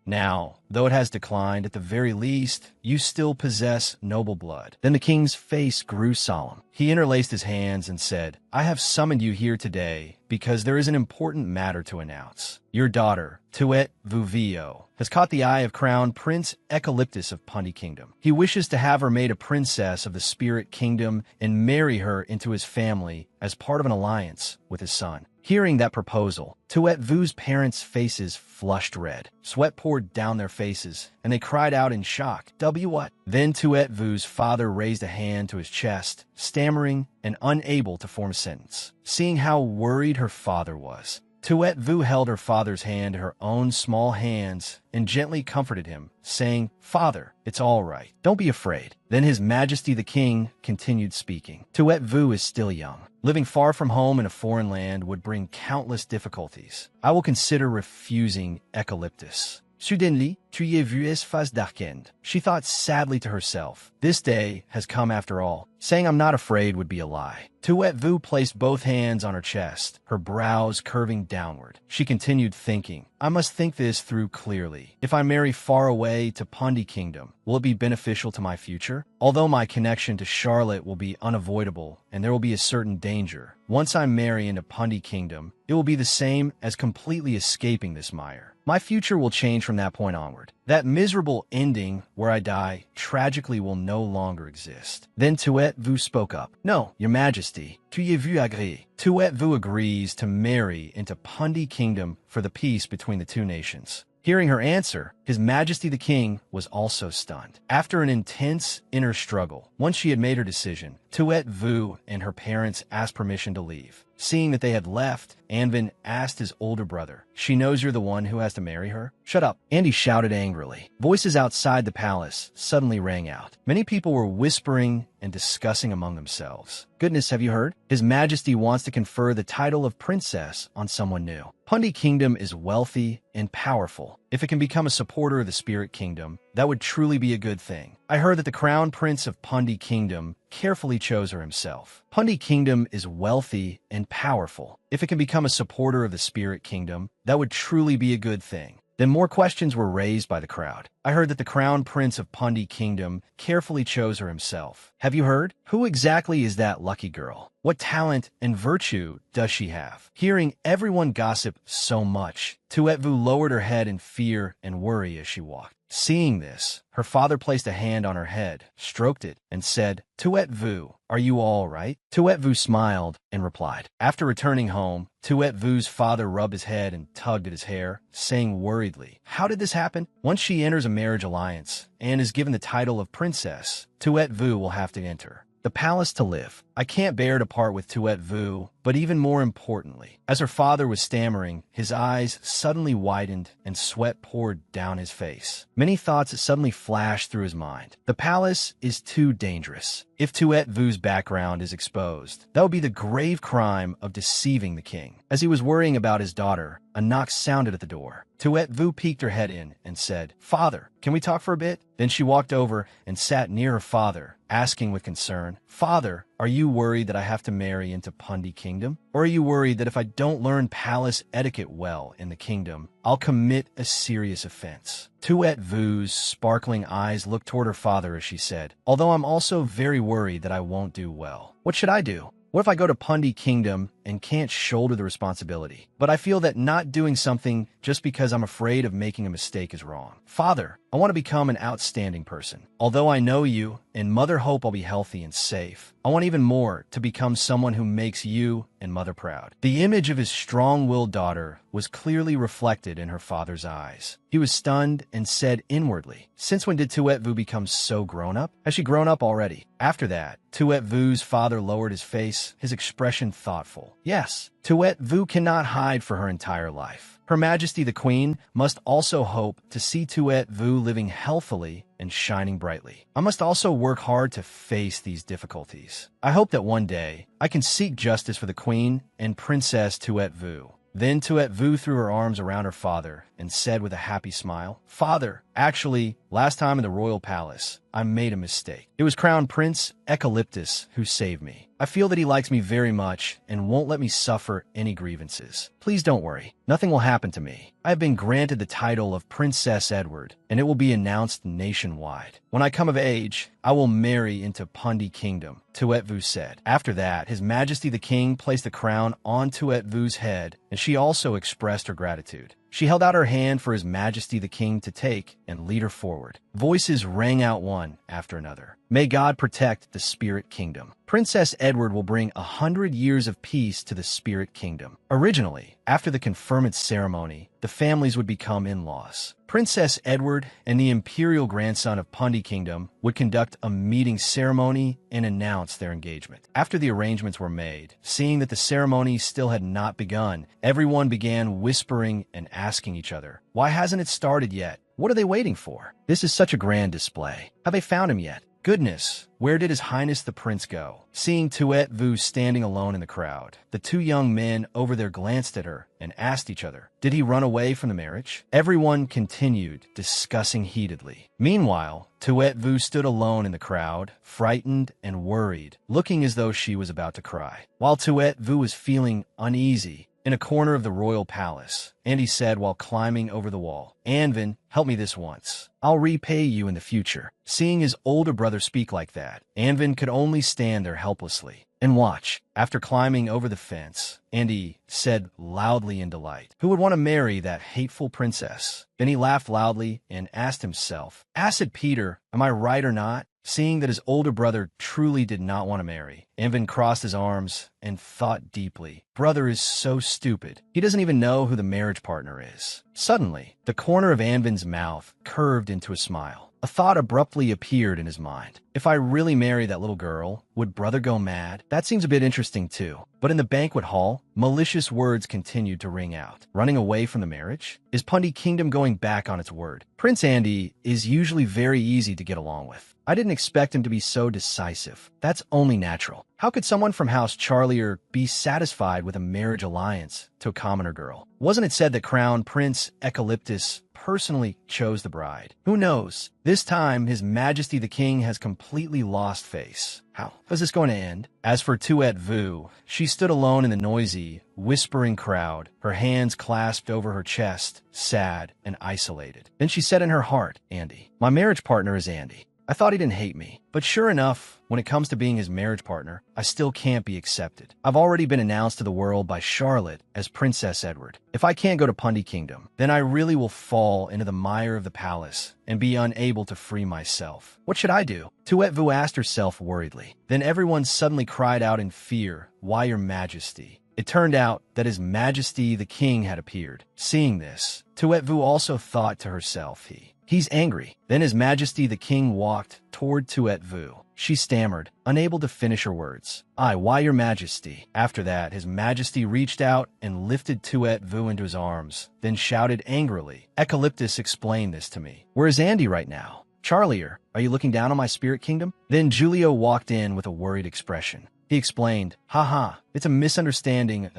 Now, though it has declined, at the very least, you still possess noble blood." Then the king's face grew solemn. He interlaced his hands and said, "I have summoned you here today because there is an important matter to announce. Your daughter, Tuet Vu Vio, has caught the eye of Crown Prince Eucalyptus of Pundi Kingdom. He wishes to have her made a princess of the Spirit Kingdom and marry her into his family as part of an alliance with his son." Hearing that proposal, Tuet Vu's parents' faces flushed red. Sweat poured down their faces, and they cried out in shock, "W what?" Then Tuet Vu's father raised a hand to his chest, stammering and unable to form a sentence. Seeing how worried her father was, Tuet Vu held her father's hand in her own small hands and gently comforted him, saying, "Father, it's all right. Don't be afraid." Then His Majesty the King continued speaking. "Tuet Vu is still young. Living far from home in a foreign land would bring countless difficulties. I will consider refusing Eucalyptus." Suddenly, tu y vu es face d'Arkend. She thought sadly to herself, "This day has come after all." Saying "I'm not afraid" would be a lie. Tuet Vu placed both hands on her chest, her brows curving downward. She continued thinking, "I must think this through clearly. If I marry far away to Pundi Kingdom, will it be beneficial to my future? Although my connection to Charlotte will be unavoidable and there will be a certain danger, once I marry into Pundi Kingdom, it will be the same as completely escaping this mire. My future will change from that point onward. That miserable ending where I die tragically will no longer exist." Then Tuet Vu spoke up. "No, your majesty, tu y vu agree." Tuet Vu agrees to marry into Pundi Kingdom for the peace between the two nations. Hearing her answer, His Majesty the King was also stunned. After an intense inner struggle, once she had made her decision, Tuet Vu and her parents asked permission to leave. Seeing that they had left, Anvin asked his older brother, "She knows you're the one who has to marry her?" "Shut up," Andy shouted angrily. Voices outside the palace suddenly rang out. Many people were whispering and discussing among themselves. "Goodness, have you heard? His Majesty wants to confer the title of princess on someone new. Pundi Kingdom is wealthy and powerful. If it can become a supporter of the Spirit Kingdom, that would truly be a good thing. I heard that the Crown Prince of Pundi Kingdom carefully chose her himself. Pundi Kingdom is wealthy and powerful. If it can become a supporter of the Spirit Kingdom, that would truly be a good thing." Then more questions were raised by the crowd. "I heard that the Crown Prince of Pundi Kingdom carefully chose her himself. Have you heard? Who exactly is that lucky girl? What talent and virtue does she have?" Hearing everyone gossip so much, Tuet Vu lowered her head in fear and worry as she walked. Seeing this, her father placed a hand on her head, stroked it, and said, "Tuet Vu, are you all right?" Tuet Vu smiled and replied. After returning home, Tuet Vu's father rubbed his head and tugged at his hair, saying worriedly, "How did this happen?" Once she enters a marriage alliance and is given the title of princess, Tuet Vu will have to enter the palace to live. I can't bear to part with Tuet Vu, but even more importantly, as her father was stammering, his eyes suddenly widened and sweat poured down his face. Many thoughts suddenly flashed through his mind. The palace is too dangerous. If Tuet Vu's background is exposed, that would be the grave crime of deceiving the king. As he was worrying about his daughter, a knock sounded at the door. Tuet Vu peeked her head in and said, "Father, can we talk for a bit?" Then she walked over and sat near her father, asking with concern, "Father, are you worried that I have to marry into Pundi Kingdom? Or are you worried that if I don't learn palace etiquette well in the kingdom, I'll commit a serious offense?" Tuet Vu's sparkling eyes looked toward her father as she said, "Although I'm also very worried that I won't do well. What should I do? What if I go to Pundi Kingdom and can't shoulder the responsibility? But I feel that not doing something just because I'm afraid of making a mistake is wrong. Father, I want to become an outstanding person. Although I know you and Mother hope I'll be healthy and safe, I want even more to become someone who makes you and Mother proud." The image of his strong-willed daughter was clearly reflected in her father's eyes. He was stunned and said inwardly, "Since when did Tuet Vu become so grown-up? Has she grown up already?" After that, Tuet Vu's father lowered his face, his expression thoughtful. "Yes, Tuet Vu cannot hide for her entire life. Her Majesty the Queen must also hope to see Tuet Vu living healthily and shining brightly. I must also work hard to face these difficulties. I hope that one day I can seek justice for the Queen and Princess Tuet Vu." Then Tuet Vu threw her arms around her father and said with a happy smile, "Father, actually, last time in the royal palace, I made a mistake. It was Crown Prince Eucalyptus who saved me. I feel that he likes me very much and won't let me suffer any grievances. Please don't worry. Nothing will happen to me. I have been granted the title of Princess Edward, and it will be announced nationwide. When I come of age, I will marry into Pundi Kingdom," Tuet Vu said. After that, His Majesty the King placed the crown on Tuet Vu's head, and she also expressed her gratitude. She held out her hand for His Majesty the King to take and lead her forward. Voices rang out one after another. "May God protect the Spirit Kingdom. Princess Edward will bring 100 years of peace to the Spirit Kingdom." Originally, after the conferment ceremony, the families would become in-laws. Princess Edward and the imperial grandson of Pundi Kingdom would conduct a meeting ceremony and announce their engagement. After the arrangements were made, seeing that the ceremony still had not begun, everyone began whispering and asking each other, "Why hasn't it started yet? What are they waiting for? This is such a grand display. Have they found him yet? Goodness, where did His Highness the Prince go?" Seeing Tuet Vu standing alone in the crowd, the two young men over there glanced at her and asked each other, "Did he run away from the marriage?" Everyone continued discussing heatedly. Meanwhile, Tuet Vu stood alone in the crowd, frightened and worried, looking as though she was about to cry. While Tuet Vu was feeling uneasy, in a corner of the royal palace, Andy said while climbing over the wall, "Anvin, help me this once. I'll repay you in the future." Seeing his older brother speak like that, Anvin could only stand there helplessly and watch. After climbing over the fence, Andy said loudly in delight, "Who would want to marry that hateful princess?" Then he laughed loudly and asked himself, "Acid Peter, am I right or not?" Seeing that his older brother truly did not want to marry, Anvin crossed his arms and thought deeply. Brother is so stupid. He doesn't even know who the marriage partner is. Suddenly, the corner of Anvin's mouth curved into a smile. A thought abruptly appeared in his mind. If I really marry that little girl, would brother go mad? That seems a bit interesting too. But in the banquet hall, malicious words continued to ring out. Running away from the marriage? Is Pundi Kingdom going back on its word? Prince Andy is usually very easy to get along with. I didn't expect him to be so decisive. That's only natural. How could someone from House Charlier be satisfied with a marriage alliance to a commoner girl? Wasn't it said that Crown Prince Eucalyptus personally chose the bride? Who knows? This time, His Majesty the King has completely lost face. How is this going to end? As for Tuet Vu, she stood alone in the noisy, whispering crowd, her hands clasped over her chest, sad and isolated. Then she said in her heart, "Andy. My marriage partner is Andy. I thought he didn't hate me. But sure enough, when it comes to being his marriage partner, I still can't be accepted. I've already been announced to the world by Charlotte as Princess Edward. If I can't go to Pundi Kingdom, then I really will fall into the mire of the palace and be unable to free myself. What should I do?" Tuet Vu asked herself worriedly. Then everyone suddenly cried out in fear, "Why, Your Majesty?" It turned out that His Majesty the King had appeared. Seeing this, Tuet Vu also thought to herself, He's angry." Then His Majesty the King walked toward Tuet Vu. she stammered, unable to finish her words. Why, your majesty. After that, his majesty reached out and lifted Tuet Vu into his arms, then shouted angrily, Eucalyptus explained this to me. Where is Andy right now? Charlie, are you looking down on my spirit kingdom? Then Julio walked in with a worried expression. He explained, Haha, it's a misunderstanding.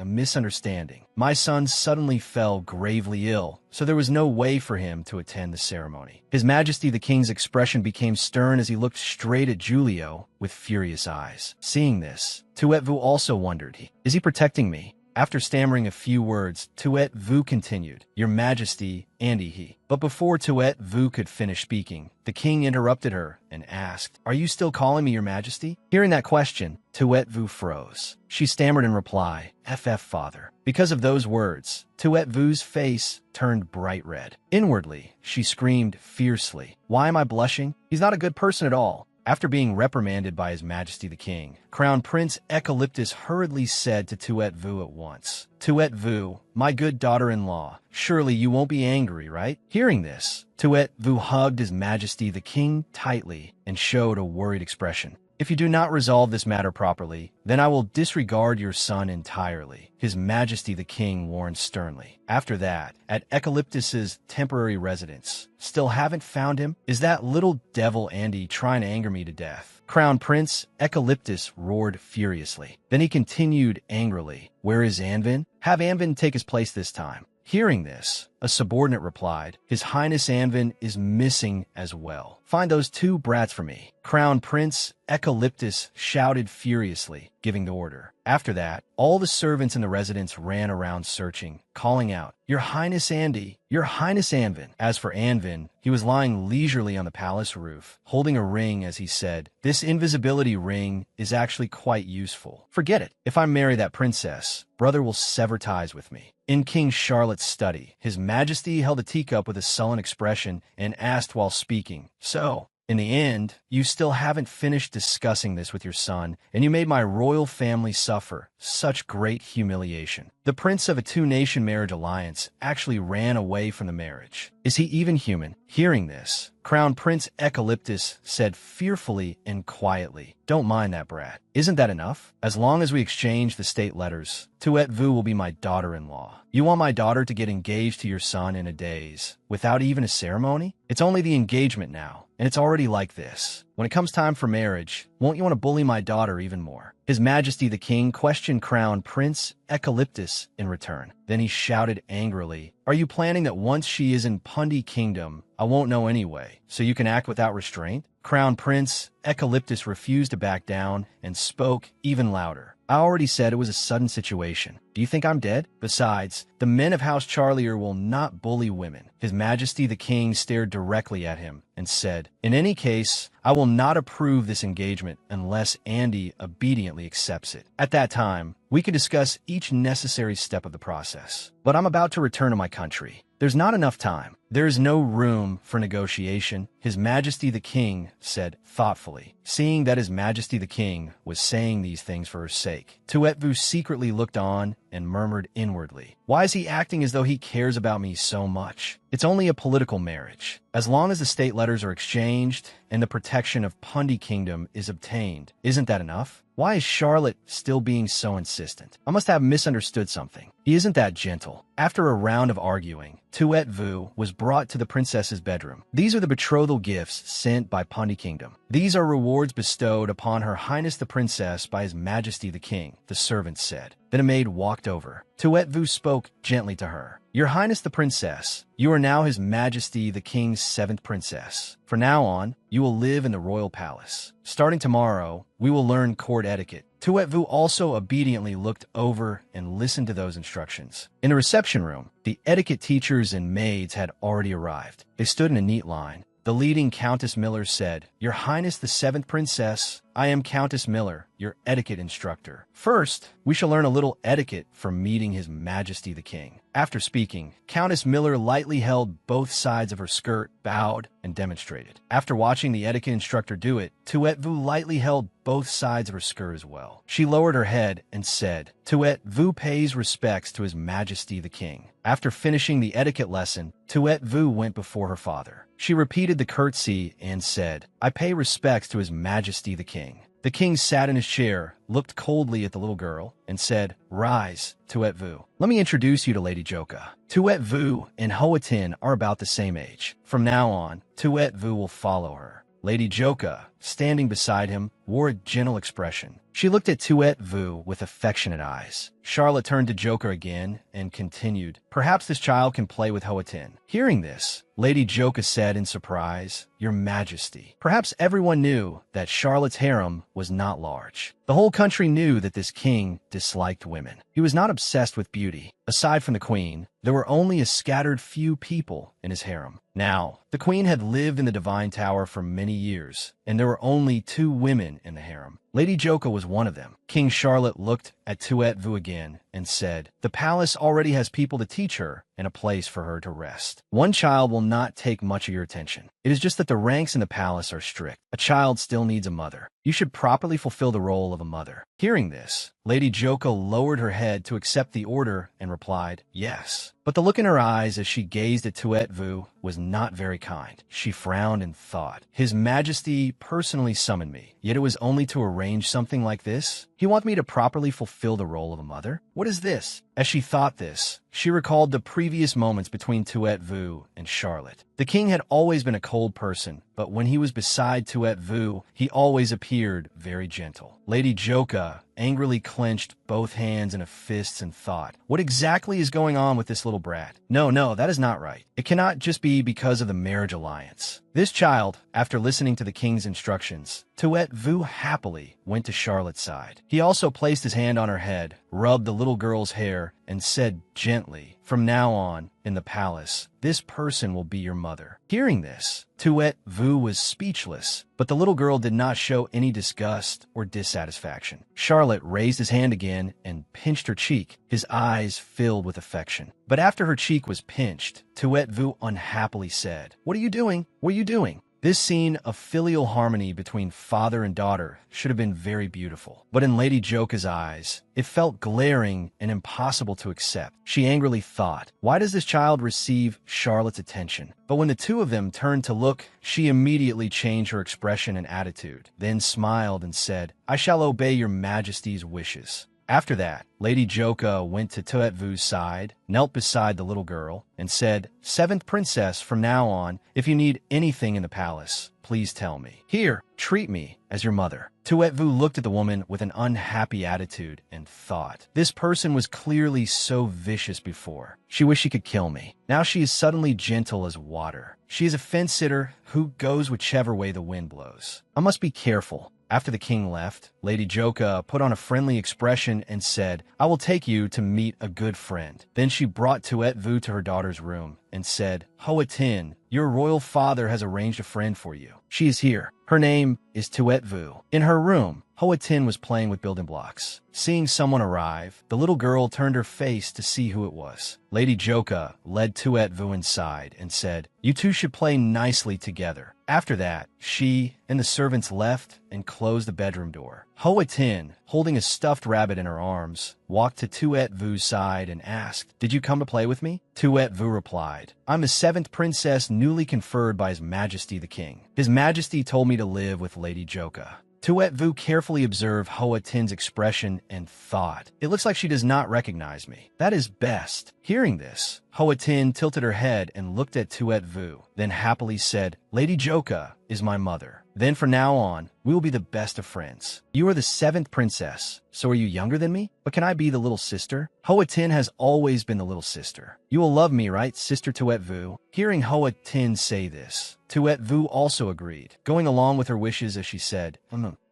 My son suddenly fell gravely ill, so there was no way for him to attend the ceremony. His Majesty the King's expression became stern as he looked straight at Julio with furious eyes. Seeing this, Tuet Vu also wondered, is he protecting me? After stammering a few words, Tuet Vu continued, Your Majesty, Andy he. But before Tuet Vu could finish speaking, the king interrupted her and asked, Are you still calling me your majesty? Hearing that question, Tuet Vu froze. She stammered in reply, FF father. Because of those words, Tuet Vu's face turned bright red. Inwardly, she screamed fiercely, Why am I blushing? He's not a good person at all. After being reprimanded by His Majesty the King, Crown Prince Eucalyptus hurriedly said to Tuet Vu at once, Tuet Vu, my good daughter-in-law, surely you won't be angry, right? Hearing this, Tuet Vu hugged His Majesty the King tightly and showed a worried expression. If you do not resolve this matter properly, then I will disregard your son entirely, His Majesty the King warned sternly. After that, at Eucalyptus's temporary residence, still haven't found him? Is that little devil Andy trying to anger me to death? Crown Prince Eucalyptus roared furiously. Then he continued angrily, Where is Anvin? Have Anvin take his place this time. Hearing this, a subordinate replied, His Highness Anvin is missing as well. Find those two brats for me. Crown Prince Eucalyptus shouted furiously, giving the order. After that, all the servants in the residence ran around searching, calling out, Your Highness Andy, Your Highness Anvin. As for Anvin, he was lying leisurely on the palace roof, holding a ring as he said, This invisibility ring is actually quite useful. Forget it. If I marry that princess, brother will sever ties with me. In King Charlotte's study, His Majesty held a teacup with a sullen expression and asked while speaking, So, in the end, you still haven't finished discussing this with your son, and you made my royal family suffer such great humiliation. The prince of a two-nation marriage alliance actually ran away from the marriage. Is he even human? Hearing this, Crown Prince Eucalyptus said fearfully and quietly, Don't mind that brat. Isn't that enough? As long as we exchange the state letters, Tuet Vu will be my daughter-in-law. You want my daughter to get engaged to your son in a daze, without even a ceremony? It's only the engagement now, and it's already like this. When it comes time for marriage, won't you want to bully my daughter even more? His Majesty the King questioned Crown Prince Eucalyptus in return. Then he shouted angrily, Are you planning that once she is in Pundi Kingdom, I won't know anyway, so you can act without restraint? Crown Prince Eucalyptus refused to back down and spoke even louder. I already said it was a sudden situation. Do you think I'm dead? Besides, the men of House Charlier will not bully women. His Majesty the King stared directly at him and said, In any case, I will not approve this engagement unless Andy obediently accepts it. At that time, we can discuss each necessary step of the process. But I'm about to return to my country. There's not enough time. There is no room for negotiation, His Majesty the King said thoughtfully. Seeing that His Majesty the King was saying these things for her sake, Tuet Vu secretly looked on and murmured inwardly, Why is he acting as though he cares about me so much? It's only a political marriage. As long as the state letters are exchanged and the protection of Pundi Kingdom is obtained, isn't that enough? Why is Charlotte still being so insistent? I must have misunderstood something. He isn't that gentle. After a round of arguing, Tuet Vu was brought to the princess's bedroom. These are the betrothal gifts sent by Pundi Kingdom. These are rewards bestowed upon Her Highness the Princess by His Majesty the King, the servant said. Then a maid walked over. Tuet Vu spoke gently to her. Your Highness the Princess, you are now His Majesty the King's 7th princess. From now on, you will live in the royal palace. Starting tomorrow, we will learn court etiquette. Tuet Vu also obediently looked over and listened to those instructions. In the reception room, the etiquette teachers and maids had already arrived. They stood in a neat line. The leading Countess Miller said, Your Highness the 7th princess, I am Countess Miller, your etiquette instructor. First, we shall learn a little etiquette from meeting His Majesty the King. After speaking, Countess Miller lightly held both sides of her skirt, bowed, and demonstrated. After watching the etiquette instructor do it, Tuet Vu lightly held both sides of her skirt as well. She lowered her head and said, Tuet Vu pays respects to His Majesty the King. After finishing the etiquette lesson, Tuet Vu went before her father. She repeated the curtsy and said, I pay respects to His Majesty the King. The king sat in his chair, looked coldly at the little girl, and said, "Rise, Tuet Vu. Let me introduce you to Lady Joka. Tuet Vu and Hoa Tin are about the same age. From now on, Tuet Vu will follow her." Lady Joka, standing beside him, wore a gentle expression. She looked at Tuet Vu with affectionate eyes. Charlotte turned to Joka again and continued, "Perhaps this child can play with Hoa Tin." Hearing this, Lady Joka said in surprise, "Your Majesty." Perhaps everyone knew that Charlotte's harem was not large. The whole country knew that this king disliked women. He was not obsessed with beauty. Aside from the queen, there were only a scattered few people in his harem. Now, the queen had lived in the Divine Tower for many years, and there were only 2 women in the harem. Lady Joka was one of them. King Charlotte looked at Tuet Vu again and said, "The palace already has people to teach her and a place for her to rest. One child will not take much of your attention. It is just that the ranks in the palace are strict. A child still needs a mother. You should properly fulfill the role of a mother." Hearing this, Lady Joka lowered her head to accept the order and replied, "Yes." But the look in her eyes as she gazed at Tuet Vu was not very kind. She frowned and thought, "His Majesty personally summoned me, yet it was only to arrange something like this? He wants me to properly fulfill the role of a mother? What is this?" As she thought this, she recalled the previous moments between Tuet Vu and Charlotte. The king had always been a cold person, but when he was beside Tuet Vu, he always appeared very gentle. Lady Joka angrily clenched both hands in a fist and thought, "What exactly is going on with this little brat? No, that is not right. It cannot just be because of the marriage alliance." This child, after listening to the king's instructions, Tuet Vu happily went to Charlotte's side. He also placed his hand on her head, rubbed the little girl's hair, and said gently, "From now on, in the palace, this person will be your mother." Hearing this, Tuet Vu was speechless, but the little girl did not show any disgust or dissatisfaction. Charlotte raised his hand again and pinched her cheek, his eyes filled with affection. But after her cheek was pinched, Tuet Vu unhappily said, "What are you doing? What are you doing?" This scene of filial harmony between father and daughter should have been very beautiful. But in Lady Joka's eyes, it felt glaring and impossible to accept. She angrily thought, "Why does this child receive Charlotte's attention?" But when the 2 of them turned to look, she immediately changed her expression and attitude, then smiled and said, "I shall obey your Majesty's wishes." After that, Lady Joka went to Tuet Vu's side, knelt beside the little girl, and said, "Seventh princess, from now on, if you need anything in the palace, please tell me. Here, treat me as your mother." Tuet Vu looked at the woman with an unhappy attitude and thought, "This person was clearly so vicious before. She wished she could kill me. Now she is suddenly gentle as water. She is a fence-sitter who goes whichever way the wind blows. I must be careful." After the king left, Lady Joka put on a friendly expression and said, "I will take you to meet a good friend." Then she brought Tuet Vu to her daughter's room and said, "Hoa Tin, your royal father has arranged a friend for you. She is here. Her name is Tuet Vu." In her room, Hoa Tin was playing with building blocks. Seeing someone arrive, the little girl turned her face to see who it was. Lady Joka led Tuet Vu inside and said, "You two should play nicely together." After that, she and the servants left and closed the bedroom door. Hoa Tin, holding a stuffed rabbit in her arms, walked to Tuet Vu's side and asked, "Did you come to play with me?" Tuet Vu replied, "I'm the 7th princess newly conferred by His Majesty the King. His Majesty told me to live with Lady Joka." Tuet Vu carefully observed Hoa Tin's expression and thought, "It looks like she does not recognize me. That is best." Hearing this, Hoa Tin tilted her head and looked at Tuet Vu, then happily said, "Lady Joka is my mother. Then from now on, we will be the best of friends. You are the 7th princess, so are you younger than me? But can I be the little sister? Hoa Tin has always been the little sister. You will love me, right, Sister Tuet Vu?" Hearing Hoa Tin say this, Tuet Vu also agreed, going along with her wishes as she said,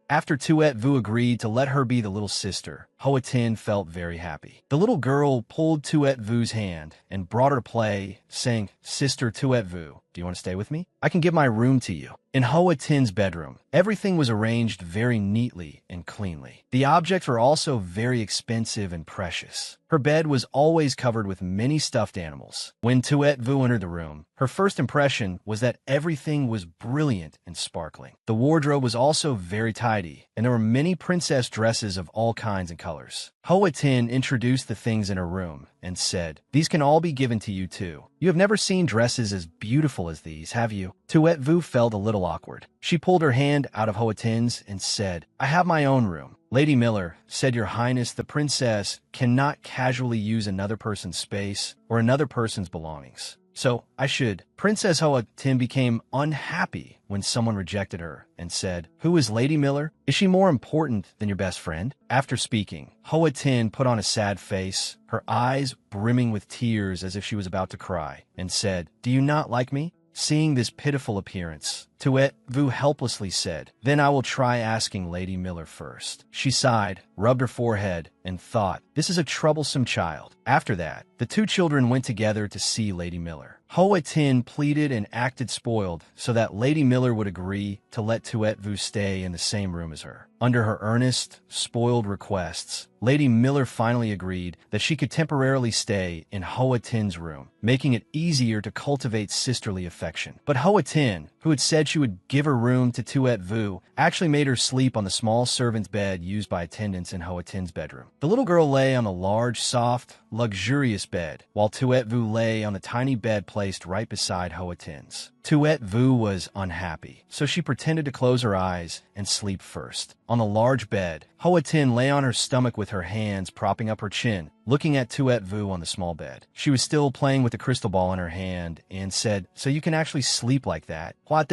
After Tuet Vu agreed to let her be the little sister, Hoa Tin felt very happy. The little girl pulled Tuet Vu's hand and brought her to play, saying, "Sister Tuet Vu, do you want to stay with me? I can give my room to you." In Hoa Tin's bedroom, everything was arranged very neatly and cleanly. The objects were also very expensive and precious. Her bed was always covered with many stuffed animals. When Tuet Vu entered the room, her first impression was that everything was brilliant and sparkling. The wardrobe was also very tidy, and there were many princess dresses of all kinds and colors. colors. Hoa Tin introduced the things in her room and said, "These can all be given to you too. You have never seen dresses as beautiful as these, have you?" Tuet Vu felt a little awkward. She pulled her hand out of Hoa Tin's and said, "I have my own room." "Lady Miller," said Your Highness, "the princess cannot casually use another person's space or another person's belongings. So, I should." Princess Hoa Tin became unhappy when someone rejected her and said, "Who is Lady Miller? Is she more important than your best friend?" After speaking, Hoa Tin put on a sad face, her eyes brimming with tears as if she was about to cry, and said, "Do you not like me?" Seeing this pitiful appearance, Tuet Vu helplessly said, "Then I will try asking Lady Miller first." She sighed, rubbed her forehead, and thought, "This is a troublesome child." After that, the two children went together to see Lady Miller. Hoa Tin pleaded and acted spoiled so that Lady Miller would agree to let Tuet Vu stay in the same room as her. Under her earnest, spoiled requests, Lady Miller finally agreed that she could temporarily stay in Hoa Tin's room, making it easier to cultivate sisterly affection. But Hoa Tin, who had said she would give her room to Tuet Vu, actually made her sleep on the small servant's bed used by attendants in Hoa Tin's bedroom. The little girl lay on a large, soft, luxurious bed, while Tuet Vu lay on the tiny bed placed right beside Hoa Tin's. Tuet Vu was unhappy, so she pretended to close her eyes and sleep first. On the large bed, Hoa Tin lay on her stomach with her hands propping up her chin, looking at Tuet Vu on the small bed. She was still playing with the crystal ball in her hand and said, "So you can actually sleep like that? I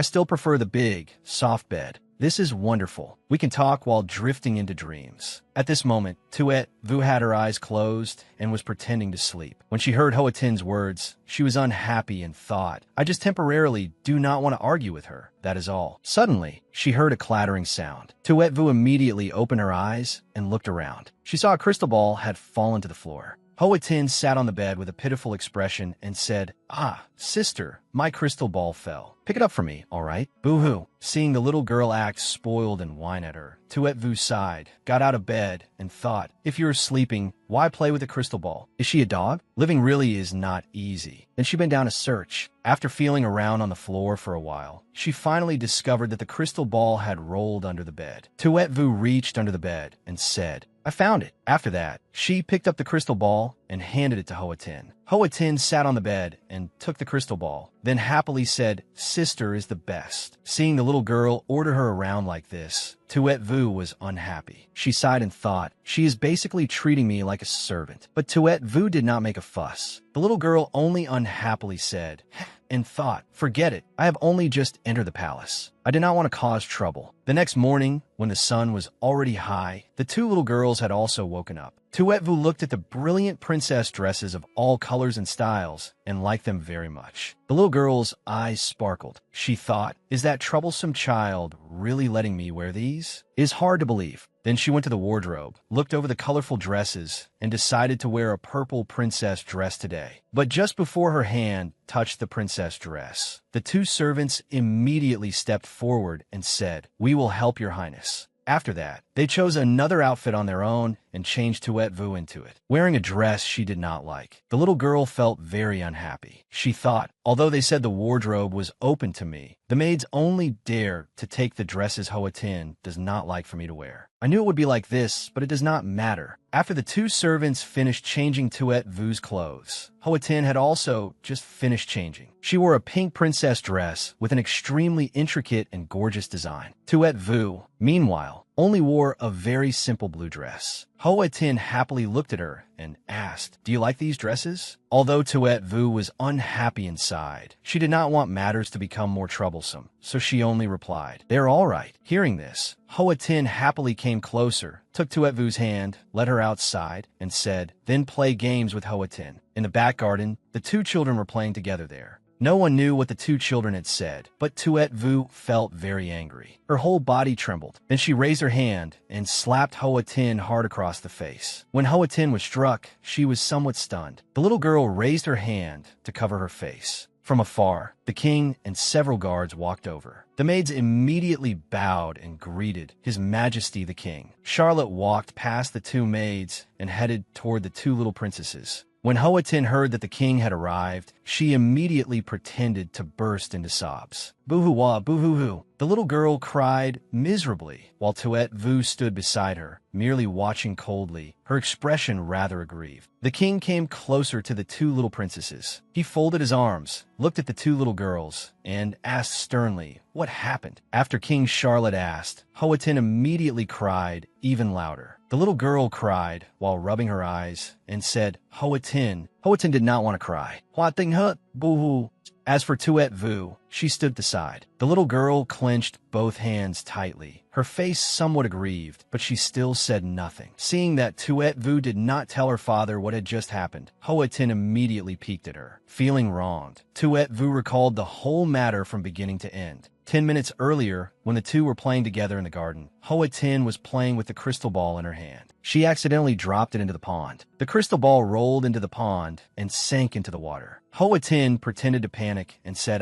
still prefer the big, soft bed. This is wonderful. We can talk while drifting into dreams." At this moment, Tuet Vu had her eyes closed and was pretending to sleep. When she heard Hoa Tin's words, she was unhappy and thought, "I just temporarily do not want to argue with her, that is all." Suddenly, she heard a clattering sound. Tuet Vu immediately opened her eyes and looked around. She saw a crystal ball had fallen to the floor. Hoa Tin sat on the bed with a pitiful expression and said, "Ah, sister, my crystal ball fell. Pick it up for me, all right?" Boo-hoo. Seeing the little girl act spoiled and whine at her, Tuet Vu sighed, got out of bed, and thought, "If you're sleeping, why play with a crystal ball? Is she a dog? Living really is not easy." Then she bent down to search. After feeling around on the floor for a while, she finally discovered that the crystal ball had rolled under the bed. Tuet Vu reached under the bed and said, "I found it." After that, she picked up the crystal ball and handed it to Hoa Tin. Hoa Tin sat on the bed and took the crystal ball, then happily said, "Sister is the best." Seeing the little girl order her around like this, Tuet Vu was unhappy. She sighed and thought, "She is basically treating me like a servant." But Tuet Vu did not make a fuss. The little girl only unhappily said, and thought, "Forget it. I have only just entered the palace. I did not want to cause trouble." The next morning, when the sun was already high, the two little girls had also woken up. Tuet Vu looked at the brilliant princess dresses of all colors and styles and liked them very much. The little girl's eyes sparkled. She thought, "Is that troublesome child really letting me wear these? It is hard to believe." Then she went to the wardrobe, looked over the colorful dresses, and decided to wear a purple princess dress today. But just before her hand touched the princess dress, the two servants immediately stepped forward and said, "We will help your highness." After that, they chose another outfit on their own and changed Tuet Vu into it, wearing a dress she did not like. The little girl felt very unhappy. She thought, although they said the wardrobe was open to me, the maids only dare to take the dresses Hoa Tin does not like for me to wear. I knew it would be like this, but it does not matter. After the two servants finished changing Tuet Vu's clothes, Hoa Tin had also just finished changing. She wore a pink princess dress with an extremely intricate and gorgeous design. Tuet Vu, meanwhile, only wore a very simple blue dress. Hoa Tin happily looked at her and asked, "Do you like these dresses?" Although Tuet Vu was unhappy inside, she did not want matters to become more troublesome, so she only replied, "They're all right." Hearing this, Hoa Tin happily came closer, took Tuet Vu's hand, led her outside, and said, "Then play games with Hoa Tin." In the back garden, the two children were playing together there. No one knew what the two children had said, but Tuet Vu felt very angry. Her whole body trembled. Then she raised her hand and slapped Hoa Tin hard across the face. When Hoa Tin was struck, she was somewhat stunned. The little girl raised her hand to cover her face. From afar, the king and several guards walked over. The maids immediately bowed and greeted His Majesty the King. Charlotte walked past the two maids and headed toward the two little princesses. When Houghton heard that the king had arrived, she immediately pretended to burst into sobs. Boo-hoo-wah, boo-hoo-hoo. The little girl cried miserably, while Tuet Vu stood beside her, merely watching coldly, her expression rather aggrieved. The king came closer to the two little princesses. He folded his arms, looked at the two little girls, and asked sternly, what happened? After King Charlotte asked, Houghton immediately cried even louder. The little girl cried while rubbing her eyes and said, Houghton. Houghton did not want to cry. Hua ting hut, boo-hoo. As for Tuet Vu, she stood aside. The little girl clenched both hands tightly, her face somewhat aggrieved, but she still said nothing. Seeing that Tuet Vu did not tell her father what had just happened, Houghton immediately peeked at her. Feeling wronged, Tuet Vu recalled the whole matter from beginning to end. 10 minutes earlier, when the two were playing together in the garden, Houghton was playing with the crystal ball in her hand. She accidentally dropped it into the pond. The crystal ball rolled into the pond and sank into the water. Houghton pretended to panic and said,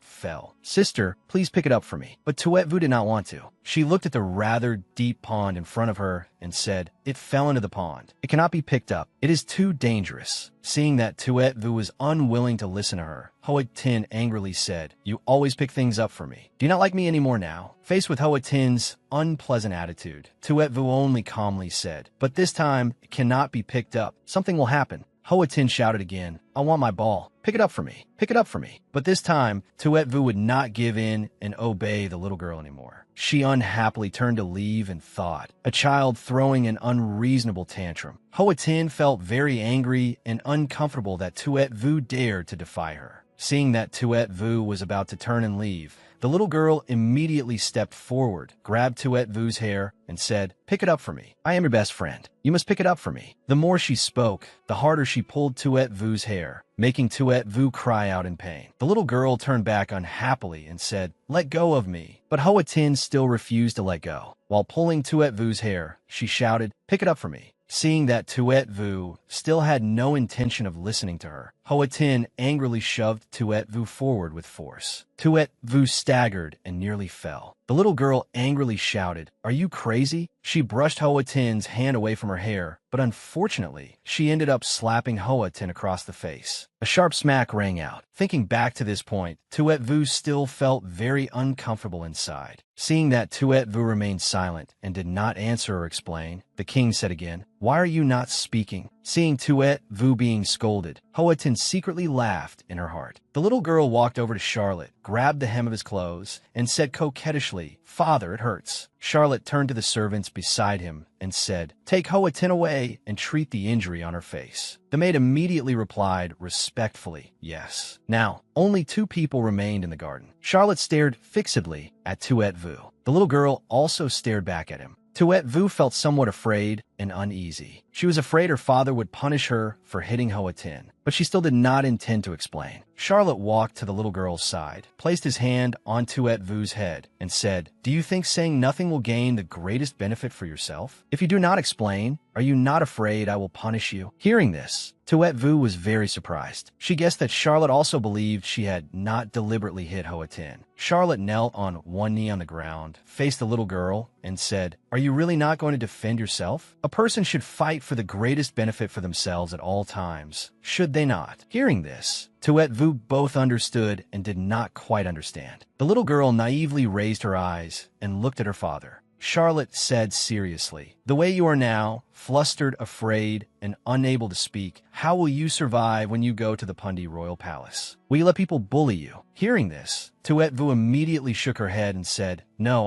fell. Sister, please pick it up for me. But Tuet Vu did not want to. She looked at the rather deep pond in front of her and said, it fell into the pond. It cannot be picked up. It is too dangerous. Seeing that Tuet Vu was unwilling to listen to her, Houghton angrily said, you always pick things up for me. Do you not like me anymore now? Faced with Houghton's unpleasant attitude, Tuet Vu only calmly said, but this time it cannot be picked up. Something will happen. Houghton shouted again, I want my ball. Pick it up for me. Pick it up for me. But this time, Tuet Vu would not give in and obey the little girl anymore. She unhappily turned to leave and thought, a child throwing an unreasonable tantrum. Houghton felt very angry and uncomfortable that Tuet Vu dared to defy her. Seeing that Tuet Vu was about to turn and leave, the little girl immediately stepped forward, grabbed Tuet Vu's hair, and said, pick it up for me. I am your best friend. You must pick it up for me. The more she spoke, the harder she pulled Tuet Vu's hair, making Tuet Vu cry out in pain. The little girl turned back unhappily and said, let go of me. But Houghton still refused to let go. While pulling Tuet Vu's hair, she shouted, pick it up for me. Seeing that Tuet Vu still had no intention of listening to her, Houghton angrily shoved Tuet Vu forward with force. Tuet Vu staggered and nearly fell. The little girl angrily shouted, are you crazy? She brushed Houghton's hand away from her hair, but unfortunately, she ended up slapping Houghton across the face. A sharp smack rang out. Thinking back to this point, Tuet Vu still felt very uncomfortable inside. Seeing that Tuet Vu remained silent and did not answer or explain, the king said again, why are you not speaking? Seeing Tuet Vu being scolded, Houghton secretly laughed in her heart. The little girl walked over to Charlotte, grabbed the hem of his clothes, and said coquettishly, Father, it hurts. Charlotte turned to the servants beside him and said, take Houghton away and treat the injury on her face. The maid immediately replied respectfully, yes. Now, only two people remained in the garden. Charlotte stared fixedly at Tuet Vu. The little girl also stared back at him. Tuet Vu felt somewhat afraid and uneasy. She was afraid her father would punish her for hitting Houghton, but she still did not intend to explain. Charlotte walked to the little girl's side, placed his hand on Tuet Vu's head, and said, do you think saying nothing will gain the greatest benefit for yourself? If you do not explain, are you not afraid I will punish you? Hearing this, Tuet Vu was very surprised. She guessed that Charlotte also believed she had not deliberately hit Houghton. Charlotte knelt on one knee on the ground, faced the little girl, and said, are you really not going to defend yourself? A person should fight for the greatest benefit for themselves at all times, should they not? Hearing this, Tuet Vu both understood and did not quite understand. The little girl naively raised her eyes and looked at her father. Charlotte said seriously, the way you are now, flustered, afraid, and unable to speak, how will you survive when you go to the Pundi royal palace? Will you let people bully you? Hearing this, Tuet Vu immediately shook her head and said, no,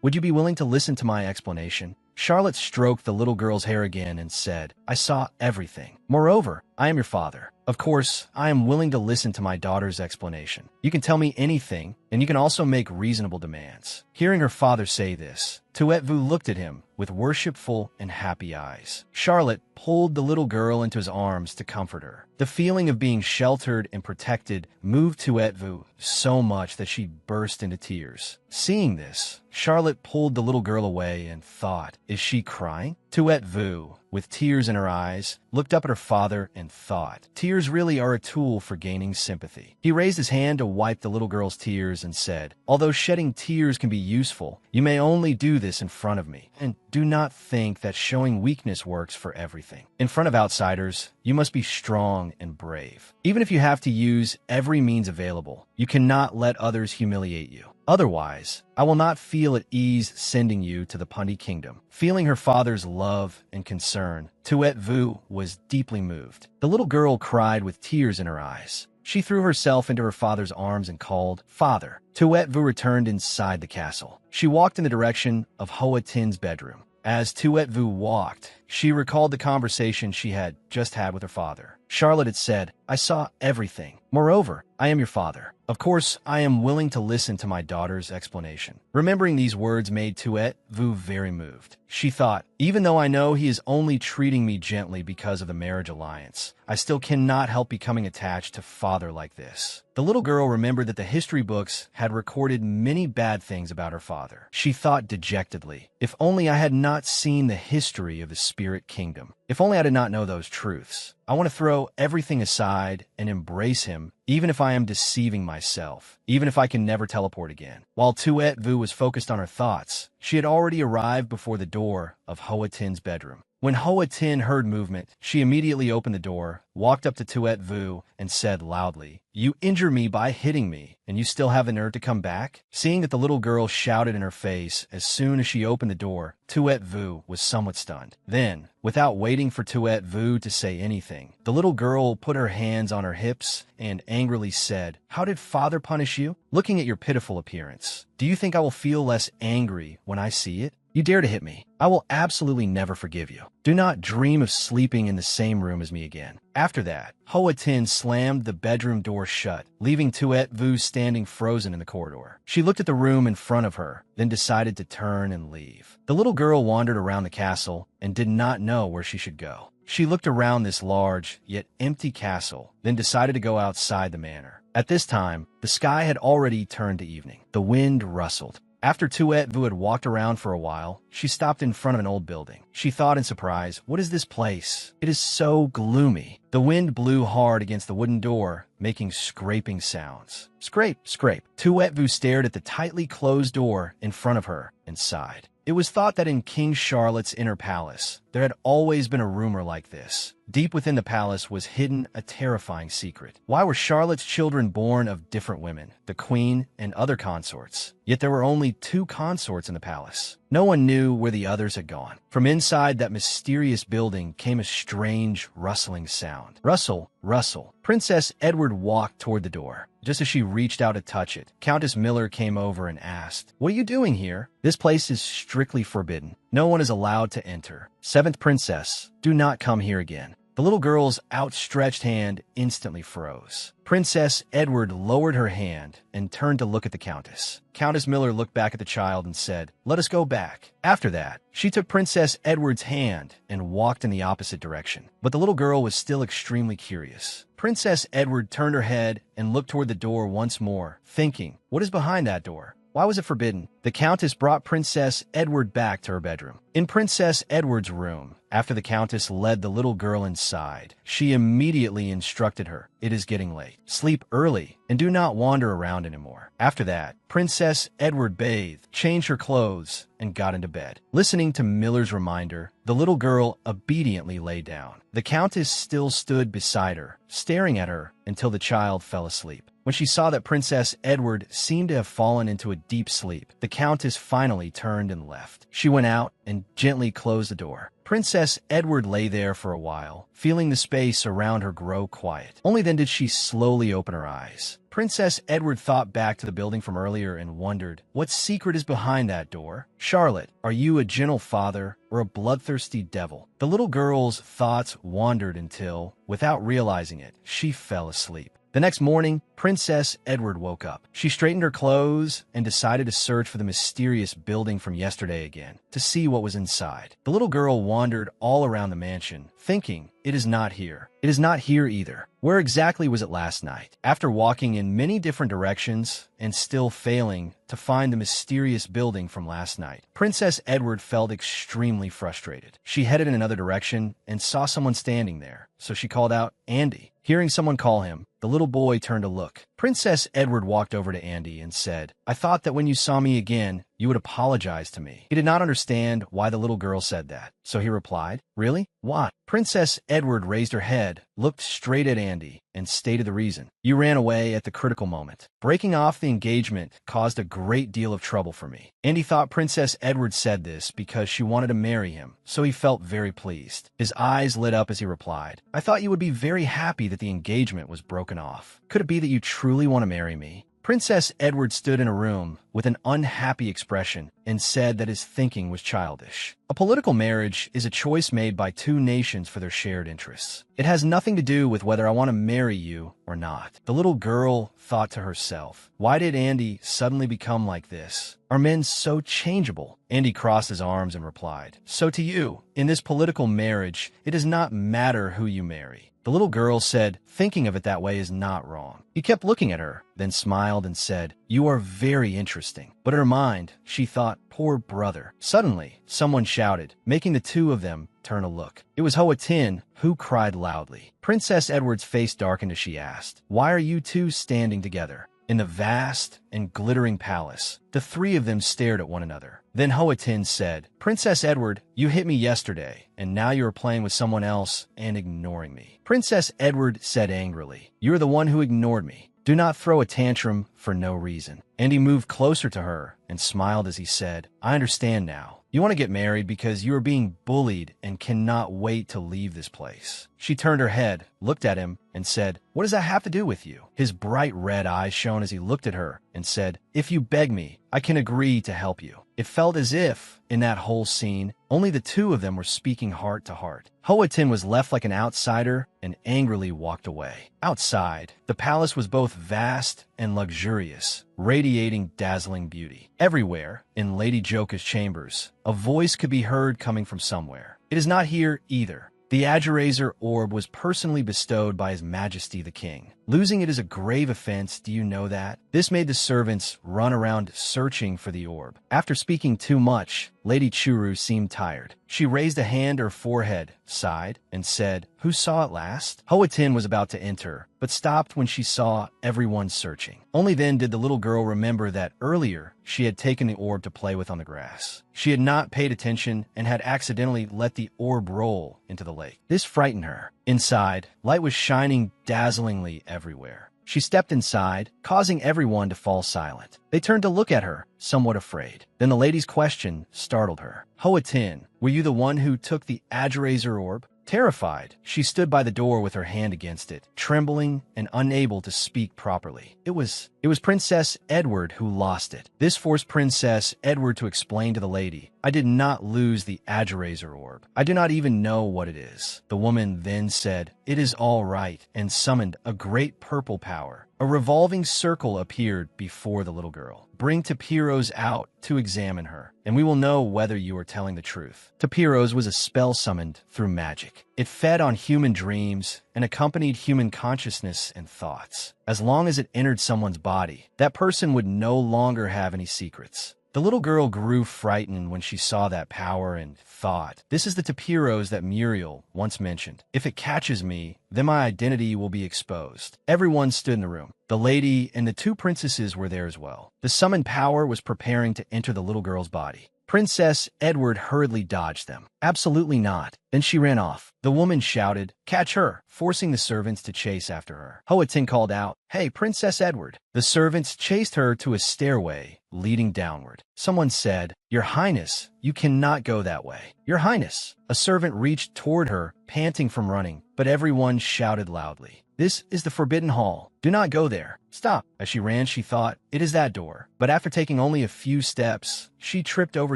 would you be willing to listen to my explanation? Charlotte stroked the little girl's hair again and said, I saw everything. Moreover, I am your father. Of course, I am willing to listen to my daughter's explanation. You can tell me anything, and you can also make reasonable demands. Hearing her father say this, Tuet Vu looked at him with worshipful and happy eyes. Charlotte pulled the little girl into his arms to comfort her. The feeling of being sheltered and protected moved Tuet Vu so much that she burst into tears. Seeing this, Charlotte pulled the little girl away and thought, is she crying? Tuet Vu, with tears in her eyes, looked up at her father and thought, tears really are a tool for gaining sympathy. He raised his hand to wipe the little girl's tears and said, although shedding tears can be useful, you may only do this in front of me, and do not think that showing weakness works for everything. In front of outsiders, you must be strong and brave. Even if you have to use every means available, you cannot let others humiliate you. Otherwise, I will not feel at ease sending you to the Pundi kingdom. Feeling her father's love and concern, Tuet Vu was deeply moved. The little girl cried with tears in her eyes. She threw herself into her father's arms and called, Father. Tuet Vu returned inside the castle. She walked in the direction of Hoa Tin's bedroom. As Tuet Vu walked, she recalled the conversation she had just had with her father. Charlotte had said, I saw everything. Moreover, I am your father. Of course, I am willing to listen to my daughter's explanation. Remembering these words made Tuet Vu very moved. She thought, even though I know he is only treating me gently because of the marriage alliance, I still cannot help becoming attached to father like this. The little girl remembered that the history books had recorded many bad things about her father. She thought dejectedly, if only I had not seen the history of the spirit kingdom. If only I did not know those truths. I want to throw everything aside and embrace him, even if I am deceiving myself, even if I can never teleport again. While Tuet Vu was focused on her thoughts, she had already arrived before the door of Hoa Tin's bedroom. When Hoa Tin heard movement, she immediately opened the door, walked up to Tuet Vu, and said loudly, You injure me by hitting me, and you still have the nerve to come back? Seeing that the little girl shouted in her face as soon as she opened the door, Tuet Vu was somewhat stunned. Then, without waiting for Tuet Vu to say anything, the little girl put her hands on her hips and angrily said, How did father punish you? Looking at your pitiful appearance, do you think I will feel less angry when I see it? You dare to hit me. I will absolutely never forgive you. Do not dream of sleeping in the same room as me again. After that, Hoa Tin slammed the bedroom door shut, leaving Tuet Vu standing frozen in the corridor. She looked at the room in front of her, then decided to turn and leave. The little girl wandered around the castle and did not know where she should go. She looked around this large, yet empty castle, then decided to go outside the manor. At this time, the sky had already turned to evening. The wind rustled. After Tuet Vu had walked around for a while, she stopped in front of an old building. She thought in surprise, what is this place? It is so gloomy. The wind blew hard against the wooden door, making scraping sounds. Scrape, scrape. Tuet Vu stared at the tightly closed door in front of her and sighed. It was thought that in King Charlotte's inner palace, there had always been a rumor like this. Deep within the palace was hidden a terrifying secret. Why were Charlotte's children born of different women, the queen and other consorts? Yet there were only 2 consorts in the palace. No one knew where the others had gone. From inside that mysterious building came a strange rustling sound. Rustle, rustle. Princess Edward walked toward the door. Just as she reached out to touch it, Countess Miller came over and asked, What are you doing here? This place is strictly forbidden. No one is allowed to enter. 7th Princess, do not come here again. The little girl's outstretched hand instantly froze. Princess Edward lowered her hand and turned to look at the Countess. Countess Miller looked back at the child and said, Let us go back. After that, she took Princess Edward's hand and walked in the opposite direction. But the little girl was still extremely curious. Princess Edward turned her head and looked toward the door once more, thinking, What is behind that door? Why was it forbidden? The Countess brought Princess Edward back to her bedroom. In Princess Edward's room, after the Countess led the little girl inside, she immediately instructed her, It is getting late. Sleep early and do not wander around anymore. After that, Princess Edward bathed, changed her clothes, and got into bed. Listening to Miller's reminder, the little girl obediently lay down. The Countess still stood beside her, staring at her until the child fell asleep. When she saw that Princess Edward seemed to have fallen into a deep sleep, the Countess finally turned and left. She went out and gently closed the door. Princess Edward lay there for a while, feeling the space around her grow quiet. Only then did she slowly open her eyes. Princess Edward thought back to the building from earlier and wondered, what secret is behind that door? Charlotte, are you a gentle father or a bloodthirsty devil? The little girl's thoughts wandered until, without realizing it, she fell asleep. The next morning, Princess Edward woke up. She straightened her clothes and decided to search for the mysterious building from yesterday again, to see what was inside. The little girl wandered all around the mansion, thinking, "It is not here. It is not here either. Where exactly was it last night?" After walking in many different directions and still failing to find the mysterious building from last night, Princess Edward felt extremely frustrated. She headed in another direction and saw someone standing there, so she called out, "Andy." Hearing someone call him, the little boy turned to look. Princess Edward walked over to Andy and said, "I thought that when you saw me again, you would apologize to me." He did not understand why the little girl said that, so he replied, "Really? Why?" Princess Edward raised her head, looked straight at Andy, and stated the reason. "You ran away at the critical moment. Breaking off the engagement caused a great deal of trouble for me." Andy thought Princess Edward said this because she wanted to marry him, so he felt very pleased. His eyes lit up as he replied, "I thought you would be very happy that the engagement was broken off. Could it be that you truly want to marry me?" Princess Edward stood in a room with an unhappy expression and said that his thinking was childish. A political marriage is a choice made by two nations for their shared interests. It has nothing to do with whether I want to marry you or not. The little girl thought to herself, "Why did Andy suddenly become like this? Are men so changeable?" Andy crossed his arms and replied, "So to you, in this political marriage, it does not matter who you marry." The little girl said, "Thinking of it that way is not wrong." He kept looking at her, then smiled and said, "You are very interesting." But in her mind, she thought, "Poor brother." Suddenly, someone shouted, making the two of them turn to look. It was Hoa Tin, who cried loudly. Princess Edward's face darkened as she asked, "Why are you two standing together?" In the vast and glittering palace, the three of them stared at one another. Then Hoa Tin said, "Princess Edward, you hit me yesterday, and now you are playing with someone else and ignoring me." Princess Edward said angrily, "You are the one who ignored me. Do not throw a tantrum for no reason." And he moved closer to her and smiled as he said, "I understand now. You want to get married because you are being bullied and cannot wait to leave this place." She turned her head, looked at him, and said, "What does that have to do with you?" His bright red eyes shone as he looked at her and said, "If you beg me, I can agree to help you." It felt as if, in that whole scene, only the two of them were speaking heart to heart. Hoa Tin was left like an outsider and angrily walked away. Outside, the palace was both vast and luxurious, radiating dazzling beauty. Everywhere, in Lady Joka's chambers, a voice could be heard coming from somewhere. "It is not here either. The Adjurazer orb was personally bestowed by His Majesty the King. Losing it is a grave offense, do you know that?" This made the servants run around searching for the orb. After speaking too much, Lady Churu seemed tired. She raised a hand to her forehead, sighed, and said, "Who saw it last?" Hoa Tin was about to enter, but stopped when she saw everyone searching. Only then did the little girl remember that earlier she had taken the orb to play with on the grass. She had not paid attention and had accidentally let the orb roll into the lake. This frightened her. Inside, light was shining dazzlingly everywhere. She stepped inside, causing everyone to fall silent. They turned to look at her, somewhat afraid. Then the lady's question startled her. "Hoa Tin, were you the one who took the Adjurazer orb?" Terrified, she stood by the door with her hand against it, trembling and unable to speak properly. It was Princess Edward who lost it. This forced Princess Edward to explain to the lady, "I did not lose the Adjurazer orb. I do not even know what it is." The woman then said, "It is all right," and summoned a great purple power. A revolving circle appeared before the little girl. "Bring Tapiros out to examine her, and we will know whether you are telling the truth." Tapiros was a spell summoned through magic. It fed on human dreams and accompanied human consciousness and thoughts. As long as it entered someone's body, that person would no longer have any secrets. The little girl grew frightened when she saw that power and thought, "This is the Tapiros that Muriel once mentioned. If it catches me, then my identity will be exposed." Everyone stood in the room. The lady and the two princesses were there as well. The summoned power was preparing to enter the little girl's body. Princess Edward hurriedly dodged them. "Absolutely not." Then she ran off. The woman shouted, "Catch her," forcing the servants to chase after her. Hoa Tin called out, "Hey, Princess Edward." The servants chased her to a stairway leading downward. Someone said, "Your Highness, you cannot go that way." "Your Highness." A servant reached toward her, panting from running, but everyone shouted loudly, "This is the Forbidden Hall. Do not go there. Stop." As she ran, she thought, "It is that door." But after taking only a few steps, she tripped over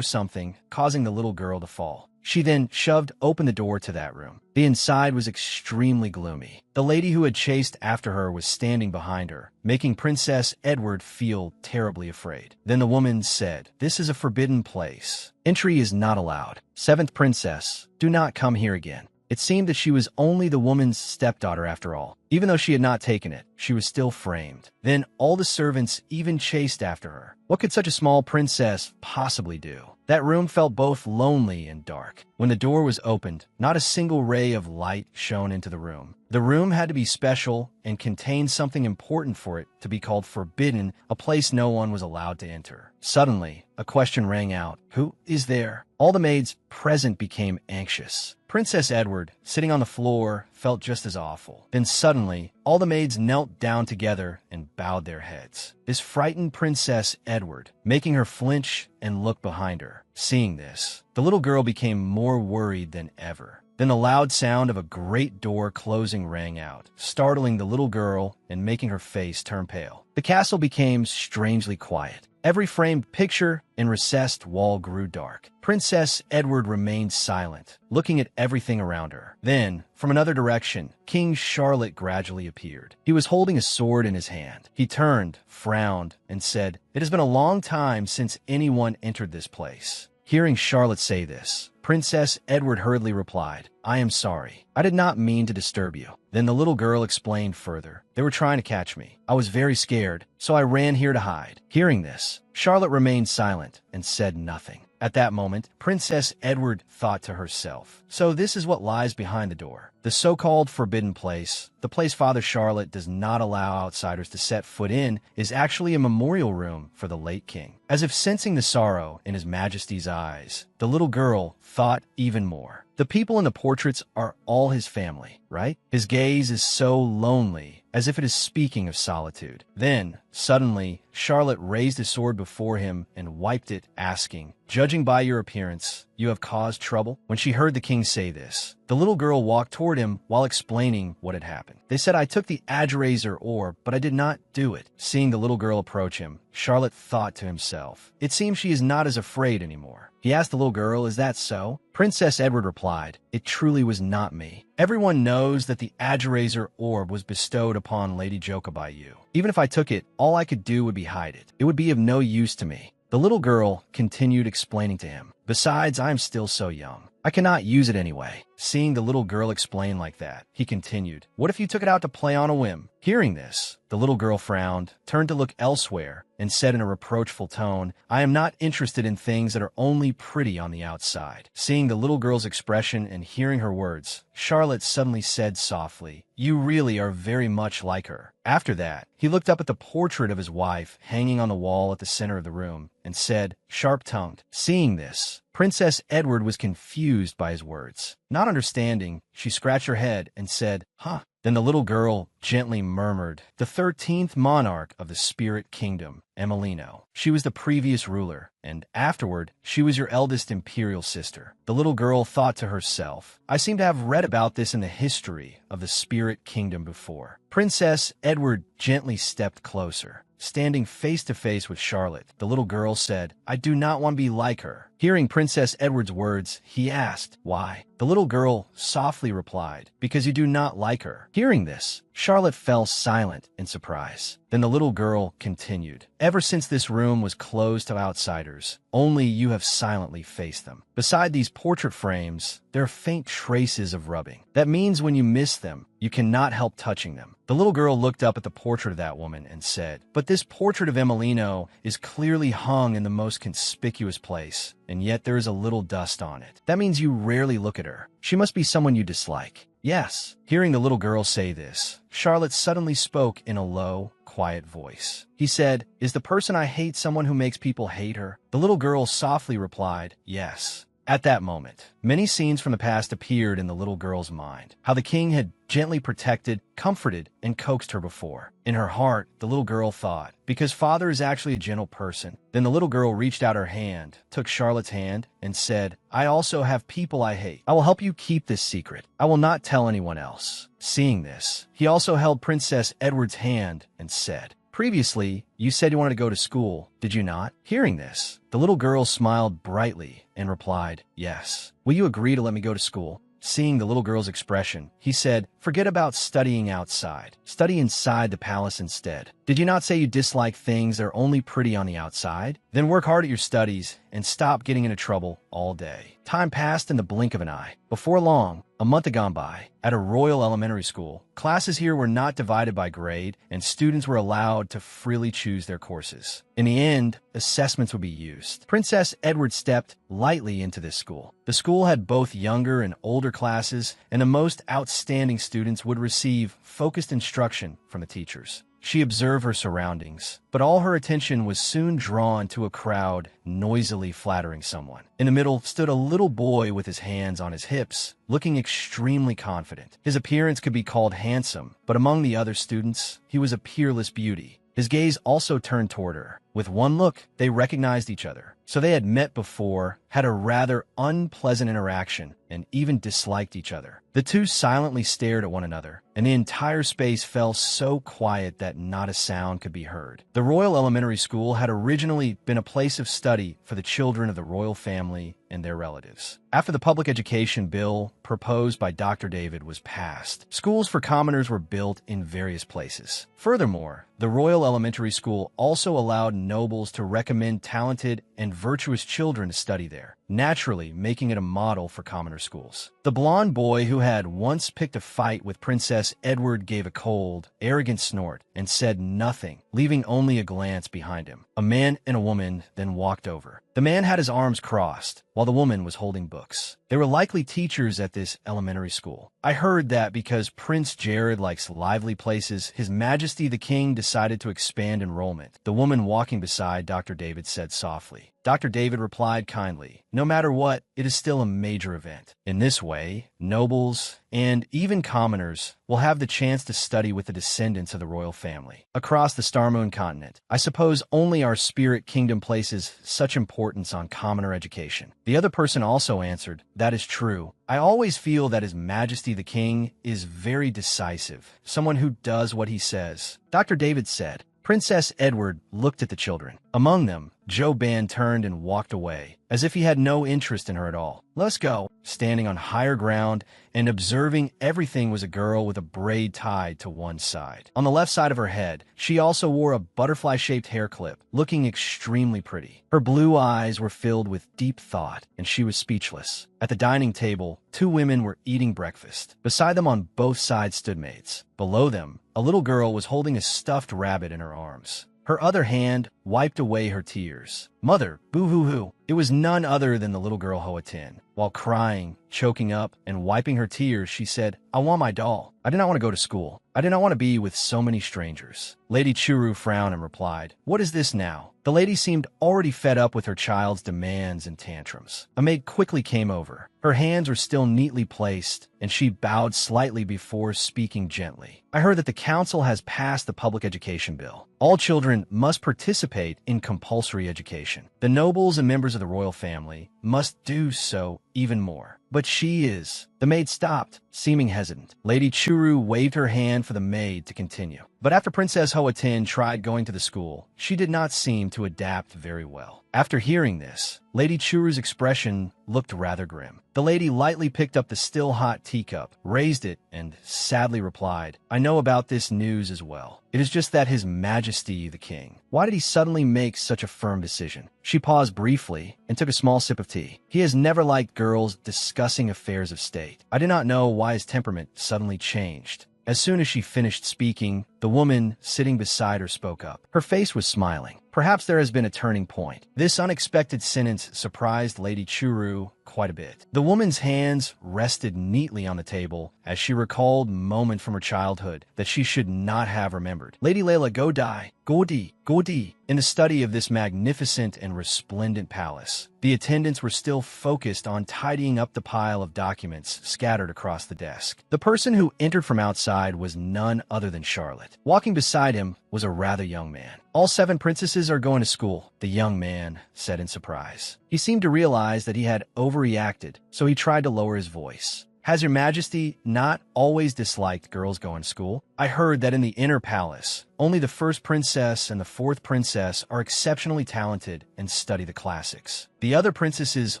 something, causing the little girl to fall. She then shoved open the door to that room. The inside was extremely gloomy. The lady who had chased after her was standing behind her, making Princess Edward feel terribly afraid. Then the woman said, "This is a forbidden place. Entry is not allowed. Seventh princess, do not come here again." It seemed that she was only the woman's stepdaughter after all. Even though she had not taken it, she was still framed. Then all the servants even chased after her. What could such a small princess possibly do? That room felt both lonely and dark. When the door was opened, not a single ray of light shone into the room. The room had to be special and contained something important for it to be called forbidden, a place no one was allowed to enter. Suddenly, a question rang out. Who is there? All the maids present became anxious. Princess Edward, sitting on the floor, felt just as awful. Then suddenly, all the maids knelt down together and bowed their heads. This frightened Princess Edward, making her flinch and look behind her. Seeing this, the little girl became more worried than ever. Then the loud sound of a great door closing rang out, startling the little girl and making her face turn pale. The castle became strangely quiet. Every framed picture and recessed wall grew dark. Princess Edward remained silent, looking at everything around her. Then, from another direction, King Charlotte gradually appeared. He was holding a sword in his hand. He turned, frowned, and said, "It has been a long time since anyone entered this place." Hearing Charlotte say this, Princess Edward hurriedly replied, "I am sorry. I did not mean to disturb you." Then the little girl explained further. "They were trying to catch me. I was very scared, so I ran here to hide." Hearing this, Charlotte remained silent and said nothing. At that moment, Princess Edward thought to herself, so this is what lies behind the door. The so-called forbidden place, the place Father Charlotte does not allow outsiders to set foot in, is actually a memorial room for the late king. As if sensing the sorrow in His Majesty's eyes, the little girl thought even more. The people in the portraits are all his family, right? His gaze is so lonely, as if it is speaking of solitude. Then, suddenly, Charlotte raised his sword before him and wiped it, asking, "Judging by your appearance, you have caused trouble?" When she heard the king say this, the little girl walked toward him while explaining what had happened. They said, "I took the Adjurazer orb, but I did not do it." Seeing the little girl approach him, Charlotte thought to himself, it seems she is not as afraid anymore. He asked the little girl, "Is that so?" Princess Edward replied, "It truly was not me. Everyone knows that the Adjurazer orb was bestowed upon Lady Joka by you. Even if I took it, all I could do would be hide it. It would be of no use to me." The little girl continued explaining to him, "Besides, I am still so young. I cannot use it anyway." Seeing the little girl explain like that, he continued, "What if you took it out to play on a whim?" Hearing this, the little girl frowned, turned to look elsewhere, and said in a reproachful tone, "I am not interested in things that are only pretty on the outside." Seeing the little girl's expression and hearing her words, Charlotte suddenly said softly, "You really are very much like her." After that, he looked up at the portrait of his wife hanging on the wall at the center of the room and said, sharp-tongued. Seeing this, Princess Edward was confused by his words. Not understanding, she scratched her head and said, "Huh." Then the little girl gently murmured, "The 13th monarch of the Spirit Kingdom, Emilino. She was the previous ruler, and afterward, she was your eldest imperial sister." The little girl thought to herself, "I seem to have read about this in the history of the Spirit Kingdom before." Princess Edward gently stepped closer. Standing face to face with Charlotte, the little girl said, "I do not want to be like her." Hearing Princess Edward's words, he asked, "Why?" The little girl softly replied, "Because you do not like her." Hearing this, Charlotte fell silent in surprise. Then the little girl continued, "Ever since this room was closed to outsiders, only you have silently faced them. Beside these portrait frames, there are faint traces of rubbing. That means when you miss them, you cannot help touching them." The little girl looked up at the portrait of that woman and said, "But this portrait of Emilino is clearly hung in the most conspicuous place, and yet there is a little dust on it. That means you rarely look at her. She must be someone you dislike." "Yes." Hearing the little girl say this, Charlotte suddenly spoke in a low, quiet voice. He said, "Is the person I hate someone who makes people hate her?" The little girl softly replied, "Yes." At that moment, many scenes from the past appeared in the little girl's mind. How the king had gently protected, comforted, and coaxed her before. In her heart, the little girl thought, because father is actually a gentle person. Then the little girl reached out her hand, took Charlotte's hand, and said, "I also have people I hate. I will help you keep this secret. I will not tell anyone else." Seeing this, he also held Princess Edward's hand and said, "Previously, you said you wanted to go to school, did you not?" Hearing this, the little girl smiled brightly and replied, "Yes. Will you agree to let me go to school?" Seeing the little girl's expression, he said, "Forget about studying outside. Study inside the palace instead. Did you not say you dislike things that are only pretty on the outside? Then work hard at your studies and stop getting into trouble all day. Time passed in the blink of an eye. Before long, a month had gone by. At a royal elementary school, classes here were not divided by grade, and students were allowed to freely choose their courses. In the end, assessments would be used. Princess Edward stepped lightly into this school. The school had both younger and older classes, and the most outstanding students would receive focused instruction from the teachers. She observed her surroundings, but all her attention was soon drawn to a crowd noisily flattering someone. In the middle stood a little boy with his hands on his hips, looking extremely confident. His appearance could be called handsome, but among the other students, he was a peerless beauty. His gaze also turned toward her. With one look, they recognized each other. So they had met before, had a rather unpleasant interaction, and even disliked each other. The two silently stared at one another, and the entire space fell so quiet that not a sound could be heard. The Royal Elementary School had originally been a place of study for the children of the royal family and their relatives. After the public education bill proposed by Dr. David was passed, schools for commoners were built in various places. Furthermore, the Royal Elementary School also allowed nobles to recommend talented and virtuous children to study there, naturally making it a model for commoner schools. The blonde boy who had once picked a fight with Princess Edward gave a cold, arrogant snort and said nothing, leaving only a glance behind him. A man and a woman then walked over. The man had his arms crossed, while the woman was holding books. They were likely teachers at this elementary school. I heard that because Prince Jared likes lively places, His Majesty the King decided to expand enrollment. The woman walking beside Dr. David said softly. Dr. David replied kindly, "No matter what, it is still a major event. In this way, nobles and even commoners will have the chance to study with the descendants of the royal family. Across the Star Moon continent, I suppose only our spirit kingdom places such importance on commoner education." The other person also answered, "That is true. I always feel that His Majesty the King is very decisive, someone who does what he says." Dr. David said. Princess Edward looked at the children. Among them, Joe Ban turned and walked away, as if he had no interest in her at all. "Let's go." Standing on higher ground and observing everything was a girl with a braid tied to one side. On the left side of her head, she also wore a butterfly-shaped hair clip, looking extremely pretty. Her blue eyes were filled with deep thought, and she was speechless. At the dining table, two women were eating breakfast. Beside them on both sides stood maids. Below them, a little girl was holding a stuffed rabbit in her arms. Her other hand wiped away her tears. "Mother, boo-hoo-hoo." It was none other than the little girl Hoatin. While crying, choking up, and wiping her tears, she said, "I want my doll. I did not want to go to school. I did not want to be with so many strangers." Lady Churu frowned and replied, "What is this now?" The lady seemed already fed up with her child's demands and tantrums. A maid quickly came over. Her hands were still neatly placed, and she bowed slightly before speaking gently. "I heard that the council has passed the public education bill. All children must participate in compulsory education. The nobles and members of the royal family must do so even more. But she is..." The maid stopped, seeming hesitant. Lady Churu waved her hand for the maid to continue. But after Princess Hoatin tried going to the school, she did not seem to adapt very well. After hearing this, Lady Churu's expression looked rather grim. The lady lightly picked up the still hot teacup, raised it, and sadly replied, "I know about this news as well. It is just that His Majesty the King. Why did he suddenly make such a firm decision?" She paused briefly and took a small sip of tea. "He has never liked girls discussing affairs of state. I did not know why his temperament suddenly changed." As soon as she finished speaking, the woman sitting beside her spoke up. Her face was smiling. Perhaps there has been a turning point. This unexpected sentence surprised Lady Churu quite a bit. The woman's hands rested neatly on the table as she recalled a moment from her childhood that she should not have remembered. Lady Layla Godi, in the study of this magnificent and resplendent palace. The attendants were still focused on tidying up the pile of documents scattered across the desk. The person who entered from outside was none other than Charlotte. Walking beside him was a rather young man. "All 7 princesses are going to school," the young man said in surprise. He seemed to realize that he had overreacted, so he tried to lower his voice. "Has Your Majesty not always disliked girls going to school? I heard that in the inner palace, only the first princess and the 4th princess are exceptionally talented and study the classics. The other princesses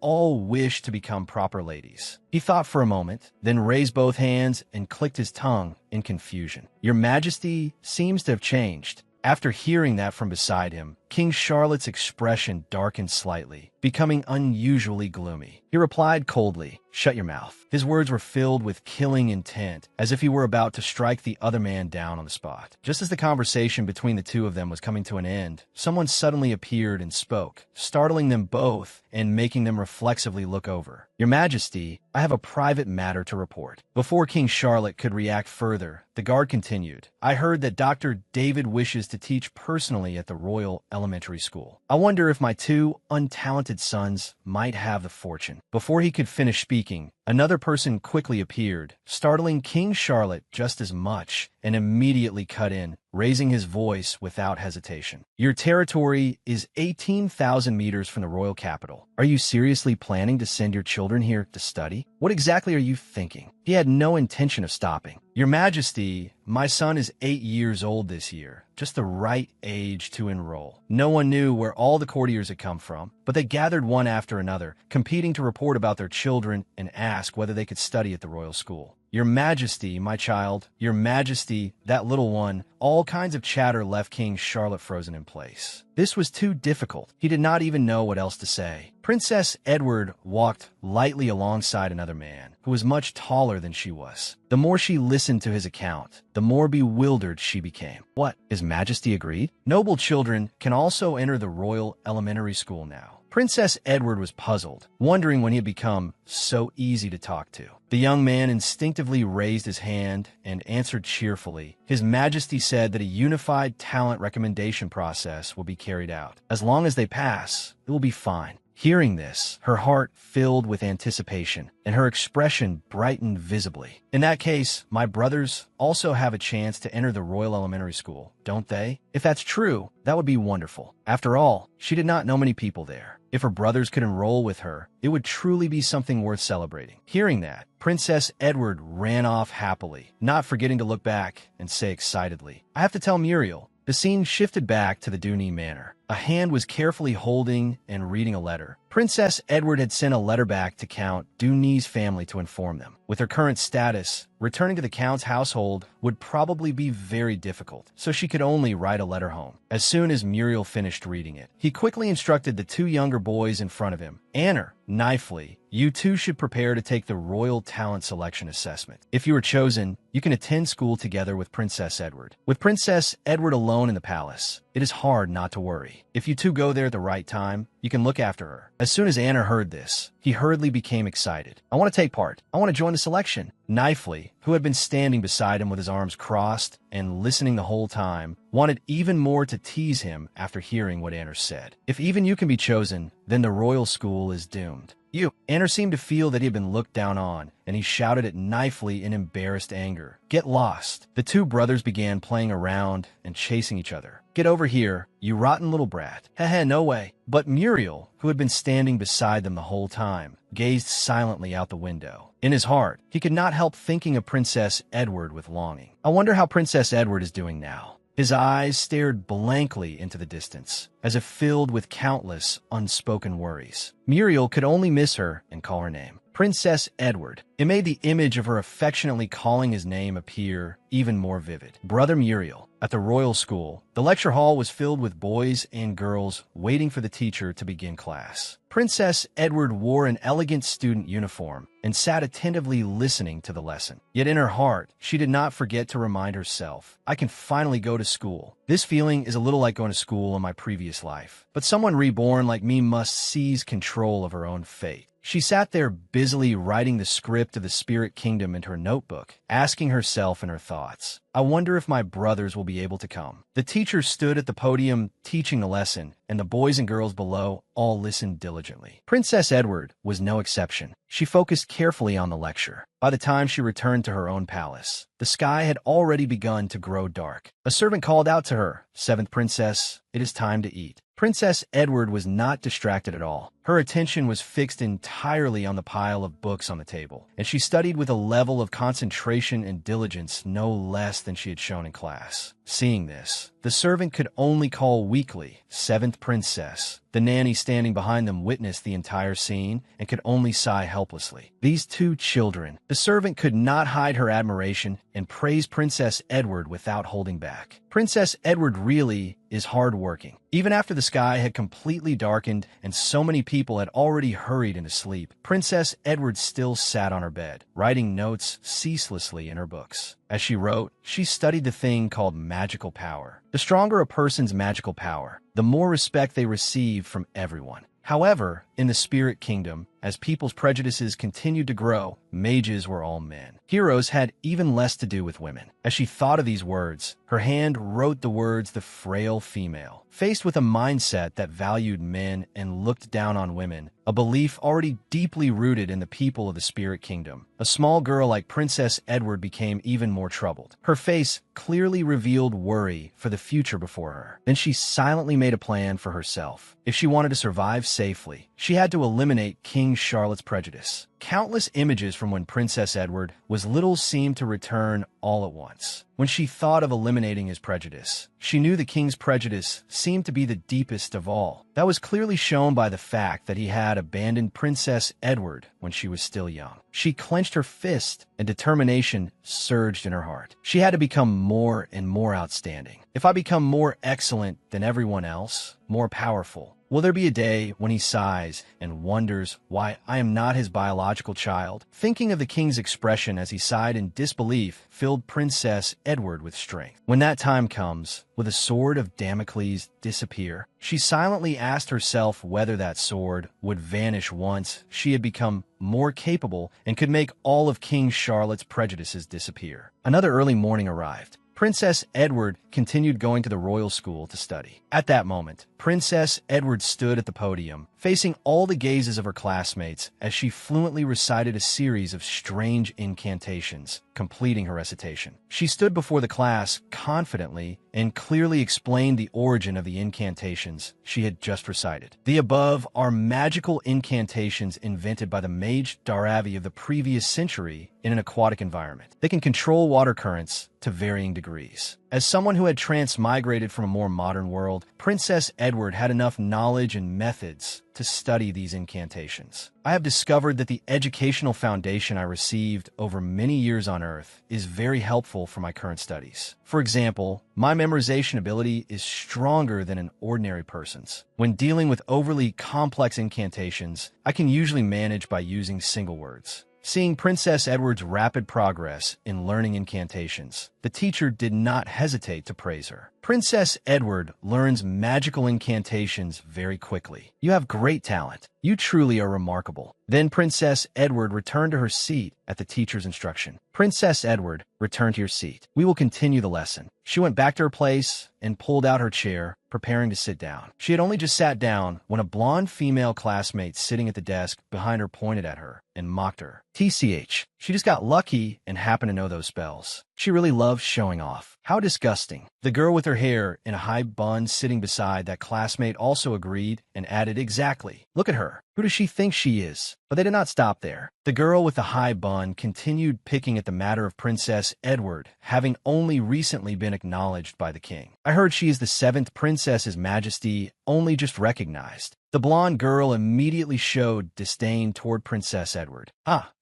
all wish to become proper ladies." He thought for a moment, then raised both hands and clicked his tongue in confusion. "Your Majesty seems to have changed." After hearing that from beside him King Charlotte's expression darkened slightly, becoming unusually gloomy. He replied coldly, "Shut your mouth." His words were filled with killing intent, as if he were about to strike the other man down on the spot. Just as the conversation between the two of them was coming to an end, someone suddenly appeared and spoke, startling them both and making them reflexively look over. "Your Majesty, I have a private matter to report." Before King Charlotte could react further, the guard continued, "I heard that Dr. David wishes to teach personally at the Royal Elementary School. I wonder if my two untalented sons might have the fortune." Before he could finish speaking, another person quickly appeared, startling King Charlotte just as much, and immediately cut in, raising his voice without hesitation. "Your territory is 18,000 meters from the royal capital. Are you seriously planning to send your children here to study? What exactly are you thinking?" He had no intention of stopping. "Your Majesty, my son is 8 years old this year, just the right age to enroll." No one knew where all the courtiers had come from, but they gathered one after another, competing to report about their children and ask whether they could study at the royal school. "Your Majesty, my child, your Majesty, that little one." All kinds of chatter left King Charlotte frozen in place. This was too difficult. He did not even know what else to say. Princess Edward walked lightly alongside another man, who was much taller than she was. The more she listened to his account, the more bewildered she became. "What? His Majesty agreed? Noble children can also enter the Royal Elementary School now." Princess Edward was puzzled, wondering when he had become so easy to talk to. The young man instinctively raised his hand and answered cheerfully. His Majesty said that a unified talent recommendation process will be carried out. As long as they pass, it will be fine. Hearing this, her heart filled with anticipation, and her expression brightened visibly. "In that case, my brothers also have a chance to enter the Royal Elementary School, don't they? If that's true, that would be wonderful." After all, she did not know many people there. If her brothers could enroll with her, it would truly be something worth celebrating. Hearing that, Princess Edward ran off happily, not forgetting to look back and say excitedly, "I have to tell Muriel." The scene shifted back to the Dooney Manor. A hand was carefully holding and reading a letter. Princess Edward had sent a letter back to Count Dooney's family to inform them. With her current status, returning to the Count's household would probably be very difficult, so she could only write a letter home. As soon as Muriel finished reading it, he quickly instructed the two younger boys in front of him, "Anner, Knifely, you two should prepare to take the Royal Talent Selection Assessment. If you are chosen, you can attend school together with Princess Edward." With Princess Edward alone in the palace, it is hard not to worry. If you two go there at the right time, you can look after her. As soon as Anner heard this, he hurriedly became excited. "I want to take part. I want to join the selection." Knifely, who had been standing beside him with his arms crossed and listening the whole time, wanted even more to tease him after hearing what Anner said. "If even you can be chosen, then the royal school is doomed." "You!" Anner seemed to feel that he had been looked down on, and he shouted at Knifely in embarrassed anger. "Get lost." The two brothers began playing around and chasing each other. "Get over here, you rotten little brat." "Heh, no way." But Muriel, who had been standing beside them the whole time, gazed silently out the window. In his heart, he could not help thinking of Princess Edward with longing. "I wonder how Princess Edward is doing now." His eyes stared blankly into the distance, as if filled with countless unspoken worries. Muriel could only miss her and call her name. Princess Edward. It made the image of her affectionately calling his name appear even more vivid. Brother Muriel. At the royal school, the lecture hall was filled with boys and girls waiting for the teacher to begin class. Princess Edward wore an elegant student uniform and sat attentively listening to the lesson. Yet in her heart, she did not forget to remind herself, "I can finally go to school. This feeling is a little like going to school in my previous life. But someone reborn like me must seize control of her own fate." She sat there busily writing the script of the Spirit Kingdom into her notebook, asking herself in her thoughts, "I wonder if my brothers will be able to come." The teacher stood at the podium teaching the lesson, and the boys and girls below all listened diligently. Princess Edward was no exception. She focused carefully on the lecture. By the time she returned to her own palace, the sky had already begun to grow dark. A servant called out to her, "Seventh Princess, it is time to eat." Princess Edward was not distracted at all. Her attention was fixed entirely on the pile of books on the table, and she studied with a level of concentration and diligence no less than she had shown in class. Seeing this, the servant could only call weakly, "Seventh Princess." The nanny standing behind them witnessed the entire scene and could only sigh helplessly. These two children. The servant could not hide her admiration and praised Princess Edward without holding back. Princess Edward really is hardworking. Even after the sky had completely darkened and so many people had already hurried into sleep, Princess Edward still sat on her bed, writing notes ceaselessly in her books. As she wrote, she studied the thing called magical power. The stronger a person's magical power, the more respect they receive from everyone. However, in the spirit kingdom, as people's prejudices continued to grow, mages were all men. Heroes had even less to do with women. As she thought of these words, her hand wrote the words "the frail female." Faced with a mindset that valued men and looked down on women, a belief already deeply rooted in the people of the spirit kingdom, a small girl like Princess Edward became even more troubled. Her face clearly revealed worry for the future before her. Then she silently made a plan for herself. If she wanted to survive safely, she had to eliminate King Charlotte's prejudice. Countless images from when Princess Edward was little seemed to return all at once. When she thought of eliminating his prejudice, she knew the king's prejudice seemed to be the deepest of all. That was clearly shown by the fact that he had abandoned Princess Edward when she was still young. She clenched her fist and determination surged in her heart. She had to become more and more outstanding. If I become more excellent than everyone else, more powerful, will there be a day when he sighs and wonders why I am not his biological child? Thinking of the king's expression as he sighed in disbelief filled Princess Edward with strength. When that time comes, will the sword of Damocles disappear? She silently asked herself whether that sword would vanish once she had become more capable and could make all of King Charlotte's prejudices disappear. Another early morning arrived. Princess Edward continued going to the royal school to study. At that moment, Princess Edward stood at the podium, facing all the gazes of her classmates as she fluently recited a series of strange incantations, completing her recitation. She stood before the class confidently and clearly explained the origin of the incantations she had just recited. The above are magical incantations invented by the Mage Daravi of the previous century in an aquatic environment. They can control water currents to varying degrees. As someone who had transmigrated from a more modern world, Princess Edward had enough knowledge and methods to study these incantations. I have discovered that the educational foundation I received over many years on Earth is very helpful for my current studies. For example, my memorization ability is stronger than an ordinary person's. When dealing with overly complex incantations, I can usually manage by using single words. Seeing Princess Edward's rapid progress in learning incantations, the teacher did not hesitate to praise her. Princess Edward learns magical incantations very quickly. You have great talent. You truly are remarkable. Then Princess Edward returned to her seat at the teacher's instruction. Princess Edward, return to your seat. We will continue the lesson. She went back to her place and pulled out her chair, preparing to sit down. She had only just sat down when a blonde female classmate sitting at the desk behind her pointed at her and mocked her. TCH, she just got lucky and happened to know those spells. She really loves showing off. How disgusting. The girl with her hair in a high bun sitting beside that classmate also agreed and added, exactly. Look at her. Who does she think she is? But they did not stop there. The girl with the high bun continued picking at the matter of Princess Edward, having only recently been acknowledged by the king. I heard she is the 7th princess His Majesty only just recognized. The blonde girl immediately showed disdain toward Princess Edward.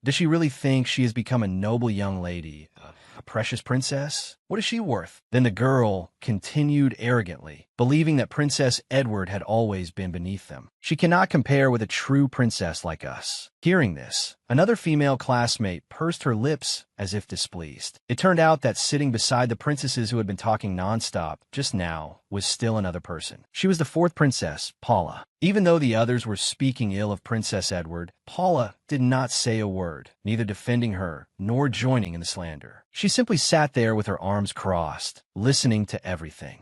Does she really think she has become a noble young lady? A precious princess? What is she worth? Then the girl continued arrogantly, believing that Princess Edward had always been beneath them. She cannot compare with a true princess like us. Hearing this, another female classmate pursed her lips as if displeased. It turned out that sitting beside the princesses who had been talking nonstop just now was still another person. She was the 4th princess, Paula. Even though the others were speaking ill of Princess Edward, Paula did not say a word, neither defending her nor joining in the slander. She simply sat there with her arms crossed, listening to everything.